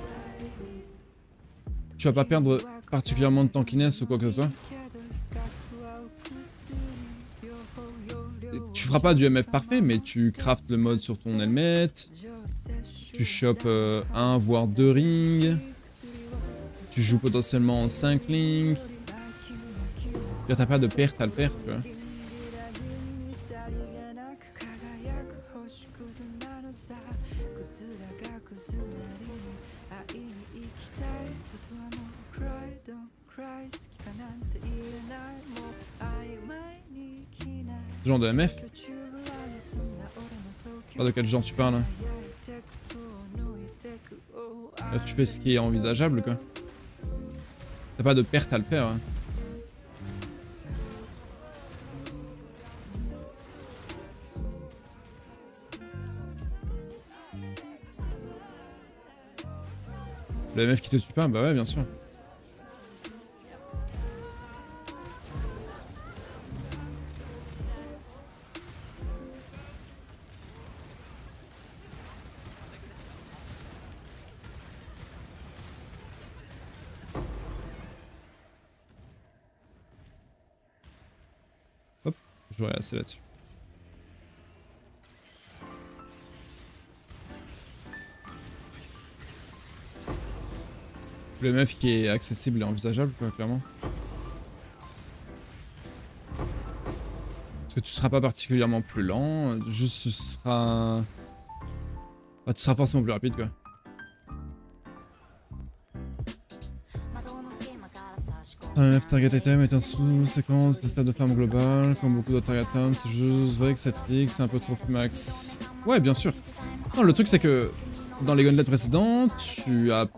Tu vas pas perdre particulièrement de tankiness ou quoi que ce soit. Tu feras pas du MF parfait, mais tu craftes le mode sur ton helmet. Tu chopes 1 voire 2 rings. Tu joues potentiellement en 5 links. T'as pas de perte à le faire, tu vois. Ce genre de MF? Pas de quel genre tu parles? Là, tu fais ce qui est envisageable, quoi. T'as pas de perte à le faire. Hein. Le MF qui te tue pas? Bah ouais, bien sûr. Hop, j'aurais assez là-dessus. Le MF qui est accessible et envisageable, quoi, clairement. Parce que tu seras pas particulièrement plus lent, juste tu seras... Bah, tu seras forcément plus rapide, quoi. Un MF target item est un sous-séquence de stade de farm global, comme beaucoup d'autres target items, c'est juste vrai que cette ligue c'est un peu trop max. Ouais, bien sûr. Non, le truc c'est que dans les Gauntlet précédents, tu as...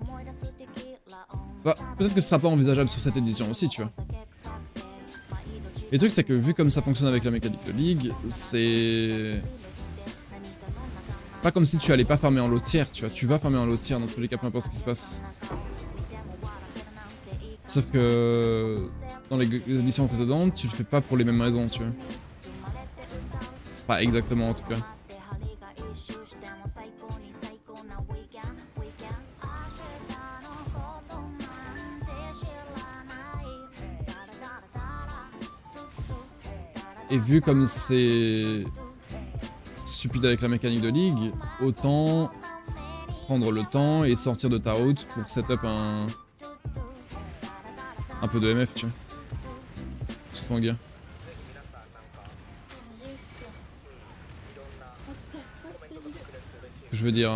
Bah, peut-être que ce sera pas envisageable sur cette édition aussi, tu vois. Le truc c'est que vu comme ça fonctionne avec la mécanique de ligue, c'est... Pas comme si tu allais pas farmer en lot tiers, tu vois. Tu vas farmer en lot tiers dans tous les cas, peu importe ce qui se passe. Sauf que dans les éditions précédentes, tu le fais pas pour les mêmes raisons, tu vois. Pas exactement en tout cas. Et vu comme c'est stupide avec la mécanique de ligue, autant prendre le temps et sortir de ta route pour setup un peu de MF, tu vois. Sur ton gear. Je veux dire,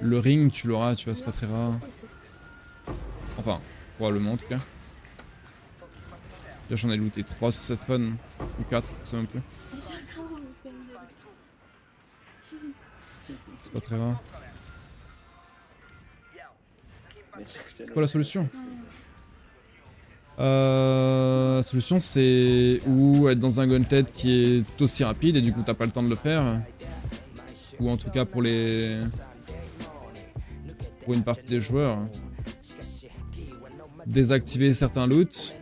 le ring, tu l'auras, tu vois, c'est pas très rare. Enfin, probablement en tout cas. Là, j'en ai looté 3 sur cette run, ou 4, je sais même plus. C'est pas très rare. C'est quoi la solution? La solution c'est ou être dans un Gauntlet qui est tout aussi rapide et du coup t'as pas le temps de le faire. Ou en tout cas pour une partie des joueurs. Désactiver certains loots.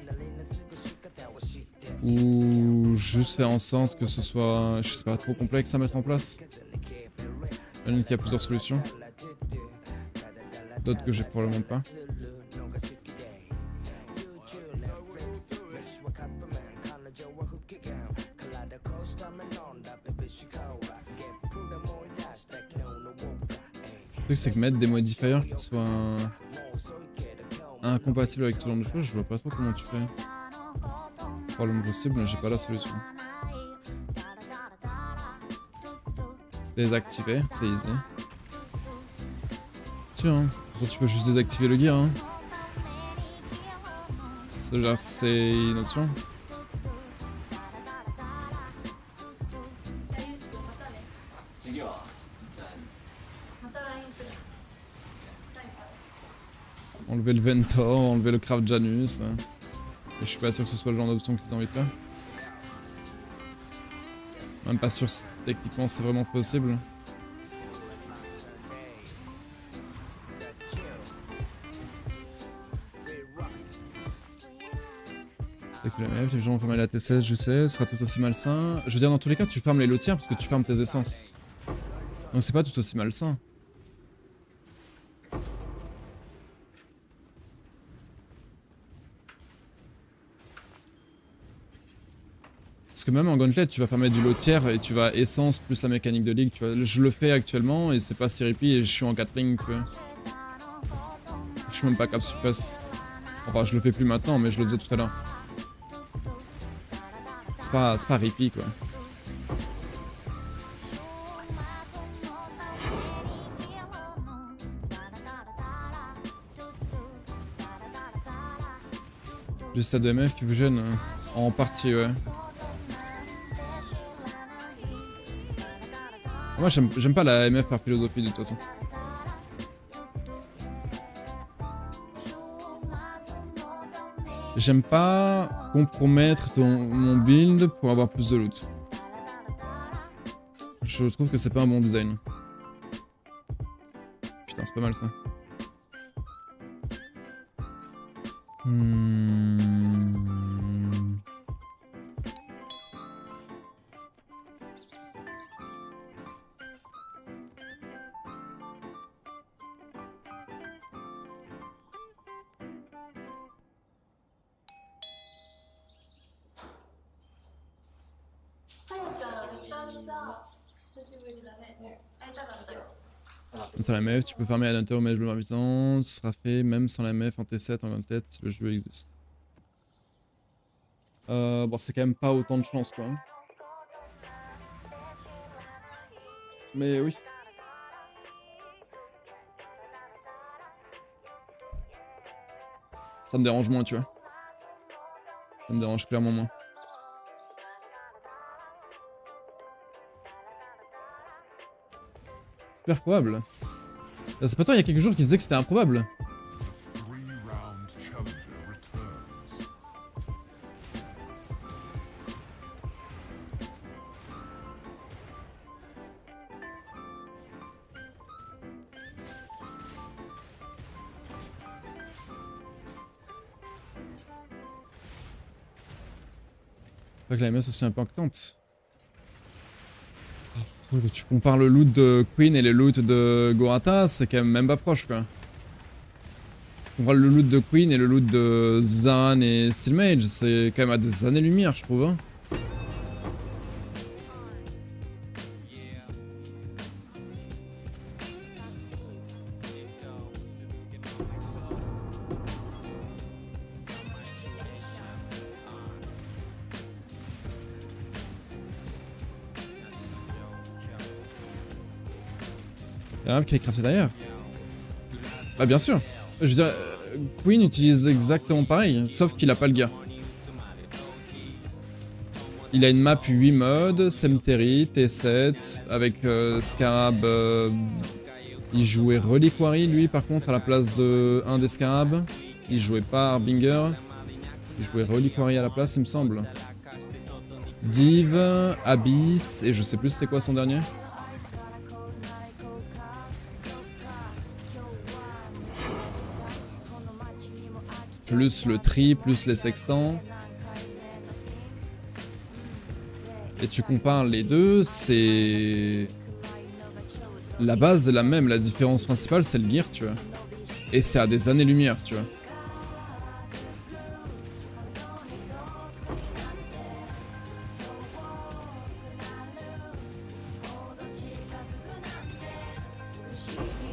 Ou juste faire en sorte que ce soit, je sais pas, trop complexe à mettre en place. Il y a plusieurs solutions. D'autres que j'ai probablement pas. Le truc c'est que mettre des modifiers qui soient incompatibles avec ce genre de choses, je vois pas trop comment tu fais. Problème possible, mais j'ai pas la solution. Désactiver, c'est easy. Sûr, hein. Tu peux juste désactiver le gear. Hein. C'est une option. Enlever le Ventor, enlever le Craft Janus. Et je suis pas sûr que ce soit le genre d'option qu'ils ont envie de faire. Même pas sûr si techniquement c'est vraiment possible. Les gens vont farmer la T16, je sais, ce sera tout aussi malsain. Je veux dire, dans tous les cas, tu farmes les lotières parce que tu farmes tes essences. Donc c'est pas tout aussi malsain. Parce que même en Gauntlet, tu vas farmer du lotière et tu vas essence plus la mécanique de ligue. Tu vois. Je le fais actuellement et c'est pas si repi et je suis en 4 lignes. Tu vois. Je suis même pas cap suppress. Enfin, je le fais plus maintenant, mais je le faisais tout à l'heure. C'est pas repi quoi. J'ai ça de MF qui vous gêne en partie, ouais. Moi j'aime pas la MF par philosophie de toute façon. J'aime pas compromettre mon build pour avoir plus de loot. Je trouve que c'est pas un bon design. Putain, c'est pas mal ça. Sans la MF, tu peux farmer à l'intérieur au mage bleu marmiton, ce sera fait même sans la MF en T7 en Gauntlet si le jeu existe. Bon, c'est quand même pas autant de chance quoi. Mais oui. Ça me dérange moins, tu vois. Ça me dérange clairement moins. Super probable. C'est pas toi il y a quelques jours qui disait que c'était improbable. C'est vrai que la MS aussi impactante. Que tu compares le loot de Queen et le loot de Gorata, c'est quand même pas proche quoi. Tu compares le loot de Queen et le loot de Zan et Steelmage, c'est quand même à des années-lumière je trouve. Hein. Il y a un qui est crafté derrière. Bah bien sûr. Je veux dire, Queen utilise exactement pareil, sauf qu'il a pas le gars. Il a une map 8 modes, Cemetery, T7, avec Scarab Il jouait Reliquary, lui, par contre, à la place de un des scarabs. Il jouait pas Harbinger. Il jouait Reliquary à la place, il me semble. Div, Abyss, et je sais plus c'était quoi son dernier. Plus le tri, plus les sextants. Et tu compares les deux, c'est... La base est la même, la différence principale c'est le gear, tu vois. Et c'est à des années-lumière, tu vois.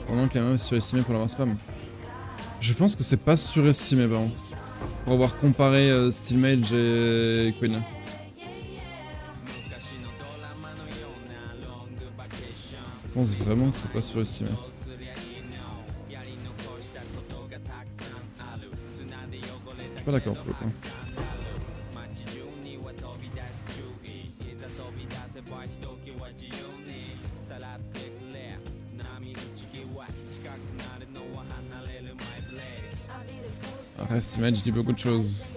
Pendant que la même est surestimée pour l'avoir spam. Je pense que c'est pas surestimé, par contre. Pour avoir comparé Steel Mage et Queen. Je pense vraiment que c'est pas surestimé. Je suis pas d'accord pour le coup. Après, Steel Mage dit beaucoup de choses.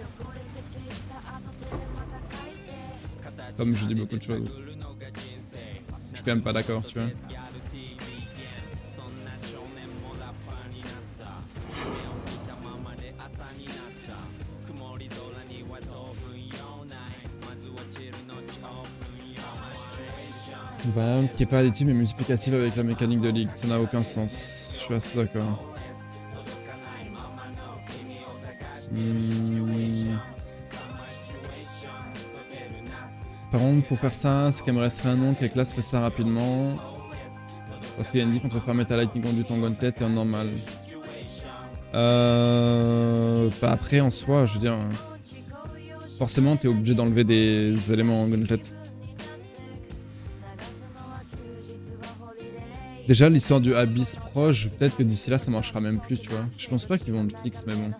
Comme je dis beaucoup de choses. Je suis quand même pas d'accord, tu vois. Variable qui est pas additive mais multiplicative avec la mécanique de ligue, ça n'a aucun sens. Je suis assez d'accord. Par contre, pour faire ça, c'est qu'il me resterait un nom qui avec classe fait ça rapidement. Parce qu'il y a une diff entre faire Metal Lightning conduite en Gauntlet et en normal. Bah après, en soi, je veux dire... Forcément, t'es obligé d'enlever des éléments en Gauntlet. Déjà, l'histoire du Abyss proche, peut-être que d'ici là, ça marchera même plus, tu vois. Je pense pas qu'ils vont le fix, mais bon.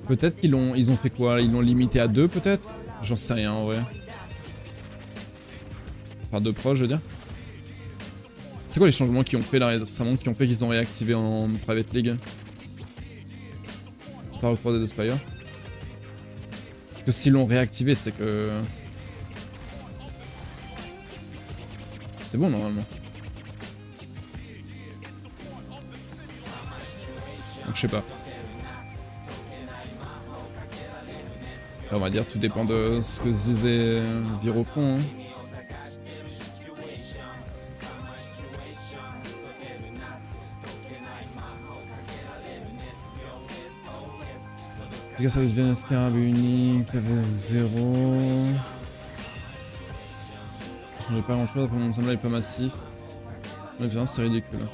Peut-être qu'ils ils ont fait quoi? Ils l'ont limité à 2, peut-être? J'en sais rien, en vrai. Enfin, 2 proches, je veux dire. C'est quoi les changements qu'ils ont fait là récemment, qui ont fait qu'ils ont réactivé en Private League? Pas recroiser de Spire. Parce que s'ils l'ont réactivé, c'est que... C'est bon, normalement. Donc, je sais pas. On va dire tout dépend de ce que Ziz et Viro font. Hein. Les gars, ça devient un scarab unique avec 0. Ça changeait pas grand chose, après mon ensemble est pas massif. Mais bien, c'est ridicule.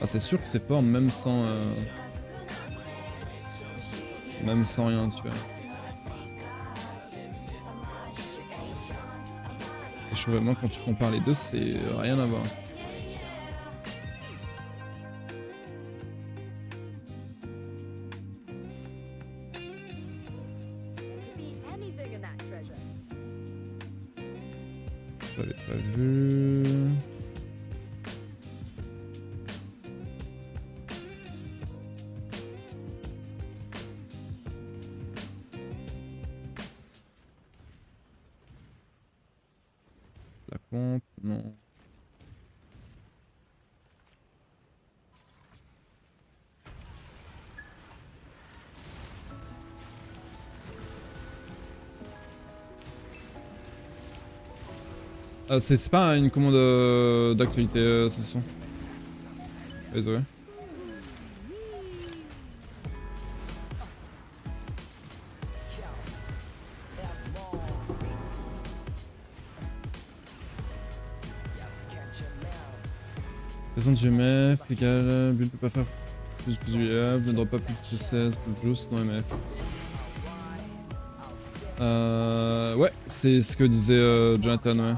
Ah, c'est sûr que c'est fort même sans. Même sans rien, tu vois. Et je trouve vraiment quand tu compares les deux, c'est rien à voir. J'avais pas vu. La compte, non. C'est pas une commande d'actualité, c'est ça. Désolé. Présente du MF, égal, bulle peut pas faire plus viable, ne drop pas plus de 16, plus juste, non MF. Ouais, c'est ce que disait Jonathan, ouais.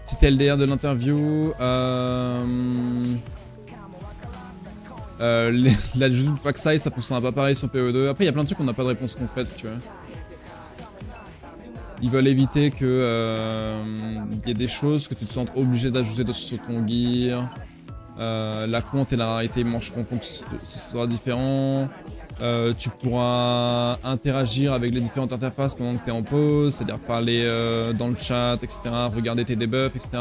Petit LDR de l'interview. L'ajout de pack size, ça fonctionnera pas pareil sur PO2. Après, il y a plein de trucs, on n'a pas de réponse concrète, tu vois. Ils veulent éviter que y ait des choses que tu te sentes obligé d'ajouter sur ton gear. La compte et la rarité marcheront, ce sera différent. Tu pourras interagir avec les différentes interfaces pendant que tu es en pause, c'est-à-dire parler dans le chat, etc. Regarder tes debuffs, etc.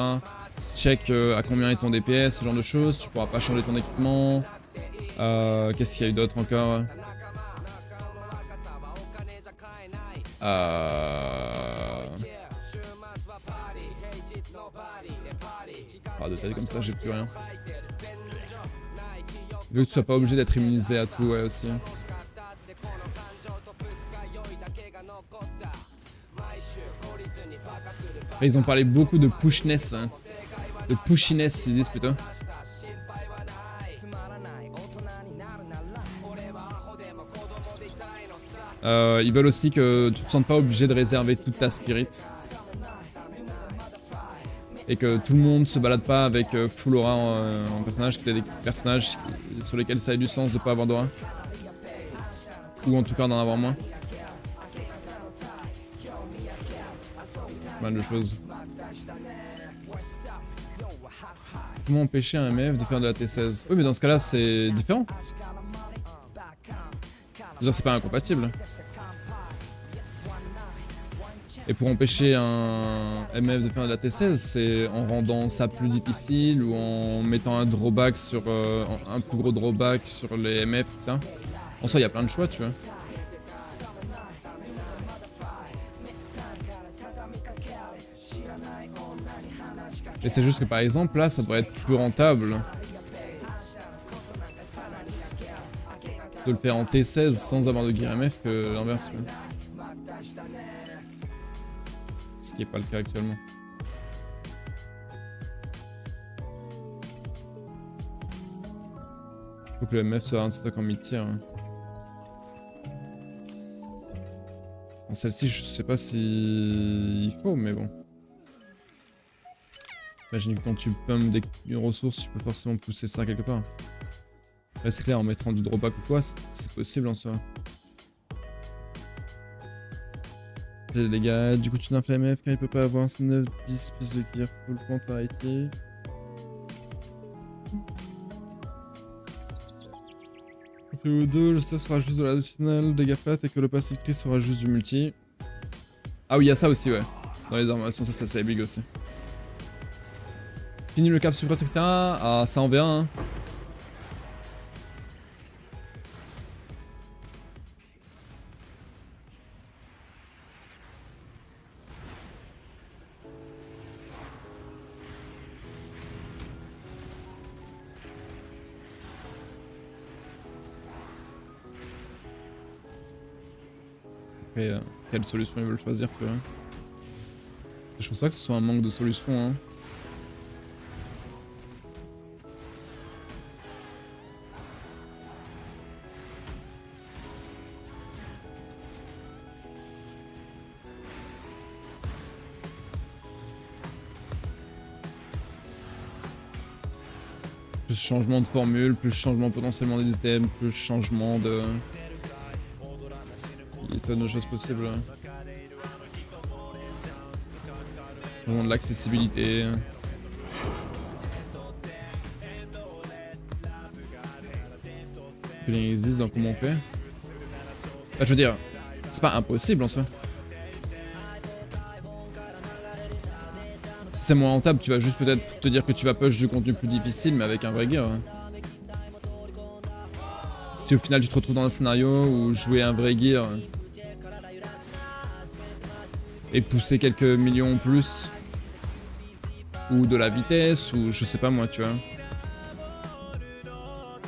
Check à combien est ton DPS, ce genre de choses. Tu pourras pas changer ton équipement. Qu'est-ce qu'il y a eu d'autre encore? De tête comme ça, j'ai plus rien. Vu que tu sois pas obligé d'être immunisé à tout, ouais, aussi. Et ils ont parlé beaucoup de pushness, hein. De pushiness, ils disent plutôt. Ils veulent aussi que tu te sentes pas obligé de réserver toute ta spirit. Et que tout le monde se balade pas avec full aura en personnage, qu'il y a des personnages sur lesquels ça a du sens de pas avoir d'aura. Ou en tout cas d'en avoir moins. Mal de choses. Comment empêcher un MF de faire de la T16? Oui mais dans ce cas là c'est différent. Déjà c'est pas incompatible. Et pour empêcher un MF de faire de la T16, c'est en rendant ça plus difficile ou en mettant un drawback sur un plus gros drawback sur les MF, tout ça. En soi, il y a plein de choix, tu vois. Et c'est juste que par exemple, là, ça devrait être plus rentable de le faire en T16 sans avoir de gear MF que l'inverse. Ce qui n'est pas le cas actuellement. Faut que le MF soit un stock en mid-tier. Hein. En celle-ci, je sais pas si il faut, mais bon. Imagine que quand tu pumps des ressources, tu peux forcément pousser ça quelque part. Là, c'est clair, en mettant du drawback ou quoi, c'est possible en soi. Les gars, du coup tu nerfs la MF car il peut pas avoir 9-10 pièces de gear full quantity. PO2, le stuff sera juste de l'additional, dégâts flat et que le passive tree sera juste du multi. Ah oui, il y a ça aussi, ouais. Dans les armations, ça c'est big aussi. Fini le cap suppress, etc. Ah, ça en verra, hein. Après, quelle solution ils veulent choisir, tu vois. Je pense pas que ce soit un manque de solution, hein. Plus changement de formule, plus changement potentiellement des items, plus changement de... Il y a tonnes de choses possibles. Changement de l'accessibilité. Il existe dans comment on fait. Bah, je veux dire, c'est pas impossible en soi. Si c'est moins rentable, tu vas juste peut-être te dire que tu vas push du contenu plus difficile, mais avec un vrai gear. Si au final tu te retrouves dans un scénario où jouer un vrai gear et pousser quelques millions en plus, ou de la vitesse, ou je sais pas moi, tu vois.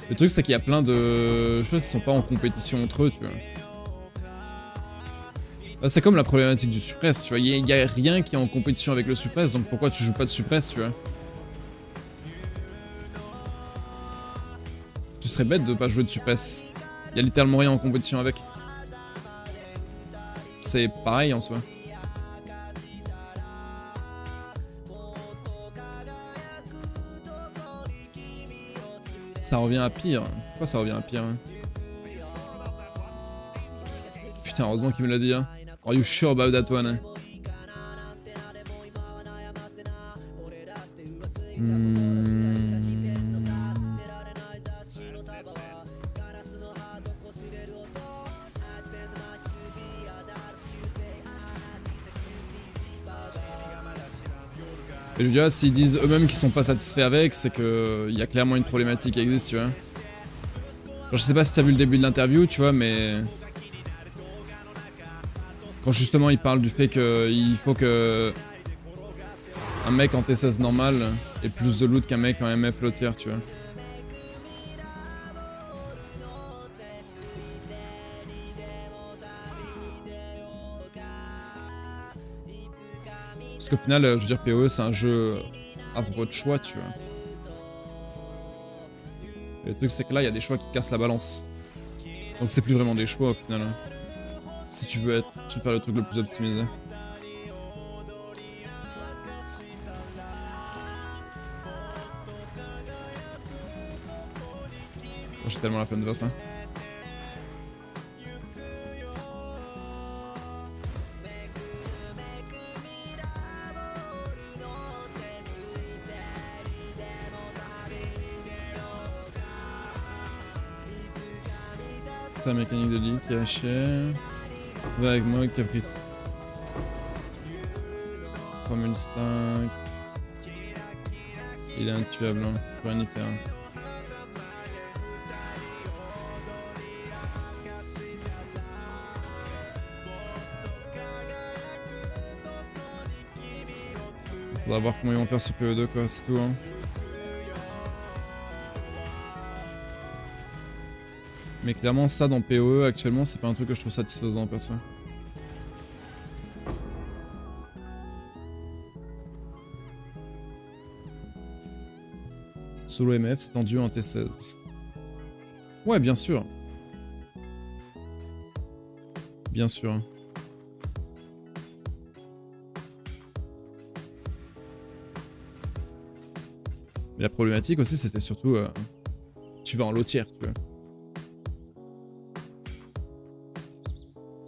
Le truc c'est qu'il y a plein de choses qui sont pas en compétition entre eux, tu vois. Là, c'est comme la problématique du suppress, tu vois. Il y a rien qui est en compétition avec le suppress, donc pourquoi tu joues pas de suppress, tu vois. Tu serais bête de pas jouer dessus PES. Il y a littéralement rien en compétition avec. C'est pareil en soi. Ça revient à pire. Pourquoi ça revient à pire hein? Putain, heureusement qu'il me l'a dit. Hein. Are you sure about that one? Et je veux dire, s'ils disent eux-mêmes qu'ils sont pas satisfaits avec, c'est que il y a clairement une problématique qui existe, tu vois. Genre, je sais pas si t'as vu le début de l'interview, tu vois, mais... Quand justement il parle du fait qu'il faut que... Un mec en T16 normal ait plus de loot qu'un mec en MF low tier, tu vois. Parce qu'au final, je veux dire, PoE c'est un jeu à propos de choix, tu vois. Et le truc c'est que là, il y a des choix qui cassent la balance. Donc c'est plus vraiment des choix au final. Hein. Si tu veux faire le truc le plus optimisé. J'ai tellement la flemme de faire ça. C'est la mécanique de ligue qui est hachée. Va avec moi qui a pris 3000 stacks. Il est intuable, hein. Je peux rien y faire. Faudra voir comment ils vont faire ce PE2 quoi, c'est tout hein. Mais clairement ça dans PoE actuellement c'est pas un truc que je trouve satisfaisant perso. Solo MF c'est tendu en T16. Ouais bien sûr. Bien sûr. Mais la problématique aussi c'était surtout tu vas en lotière tu vois.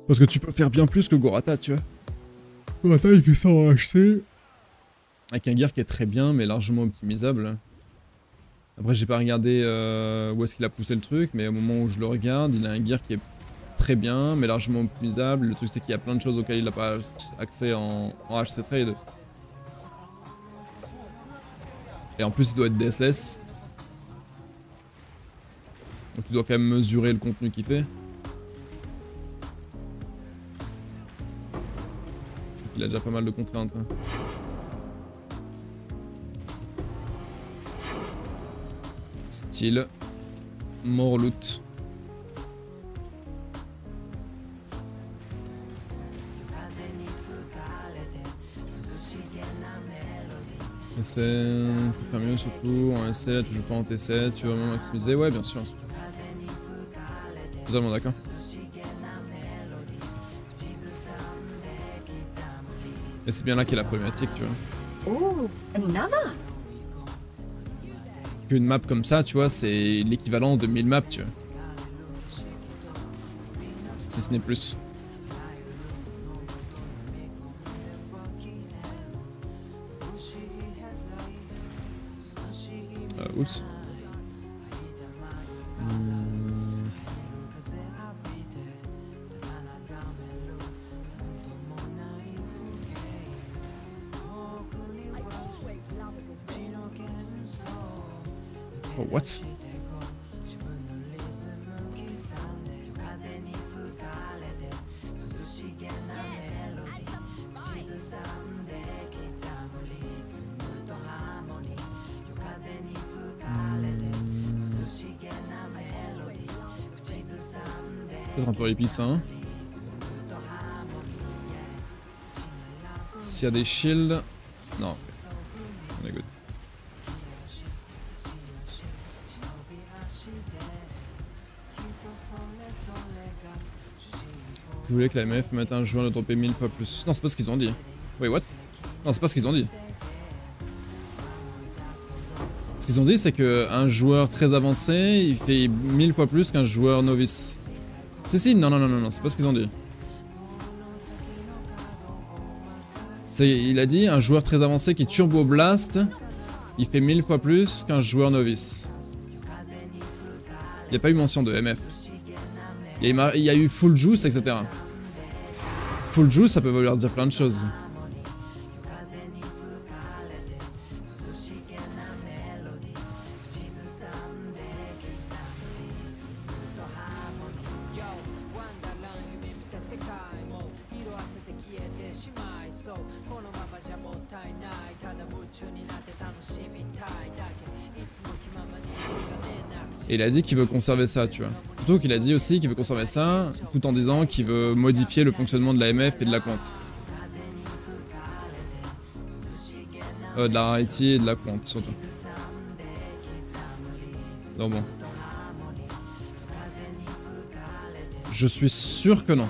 Parce que tu peux faire bien plus que Gorata, tu vois. Gorata, il fait ça en HC. Avec un gear qui est très bien, mais largement optimisable. Après, j'ai pas regardé où est-ce qu'il a poussé le truc, mais au moment où je le regarde, il a un gear qui est très bien, mais largement optimisable. Le truc, c'est qu'il y a plein de choses auxquelles il n'a pas accès en HC Trade. Et en plus, il doit être DSLess. Donc, il doit quand même mesurer le contenu qu'il fait. Il a déjà pas mal de contraintes. Hein. Style. More loot. Essai, faut faire mieux surtout. En essai, tu joues pas en T7, tu veux vraiment maximiser. Ouais, bien sûr. Totalement d'accord. Et c'est bien là qu'est la problématique, tu vois. Oh, another. Qu'une map comme ça, tu vois, c'est l'équivalent de 1000 maps, tu vois. Si ce n'est plus. Oups. Oh, what? Peut-être un peu épice, hein. S'il y a des shields... Non. On est good. Vous voulez que la MF mette un joueur de dropper 1000 fois plus. Non, c'est pas ce qu'ils ont dit. Wait, what? Non, c'est pas ce qu'ils ont dit. Ce qu'ils ont dit, c'est qu'un joueur très avancé, il fait 1000 fois plus qu'un joueur novice. Si, non, c'est pas ce qu'ils ont dit. Il a dit un joueur très avancé qui turbo blast, il fait 1000 fois plus qu'un joueur novice. Il n'y a pas eu mention de MF. Il y a eu full juice, etc. Full juice, ça peut vouloir dire plein de choses. Et il a dit qu'il veut conserver ça, tu vois. Surtout qu'il a dit aussi qu'il veut conserver ça, tout en disant qu'il veut modifier le fonctionnement de la MF et de la compte. De la rarity et de la compte, surtout. Non bon. Je suis sûr que non.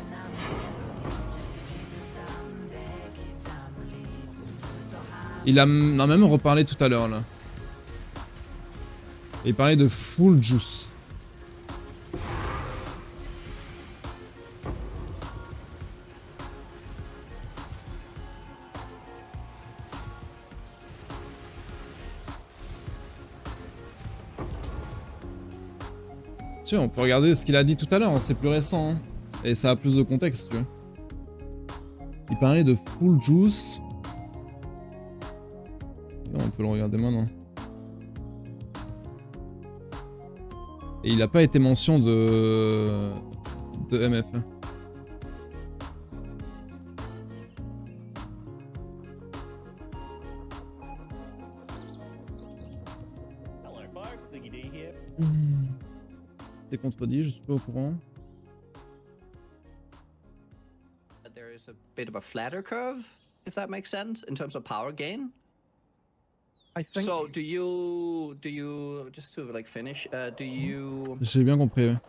Il en a même reparlé tout à l'heure, là. Il parlait de full juice. Tu vois, on peut regarder ce qu'il a dit tout à l'heure, c'est plus récent. Hein. Et ça a plus de contexte, tu vois. Il parlait de full juice. Et on peut le regarder maintenant. Et il n'a pas été mention de MF. C'est contredit, je suis pas au courant. There is a bit of a flatter curve, if that makes sense, in terms of power gain. I think. So do you just to like finish? Do you J'ai bien compris. Ouais.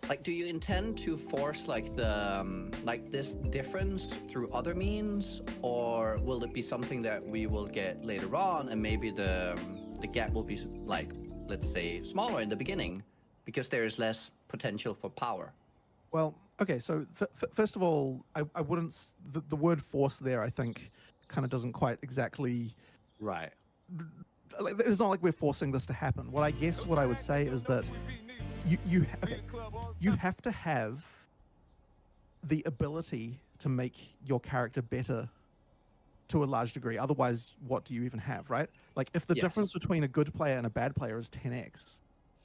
like do you intend to force like the like this difference through other means, or will it be something that we will get later on, and maybe the gap will be like, let's say, smaller in the beginning because there is less potential for power? Well, okay. So first of all, I wouldn't. The word force there, I think, kind of doesn't quite exactly. Right. Like, it's not like we're forcing this to happen. What I would say is that you have to have the ability to make your character better to a large degree. Otherwise, what do you even have, right? Like, if the difference between a good player and a bad player is 10x,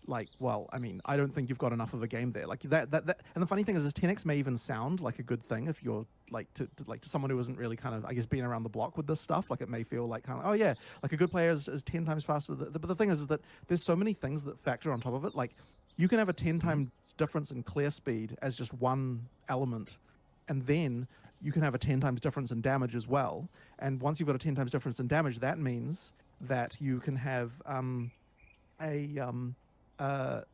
like, well, I mean, I don't think you've got enough of a game there. Like that. And the funny thing is 10x may even sound like a good thing if you're like to someone who isn't really kind of, I guess, being around the block with this stuff. Like, it may feel like kind of, oh yeah, like a good player is 10 times faster. But the thing is that there's so many things that factor on top of it. Like, you can have a 10 times difference in clear speed as just one element, and then you can have a 10 times difference in damage as well. And once you've got a 10 times difference in damage, that means that you can have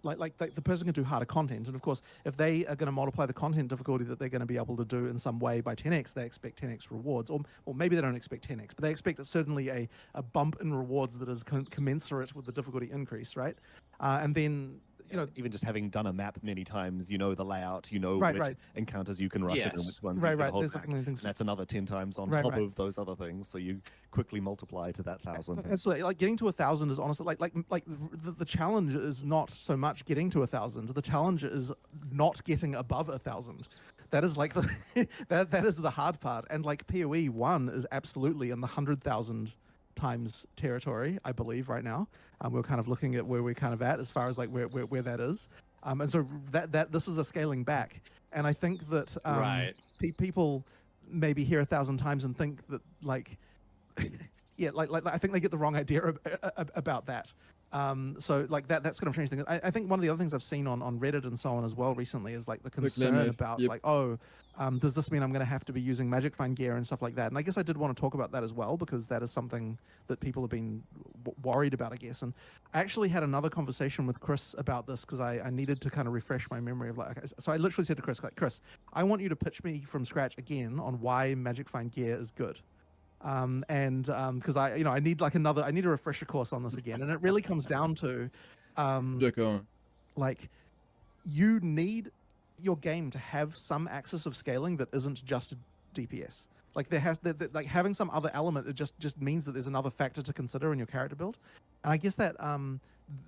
like the person can do harder content, and of course, if they are going to multiply the content difficulty that they're going to be able to do in some way by 10x, they expect 10x rewards, or maybe they don't expect 10x, but they expect certainly a bump in rewards that is commensurate with the difficulty increase, right? And then, you know, even just having done a map many times, you know the layout, you know Right, which right. encounters you can rush it and which ones Right, you can right. hold There's back. definitely things. And that's another 10 times on Right, top right. of those other things, so you quickly multiply to that 1,000. Absolutely, like getting to 1,000 is honestly like the challenge is not so much getting to 1,000. The challenge is not getting above 1,000. That is like the that is the hard part. And like PoE 1 is absolutely in the 100,000 times territory, I believe, right now. We're kind of looking at where we're kind of at as far as like where that is. And so that this is a scaling back. And I think that Right. people maybe hear 1,000 times and think that like yeah, like I think they get the wrong idea about that. So like that's going to change things. I think one of the other things I've seen on Reddit and so on as well recently is like the concern about like, does this mean I'm going to have to be using Magic Find gear and stuff like that? And I guess I did want to talk about that as well, because that is something that people have been worried about, I guess. And I actually had another conversation with Chris about this because I needed to kind of refresh my memory of like, okay, so I literally said to Chris, like, Chris, I want you to pitch me from scratch again on why Magic Find gear is good. Because I need like I need a refresher course on this again. And it really comes down to, like, you need your game to have some axis of scaling that isn't just DPS. Like like having some other element, it just means that there's another factor to consider in your character build. And I guess that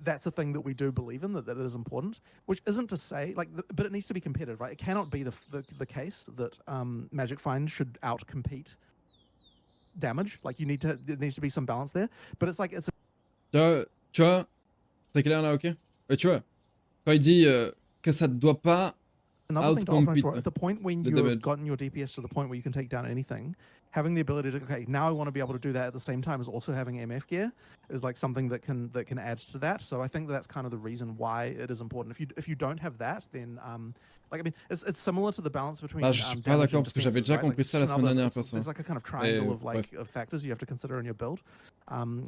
that's a thing that we do believe in, that it is important, which isn't to say like, but it needs to be competitive, right? It cannot be the case that Magic Find should outcompete damage. Like there needs to be some balance there. But it's like, tu vois, c'est clair là, ok? Tu vois, quand il dit que ça ne doit pas another thing to optimize for, at the point when you've damage. gotten your DPS to the point where you can take down anything, having the ability to, okay, now I want to be able to do that at the same time as also having MF gear is like something that can add to that. So I think that's kind of the reason why it is important. If you don't have that, then like, I mean, it's similar to the balance between. Je suis pas d'accord parce que j'avais déjà compris ça la semaine dernière, perso. There's like a kind of triangle of like of factors you have to consider in your build.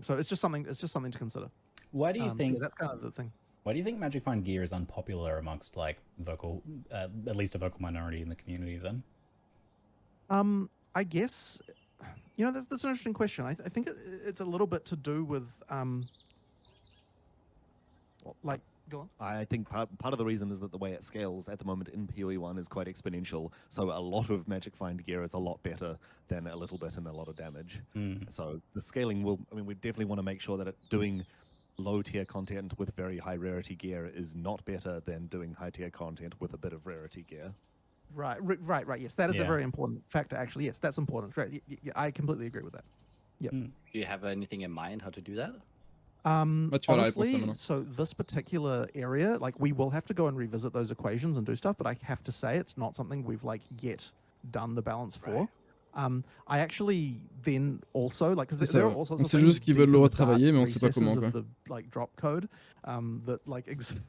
So it's just something to consider. Why do you think that's kind of the thing? Why do you think Magic Find gear is unpopular amongst like at least a vocal minority in the community then? I guess, you know, that's an interesting question. I think it's a little bit to do with like, go on. I think part of the reason is that the way it scales at the moment in PoE 1 is quite exponential. So a lot of Magic Find gear is a lot better than a little bit and a lot of damage. So the scaling we definitely want to make sure that doing low tier content with very high rarity gear is not better than doing high tier content with a bit of rarity gear. Right. Yes, that is a very important factor, actually. Yes, that's important. Right. Yeah, I completely agree with that. Yep. Do you have anything in mind how to do that? Honestly, so this particular area, like, we will have to go and revisit those equations and do stuff, but I have to say it's not something we've like yet done the balance for. Right. I actually then also like, because there are all sorts of things juste qu'ils veulent le retravailler, mais on sait pas comment, quoi. The like drop code that like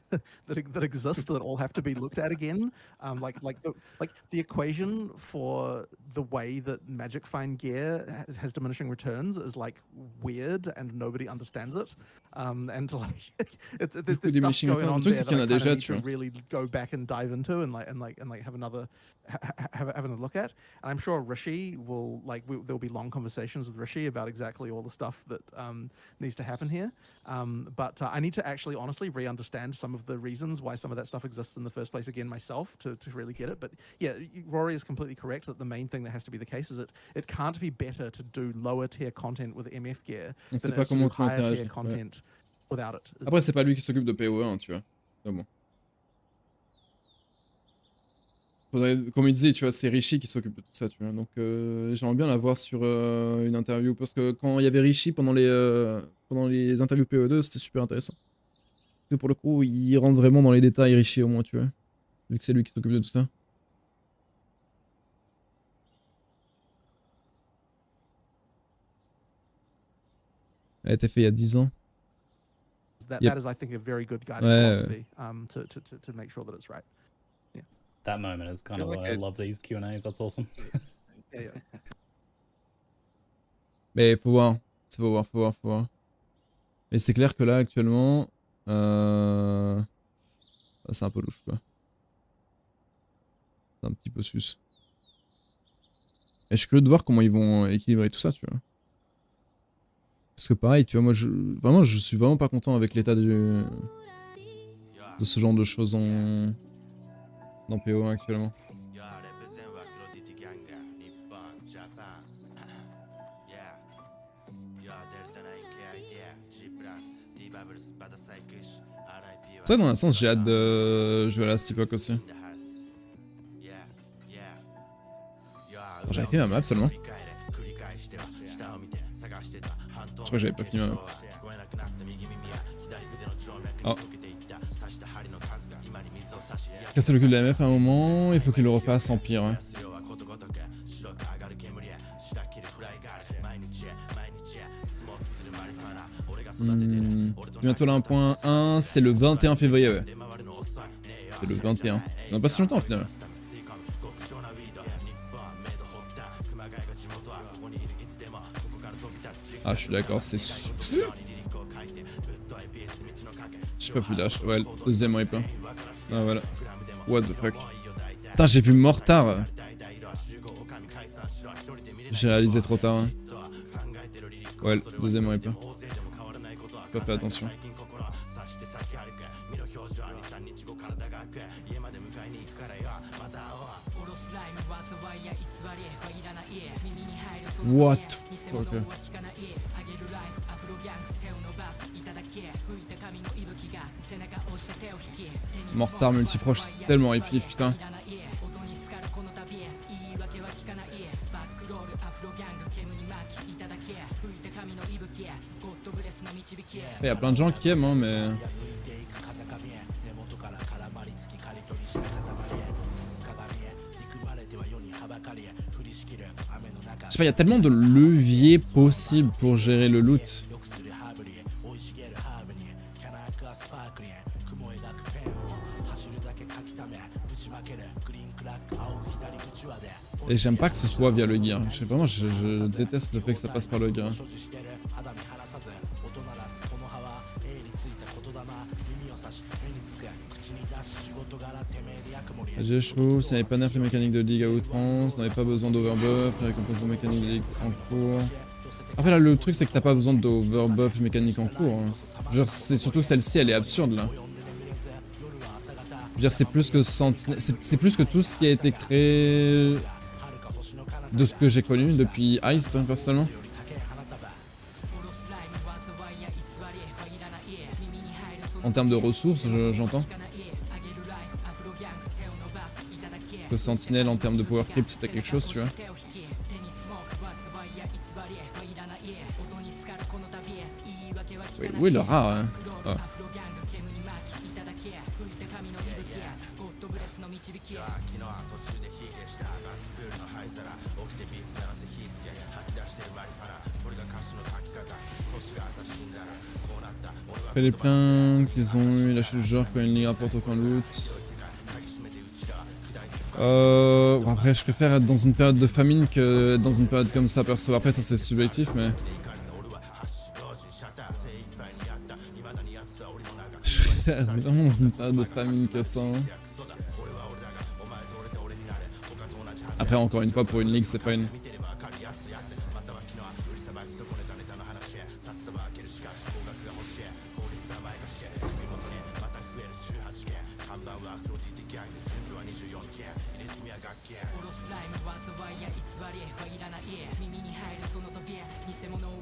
that exist that all have to be looked at again. Like the equation for the way that Magic Find gear has diminishing returns is like weird and nobody understands it. And like there's stuff going on there that I kind of need to really go back and dive into and have another have a look at. And I'm sure Rishi will there'll be long conversations with Rishi about exactly all the stuff that needs to happen here. But I need to actually honestly re-understand some of the reasons why some of that stuff exists in the first place again myself to really get it. But yeah, Rory is completely correct that the main thing that has to be the case is it can't be better to do lower tier content with MF gear than it is to do higher tier content without it. Après, c'est pas lui qui s'occupe de PoE1, tu vois. Mais bon. Comme il disait, tu vois, c'est Rishi qui s'occupe de tout ça, tu vois. Donc j'aimerais bien la voir sur une interview, parce que quand il y avait Rishi pendant les interviews PoE2, c'était super intéressant. Parce que pour le coup, il rentre vraiment dans les détails, Rishi au moins, tu vois. Vu que c'est lui qui s'occupe de tout ça. Elle a été faite il y a 10 ans. That is, I think, a very good guiding philosophy to make sure that it's right. That moment is kind of why I love these Q&As. That's awesome. Yeah. Mais faut voir. Mais c'est clair que là, actuellement, c'est un peu louche, quoi. C'est un petit peu sus. Et je suis curieux de voir comment ils vont équilibrer tout ça, tu vois. Parce que pareil, tu vois, moi, je suis vraiment pas content avec l'état de ce genre de choses dans PO1 actuellement. Ça, dans un sens, j'ai hâte de jouer à la Steepock aussi. J'avais fait ma map seulement. Je crois que j'avais pas fini ma map. Oh. Casser le cul de la MF à un moment, il faut qu'il le refasse en pire. Ouais. Bientôt là 1.1, c'est le 21 février, ouais. C'est le 21. Ça n'a pas si longtemps au final. Ah, je suis d'accord, c'est... J'ai pas plus d'âge. Ouais, le deuxième est plein. Ah, voilà. What the fuck. Putain, j'ai vu Mortar. J'ai réalisé trop tard. Hein. Ouais, le deuxième est plein. J'ai pas fait attention. What? Okay. Mortar multiproche, c'est tellement épique, putain. Il y a plein de gens qui aiment, hein, mais... Je sais pas, il y a tellement de leviers possibles pour gérer le loot. Et j'aime pas que ce soit via le gear. Je sais vraiment, je déteste le fait que ça passe par le gear. J'ai chaud, si on n'avait pas nerf les mécaniques de ligue à outrance, on n'avait pas besoin d'overbuff, les récompenses de mécaniques de ligue en cours. Après là, le truc c'est que t'as pas besoin d'overbuff les mécaniques en cours. Hein. Genre, c'est surtout celle-ci, elle est absurde là. Je veux dire, c'est plus que c'est plus que tout ce qui a été créé de ce que j'ai connu depuis Heist, hein, personnellement. En termes de ressources, j'entends. Parce que Sentinelle, en termes de power creep, c'était quelque chose, tu vois. Oui, oui, le rare, hein. Oh. Après les plaintes qu'ils ont eu, la chute du genre quand une ligue rapporte aucun loot. Bon après je préfère être dans une période de famine que dans une période comme ça perso. Après ça c'est subjectif mais... Je préfère être vraiment dans une période de famine que ça. Hein. Après encore une fois pour une ligue c'est pas une...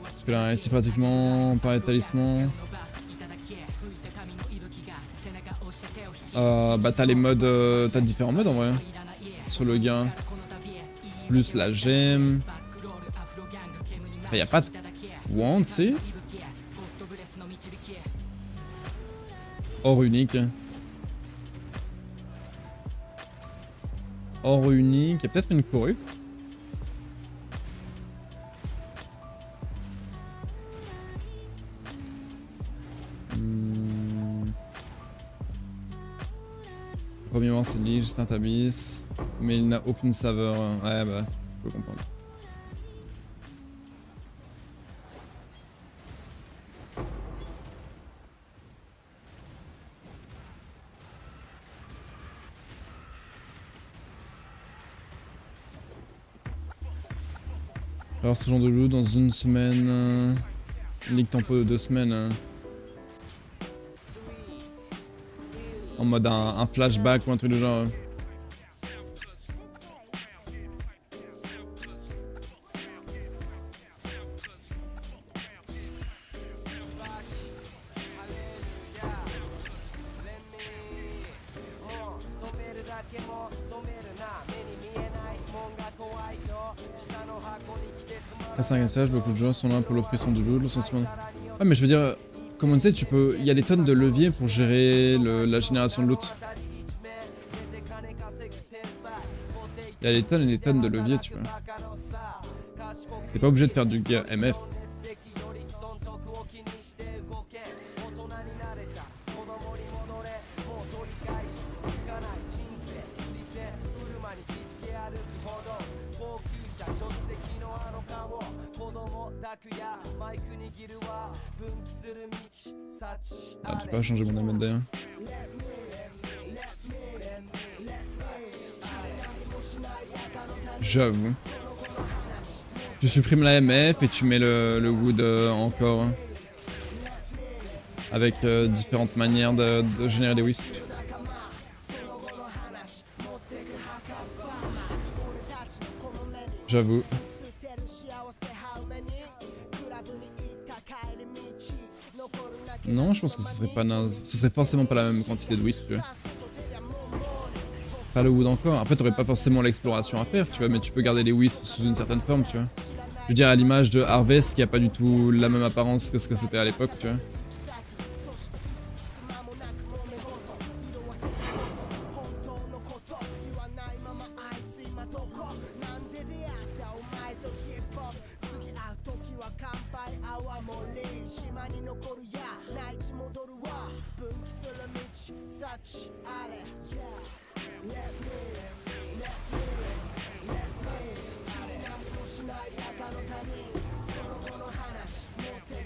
Parce que là, c'est pratiquement par établissement. Bah t'as les modes, t'as différents modes en vrai. Hein, sur le gain. Plus la gemme. Il y a pas de wand, tu sais. Or unique. Or unique. Il y a peut-être une courue. Premièrement c'est Zlayge, c'est un tabis, mais il n'a aucune saveur. Ouais bah, je peux comprendre. Alors ce genre de loot dans une semaine, ligue tempo de 2 semaines. En mode un flashback ou un truc du genre. À 5 étages, beaucoup de joueurs sont là pour l'offrisson du loot, le sentiment. Ah mais je veux dire, comme on sait, il y a des tonnes de leviers pour gérer la génération de loot. Il y a des tonnes et des tonnes de leviers, tu vois. T'es pas obligé de faire du gear MF. Ah, j'ai pas changé mon almet d'ailleurs. J'avoue. Tu supprimes la MF et tu mets le wood encore. Avec différentes manières de générer des wisps. J'avoue. Non, je pense que ce serait pas naze. Ce serait forcément pas la même quantité de wisp. Tu vois. Pas le wood encore. Après, t'aurais pas forcément l'exploration à faire, tu vois, mais tu peux garder les wisps sous une certaine forme, tu vois. Je veux dire, à l'image de Harvest, qui a pas du tout la même apparence que ce que c'était à l'époque, tu vois.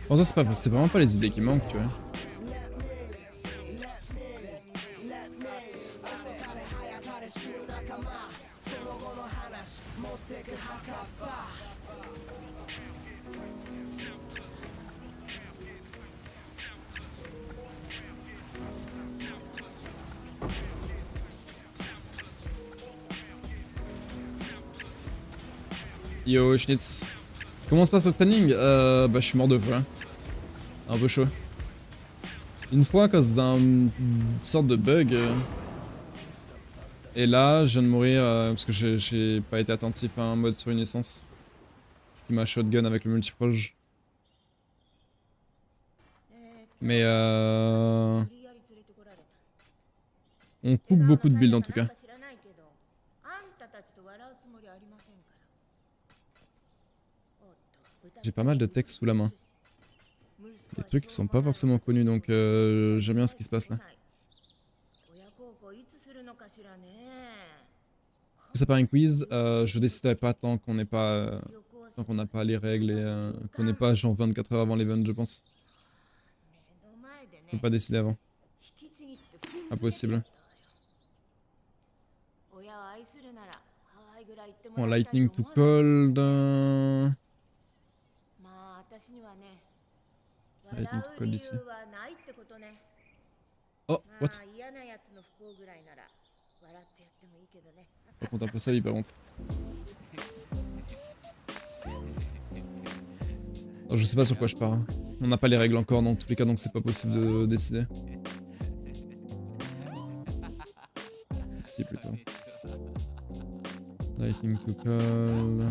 Bon, ça, c'est vraiment pas les idées qui manquent, tu vois. Yo, Schnitz. Comment se passe le training? Bah, je suis mort de faim. Un peu chaud. Une fois, à cause d'une sorte de bug. Et là, je viens de mourir parce que j'ai pas été attentif à un mode sur une essence. Il m'a shotgun avec le multiproge. Mais on coupe beaucoup de builds en tout cas. J'ai pas mal de textes sous la main. Des trucs qui sont pas forcément connus, donc j'aime bien ce qui se passe là. Ça part un quiz, je déciderai pas tant qu'on n'est pas tant qu'on n'a pas les règles et qu'on n'est pas genre 24 heures avant l'event, je pense. On peut pas décider avant. Impossible. Bon, lightning to cold. Lightning to cold ici. Oh, what? Par contre, un peu ça, il par contre. Oh, je sais pas sur quoi je pars. Hein. On n'a pas les règles encore dans tous les cas, donc c'est pas possible de décider. Si, plutôt. Lightning to call.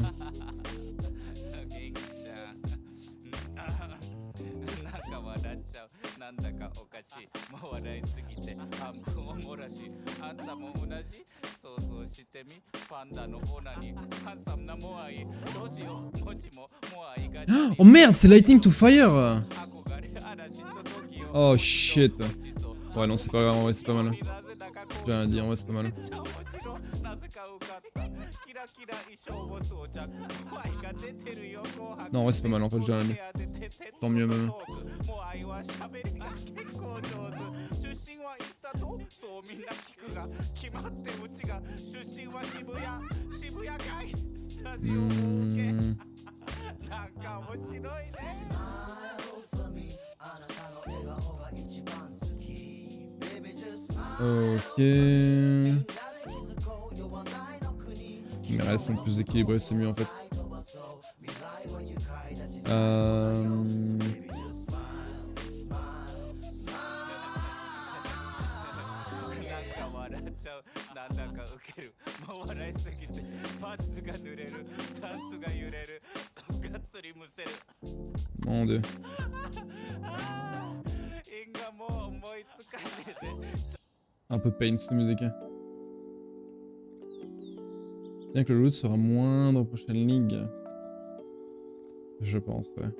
Oh merde, c'est Lightning to Fire! Oh shit. Ouais, non, c'est pas grave, en vrai, c'est pas mal. J'ai rien à dire, en vrai, c'est pas mal. Non, en vrai, c'est pas mal, en fait, j'ai rien à dire. Tant mieux, même. Ok. Mes restes sont plus équilibrés, c'est mieux en fait. Mon dieu. Un peu pain cette musique. Bien que le loot sera moindre aux prochaines ligues. Je pense, ouais.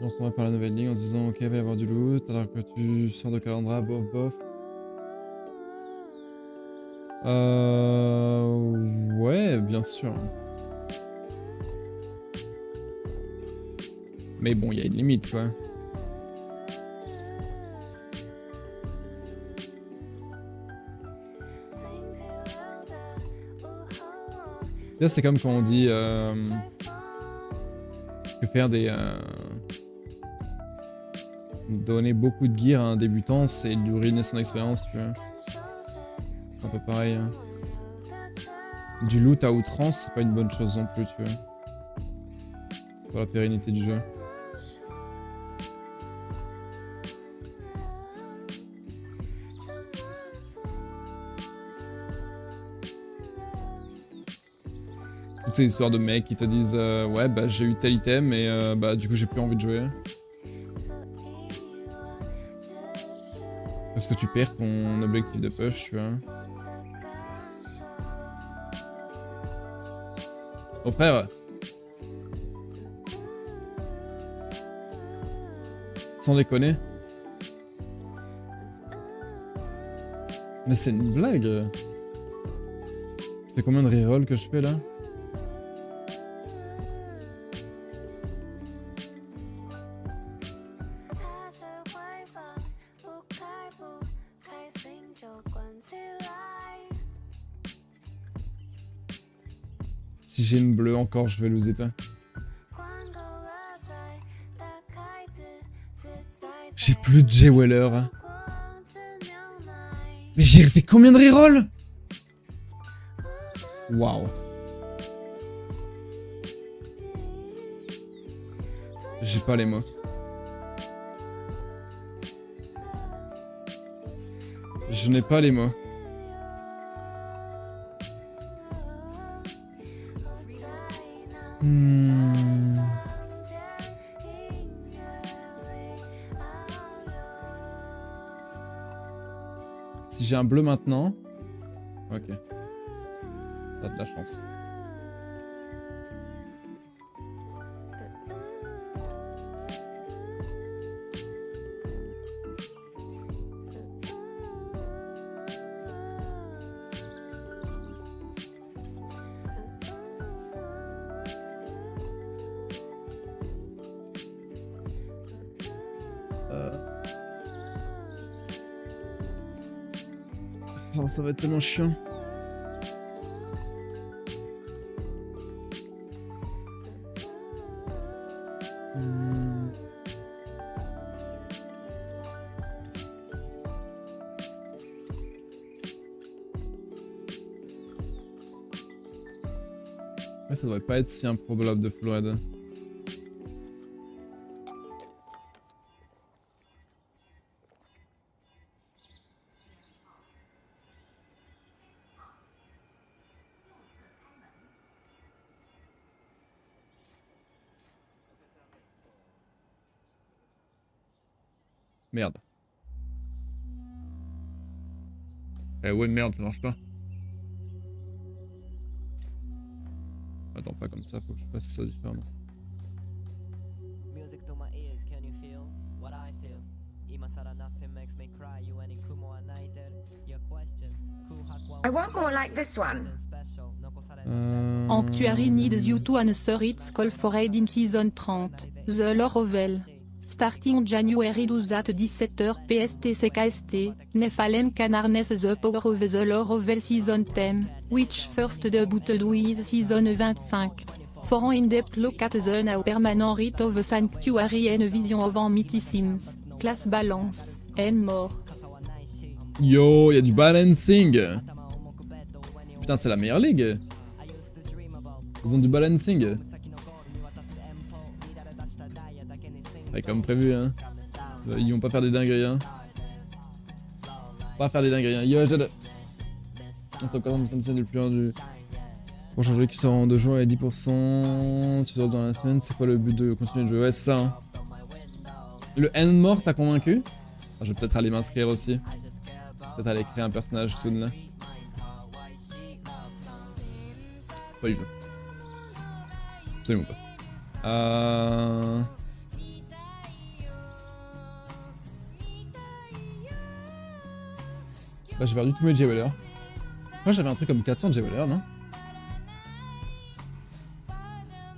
On s'en va par la nouvelle ligue en se disant ok, il va y avoir du loot alors que tu sors de Calandra, bof bof. Ouais, bien sûr. Mais bon, il y a une limite, quoi. Là, c'est comme quand on dit que faire des... donner beaucoup de gear à un débutant, c'est lui ruiner son expérience, tu vois. C'est un peu pareil. Hein. Du loot à outrance, c'est pas une bonne chose non plus, tu vois. Pour la pérennité du jeu. Toutes ces histoires de mecs qui te disent ouais bah j'ai eu tel item et bah du coup j'ai plus envie de jouer. Parce que tu perds ton objectif de push, tu vois. Mon frère. Sans déconner. Mais c'est une blague. Ça fait combien de rerolls que je fais là? Si j'ai une bleue encore, je vais lose it. J'ai plus de J-Weller. Mais j'ai fait combien de rerolls? Waouh. J'ai pas les mots. Je n'ai pas les mots. Si j'ai un bleu maintenant... Ok. T'as de la chance. Oh, ça va être tellement chiant. Ouais, ça devrait pas être si improbable de full red. Merde. Eh ouais, merde, ça marche pas. Attends, pas comme ça, faut que je fasse ça différemment. I want more like this one. Sanctuary needs you to answer its call for aid in season 30, the Lorovel. Starting January 12 at 17h PST CKST, Nephalem can harness the power of the Lorovel season 10, which first debuted with season 25. For an in-depth look at the now permanent rite of the Sanctuary and vision of Amity Sims, class balance, and more. Yo, y'a du balancing. Putain, c'est la meilleure ligue. Ils ont du balancing. Ouais, comme prévu, hein. Ils vont pas faire des dingueries, hein. Pas faire des dingueries, hein. Yo, Jade. Entre 40% du plus 1 du... Pour changer qui sort en 2 jours et 10%. Tu sors dans la semaine, c'est quoi le but de continuer de jouer? Ouais, c'est ça, hein. Le end mort t'a convaincu? Ah, je vais peut-être aller m'inscrire aussi. Peut-être aller créer un personnage soon là. Pas du tout. Absolument pas. Bah j'ai perdu tous mes J-Weller. Moi j'avais un truc comme 400 J-Weller, non?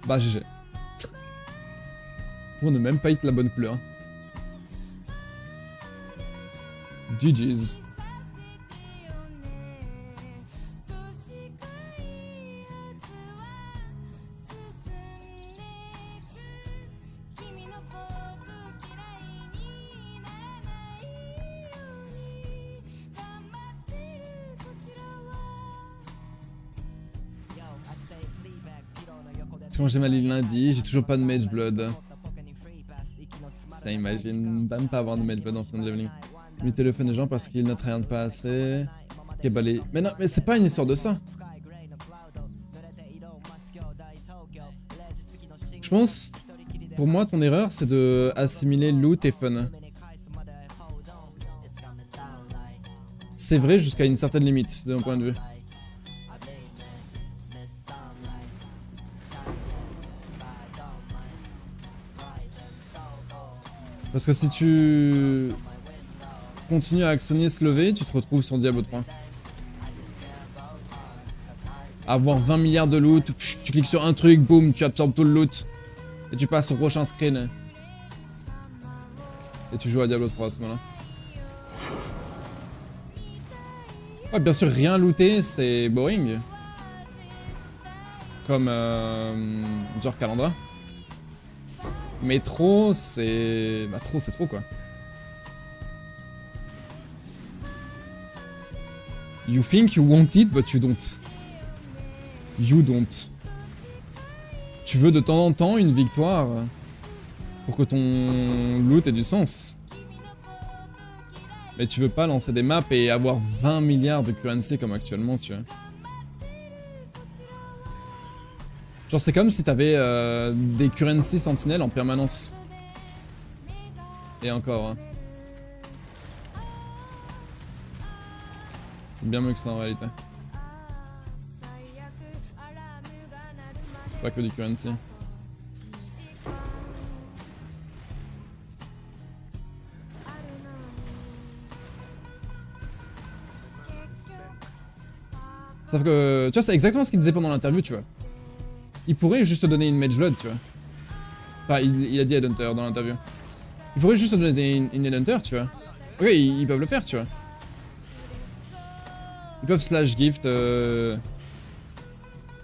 Bah GG. pour ne même pas être la bonne couleur. GG's. Quand j'ai mal le lundi, j'ai toujours pas de Mage Blood. Putain, imagine, même pas avoir de Mage Blood en fin de leveling. Limiter le fun des gens parce qu'ils ne traînent pas assez. Ok, bah les... Mais non, mais c'est pas une histoire de ça. Je pense, pour moi, ton erreur, c'est de assimiler loot et fun. C'est vrai jusqu'à une certaine limite, de mon point de vue. Parce que si tu continues à actionner ce lever, tu te retrouves sur Diablo 3. Avoir 20 milliards de loot, tu cliques sur un truc, boum, tu absorbes tout le loot. Et tu passes au prochain screen. Et tu joues à Diablo 3 à ce moment-là. Ouais, bien sûr, rien looter, c'est boring. Comme genre Calandra. Mais trop, c'est... Bah trop, c'est trop, quoi. You think you want it, but you don't. You don't. Tu veux de temps en temps une victoire pour que ton loot ait du sens. Mais tu veux pas lancer des maps et avoir 20 milliards de currency comme actuellement, tu vois. Genre c'est comme si t'avais des currency sentinelles en permanence. Et encore. Hein. C'est bien mieux que ça en réalité. C'est pas que du currency. Sauf que, tu vois, c'est exactement ce qu'il disait pendant l'interview, tu vois. Il pourrait juste te donner une Mage Blood, tu vois. Enfin, il a dit Headhunter dans l'interview. Il pourrait juste te donner une Headhunter, tu vois. Ok, ils peuvent le faire, tu vois. Ils peuvent slash gift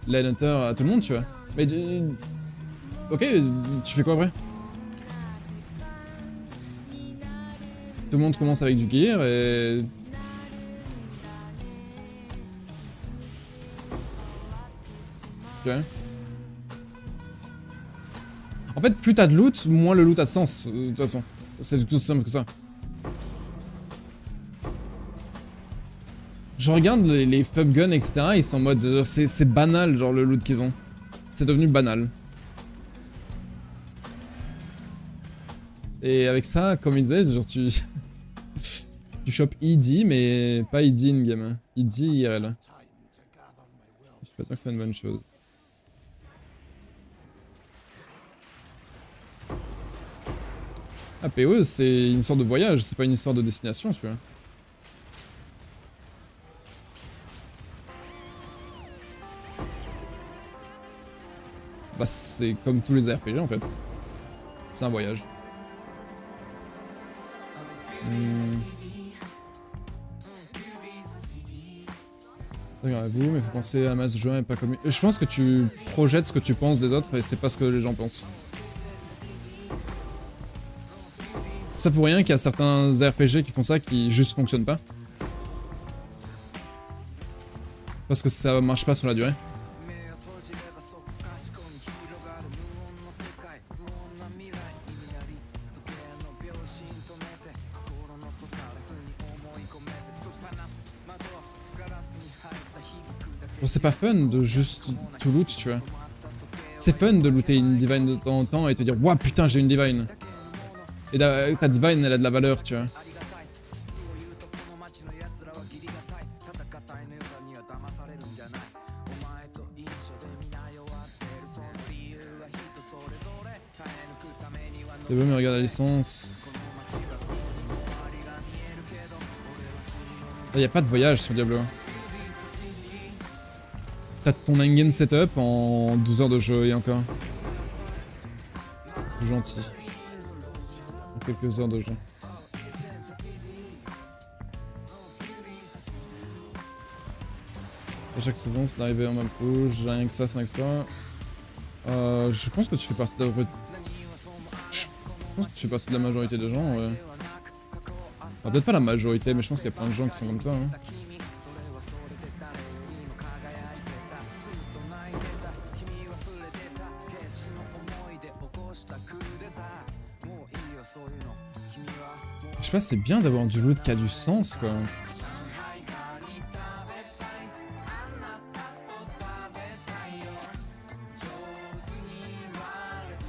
l'Headhunter à tout le monde, tu vois. Mais... ok, tu fais quoi après? Tout le monde commence avec du gear et... ok. En fait, plus t'as de loot, moins le loot a de sens, de toute façon. C'est tout simple que ça. Je regarde les Fub Guns, etc. Ils sont en mode... c'est banal, genre, le loot qu'ils ont. C'est devenu banal. Et avec ça, comme ils disaient, genre tu... tu chopes ED, mais pas ED in-game. ED IRL. Je suis pas sûr que c'est une bonne chose. Ah, PoE, c'est une histoire de voyage, c'est pas une histoire de destination, tu vois. Bah, c'est comme tous les RPG en fait. C'est un voyage. Regardez-vous, mais faut penser à masse de joueurs et pas comme... Je pense que tu projettes ce que tu penses des autres et c'est pas ce que les gens pensent. C'est pas pour rien qu'il y a certains RPG qui font ça qui juste fonctionnent pas. Parce que ça marche pas sur la durée. Bon, c'est pas fun de juste tout loot, tu vois. C'est fun de looter une divine de temps en temps et te dire ouah putain j'ai une divine. Et ta divine elle a de la valeur, tu vois. C'est bon mais regarde la licence. Là y'a pas de voyage sur Diablo. T'as ton engine setup en 12 heures de jeu et encore. Gentil. quelques heures de jeu. À chaque saison, c'est d'arriver en map rouge, rien que ça, c'est un exploit. Je pense que tu fais partie de la... Je pense que tu fais partie de la majorité des gens, ouais. Enfin, peut-être pas la majorité, mais je pense qu'il y a plein de gens qui sont comme toi. Hein. Je sais pas, c'est bien d'avoir du loot qui a du sens, quoi.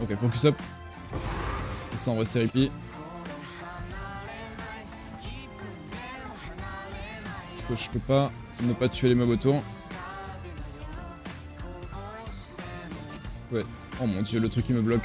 Ok, focus up. Ça, en vrai, c'est repeat. Parce que je peux pas ne pas tuer les mobs autour. Ouais. Oh mon dieu, le truc qui me bloque.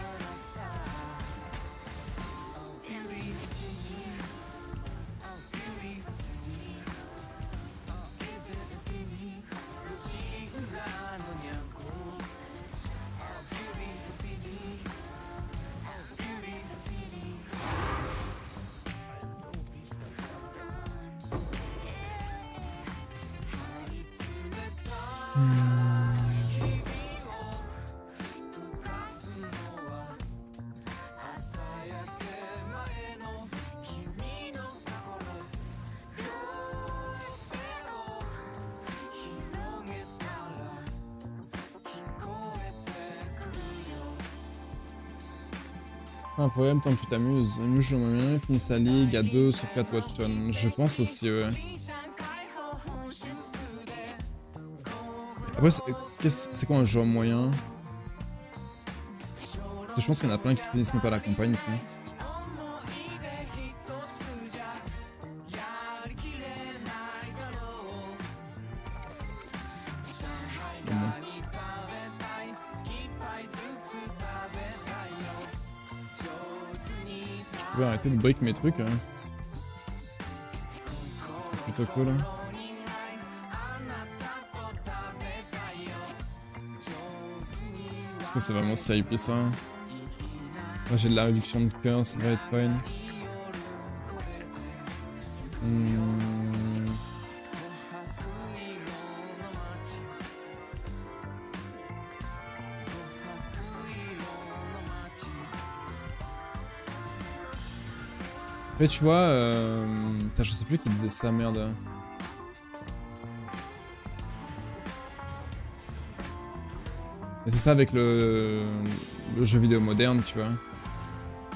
Pas un problème tant que tu t'amuses. Nous jouons bien, finit sa ligue à 2 sur 4 watchtons. Je pense aussi, ouais. Après, c'est quoi un joueur moyen? Je pense qu'il y en a plein qui finissent même pas la campagne. Quoi. Je peux arrêter de brick mes trucs. Hein. C'est plutôt cool. Hein. Est-ce que c'est vraiment si hype ça? Moi j'ai de la réduction de cœur, ça devrait être fine. Mais tu vois, je sais plus qui disait ça, merde. Mais c'est ça avec le jeu vidéo moderne, tu vois.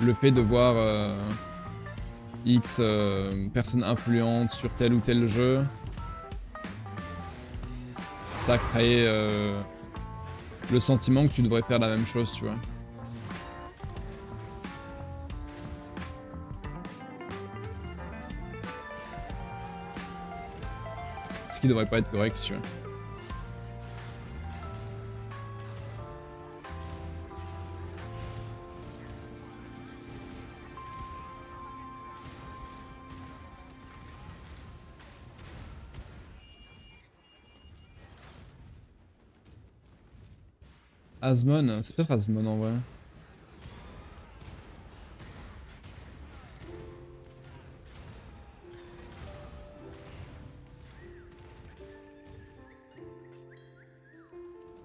Le fait de voir X personnes influentes sur tel ou tel jeu, ça a créé le sentiment que tu devrais faire la même chose, tu vois. Ce qui devrait pas être correct, tu vois. Asmon, c'est peut-être Asmon en vrai.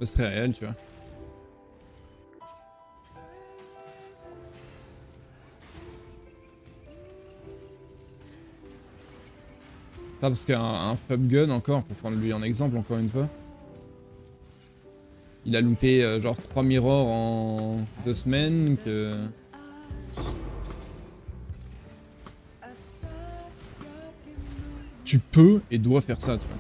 C'est très réel, tu vois. Ah, parce qu'un Fub Gun encore, pour prendre lui en exemple encore une fois. Il a looté genre 3 mirrors en 2 semaines, que... Tu peux et dois faire ça, tu vois.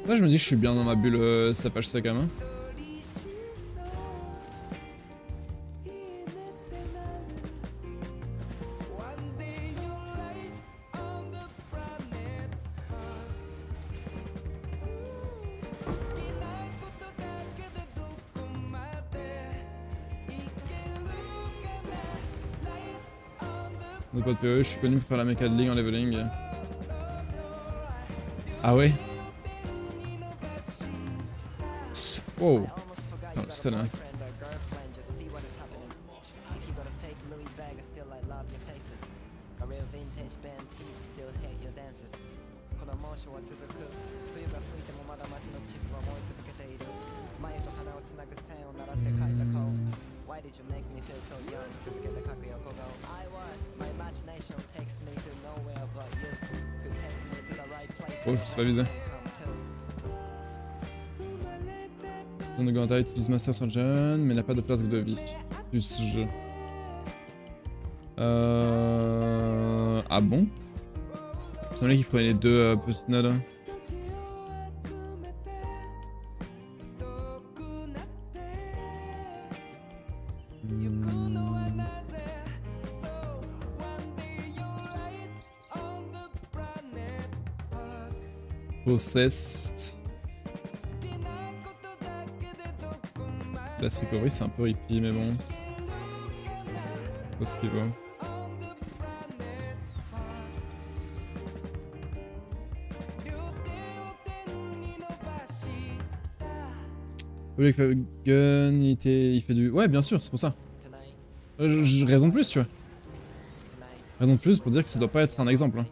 Là, je me dis que je suis bien dans ma bulle sapage ça quand même. Hein. On est pas de PE, je suis connu pour faire la méca de ligue en leveling. Ah ouais? Wow. Non, c'était là. Oh, je sais pas viser. Zone de Gauntlet utilise Master Surgeon, mais n'a pas de flasque de vie. Plus jeu. Ah bon? Il me semblait qu'il prenait les deux petites nodes. Possessed. Last Recovery c'est un peu hippie mais bon. Faut ce qu'il vaut. Le gun, il fait du... Ouais bien sûr, c'est pour ça. Raison de plus tu vois. Raison de plus pour dire que ça doit pas être un exemple. Hein.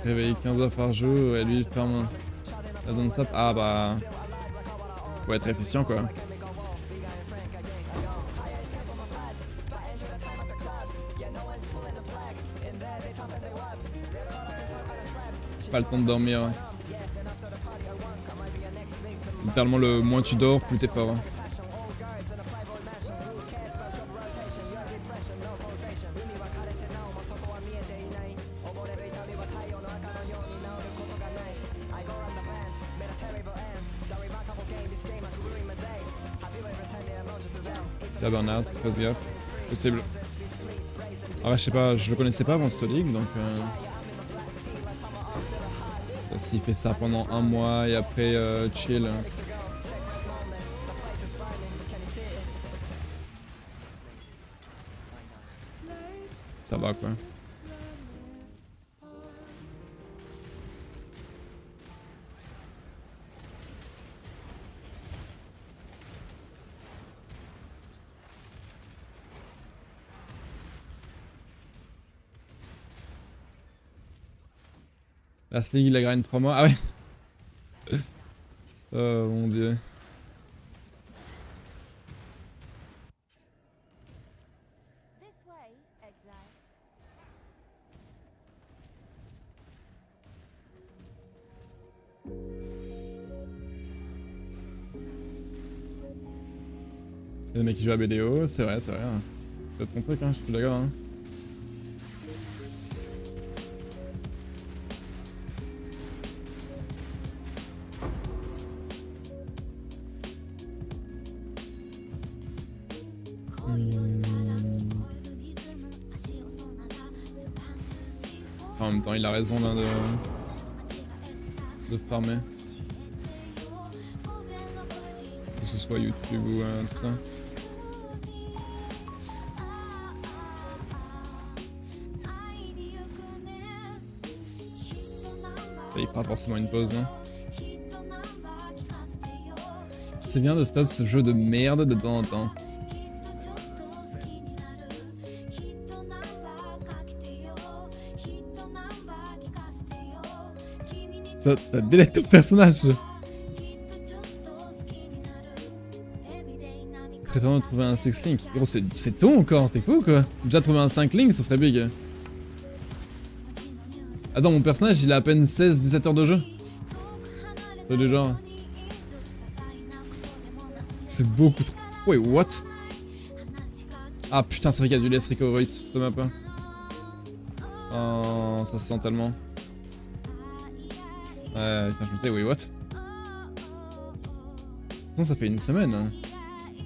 Réveiller 15 heures par jour et lui il ferme la zone sap. Ah bah... Faut être efficient quoi. Pas le temps de dormir. Littéralement le moins tu dors, plus t'es fort. La Bernard, fais gaffe. Possible. Alors je sais pas, je le connaissais pas avant cette ligue donc s'il fait ça pendant un mois et après chill. Ça va quoi. La Zlayge il a grind 3 mois. Ah ouais. Oh mon dieu. Il y a des mecs qui jouent à BDO, c'est vrai, c'est vrai. C'est peut-être son truc, hein, je suis d'accord. Hein. En même temps, il a raison là de farmer. que ce soit YouTube ou tout ça. Il fera forcément une pause. Hein. C'est bien de stop ce jeu de merde de temps en temps. T'as délai ton personnage. Très temps de trouver un 6 link. Gros, c'est tôt encore, t'es fou quoi. Déjà trouver un 5 link, ça serait big. Attends, mon personnage il a à peine 16-17 heures de jeu. C'est du genre. C'est beaucoup trop. Wait, what? Ah putain, c'est vrai qu'il y a du less recovery sur cette map. Oh, ça se sent tellement. Ouais, putain, je me disais, wait, what? Pourtant, ça fait une semaine. Hein.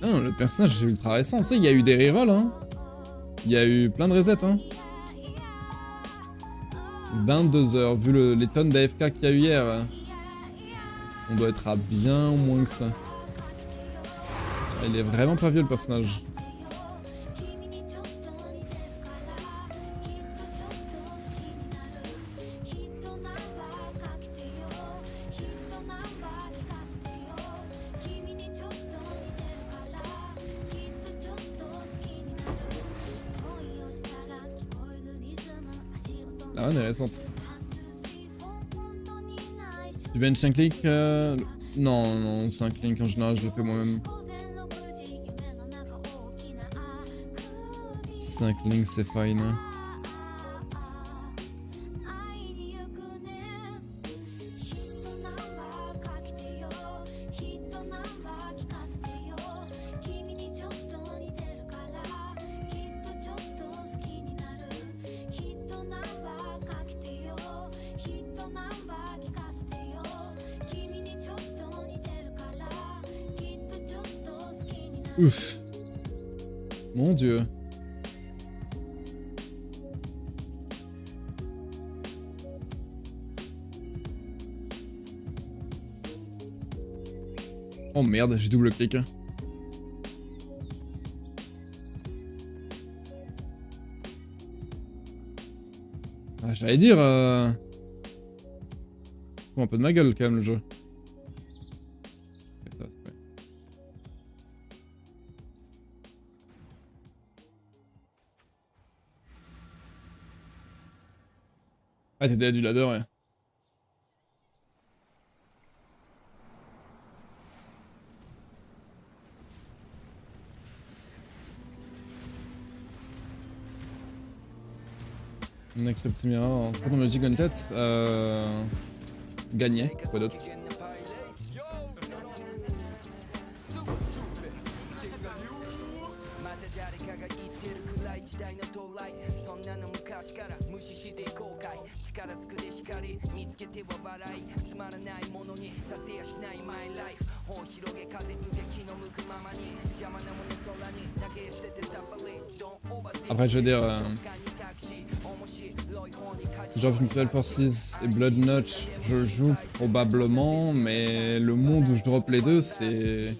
Non, le personnage est ultra récent. Tu sais, il y a eu des rerolls, hein. Il y a eu plein de resets, hein. 22 heures, vu les tonnes d'AFK qu'il y a eu hier. On doit être à bien moins que ça. Il est vraiment pas vieux le personnage. La run est récente. Tu bench 5 links Non, non, 5 links en général, je le fais moi-même. 5 links, c'est fine. Ouf. Mon dieu. Oh merde, j'ai double clic. Ah, j'allais dire... Faut un peu de ma gueule quand même le jeu. Ça, c'est vrai. Ah, t'es du ladder, ouais. On a que le petit mirror. C'est pas comme le Gauntlet. Gagné, quoi d'autre? Après, je veux dire... Genre Final Forces et Blood Notch, je le joue probablement, mais le monde où je drop les deux, c'est...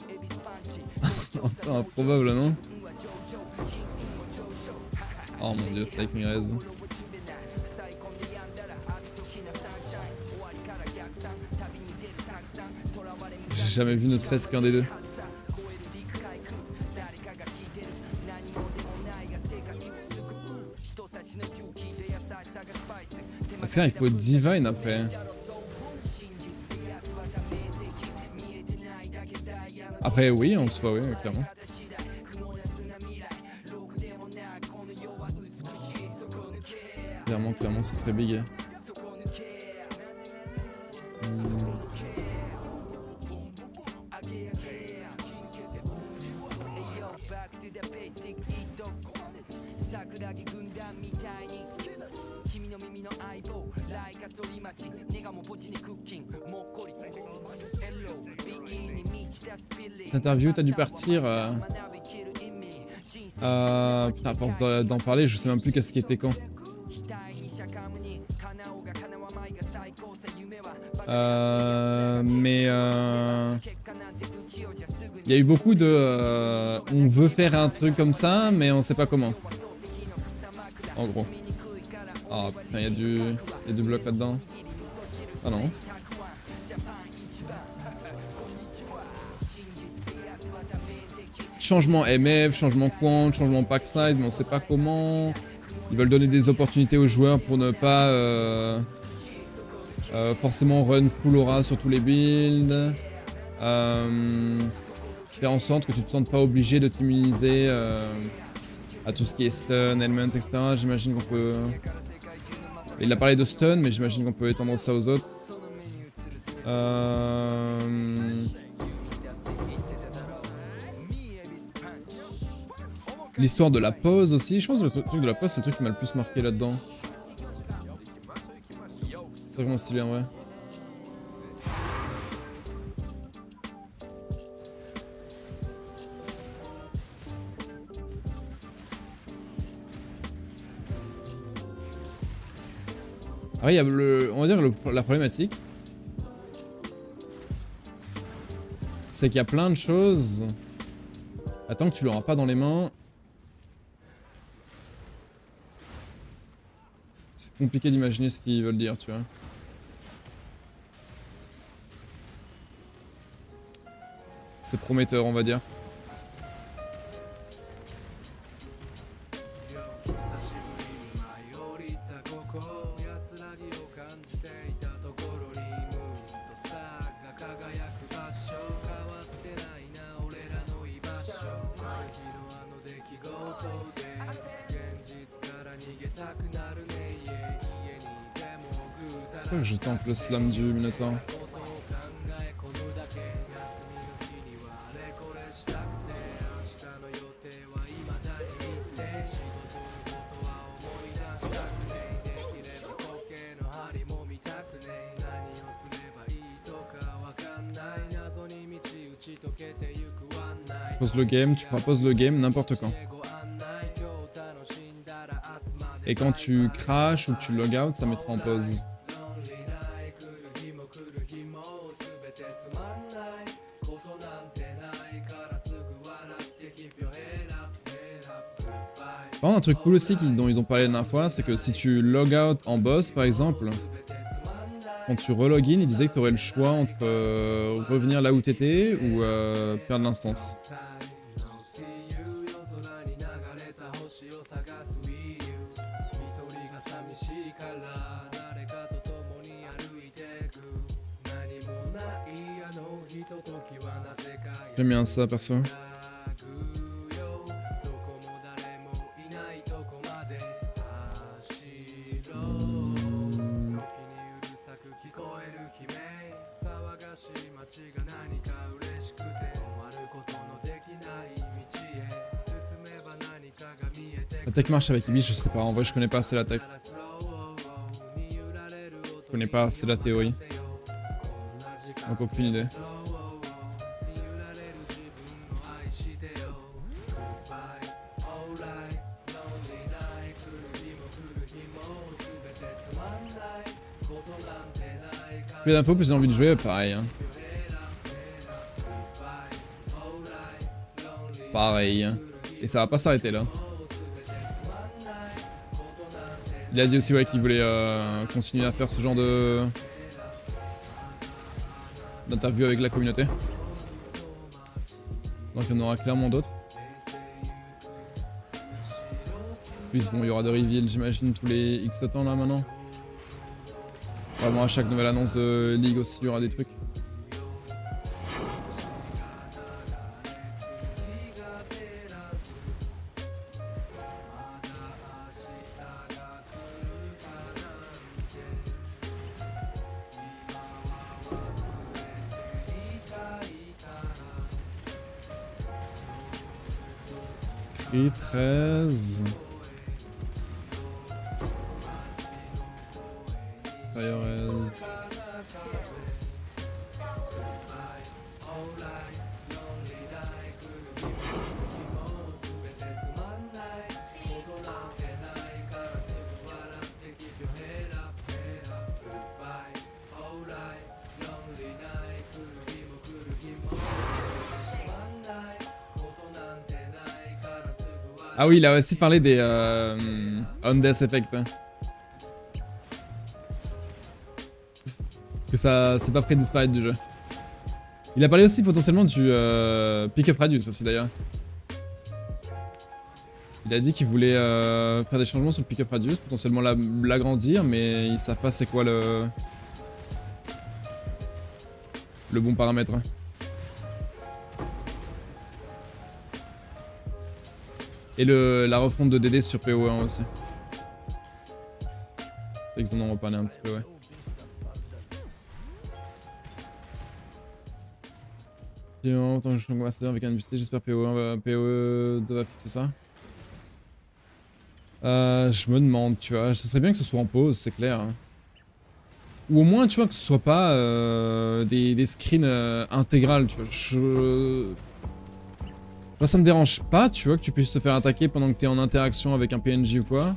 un peu improbable, non? Oh mon dieu, Zlayge me raise. J'ai jamais vu ne serait-ce qu'un des deux. Parce que là, il faut Divine après. Après, oui, en soi, oui, clairement. Clairement, ce serait big. L'interview, t'as dû partir. Putain, à force d'en parler, je sais même plus qu'est-ce qui était quand. Il y a eu beaucoup de... on veut faire un truc comme ça, mais on sait pas comment. En gros. Ah putain, il y a du bloc là-dedans. Ah non. Changement MF, changement quant, changement pack size, mais on sait pas comment. Ils veulent donner des opportunités aux joueurs pour ne pas forcément run full aura sur tous les builds. Faire en sorte que tu te sentes pas obligé de t'immuniser à tout ce qui est stun, element, etc. J'imagine qu'on peut... Il a parlé de stun, mais j'imagine qu'on peut étendre ça aux autres. L'histoire de la pause aussi, je pense que le truc de la pause c'est le truc qui m'a le plus marqué là-dedans. C'est vraiment stylé en vrai. Ah, il y a on va dire la problématique, c'est qu'il y a plein de choses. Attends que tu l'auras pas dans les mains. C'est compliqué d'imaginer ce qu'ils veulent dire, tu vois. C'est prometteur, on va dire. C'est pas que je tente le slam du Minotaur. Pose le game, tu proposes le game n'importe quand. Et quand tu crashes ou que tu log out, ça mettra en pause. Par contre, un truc cool aussi dont ils ont parlé la dernière fois, c'est que si tu log out en boss par exemple, quand tu relogin, ils disaient que tu aurais le choix entre revenir là où t'étais ou perdre l'instance. J'aime bien ça perso. La tech marche avec Ibis, je sais pas, en vrai je connais pas assez la tech. Je connais pas assez la théorie. Donc aucune idée. Plus d'infos, plus j'ai envie de jouer, pareil. Hein. Pareil. Et ça va pas s'arrêter là. Il a dit aussi ouais, qu'il voulait continuer à faire ce genre d'interview avec la communauté. Donc il y en aura clairement d'autres. Puis bon, il y aura des reveals, j'imagine, tous les X temps là maintenant. Vraiment à chaque nouvelle annonce de League aussi, il y aura des trucs. Et 13. Fire-Res. Ah oui, il a aussi parlé des On Death Effect. Hein. Que ça c'est pas prêt de disparaître du jeu. Il a parlé aussi potentiellement du Pick-up Radius aussi d'ailleurs. Il a dit qu'il voulait faire des changements sur le Pick-up Radius, potentiellement l'agrandir, mais ils savent pas c'est quoi le bon paramètre. Hein. Et la refonte de DD sur PO1 aussi. Ils en ont reparlé un petit peu, ouais. En tant que je suis ambassadeur avec un NPC, j'espère PO2 va fixer ça. Je me demande, tu vois, ça serait bien que ce soit en pause, c'est clair. Hein. Ou au moins, tu vois, que ce soit pas des screens intégrales, tu vois. Moi, ça me dérange pas, tu vois, que tu puisses te faire attaquer pendant que t'es en interaction avec un PNJ ou quoi.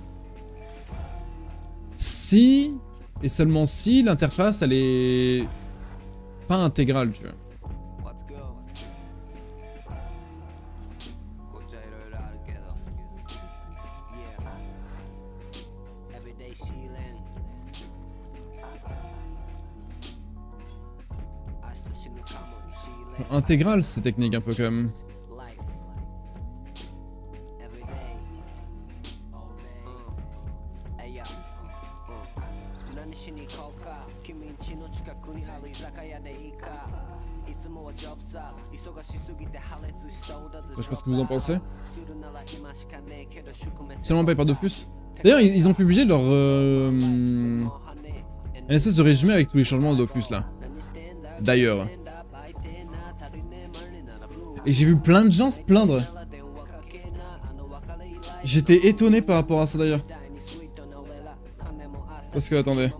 Si, et seulement si, l'interface, elle est pas intégrale, tu vois. Intégrale, c'est technique un peu quand même. Je sais pas ce que vous en pensez. Seulement pas par Dofus. D'ailleurs, ils ont publié leur une espèce de résumé avec tous les changements de Dofus là. D'ailleurs. Et j'ai vu plein de gens se plaindre. J'étais étonné par rapport à ça d'ailleurs. Parce que, attendez.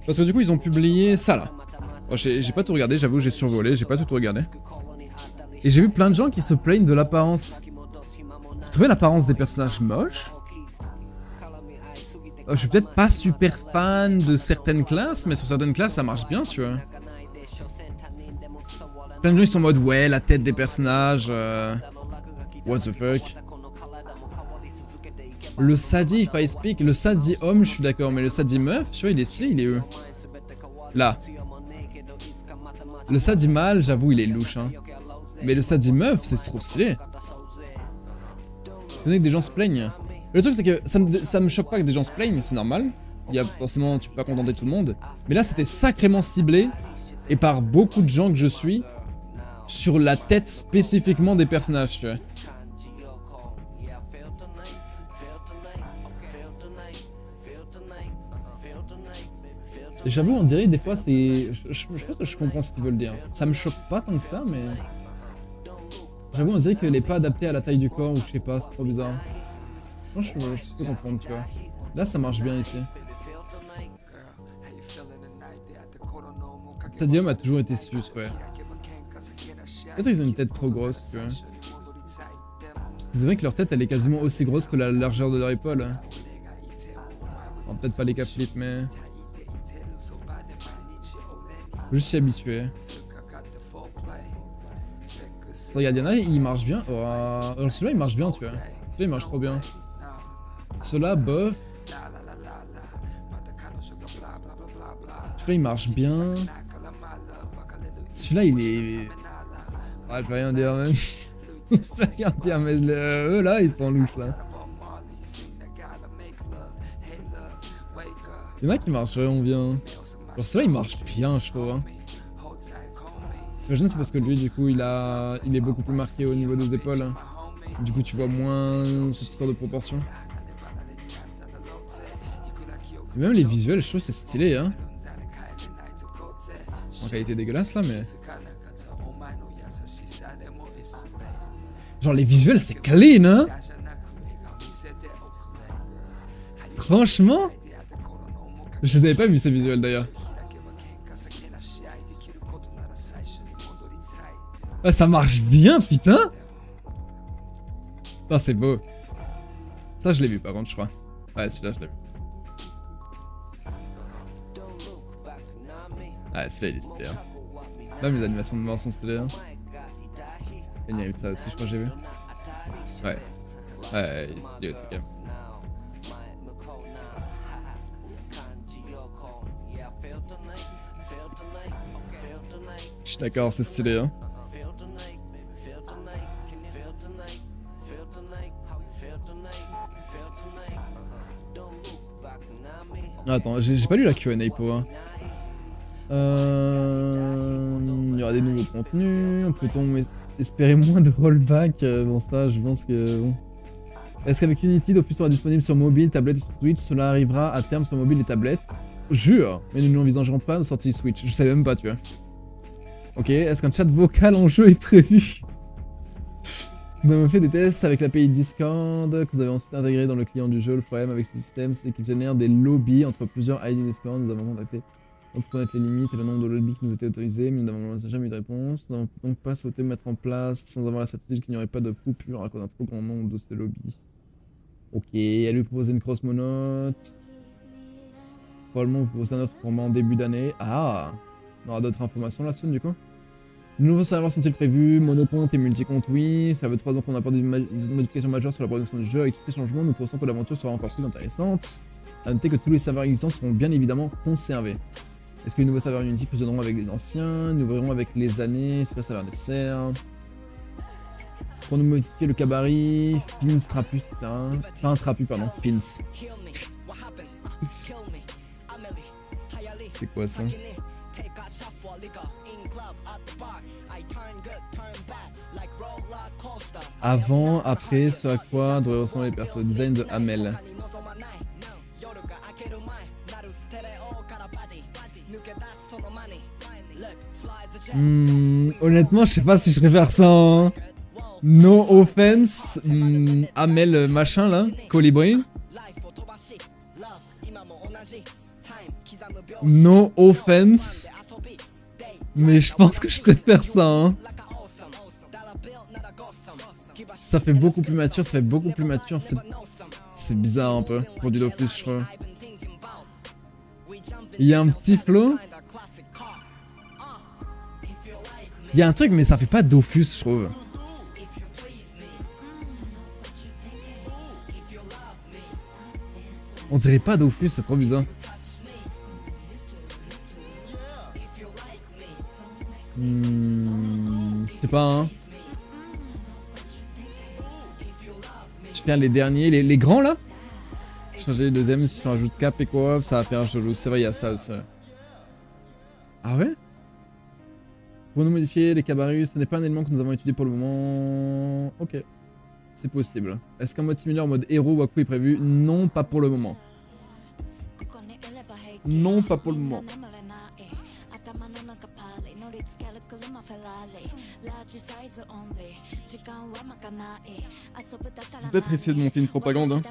Parce que du coup, ils ont publié ça là. Oh, j'ai pas tout regardé, j'avoue, j'ai survolé, j'ai pas tout regardé. Et j'ai vu plein de gens qui se plaignent de l'apparence. Vous trouvez l'apparence des personnages moche? Je suis peut-être pas super fan de certaines classes, mais sur certaines classes, ça marche bien, tu vois. Plein de gens ils sont en mode ouais la tête des personnages what the fuck. Le Sadi if I speak, le Sadi homme je suis d'accord, mais le Sadi meuf, tu vois il est stylé, il est eux. Là. Le Sadi mâle j'avoue il est louche hein. Mais le Sadi meuf c'est trop stylé. Tenez que des gens se plaignent. Le truc c'est que ça me choque pas que des gens se plaignent, c'est normal. Il y a forcément tu peux pas contenter tout le monde. Mais là c'était sacrément ciblé. Et par beaucoup de gens que je suis. Sur la tête spécifiquement des personnages, tu vois. J'avoue, on dirait des fois c'est... Je pense que je comprends ce qu'ils veulent dire. Ça me choque pas tant que ça, mais... J'avoue, on dirait qu'elle est pas adaptée à la taille du corps, ou je sais pas, c'est trop bizarre. Non, je peux comprendre, tu vois. Là, ça marche bien ici. Stadium a toujours été sus, ouais. Peut-être qu'ils ont une tête trop grosse, tu vois. Parce que c'est vrai que leur tête, elle est quasiment aussi grosse que la largeur de leur épaule. Hein. Bon, peut-être pas les cap flips, mais... Faut juste s'y habituer. Regarde, y'en a, il marche bien. Oh, alors celui-là, il marche bien, tu vois. Celui-là, il marche trop bien. Celui-là, bof. Celui-là, il marche bien. Celui-là, il est... Ah, je vais rien dire même. Je vais rien dire, mais eux là, ils sont louches là. Il y en a qui marchent vraiment bien. Genre celui-là, il marche bien, je trouve. Hein. J'imagine c'est parce que lui, du coup, il est beaucoup plus marqué au niveau des épaules. Hein. Du coup, tu vois moins cette histoire de proportion. Et même les visuels, je trouve c'est stylé, hein. En qualité dégueulasse là, mais... Genre les visuels c'est clean hein. Franchement, je les avais pas vu ces visuels d'ailleurs. Ah, ça marche bien putain. Ah c'est beau. Ça je l'ai vu par contre je crois. Ouais celui-là je l'ai vu. Ouais celui-là il est stylé hein. Là mes animations de mort sont stylées hein. Il y a eu ça aussi, je crois que j'ai vu. Ouais. Ouais, c'est quand même. Je suis d'accord, c'est stylé, hein. Attends, j'ai pas lu la Q&A pour. Hein. Il y aura des nouveaux contenus. Peut-on espérer moins de rollback dans ça? Je pense que. Bon. Est-ce qu'avec Unity, Dofus sera disponible sur mobile, tablette et sur Switch? Cela arrivera à terme sur mobile et tablette. Jure, mais nous n'envisagerons pas de sortie Switch. Je savais même pas, tu vois. Ok, est-ce qu'un chat vocal en jeu est prévu? Nous avons fait des tests avec l'API Discord que vous avez ensuite intégré dans le client du jeu. Le problème avec ce système, c'est qu'il génère des lobbies entre plusieurs ID Discord. Nous avons contacté pour connaître les limites et le nombre de lobbies qui nous étaient autorisés, mais nous n'avons jamais eu de réponse. Nous n'avons donc pas sauté mettre en place sans avoir la certitude qu'il n'y aurait pas de coupure à cause d'un trop grand nombre de ces lobbies. Ok, elle lui proposait une cross monote. Probablement vous proposez un autre format en début d'année. Ah, on aura d'autres informations là-dessus du coup. De nouveaux serveurs sont-ils prévus? Monocompte et multicompte, oui. Ça fait 3 ans qu'on apporte des modifications majeures sur la production du jeu. Avec tous ces changements, nous pensons que l'aventure sera encore plus intéressante. A noter que tous les serveurs existants seront bien évidemment conservés. Est-ce que les nouveaux serveurs Unity fusionneront avec les anciens? Nous verrons avec les années, si ça s'avère nécessaire. Pour nous modifier le cabaret, Fins Trapus, enfin Trapus, pardon, Fins. C'est quoi ça? Avant, après, ce à quoi devraient ressembler les persos. Design de Hamel. Honnêtement, je sais pas si je préfère ça. Hein. No offense. Hamel machin là, colibri. No offense. Mais je pense que je préfère ça. Hein. Ça fait beaucoup plus mature, ça fait beaucoup plus mature. C'est bizarre un peu pour du Dofus, je crois. Il y a un petit flow. Il y a un truc, mais ça fait pas Dofus, je trouve. On dirait pas Dofus, c'est trop bizarre. Je sais pas, hein. Je fais les derniers, les grands là. Changer les deuxièmes, si on rajoute cap et quoi, ça va faire joli. C'est vrai, il y a ça aussi. Ah ouais? Pour nous modifier les cabarets, ce n'est pas un élément que nous avons étudié pour le moment. Ok. C'est possible. Est-ce qu'un mode similaire en mode héros ou Waku est prévu? Non, pas pour le moment. Non, pas pour le moment. Peut-être essayer de monter une propagande. Hein.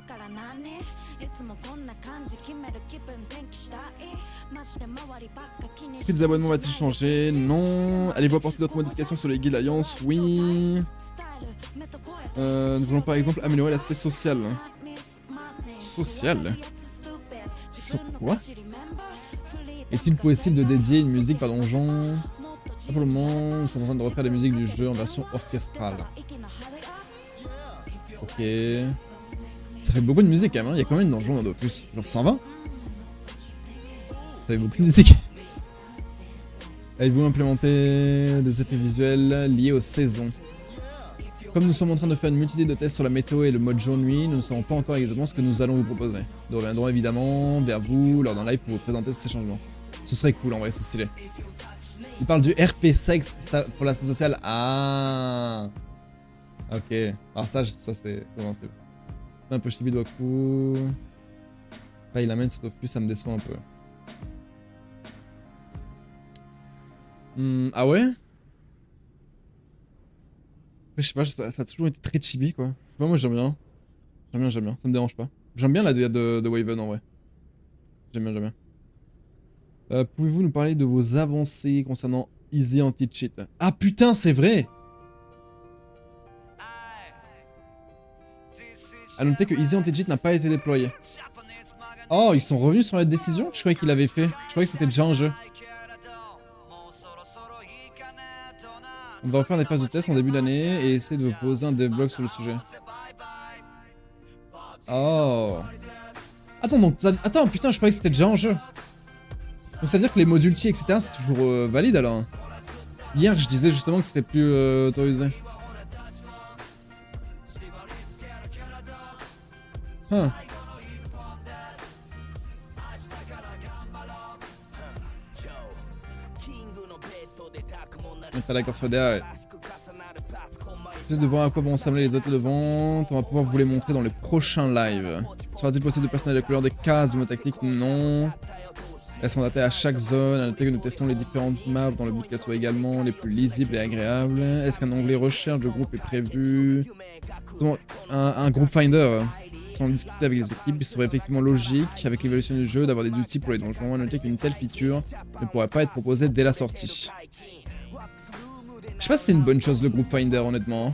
Prix des abonnements va-t-il changer? Non. Allez-vous apporter d'autres modifications sur les guildes alliances? Oui. Nous voulons par exemple améliorer l'aspect social. Social? Sur quoi? Est-il possible de dédier une musique par donjon? Pas pour le moment, nous sommes en train de refaire la musique du jeu en version orchestrale. Ok. Ça fait beaucoup de musique quand même, hein. Il y a combien de donjons dans Dofus? Genre 120? Ça fait beaucoup de musique. Avez-vous implémenté des effets visuels liés aux saisons? Comme nous sommes en train de faire une multitude de tests sur la météo et le mode jour-nuit, nous ne savons pas encore exactement ce que nous allons vous proposer. Nous reviendrons évidemment vers vous lors d'un live pour vous présenter ces changements. Ce serait cool en vrai, c'est stylé. Il parle du RP sexe pour l'aspect social. Ah. Ok. Alors ça c'est commencé. Un peu chibi de Waku. Là il amène sur Dofus, ça me déçoit un peu. Ah ouais? Je sais pas, ça a toujours été très chibi quoi. Je sais pas, moi j'aime bien. J'aime bien, ça me dérange pas. J'aime bien la DA de Waven en vrai. J'aime bien. Pouvez-vous nous parler de vos avancées concernant Easy Anti-Cheat? Ah putain, c'est vrai! A noter que Easy Anti-Cheat n'a pas été déployé. Oh, ils sont revenus sur la décision? Je croyais qu'il l'avait fait. Je croyais que c'était déjà un jeu. On va refaire des phases de test en début d'année et essayer de poser un devlog sur le sujet. Oh. Attends, donc attends, putain, je croyais que c'était déjà en jeu. Donc ça veut dire que les modules T, etc. c'est toujours valide alors. Hier, je disais justement que c'était plus autorisé. Huh. On est pas d'accord sur DA, ouais. Juste de voir à quoi vont ressembler les hôtels de vente, on va pouvoir vous les montrer dans les prochains lives. Sera-t-il possible de personnaliser la couleur des cases du mot tactique? Non. Elles sont datées à chaque zone, à noter que nous testons les différentes maps dans le but qu'elles soient également les plus lisibles et agréables. Est-ce qu'un onglet recherche de groupe est prévu? Un group finder. On discuter avec les équipes, il serait effectivement logique, avec l'évolution du jeu, d'avoir des outils pour les donjons. À noter qu'une telle feature ne pourrait pas être proposée dès la sortie. Je sais pas si c'est une bonne chose le group finder, honnêtement.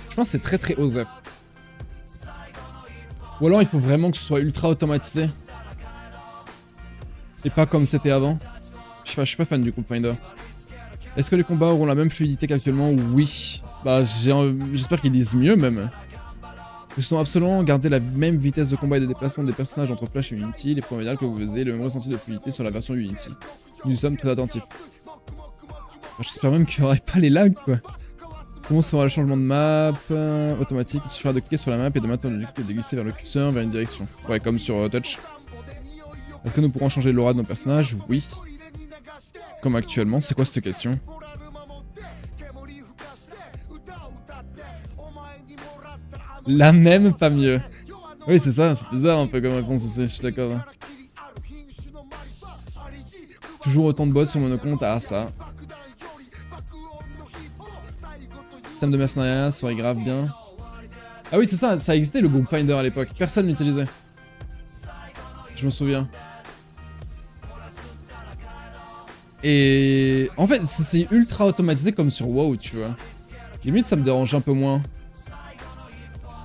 Je pense que c'est très très osé. Ou alors il faut vraiment que ce soit ultra automatisé. Et pas comme c'était avant. Je sais pas, je suis pas fan du group finder. Est-ce que les combats auront la même fluidité qu'actuellement? Oui. Bah j'espère qu'ils disent mieux même. Nous allons absolument garder la même vitesse de combat et de déplacement des personnages entre Flash et Unity. Les points médias que vous faisiez, le même ressenti de fluidité sur la version Unity. Nous sommes très attentifs. J'espère même qu'il n'y aurait pas les lags quoi. Comment se fera le changement de map automatique? Il suffira de cliquer sur la map et de maintenir l'objectif et de glisser vers le curseur vers une direction. Ouais, comme sur Touch. Est-ce que nous pourrons changer l'aura de nos personnages? Oui. Comme actuellement, c'est quoi cette question? La même, pas mieux. Oui, c'est ça, c'est bizarre un peu comme réponse aussi, je suis d'accord. Toujours autant de bots sur mon compte, ah ça. Système de mercenariat serait grave bien. Ah oui, c'est ça, ça existait le group finder à l'époque, personne l'utilisait. Je me souviens. Et en fait, c'est ultra automatisé comme sur WoW, tu vois. Limite, ça me dérange un peu moins.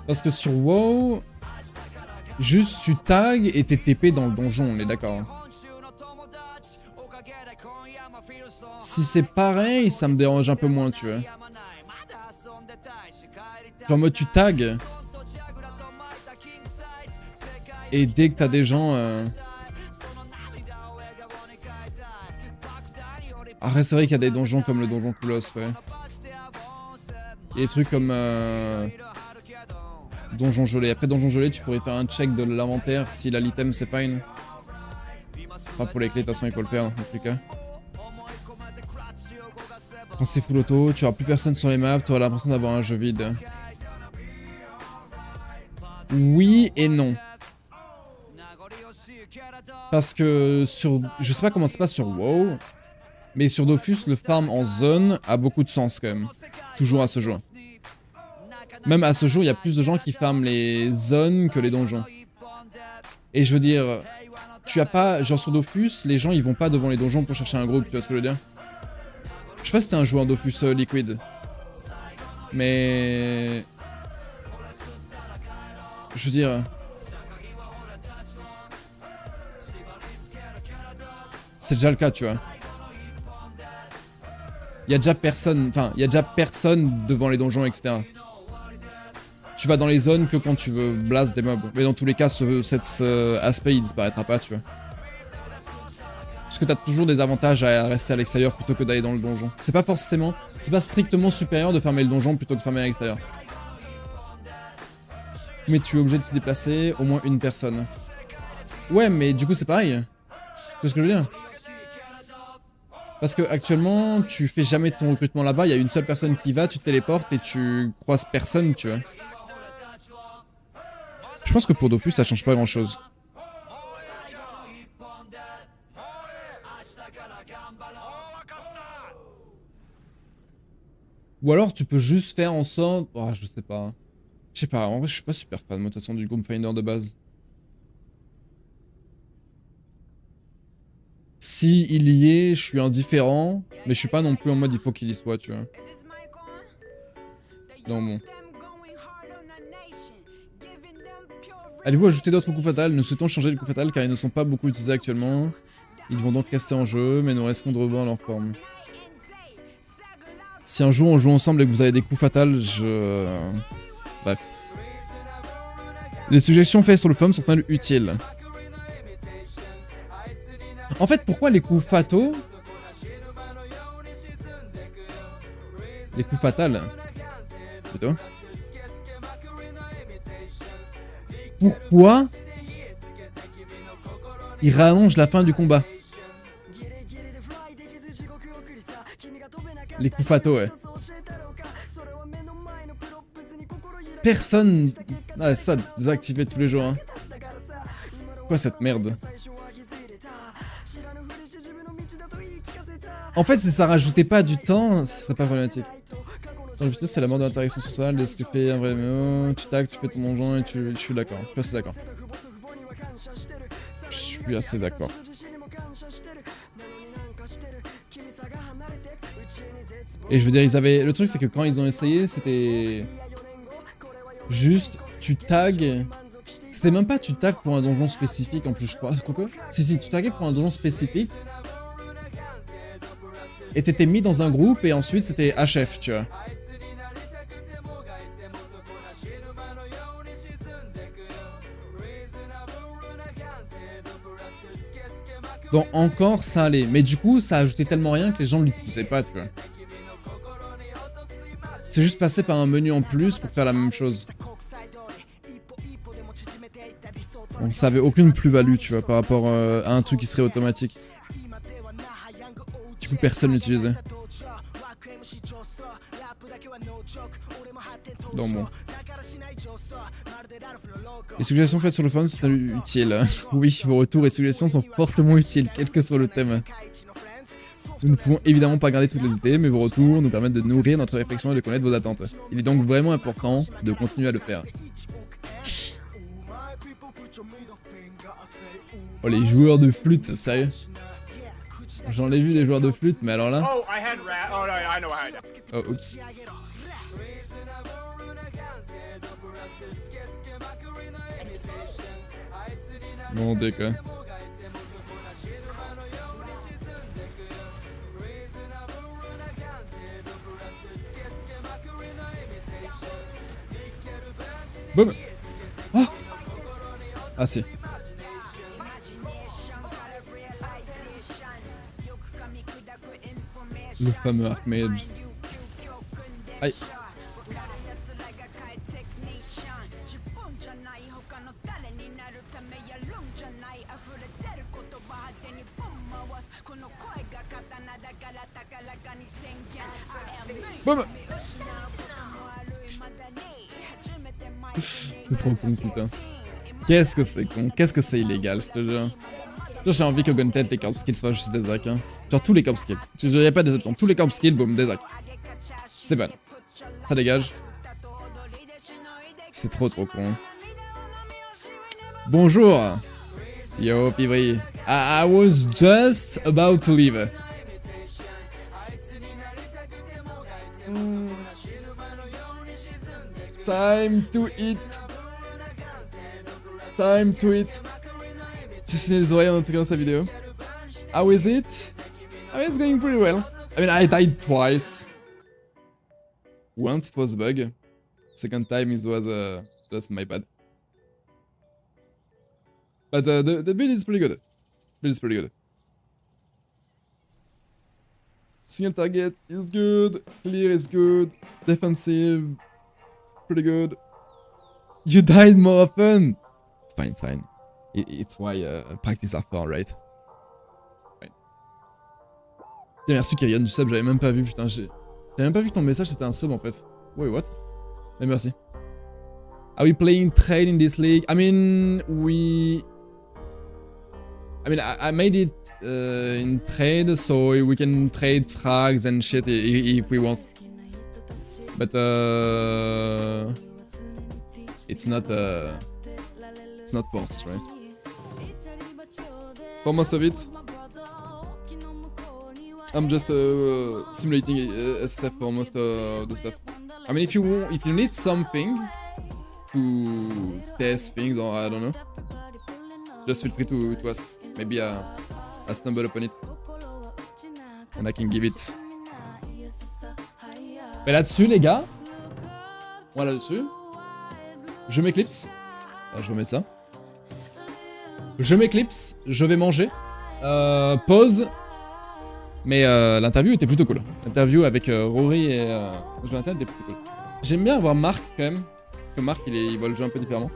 Parce que sur WoW, juste tu tags et t'es TP dans le donjon, on est d'accord. Si c'est pareil, ça me dérange un peu moins, tu vois. Genre en mode tu tags. Et dès que t'as des gens... Après c'est vrai qu'il y a des donjons comme le donjon Koulos, ouais. Il y a des trucs comme... Donjon gelé. Après donjon gelé, tu pourrais faire un check de l'inventaire si l'item c'est fine. Enfin pour les clés, de toute façon il faut le faire dans tous les cas. Quand c'est full auto, tu auras plus personne sur les maps, tu auras l'impression d'avoir un jeu vide. Oui et non. Parce que sur... Je sais pas comment ça se passe sur WoW, mais sur Dofus, le farm en zone a beaucoup de sens quand même. Toujours à ce jour. Même à ce jour, il y a plus de gens qui farment les zones que les donjons. Et je veux dire, tu as pas... Genre sur Dofus, les gens ils vont pas devant les donjons pour chercher un groupe, tu vois ce que je veux dire? Je sais pas si t'es un joueur Dofus Liquid. Mais... Je veux dire... C'est déjà le cas, tu vois. Il y a déjà personne... Enfin, il y a déjà personne devant les donjons, etc. Tu vas dans les zones que quand tu veux blast des mobs. Mais dans tous les cas, cet aspect, il disparaîtra pas, tu vois. Parce que t'as toujours des avantages à rester à l'extérieur plutôt que d'aller dans le donjon. C'est pas forcément... C'est pas strictement supérieur de fermer le donjon plutôt que de fermer à l'extérieur. Mais tu es obligé de te déplacer au moins une personne. Ouais, mais du coup c'est pareil. Tu vois ce que je veux dire? Parce que actuellement, tu fais jamais ton recrutement là-bas, il y a une seule personne qui va, tu te téléportes et tu croises personne, tu vois. Je pense que pour Dofus, ça change pas grand-chose. Ou alors tu peux juste faire en sorte... Oh, je sais pas. Je sais pas, en vrai je suis pas super fan, moi, de toute façon, du Group Finder de base. Si il y est, je suis indifférent, mais je suis pas non plus en mode il faut qu'il y soit, tu vois. Donc bon. Allez-vous ajouter d'autres coups fatals? Nous souhaitons changer les coups fatals car ils ne sont pas beaucoup utilisés actuellement. Ils vont donc rester en jeu, mais nous risquons de revoir leur forme. Si un jour on joue ensemble et que vous avez des coups fatals, Bref. Les suggestions faites sur le forum sont-elles utiles? En fait, pourquoi les coups fataux? Les coups fatals plutôt. Pourquoi ils rallongent la fin du combat? Les coups fataux, ouais. Personne... Ah, ça, désactiver tous les jours, hein. Quoi cette merde? En fait, si ça rajoutait pas du temps, ce serait pas problématique. Dans le vidéo, c'est la mort de l'interaction sociale, de ce que fait un vrai MMO. Tu tags, tu fais ton donjon et je suis d'accord. Je suis assez d'accord. Je suis assez d'accord. Et je veux dire, ils avaient... Le truc, c'est que quand ils ont essayé, c'était... Juste, tu tags... C'était même pas tu tags pour un donjon spécifique en plus, je crois. Quoi? Si, tu taguais pour un donjon spécifique. Et t'étais mis dans un groupe et ensuite c'était HF, tu vois. Donc encore ça allait, mais du coup ça ajoutait tellement rien que les gens ne l'utilisaient pas, tu vois. C'est juste passé par un menu en plus pour faire la même chose. Donc ça avait aucune plus-value, tu vois, par rapport à un truc qui serait automatique. Du coup personne l'utilisait. Donc bon. Les suggestions faites sur le forum sont utiles. Oui, vos retours et suggestions sont fortement utiles, quel que soit le thème. Nous ne pouvons évidemment pas garder toutes les idées, mais vos retours nous permettent de nourrir notre réflexion et de connaître vos attentes. Il est donc vraiment important de continuer à le faire. Oh, les joueurs de flûte, sérieux? J'en ai vu des joueurs de flûte, mais alors là... Oh, oups. Bon, t'es quoi? Boum! Oh! Ah si. Le fameux Archmage. Aïe. Boum! C'est trop con, putain. Qu'est-ce que c'est con, qu'est-ce que c'est illégal, je te jure. J'ai envie que Gauntlet, les corp skills soient juste des hacks, hein. Genre tous les corp skills. Je te jure, y'a pas des options. Tous les corp skills, boum, des hacks. C'est bon. Ça dégage. C'est trop con. Bonjour. Yo, Pivry. I was just about to leave. Time to eat. Time to eat. J'ai signé les oreilles en intégrant sa vidéo. How is it? I mean, it's going pretty well. I mean, I died twice. Once it was a bug. Second time it was just my bad. But the build is pretty good. Build is pretty good. Single target is good. Clear is good. Defensive. Pretty good. You died more often. It's fine, it's fine. It's why practice are fun, right? Fine. Tiens, merci Kyrian du sub, j'avais même pas vu, putain, j'avais même pas vu que ton message c'était un sub en fait. Wait, what? Mais merci. Are we playing trade in this league? I mean, I made it in trade, so we can trade frags and shit if we want. But it's not forced, right? For most of it, I'm just simulating SSF for most of the stuff. I mean, if you need something, to test things or I don't know, just feel free to ask. Maybe I stumble upon it and I can give it. Mais là-dessus, les gars, moi là-dessus, je m'éclipse. Je vais remettre ça. Je m'éclipse, je vais manger. Pause. Mais l'interview était plutôt cool. L'interview avec Rory et Jonathan était plutôt cool. J'aime bien avoir Marc quand même. Parce que Marc il voit le jeu un peu différemment.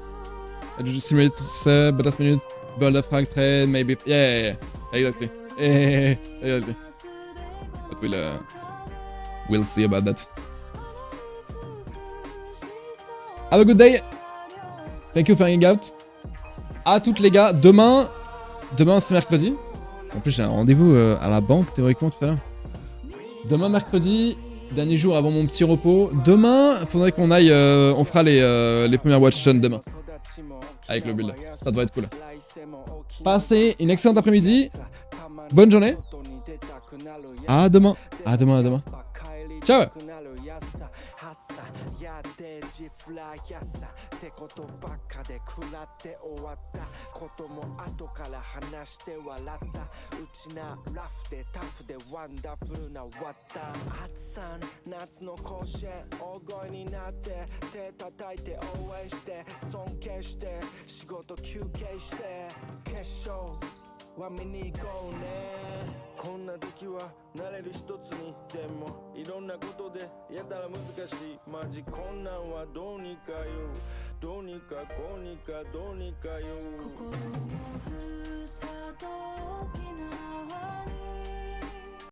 Just simulate sub, last minute, build a frag trade, maybe. Yeah, exactly. Exactly. But we'll see about that. Have a good day. Thank you for hanging out. À toutes les gars. Demain c'est mercredi. En plus j'ai un rendez-vous à la banque théoriquement tout à l'heure. Demain mercredi, dernier jour avant mon petit repos. Demain, faudrait qu'on aille, on fera les premières watchstones demain. Avec le build. Ça devrait être cool. Passez une excellente après-midi. Bonne journée. À demain. À demain, à demain. Ciao. ジフラやさってことばっかで食らって終わったことも後から話して笑ったうちなラフでタフでワンダフルな終わった暑さの夏の甲子園大声になって手叩いて応援して尊敬して仕事休憩して決勝は見に行こうねこんな時は慣れる一つにでもいろんなことでやったら難しいマジ困難はどうにかよどうにかこうにかどうにかよ